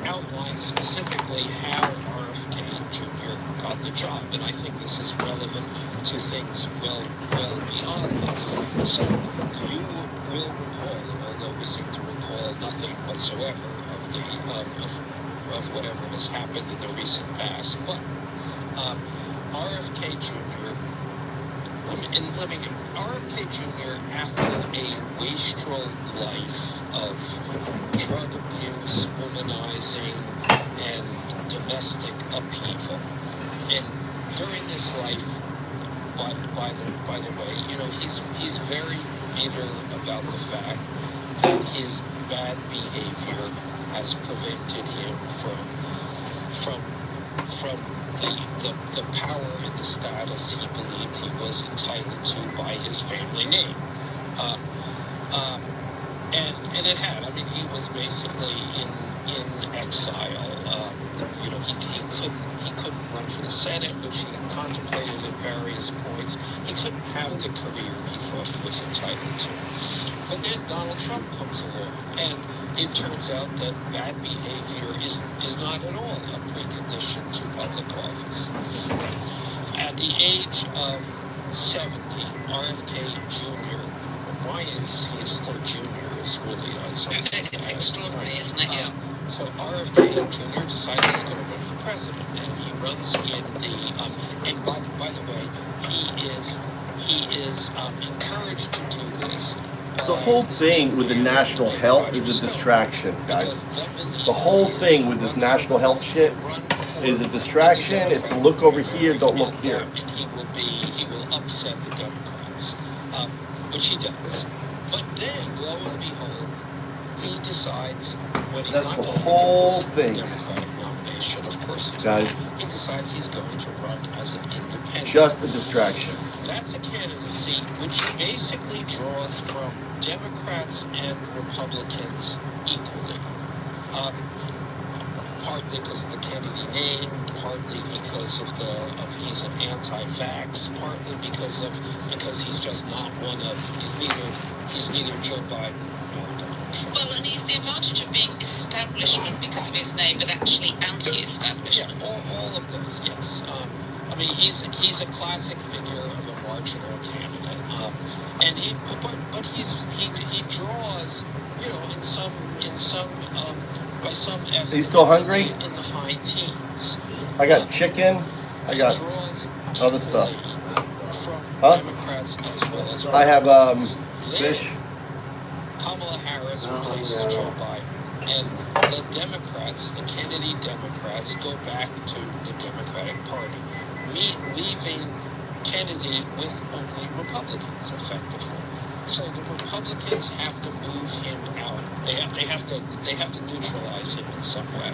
[SPEAKER 5] outline specifically how RFK Jr. got the job, and I think this is relevant to things well beyond this. So you will recall, although we seem to recall nothing whatsoever of whatever has happened in the recent past, but RFK Jr. RFK Jr. after a wastrel life of drug abuse, womanizing, and domestic upheaval, and during this life, by the way, he's very bitter about the fact that his bad behavior has prevented him from the power and the status he believed he was entitled to by his family name. And it had. He was basically in exile. He couldn't run for the Senate, which he contemplated at various points. He couldn't have the career he thought he was entitled to. But then Donald Trump comes along, and it turns out that bad behavior is not at all a precondition to public office. At the age of 70, RFK Jr., why is he still junior is really something.
[SPEAKER 3] It's extraordinary, isn't it? Yeah.
[SPEAKER 5] So RFK Jr. decides he's going to run for president, and he runs in the. And by the way, he is encouraged to do this.
[SPEAKER 8] The whole thing with the national health is a distraction, guys. The whole thing with this national health shit is a distraction. It's to look over here, don't look here.
[SPEAKER 5] And he will upset the Democrats, which he does. But then, lo and behold, he decides what he's
[SPEAKER 8] That's
[SPEAKER 5] not
[SPEAKER 8] the
[SPEAKER 5] going
[SPEAKER 8] whole
[SPEAKER 5] to get
[SPEAKER 8] thing,
[SPEAKER 5] this Democratic nomination, of course.
[SPEAKER 8] guys.
[SPEAKER 5] He decides he's going to run as an independent.
[SPEAKER 8] Just a distraction.
[SPEAKER 5] That's a candidacy which basically draws from Democrats and Republicans equally. Partly because of the Kennedy name, partly because of he's an anti-vax, partly because he's just not one of he's neither Joe Biden nor Donald Trump.
[SPEAKER 3] Well, and he's the advantage of being establishment because of his name, but actually anti-establishment.
[SPEAKER 5] Yeah, all of those, yes. He's a classic figure of a marginal candidate, and he draws, by some estimates,
[SPEAKER 8] Are you still hungry?
[SPEAKER 5] in the high teens.
[SPEAKER 8] I got chicken. I got other stuff.
[SPEAKER 5] From Democrats as well as
[SPEAKER 8] I have fish.
[SPEAKER 5] Kamala Harris replaces Joe Biden, and the Democrats, the Kennedy Democrats, go back to the Democratic Party, leaving Kennedy with only Republicans, effectively. So the Republicans have to move him out. They have to neutralize him in some way.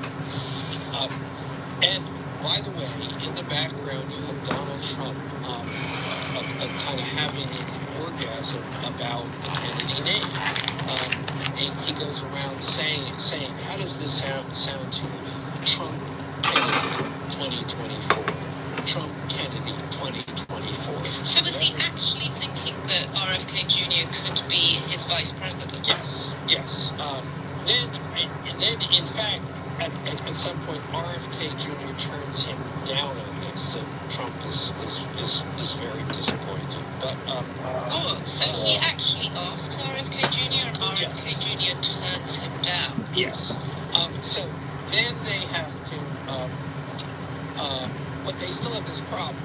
[SPEAKER 5] And By the way, in the background, you have Donald Trump kind of having an orgasm about the Kennedy name. And he goes around saying, how does this sound to you? Trump, Kennedy, 2024. Trump, Kennedy, 2024.
[SPEAKER 3] So was he actually thinking that RFK Jr. could be his vice president?
[SPEAKER 5] Yes. Then, in fact, at some point, RFK Jr. turns him down on this, and Trump is very disappointed. But
[SPEAKER 3] so he actually asks RFK Jr. and RFK Jr. turns him down.
[SPEAKER 5] Yes. So then they have to, but they still have this problem.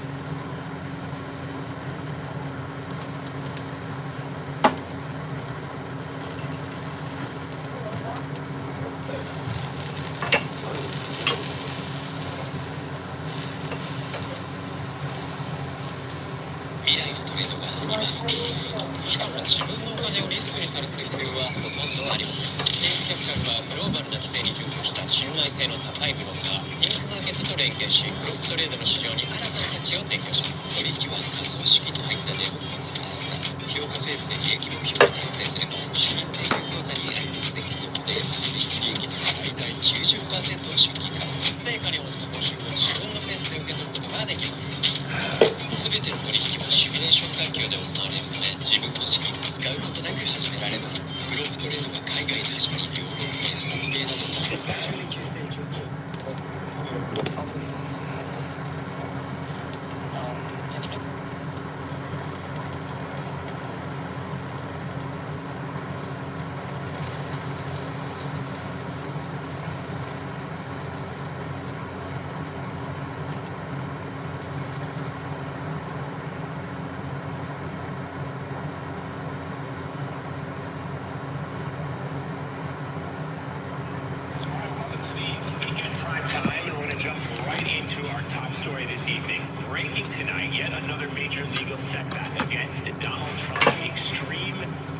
[SPEAKER 1] Breaking tonight, yet another major legal setback against Donald Trump's extreme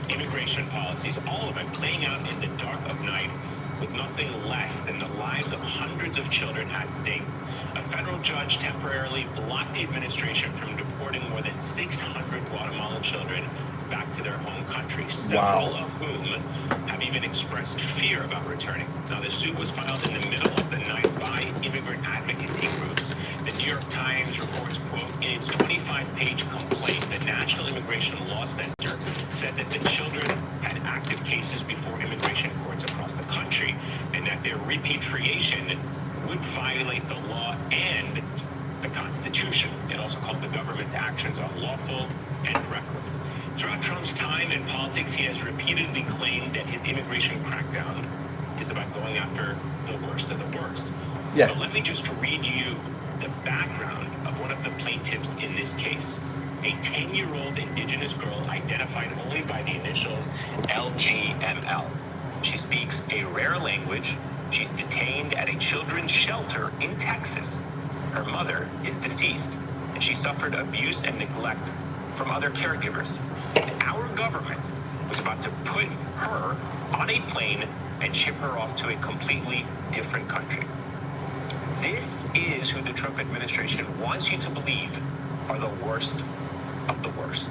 [SPEAKER 1] immigration policies, all of it playing out in the dark of night with nothing less than the lives of hundreds of children at stake. A federal judge temporarily blocked the administration from deporting more than 600 Guatemalan children back to their home country, several of whom have even expressed fear about returning. Now, the suit was filed in the middle of the night by immigrant advocacy groups. The New York Times reports, quote, in its 25-page complaint, the National Immigration Law Center said that the children had active cases before immigration courts across the country and that their repatriation would violate the law and the Constitution. It also called the government's actions unlawful and reckless. Throughout Trump's time in politics, he has repeatedly claimed that his immigration crackdown is about going after the worst of the worst.
[SPEAKER 8] Yeah.
[SPEAKER 1] But let me just read you the background of one of the plaintiffs in this case. A 10-year-old indigenous girl identified only by the initials LGML. She speaks a rare language. She's detained at a children's shelter in Texas. Her mother is deceased, and she suffered abuse and neglect from other caregivers. And our government was about to put her on a plane and ship her off to a completely different country. This is who the Trump administration wants you to believe are the worst of the worst.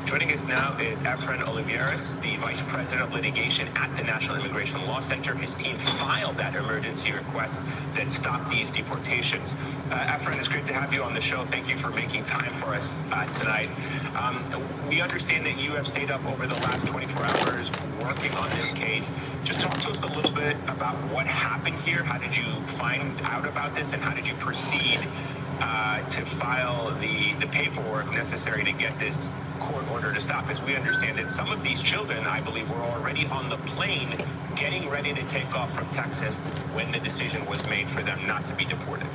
[SPEAKER 1] Joining us now is Efren Oliveras, the Vice President of Litigation at the National Immigration Law Center. His team filed that emergency request that stopped these deportations. Efren, it's great to have you on the show. Thank you for making time for us tonight. We understand that you have stayed up over the last 24 hours working on this case. Just talk to us a little bit about what happened here. How did you find out about this, and how did you proceed to file the paperwork necessary to get this court order to stop? As we understand it, some of these children, I believe, were already on the plane getting ready to take off from Texas when the decision was made for them not to be deported.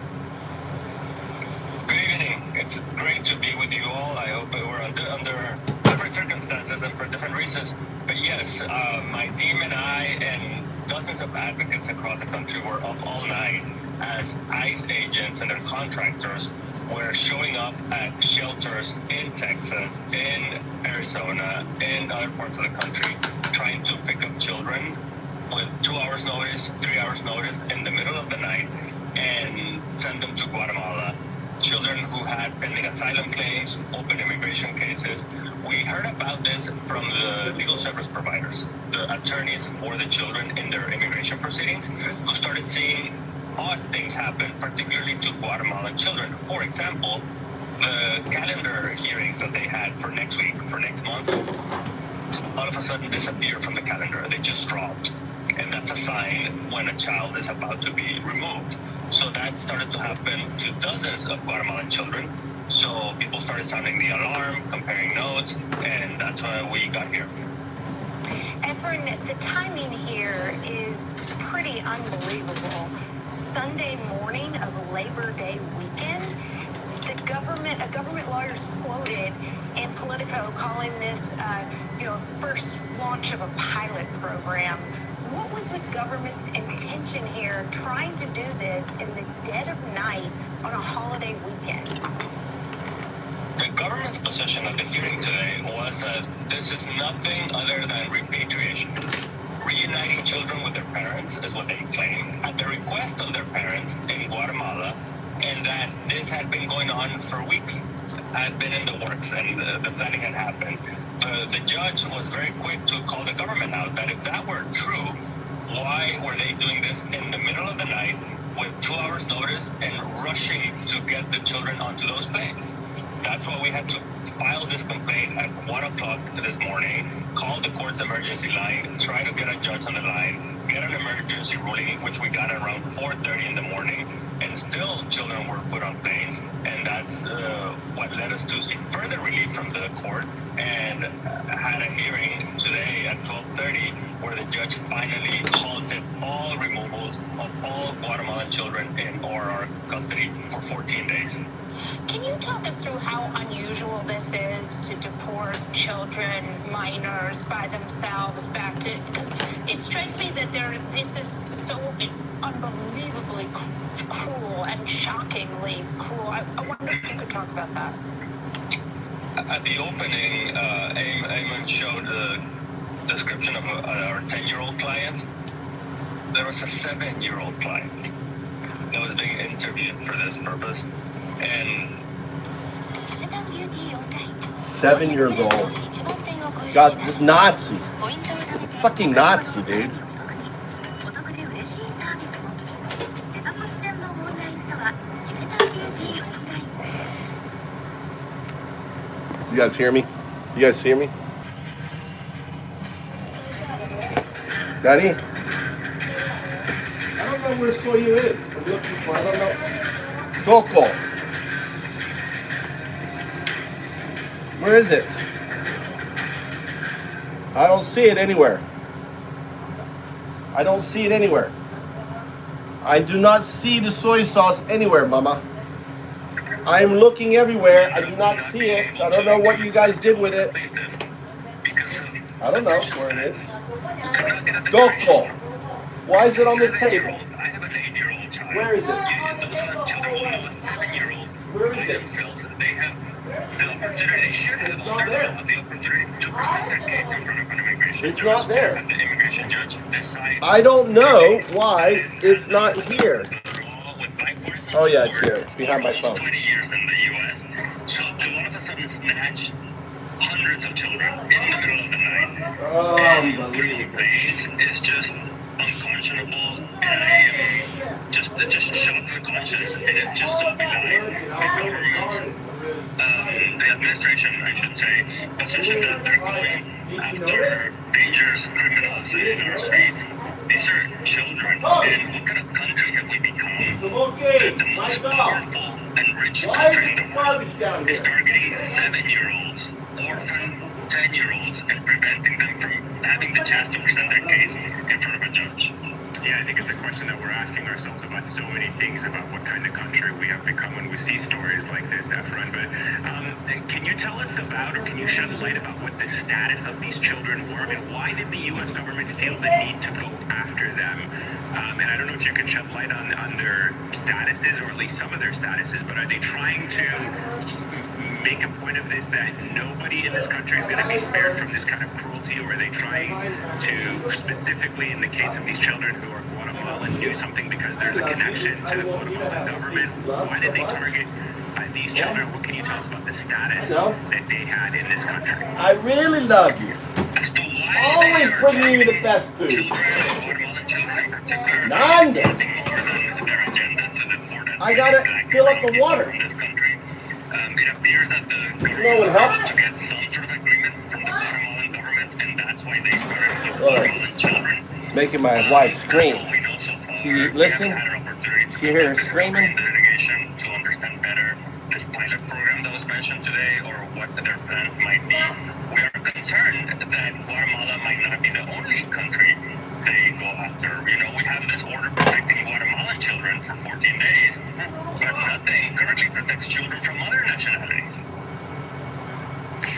[SPEAKER 7] Good evening. It's great to be with you all. I hope we're under different circumstances and for different reasons. But yes, my team and I and dozens of advocates across the country were up all night as ICE agents and their contractors were showing up at shelters in Texas, in Arizona, in other parts of the country, trying to pick up children with 2 hours notice, 3 hours notice in the middle of the night, and send them to Guatemala. Children who had pending asylum claims, open immigration cases. We heard about this from the legal service providers, the attorneys for the children in their immigration proceedings, who started seeing odd things happen, particularly to Guatemalan children. For example, the calendar hearings that they had for next week, for next month, all of a sudden disappeared from the calendar. They just dropped. And that's a sign when a child is about to be removed. So that started to happen to dozens of Guatemalan children. So people started sounding the alarm, comparing notes, and that's why we got here.
[SPEAKER 11] Efren, the timing here is pretty unbelievable. Sunday morning of Labor Day weekend, a government lawyer's quoted in Politico calling this, first launch of a pilot program. What was the government's intention here, trying to do this in the dead of night on a holiday weekend?
[SPEAKER 7] The government's position at the hearing today was that this is nothing other than repatriation. Reuniting children with their parents is what they claim, at the request of their parents in Guatemala, and that this had been going on for weeks, had been in the works, and the planning had happened. The judge was very quick to call the government out that if that were true, why were they doing this in the middle of the night with 2 hours notice and rushing to get the children onto those planes? That's why we had to file this complaint at 1 o'clock this morning, call the court's emergency line, try to get a judge on the line, get an emergency ruling, which we got around 4:30 in the morning, and still children were put on planes, and that's what led us to seek further relief from the court, and had a hearing today at 12:30 where the judge finally halted all removals of all Guatemalan children in ORR custody for 14 days.
[SPEAKER 11] Can you talk us through how unusual this is to deport children, minors, by themselves back to... Because it strikes me that this is so unbelievably cruel and shockingly cruel. I wonder if you could talk about that.
[SPEAKER 7] At the opening, Eamon showed a description of our 10-year-old client. There was a 7-year-old client that was being interviewed for this purpose. And
[SPEAKER 8] 7 years old. God, this Nazi. Fucking Nazi, dude. You guys hear me? You guys hear me? Daddy? I don't know where Soyu is. I'm looking for, I don't know. Doko. Where is it? I don't see it anywhere. I don't see it anywhere. I do not see the soy sauce anywhere, Mama. I'm looking everywhere. I do not see it. I don't know what you guys did with it. I don't know where it is. Doko. Why is it on this table? Where is it? Where is it?
[SPEAKER 7] They should have the opportunity to present their case in front of an immigration
[SPEAKER 8] It's
[SPEAKER 7] judge.
[SPEAKER 8] not there.
[SPEAKER 7] And the immigration judge decide.
[SPEAKER 8] I don't know why it's not here. Oh yeah, it's here. Behind my phone.
[SPEAKER 7] 20 years in the U.S. So to all of a sudden snatch hundreds of children in the middle of the night and put them on planes is just unconscionable, and it just shocks the conscience, and it just so belies the government's, the administration, I should say, position that they're going after dangerous criminals in our streets. These are children, and what kind of country have we become? The most powerful and rich country in the world is targeting 7-year-olds, orphan 10-year-olds, and preventing them from having the chance to present their case in front of a judge.
[SPEAKER 12] Yeah, I think it's a question that we're asking ourselves about so many things, about what kind of country we have become when we see stories like this, Efren. But can you tell us about, or can you shed light about what the status of these children were? I mean, why did the U.S. government feel the need to go after them? And I don't know if you can shed light on their statuses, or at least some of their statuses, but are they trying to make a point of this that nobody in this country is going to be spared from this kind of cruelty, or are they trying to, specifically in the case of these children who are Guatemalan, do something because there's a connection to the Guatemalan government? Why did they target these children? What can you tell us about the status that they had in this country?
[SPEAKER 8] I really love you. Always bringing you the best food. Nanda. I gotta fill up the water.
[SPEAKER 12] It appears that the
[SPEAKER 8] No, it helps.
[SPEAKER 12] to get some sort of agreement from the Guatemalan government, and that's why they started with Guatemalan children.
[SPEAKER 8] Making my wife scream. See, listen. See her screaming.
[SPEAKER 12] To understand better this pilot program that was mentioned today, or what their plans might be. We are concerned that Guatemala might not be the only country they go after. You know, we have this order protecting Guatemalan children for 14 days, but nothing currently protects children from other nationalities.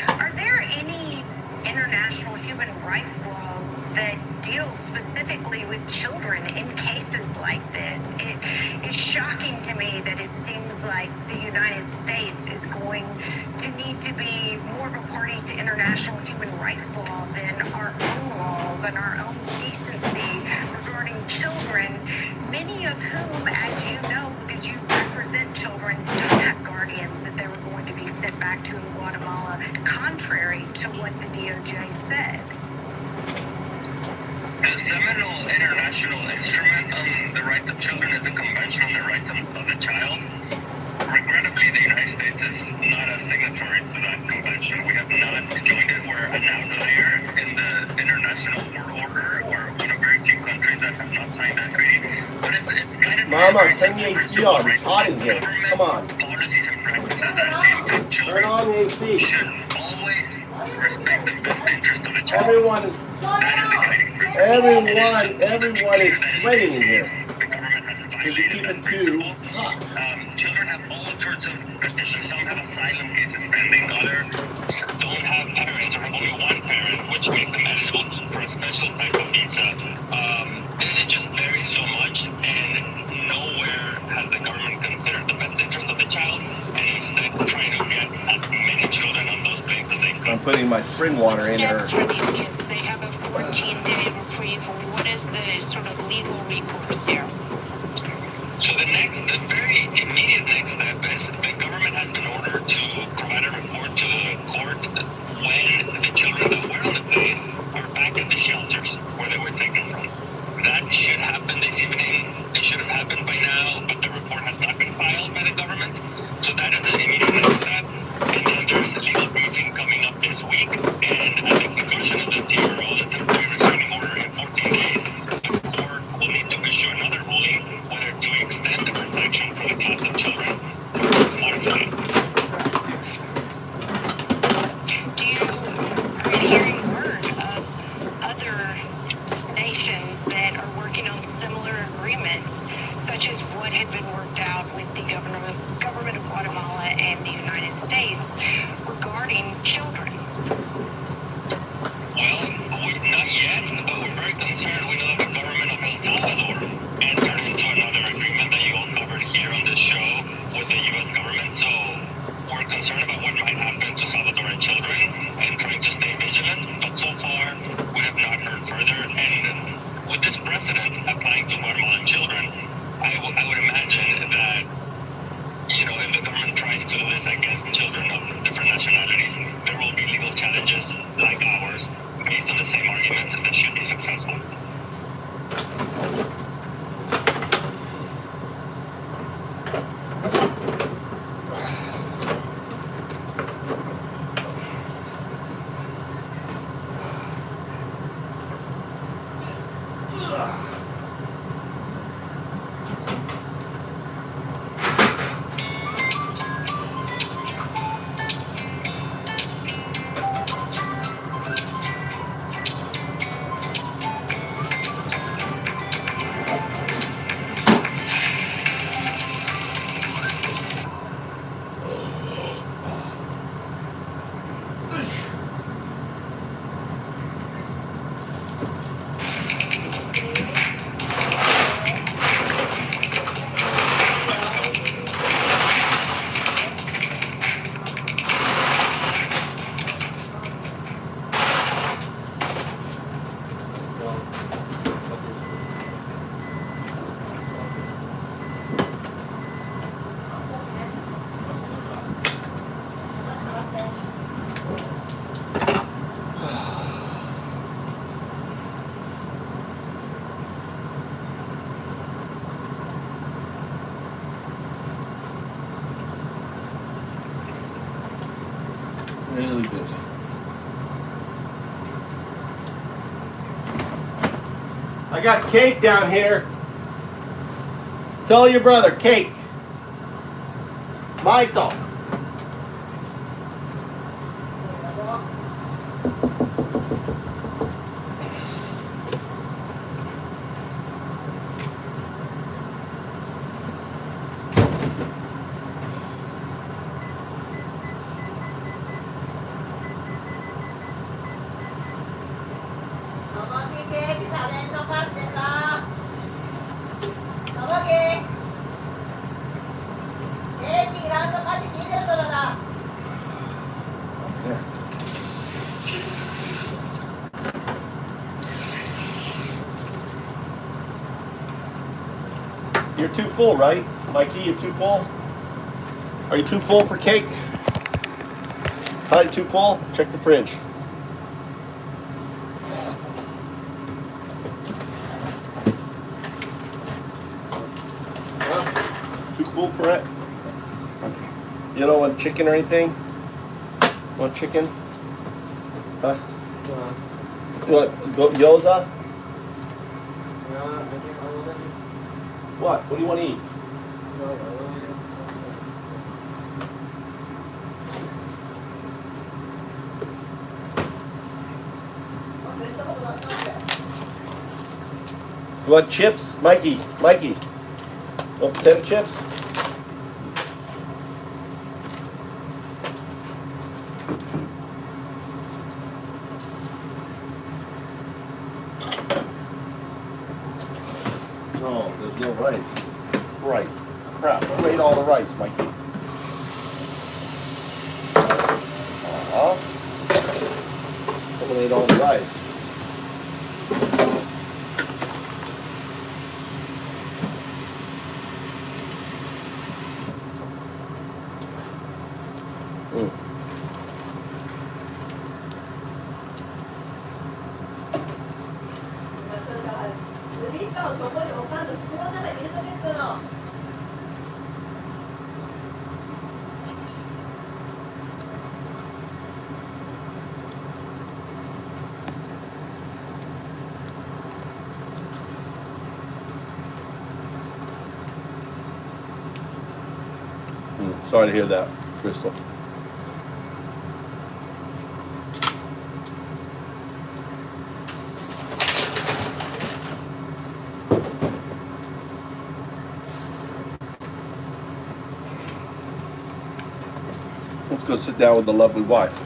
[SPEAKER 11] Are there any international human rights laws that deal specifically with children in cases like this? It is shocking to me that it seems like the United States is going to need to be more of a party to international human rights law than our own laws and our own decency regarding children, many of whom, as you know, because you represent children, don't have guardians that they were going to be sent back to in Guatemala, contrary to what the DOJ said.
[SPEAKER 12] The seminal international instrument on the rights of children is the Convention on the Rights of the Child. Regrettably, the United States is not a signatory to that convention. We have not joined it. We're an outlier in the international world order. We're one of very few countries that have not signed that treaty. But it's kind of
[SPEAKER 8] Mama, turn the AC on. It's hot in here. Come on.
[SPEAKER 12] Policies and practices that impact children
[SPEAKER 8] Turn on the AC.
[SPEAKER 12] should always respect the best interest of the child.
[SPEAKER 8] Everyone is sweating in here. Because you keep it too hot.
[SPEAKER 12] Children have all sorts of petitions. Some have asylum cases pending. Others don't have parents or have only one parent, which makes them eligible for a special type of visa. It just varies so much, and nowhere has the government considered the best interest of the child, and instead trying to get as many children on those planes as they could.
[SPEAKER 8] I'm putting my spring water in her.
[SPEAKER 11] Next for these kids, they have a 14-day reprieve. What is the sort of legal recourse here?
[SPEAKER 12] So the very immediate next step is the government has been ordered to provide a report to the court when the children that were on the place are back at the shelters where they were taken from. That should happen this evening. It should have happened by now, but the report has not been filed by the government. So that is the immediate next step. And then there's a legal briefing coming up this week. And at the conclusion of the TRO, the temporary restraining order in 14 days, the court will need to issue another ruling whether to extend the protection for the class of children or modify it.
[SPEAKER 11] Are you hearing word of other nations that are working on similar agreements, such as what had been worked out with the government of Guatemala and the United States regarding children?
[SPEAKER 12] Well, not yet, but we're very concerned. We know that the government of El Salvador entered into another agreement that you all covered here on this show with the U.S. government. So we're concerned about what might happen to Salvadoran children and trying to stay vigilant. But so far, we have not heard further. And with this precedent applying to Guatemalan children, I would imagine that, you know, if the government tries to do this against children of different nationalities, there will be legal challenges like ours based on the same argument that should be successful.
[SPEAKER 8] I got cake down here. Tell your brother, cake. Michael. You're too full, right? Mikey, you're too full? Are you too full for cake? Hi, too full? Check the fridge. Too full for it? You don't want chicken or anything? Want chicken? Huh? You want gyoza? What? What do you want to eat? You want chips? Mikey, want potato chips? No, there's no rice. Right. Crap, who ate all the rice, Mikey? Someone ate all the rice. Sorry to hear that, Crystal. Let's go sit down with the lovely wife.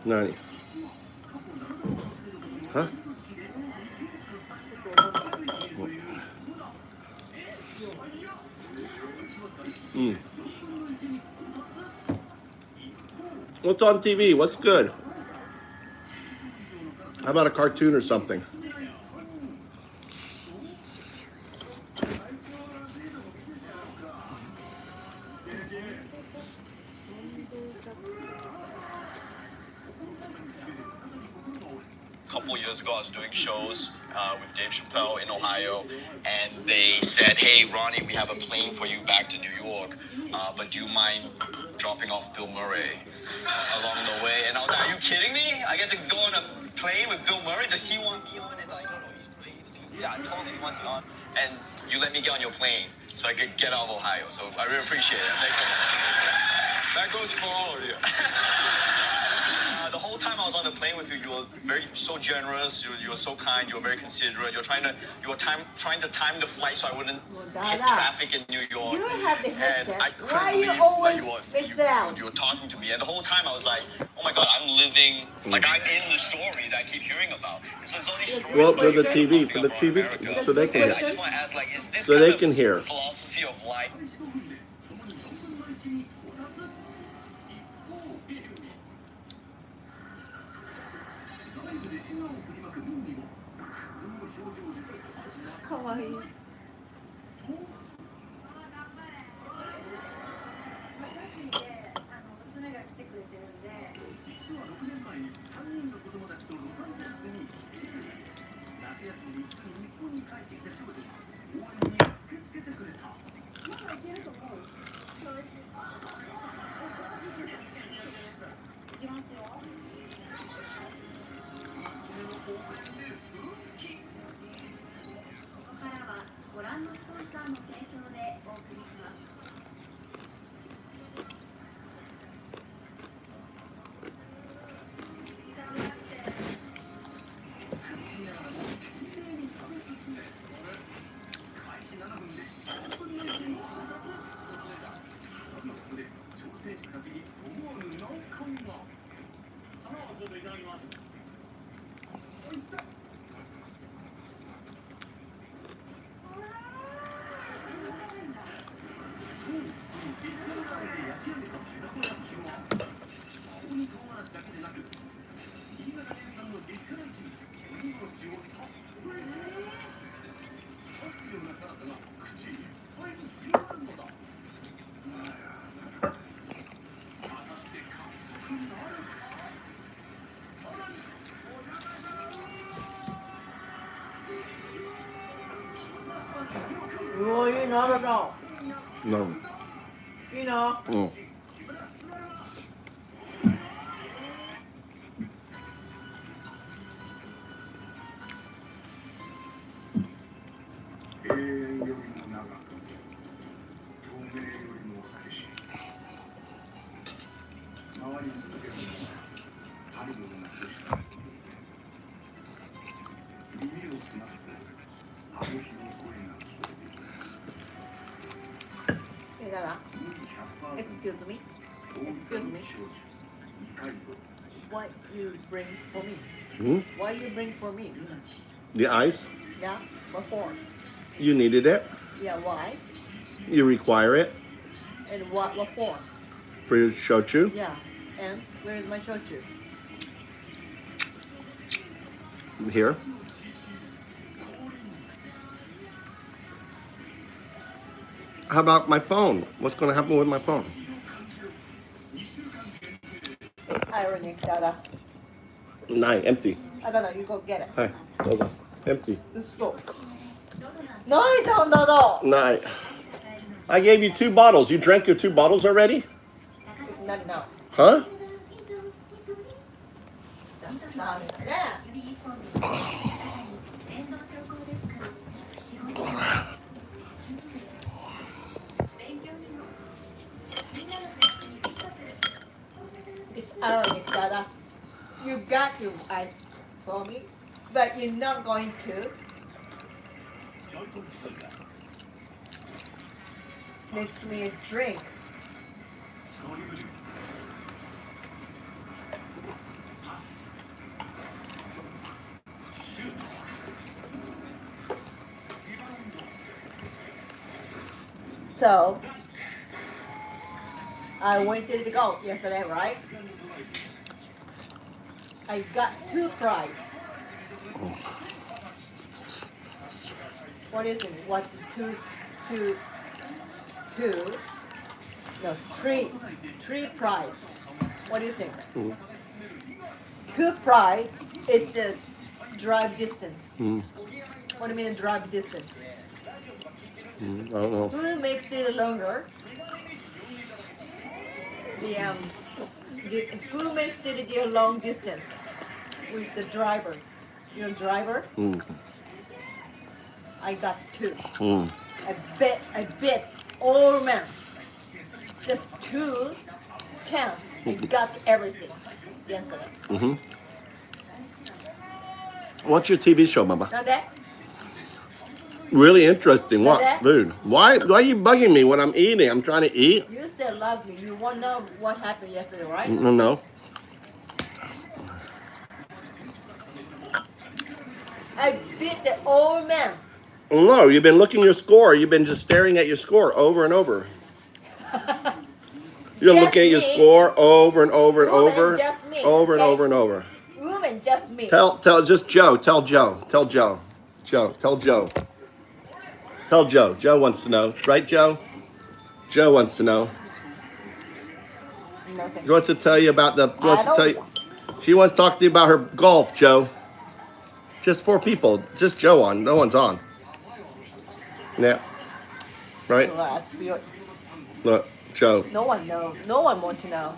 [SPEAKER 8] Nani? Huh? What's on TV? What's good? How about a cartoon or something?
[SPEAKER 9] A couple years ago, I was doing shows with Dave Chappelle in Ohio, and they said, "Hey, Ronnie, we have a plane for you back to New York, but do you mind dropping off Bill Murray along the way?" And I was like, "Are you kidding me? I get to go on a plane with Bill Murray? Does he want me on?" It's like, "No, he's great." Yeah, I totally want me on, and you let me get on your plane so I could get out of Ohio. So I really appreciate it. Thanks so much. That goes for all of you. The whole time I was on the plane, plane with you, you were so generous. You were so kind. You were very considerate. You were trying to time the flight so I wouldn't hit traffic in New York.
[SPEAKER 13] You have the
[SPEAKER 9] And
[SPEAKER 13] headset.
[SPEAKER 9] I couldn't
[SPEAKER 13] Why you
[SPEAKER 9] believe
[SPEAKER 13] always
[SPEAKER 9] that
[SPEAKER 13] face down?
[SPEAKER 9] you were talking to me. And the whole time I was like, oh my God, I'm living, like I'm in the story that I keep hearing about. So there's all these stories.
[SPEAKER 8] Go up to the
[SPEAKER 9] about
[SPEAKER 8] TV, for the TV, so they can
[SPEAKER 9] I
[SPEAKER 8] hear.
[SPEAKER 9] just want to ask, like, is this
[SPEAKER 8] So
[SPEAKER 9] kind
[SPEAKER 8] they
[SPEAKER 9] of
[SPEAKER 8] can hear.
[SPEAKER 9] philosophy of life?
[SPEAKER 13] Well, you not at all.
[SPEAKER 8] No.
[SPEAKER 13] You know.
[SPEAKER 8] Mm.
[SPEAKER 13] Excuse me. Excuse me. What you bring for me?
[SPEAKER 8] Hmm?
[SPEAKER 13] What you bring for me?
[SPEAKER 8] The ice,
[SPEAKER 13] Yeah. Before.
[SPEAKER 8] you needed it.
[SPEAKER 13] Yeah. Why?
[SPEAKER 8] You require it
[SPEAKER 13] And what for?
[SPEAKER 8] for your shochu.
[SPEAKER 13] Yeah. And where is my shochu?
[SPEAKER 8] Here. How about my phone? What's going to happen with my phone?
[SPEAKER 13] It's ironic, Dada.
[SPEAKER 8] Nine, empty.
[SPEAKER 13] I don't know. You go get it.
[SPEAKER 8] Hi, hold on. Empty.
[SPEAKER 13] Let's go. No, I don't know.
[SPEAKER 8] Nine. I gave you 2 bottles. You drank your 2 bottles already?
[SPEAKER 13] Not enough.
[SPEAKER 8] Huh?
[SPEAKER 13] Not that. It's ironic, Dada. You got your ice for me, but you're not going to. Mix me a drink. So, I went to the golf yesterday, right? I got 2 prizes. What is it? What, three prize. What do you think? 2 prize, it's a drive distance. What do you mean drive distance?
[SPEAKER 8] I don't know.
[SPEAKER 13] Who makes it longer? Who makes it the long distance with the driver? Your driver? I got 2. I bet all men. Just 2 chance. I got everything yesterday.
[SPEAKER 8] What's your TV show, Mama?
[SPEAKER 13] なんで
[SPEAKER 8] Really interesting. What
[SPEAKER 13] that?
[SPEAKER 8] food? Why are you bugging me when I'm eating? I'm trying to eat.
[SPEAKER 13] You said love me. You want to know what happened yesterday, right?
[SPEAKER 8] No.
[SPEAKER 13] I beat the old man.
[SPEAKER 8] No, you've been looking your score. You've been just staring at your score over and over. You're
[SPEAKER 13] Just
[SPEAKER 8] looking at your
[SPEAKER 13] me.
[SPEAKER 8] score over and over and
[SPEAKER 13] Woman,
[SPEAKER 8] over.
[SPEAKER 13] just me,
[SPEAKER 8] Over and
[SPEAKER 13] okay?
[SPEAKER 8] over and over.
[SPEAKER 13] Woman, just me.
[SPEAKER 8] Tell just Joe. Tell Joe. Tell Joe. Joe. Tell Joe. Tell Joe. Joe wants to know. Right, Joe? Joe wants to know.
[SPEAKER 13] Nothing.
[SPEAKER 8] She wants to tell you about the.
[SPEAKER 13] I don't-
[SPEAKER 8] She wants to talk to you about her golf, Joe. Just 4 people. Just Joe on. No one's on. Yeah. Right?
[SPEAKER 13] That's your-
[SPEAKER 8] Look, Joe.
[SPEAKER 13] No one knows. No one wants to know.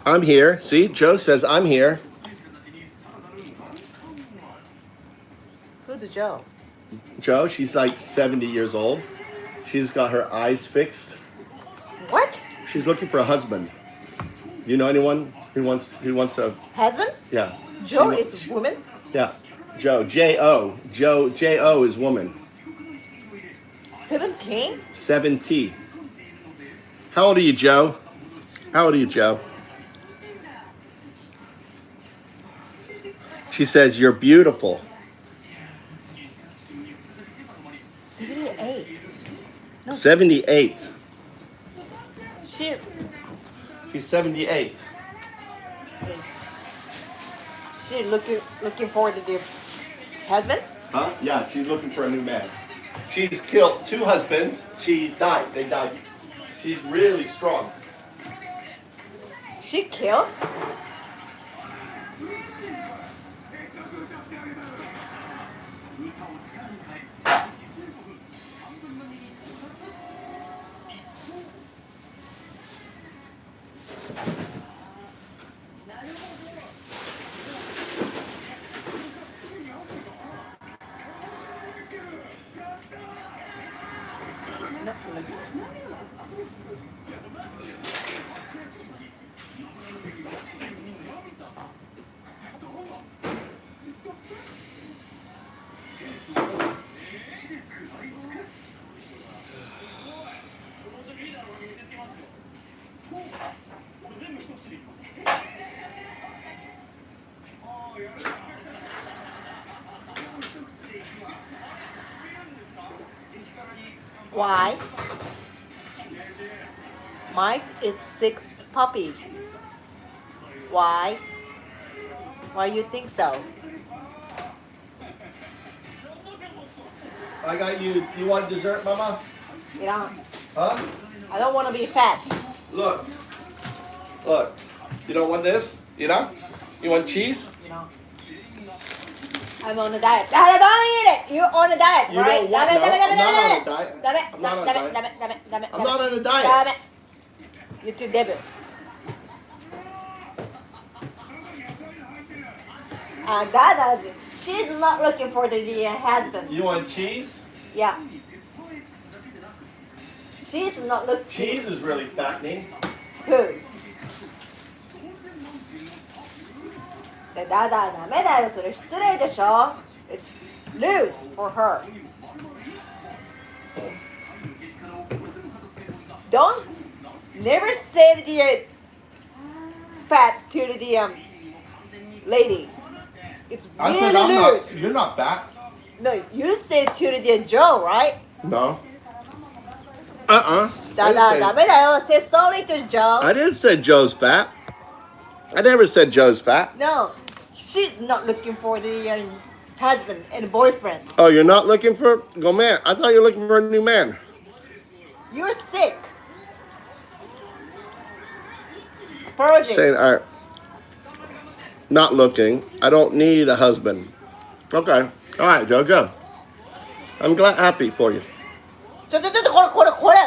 [SPEAKER 8] I'm here. See, Joe says I'm here.
[SPEAKER 13] Who's Joe?
[SPEAKER 8] Joe, she's like 70 years old. She's got her eyes fixed.
[SPEAKER 13] What?
[SPEAKER 8] She's looking for a husband. You know anyone who wants a?
[SPEAKER 13] Husband?
[SPEAKER 8] Yeah.
[SPEAKER 13] Joe
[SPEAKER 8] She-
[SPEAKER 13] is woman?
[SPEAKER 8] Yeah. Joe. J-O. Joe. J-O is woman.
[SPEAKER 13] 17?
[SPEAKER 8] 70. How old are you, Joe? How old are you, Joe? She says you're beautiful.
[SPEAKER 13] 78. No.
[SPEAKER 8] 78.
[SPEAKER 13] She.
[SPEAKER 8] She's 78.
[SPEAKER 13] She looking forward to the husband?
[SPEAKER 8] Huh? Yeah, she's looking for a new man. She's killed 2 husbands. She died. They died. She's really strong.
[SPEAKER 13] She killed? Why? Mike is sick puppy. Why? Why you think so?
[SPEAKER 8] I got you. You want dessert, Mama?
[SPEAKER 13] You don't.
[SPEAKER 8] Huh?
[SPEAKER 13] I don't want to be fat.
[SPEAKER 8] Look. Look. You don't want this? You know? You want cheese?
[SPEAKER 13] No. I'm on a diet. Don't eat it. You're on a diet,
[SPEAKER 8] You
[SPEAKER 13] right?
[SPEAKER 8] don't want no. I'm not on a diet.
[SPEAKER 13] I'm
[SPEAKER 8] not on a diet. I'm not on a diet.
[SPEAKER 13] Damn it. You're too devil. She's not looking for the husband.
[SPEAKER 8] You want cheese?
[SPEAKER 13] Yeah. She's not looking.
[SPEAKER 8] Cheese is really fattening.
[SPEAKER 13] Who? ダメだよ、それ失礼でしょ It's rude for her. Don't never say the fat to the lady. It's
[SPEAKER 8] I
[SPEAKER 13] really
[SPEAKER 8] said I'm
[SPEAKER 13] rude.
[SPEAKER 8] not. You're not fat.
[SPEAKER 13] No, you said to the Joe, right?
[SPEAKER 8] No.
[SPEAKER 13] ダメだよ. Say sorry to Joe.
[SPEAKER 8] I didn't say Joe's fat. I never said Joe's fat.
[SPEAKER 13] No, she's not looking for the husband and boyfriend.
[SPEAKER 8] Oh, you're not looking for go man. I thought you were looking for a new man.
[SPEAKER 13] You're sick. Apology.
[SPEAKER 8] Saying I not looking. I don't need a husband. Okay. All right, Joe, go. I'm glad happy for you.
[SPEAKER 13] ちょっとこれ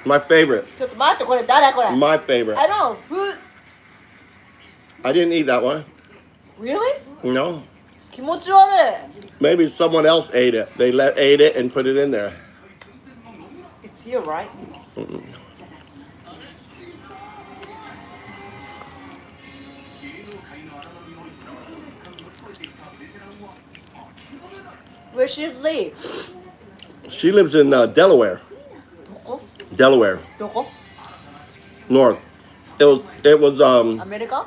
[SPEAKER 8] My favorite.
[SPEAKER 13] ちょっと待ってこれ誰これ
[SPEAKER 8] My favorite.
[SPEAKER 13] I don't know who
[SPEAKER 8] I didn't eat that one.
[SPEAKER 13] really
[SPEAKER 8] No.
[SPEAKER 13] 気持ち悪い
[SPEAKER 8] Maybe someone else ate it. They ate it and put it in there.
[SPEAKER 13] It's you right
[SPEAKER 8] Mm-mm.
[SPEAKER 13] Where she live?
[SPEAKER 8] She lives in Delaware.
[SPEAKER 13] どこ
[SPEAKER 8] Delaware,
[SPEAKER 13] どこ
[SPEAKER 8] north. It was
[SPEAKER 13] アメリカ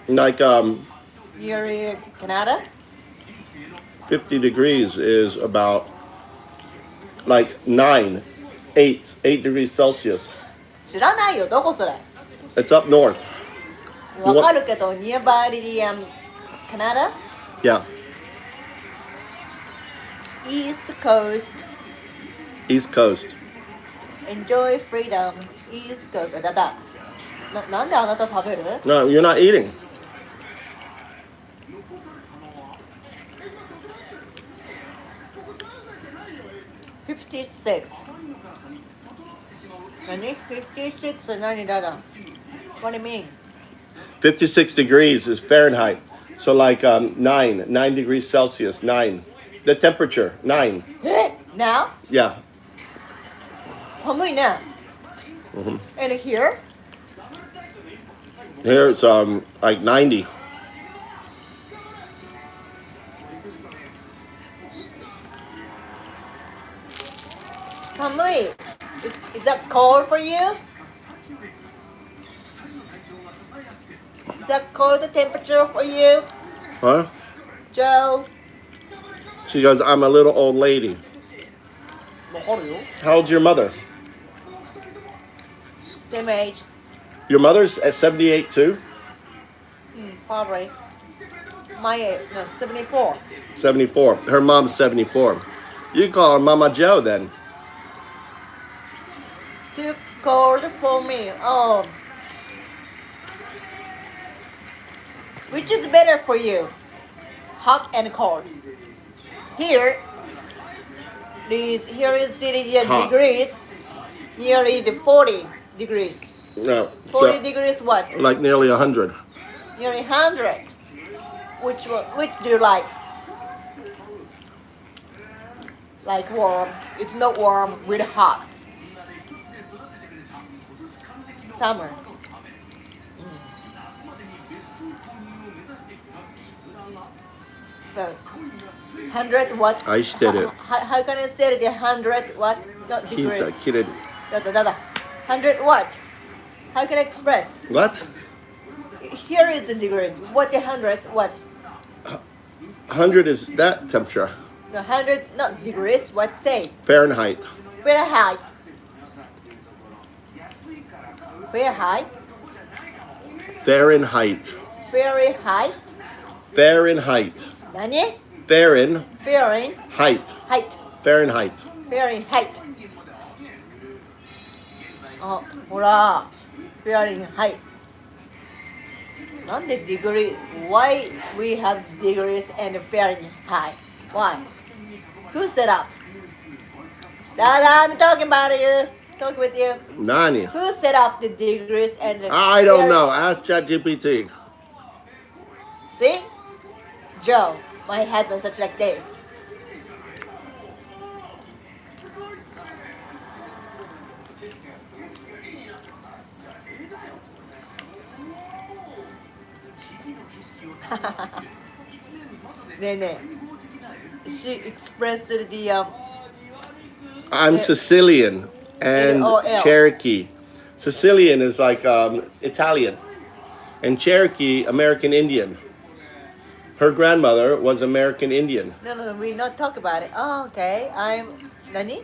[SPEAKER 8] like
[SPEAKER 13] Near Canada?
[SPEAKER 8] 50 degrees is about like 8 degrees Celsius.
[SPEAKER 13] 知らないよ、どこそれ
[SPEAKER 8] It's up north.
[SPEAKER 13] わかるけど、nearby Canada?
[SPEAKER 8] Yeah,
[SPEAKER 13] East Coast.
[SPEAKER 8] East Coast.
[SPEAKER 13] Enjoy freedom. East Coast. なんであなた食べる
[SPEAKER 8] No, you're not eating.
[SPEAKER 13] ?56. 何 ?56 何だだ What do you mean?
[SPEAKER 8] 56 degrees is Fahrenheit. So like 9 degrees Celsius, 9. The temperature, 9.
[SPEAKER 13] え Now?
[SPEAKER 8] Yeah.
[SPEAKER 13] 寒いね。
[SPEAKER 8] Mhm.
[SPEAKER 13] And here?
[SPEAKER 8] Here it's like 90.
[SPEAKER 13] Samui. Is that cold for you? Is that cold temperature for you,
[SPEAKER 8] Huh?
[SPEAKER 13] Joe?
[SPEAKER 8] She goes, I'm a little old lady.
[SPEAKER 13] わかるよ。
[SPEAKER 8] How old's your mother?
[SPEAKER 13] Same age.
[SPEAKER 8] Your mother's at 78 too?
[SPEAKER 13] Probably. My age. No, 74.
[SPEAKER 8] 74. Her mom's 74. You call her Mama Joe then.
[SPEAKER 13] Too cold for me. Oh. Which is better for you? Hot and cold. Here is the
[SPEAKER 8] Hot.
[SPEAKER 13] degrees. Nearly the 40 degrees.
[SPEAKER 8] No.
[SPEAKER 13] 40 degrees what?
[SPEAKER 8] Like nearly 100.
[SPEAKER 13] Nearly 100. Which do you like? Like warm. It's not warm, really hot. Summer. So, 100 what?
[SPEAKER 8] 愛してる。
[SPEAKER 13] How can I say the 100 what? Not
[SPEAKER 8] 聞いた、
[SPEAKER 13] degrees.
[SPEAKER 8] 切れる。
[SPEAKER 13] 100 what? How can I express?
[SPEAKER 8] What?
[SPEAKER 13] Here is the degrees. What the 100 what?
[SPEAKER 8] 100 is that temperature.
[SPEAKER 13] No, 100 not degrees. What say?
[SPEAKER 8] Fahrenheit.
[SPEAKER 13] Very high. Very high.
[SPEAKER 8] Fahrenheit.
[SPEAKER 13] Very high.
[SPEAKER 8] Fahrenheit.
[SPEAKER 13] 何
[SPEAKER 8] Fahrenheit.
[SPEAKER 13] Fahrenheit.
[SPEAKER 8] Fahrenheit.
[SPEAKER 13] Fahrenheit. あ、ほら。Fahrenheit. なんで degree? Why we have degrees and Fahrenheit? Why? Who set up? Dada, I'm talking about you. Talk with you.
[SPEAKER 8] Nani?
[SPEAKER 13] Who set up the degrees and the
[SPEAKER 8] I don't know. Ask ChatGPT.
[SPEAKER 13] See? Joe, my husband such like this. She expressed the
[SPEAKER 8] I'm Sicilian and
[SPEAKER 13] L-O-L.
[SPEAKER 8] Cherokee. Sicilian is like Italian, and Cherokee, American Indian. Her grandmother was American Indian.
[SPEAKER 13] No, we not talk about it. Oh, okay. I'm Nani?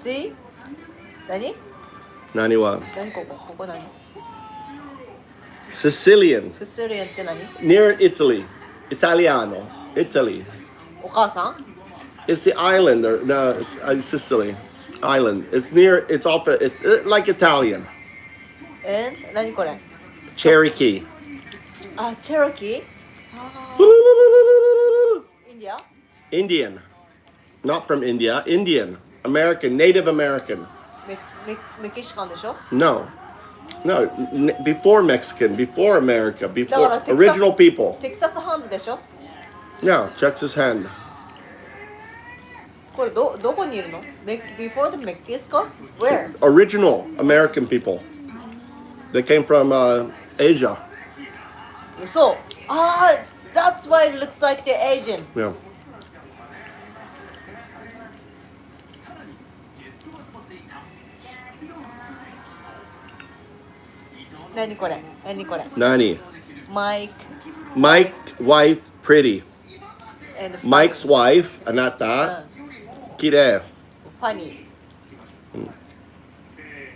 [SPEAKER 13] See? Nani?
[SPEAKER 8] Naniwa.
[SPEAKER 13] 何ここ何
[SPEAKER 8] Sicilian,
[SPEAKER 13] Sicilian って何
[SPEAKER 8] near Italy. Italiano, Italy.
[SPEAKER 13] お母さん
[SPEAKER 8] It's the island, or no, it's, Sicily island. It's near. It's off. It's like Italian.
[SPEAKER 13] 何これ
[SPEAKER 8] Cherokee.
[SPEAKER 13] あ、Cherokee? India?
[SPEAKER 8] Indian, not from India. Indian, American, Native American.
[SPEAKER 13] メキシカンでしょ
[SPEAKER 8] No, before Mexican, before America,
[SPEAKER 13] だか
[SPEAKER 8] before
[SPEAKER 13] らテキサス
[SPEAKER 8] original people.
[SPEAKER 13] テキサスハンズでしょ
[SPEAKER 8] No, Texas hand.
[SPEAKER 13] これどこにいるの Before the Mexico? Where?
[SPEAKER 8] Original American people. They came from Asia.
[SPEAKER 13] 嘘あ That's why it looks like the Asian.
[SPEAKER 8] Yeah.
[SPEAKER 13] Nani kore? Nani kore?
[SPEAKER 8] Nani.
[SPEAKER 13] Mike
[SPEAKER 8] Mike's wife, pretty.
[SPEAKER 13] and
[SPEAKER 8] Mike's wife, Anata, kirei.
[SPEAKER 13] funny.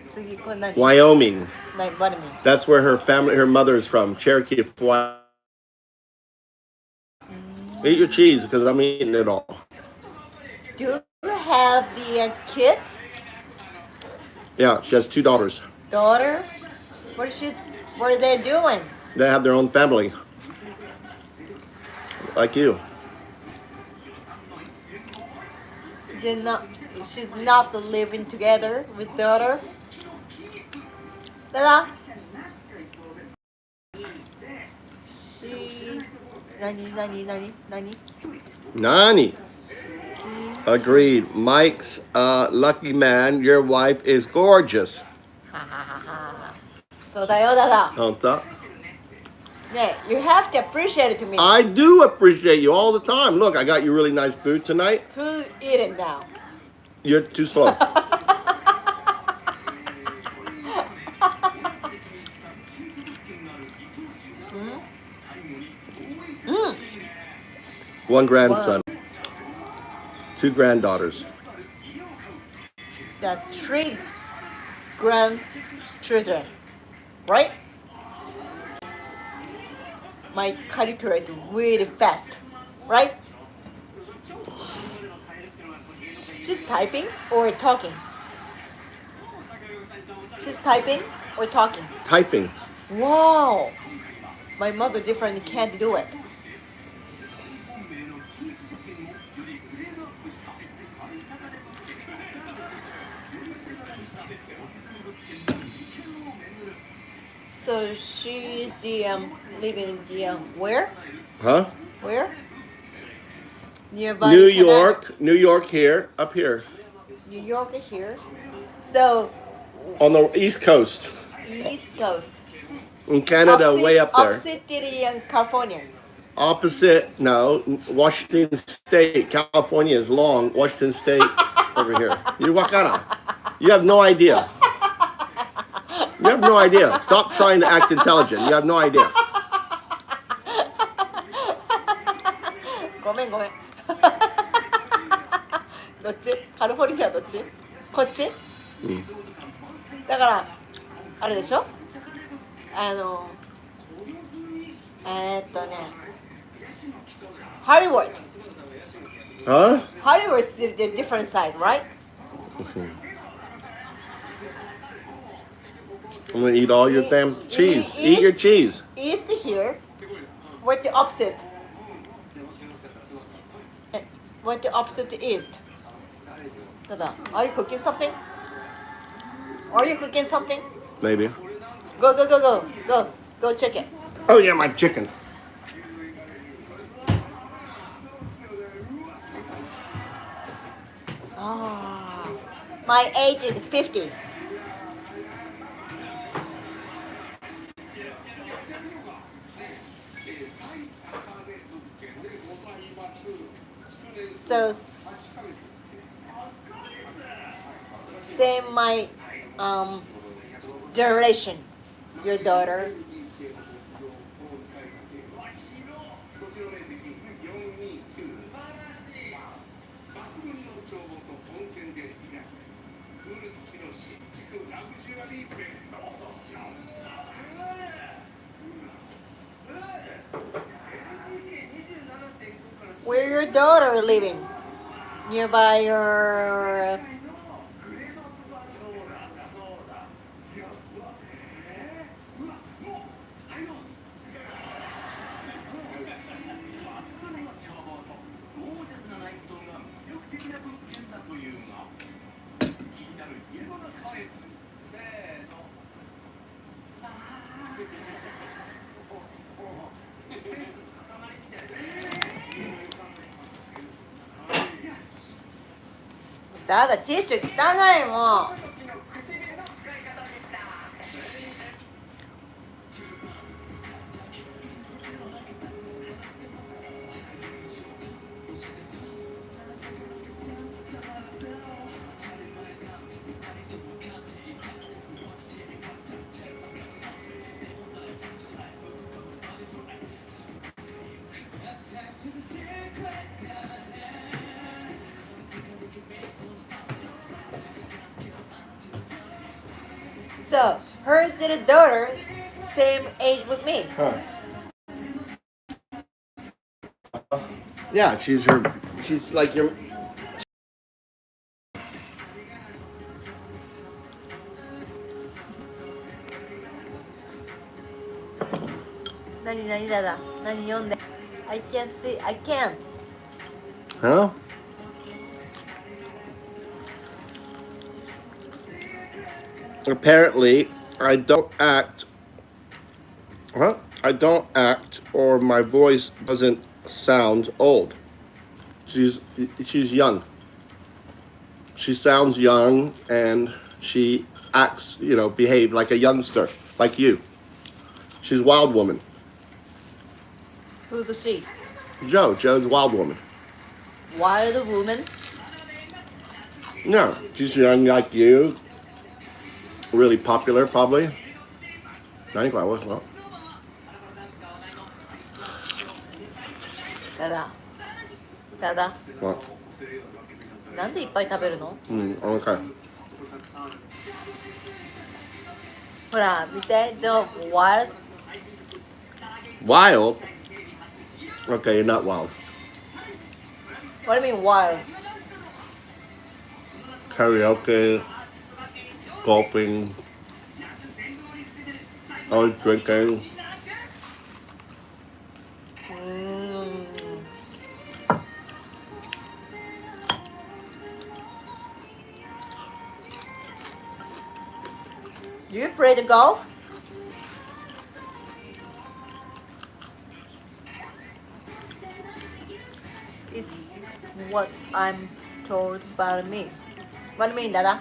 [SPEAKER 13] 次これ何?
[SPEAKER 8] Wyoming.
[SPEAKER 13] 何? What do you mean?
[SPEAKER 8] That's where her family, her mother is from. Cherokee, Wyoming. Eat your cheese, because I'm eating it all.
[SPEAKER 13] Do you have the kids?
[SPEAKER 8] Yeah, she has 2 daughters.
[SPEAKER 13] Daughter? What are they doing?
[SPEAKER 8] They have their own family. Like you.
[SPEAKER 13] She's not living together with daughter. Dada? Nani?
[SPEAKER 8] Nani. Agreed. Mike's lucky man. Your wife is gorgeous.
[SPEAKER 13] そうだよ、Dada.
[SPEAKER 8] Honta.
[SPEAKER 13] You have to appreciate it to me.
[SPEAKER 8] I do appreciate you all the time. Look, I got you really nice food tonight.
[SPEAKER 13] Who's eating now?
[SPEAKER 8] You're too slow. One grandson. 2 granddaughters.
[SPEAKER 13] The 3 grandchildren, right? My calculate really fast, right? She's typing or talking? She's typing or talking?
[SPEAKER 8] Typing.
[SPEAKER 13] Wow! My mother different can't do it. So she's living in the where?
[SPEAKER 8] Huh?
[SPEAKER 13] Where? Nearby
[SPEAKER 8] New
[SPEAKER 13] Canada.
[SPEAKER 8] York. New York here. Up here.
[SPEAKER 13] New York here. So
[SPEAKER 8] On the East Coast.
[SPEAKER 13] East Coast.
[SPEAKER 8] In Canada, way up there.
[SPEAKER 13] Opposite the California.
[SPEAKER 8] Opposite, no, Washington State. California is long. Washington State over here. You wakara. You have no idea. You have no idea. Stop trying to act intelligent. You have no idea.
[SPEAKER 13] ごめん。どっち？カリフォルニアどっち？こっち？だからあれでしょ？Hollywood.
[SPEAKER 8] Huh?
[SPEAKER 13] Hollywood's the different side, right?
[SPEAKER 8] I'm gonna eat all your damn cheese. Eat your cheese.
[SPEAKER 13] East here. What the opposite? What the opposite east? Dada, are you cooking something? Are you cooking something?
[SPEAKER 8] Maybe.
[SPEAKER 13] Go check it.
[SPEAKER 8] Oh yeah, my chicken.
[SPEAKER 13] Oh, my age is 50. So same my generation, your daughter. Where your daughter living? Nearby yourだティッシュ汚いもん。So her little daughter, same age with me.
[SPEAKER 8] Huh. Yeah, she's like your.
[SPEAKER 13] Nani dada? Nani yonde? I can't see. I can't.
[SPEAKER 8] Huh? Apparently, I don't act. Huh? I don't act, or my voice doesn't sound old. She's young. She sounds young, and she acts, behave like a youngster, like you. She's a wild woman.
[SPEAKER 13] Who's she?
[SPEAKER 8] Joe's a wild woman.
[SPEAKER 13] Wild woman?
[SPEAKER 8] No, she's young like you. Really popular, probably. What?
[SPEAKER 13] ただなんでいっぱい食べるの？Okay. ほら見て、Joe, wild.
[SPEAKER 8] Wild? Okay, you're not wild.
[SPEAKER 13] What do you mean wild?
[SPEAKER 8] Karaoke, golfing, always drinking.
[SPEAKER 13] Do you play the golf? It's what I'm told by me. What do you mean, Dada?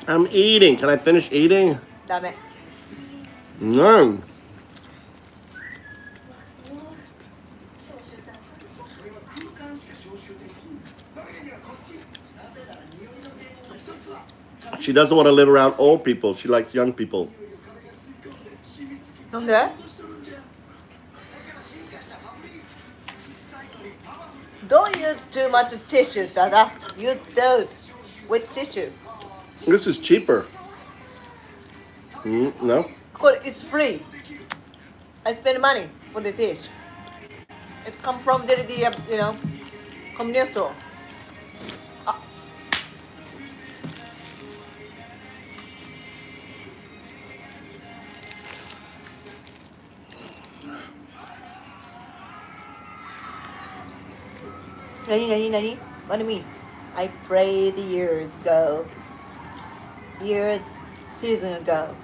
[SPEAKER 8] I'm eating. Can I finish eating?
[SPEAKER 13] ダメ。
[SPEAKER 8] No. She doesn't want to live around old people. She likes young people.
[SPEAKER 13] なんで？ Don't use too much tissue, Dada. Use those with tissue.
[SPEAKER 8] This is cheaper. No?
[SPEAKER 13] It's free. I spend money for the dish. It's come from the convenience store. Nani? What do you mean? I prayed years ago. Season ago.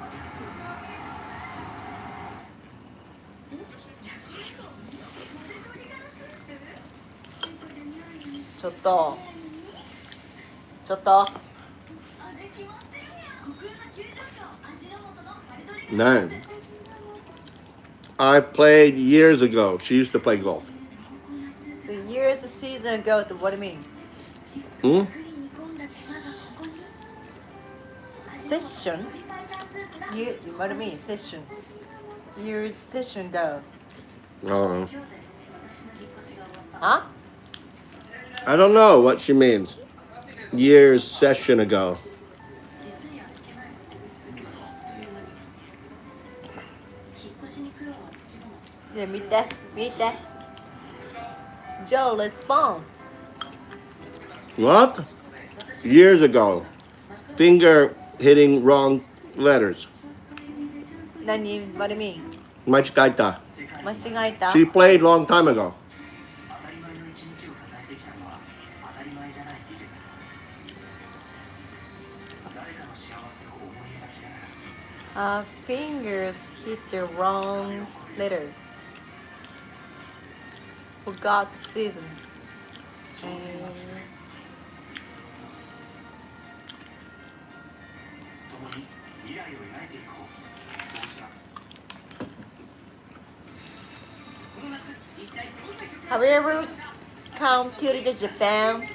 [SPEAKER 8] No. I played years ago. She used to play golf.
[SPEAKER 13] So years a season ago, what do you mean? Session? What do you mean, session? Years session ago. Huh?
[SPEAKER 8] I don't know what she means. Years session ago.
[SPEAKER 13] Yeah, meet that. Joe responds.
[SPEAKER 8] What? Years ago. Finger hitting wrong letters.
[SPEAKER 13] Nani, what do you mean?
[SPEAKER 8] Machikaita.
[SPEAKER 13] Machikaita?
[SPEAKER 8] She played long time ago.
[SPEAKER 13] Fingers hit the wrong letter. Forgot season. Have you ever come to Japan?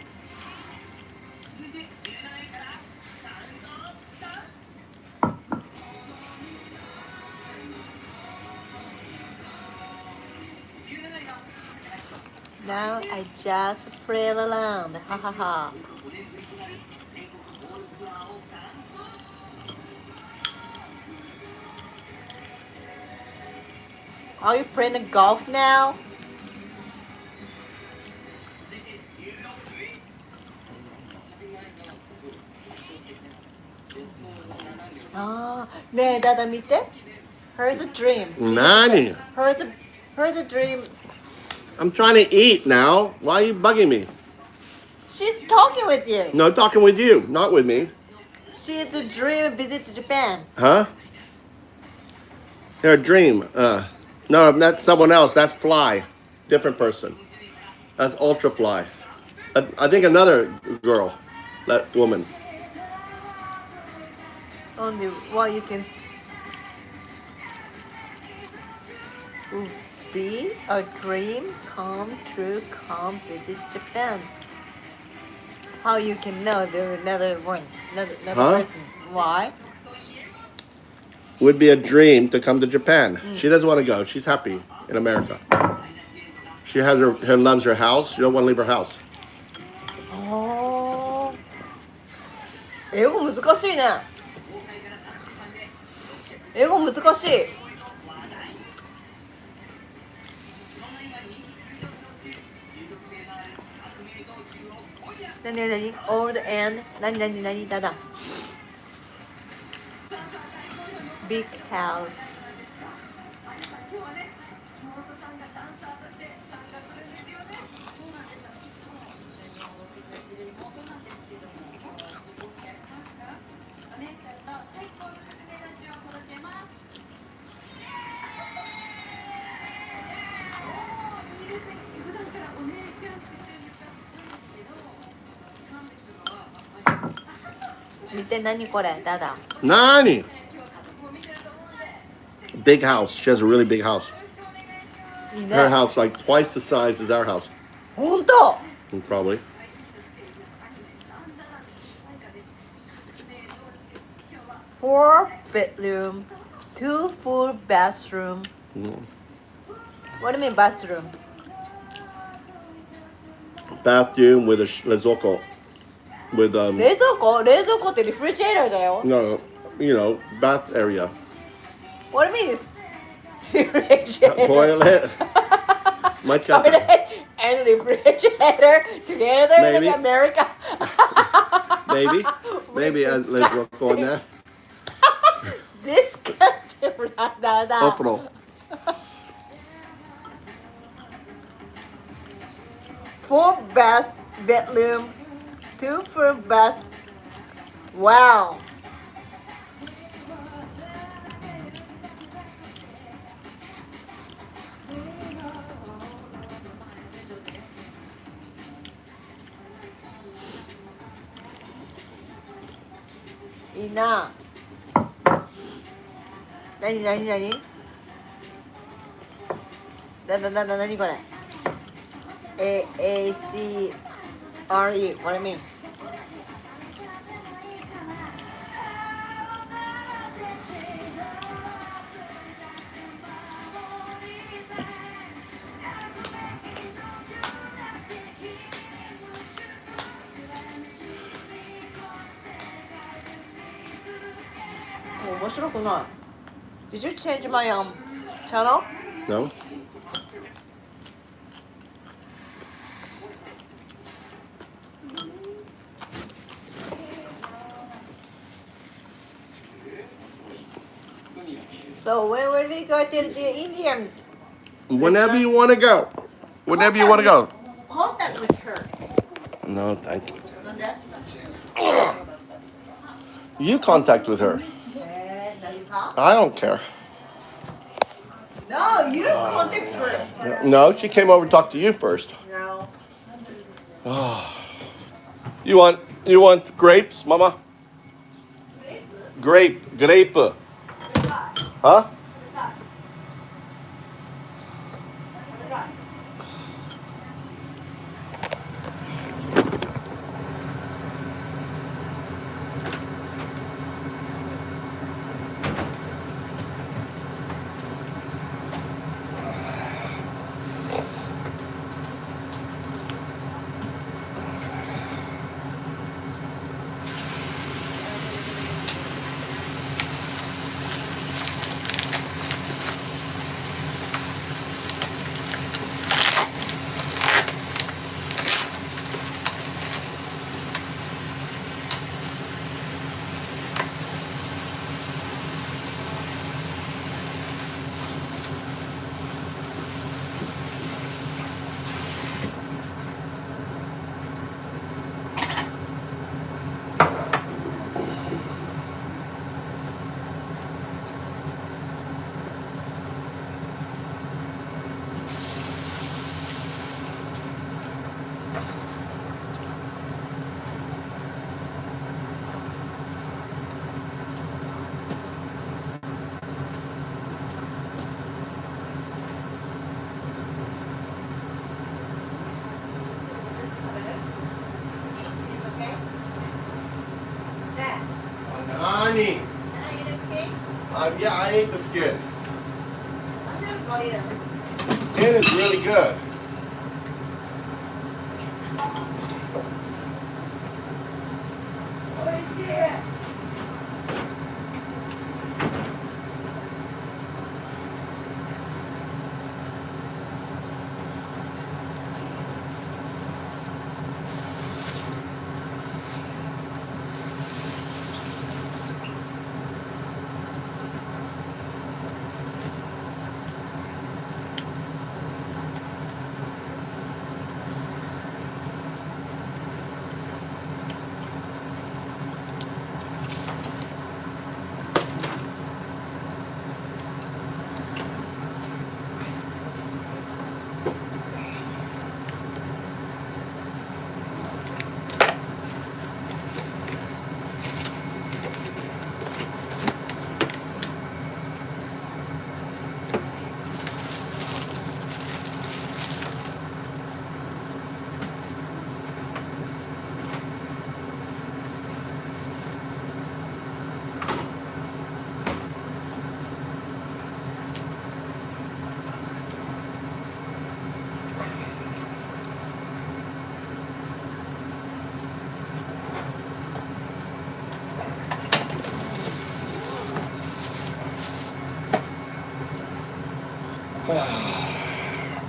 [SPEAKER 13] Now I just play around, ha ha ha. Are you playing golf now? Ah, ねえ、ダダ見て。Here's a dream.
[SPEAKER 8] Nani?
[SPEAKER 13] Here's a dream.
[SPEAKER 8] I'm trying to eat now. Why are you bugging me?
[SPEAKER 13] She's talking with you.
[SPEAKER 8] No, talking with you, not with me.
[SPEAKER 13] She's a dream visit to Japan.
[SPEAKER 8] Huh? They're a dream. No, that's someone else. That's Fly. Different person. That's Ultra Fly. I think another girl. That woman.
[SPEAKER 13] Only what you can be a dream come true, come visit Japan. How you can know there's another one, another person? Why?
[SPEAKER 8] Would be a dream to come to Japan. She doesn't want to go. She's happy in America. She has her loves her house. She don't want to leave her house.
[SPEAKER 13] Oh, 英語難しいね。英語難しい。何何 old and 何だだ big house.
[SPEAKER 8] Nani? Big house. She has a really big house. Her house like twice the size as our house.
[SPEAKER 13] 本当?
[SPEAKER 8] Probably.
[SPEAKER 13] Four bedroom, 2 full bathroom. What do you mean bathroom?
[SPEAKER 8] Bathroom with a lezoko. With
[SPEAKER 13] 冷蔵庫ってリフリジレーターだよ。
[SPEAKER 8] no, you know, bath area.
[SPEAKER 13] What do you mean refrigerator?
[SPEAKER 8] Toilet. Much
[SPEAKER 13] Toilet and refrigerator together
[SPEAKER 8] Maybe.
[SPEAKER 13] like America.
[SPEAKER 8] Maybe as lezoko on there.
[SPEAKER 13] Disgusting.
[SPEAKER 8] Ofro.
[SPEAKER 13] 4 bedroom, 2 full bath. Wow. Ina. 何何これ AACRE What do you mean? Oh, 面白くない. Did you change my channel?
[SPEAKER 8] No.
[SPEAKER 13] So when will we go to the Indian?
[SPEAKER 8] Whenever you want to go. Whenever you want to go.
[SPEAKER 13] Contact with her.
[SPEAKER 8] No, thank you. You contact with her. I don't care.
[SPEAKER 13] No, you contact first.
[SPEAKER 8] No, she came over and talked to you first.
[SPEAKER 13] No.
[SPEAKER 8] Oh. You want grapes, Mama? Grape. Huh? Yeah, I ate the skin.
[SPEAKER 13] I'm gonna bite him.
[SPEAKER 8] Skin is really good.
[SPEAKER 13] Holy shit.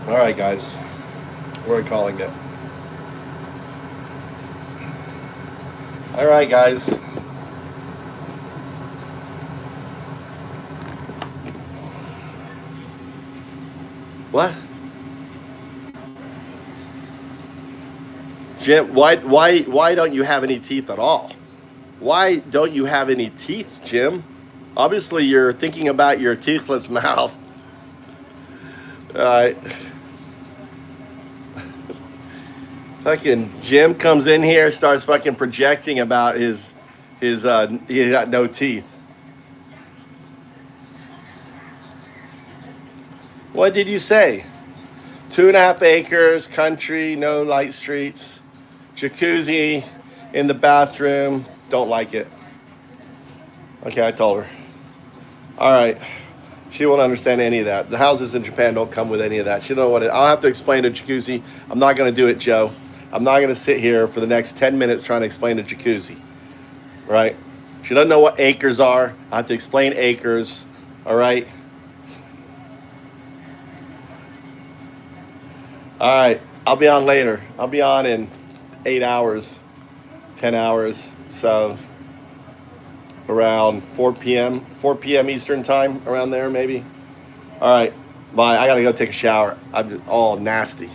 [SPEAKER 8] All right, guys. We're calling it. All right, guys. What? Jim, why don't you have any teeth at all? Why don't you have any teeth, Jim? Obviously, you're thinking about your teethless mouth. All right. Fucking Jim comes in here, starts fucking projecting about his he got no teeth. What did you say? 2.5 acres, country, no light streets, jacuzzi in the bathroom. Don't like it. Okay, I told her. All right. She won't understand any of that. The houses in Japan don't come with any of that. She don't know what it. I'll have to explain a jacuzzi. I'm not going to do it, Joe. I'm not going to sit here for the next 10 minutes trying to explain a jacuzzi. Right? She doesn't know what acres are. I have to explain acres. All right? All right. I'll be on later. I'll be on in 8 hours, 10 hours. So around 4 p.m. Eastern time, around there maybe. All right. Bye. I got to go take a shower. I'm just all nasty.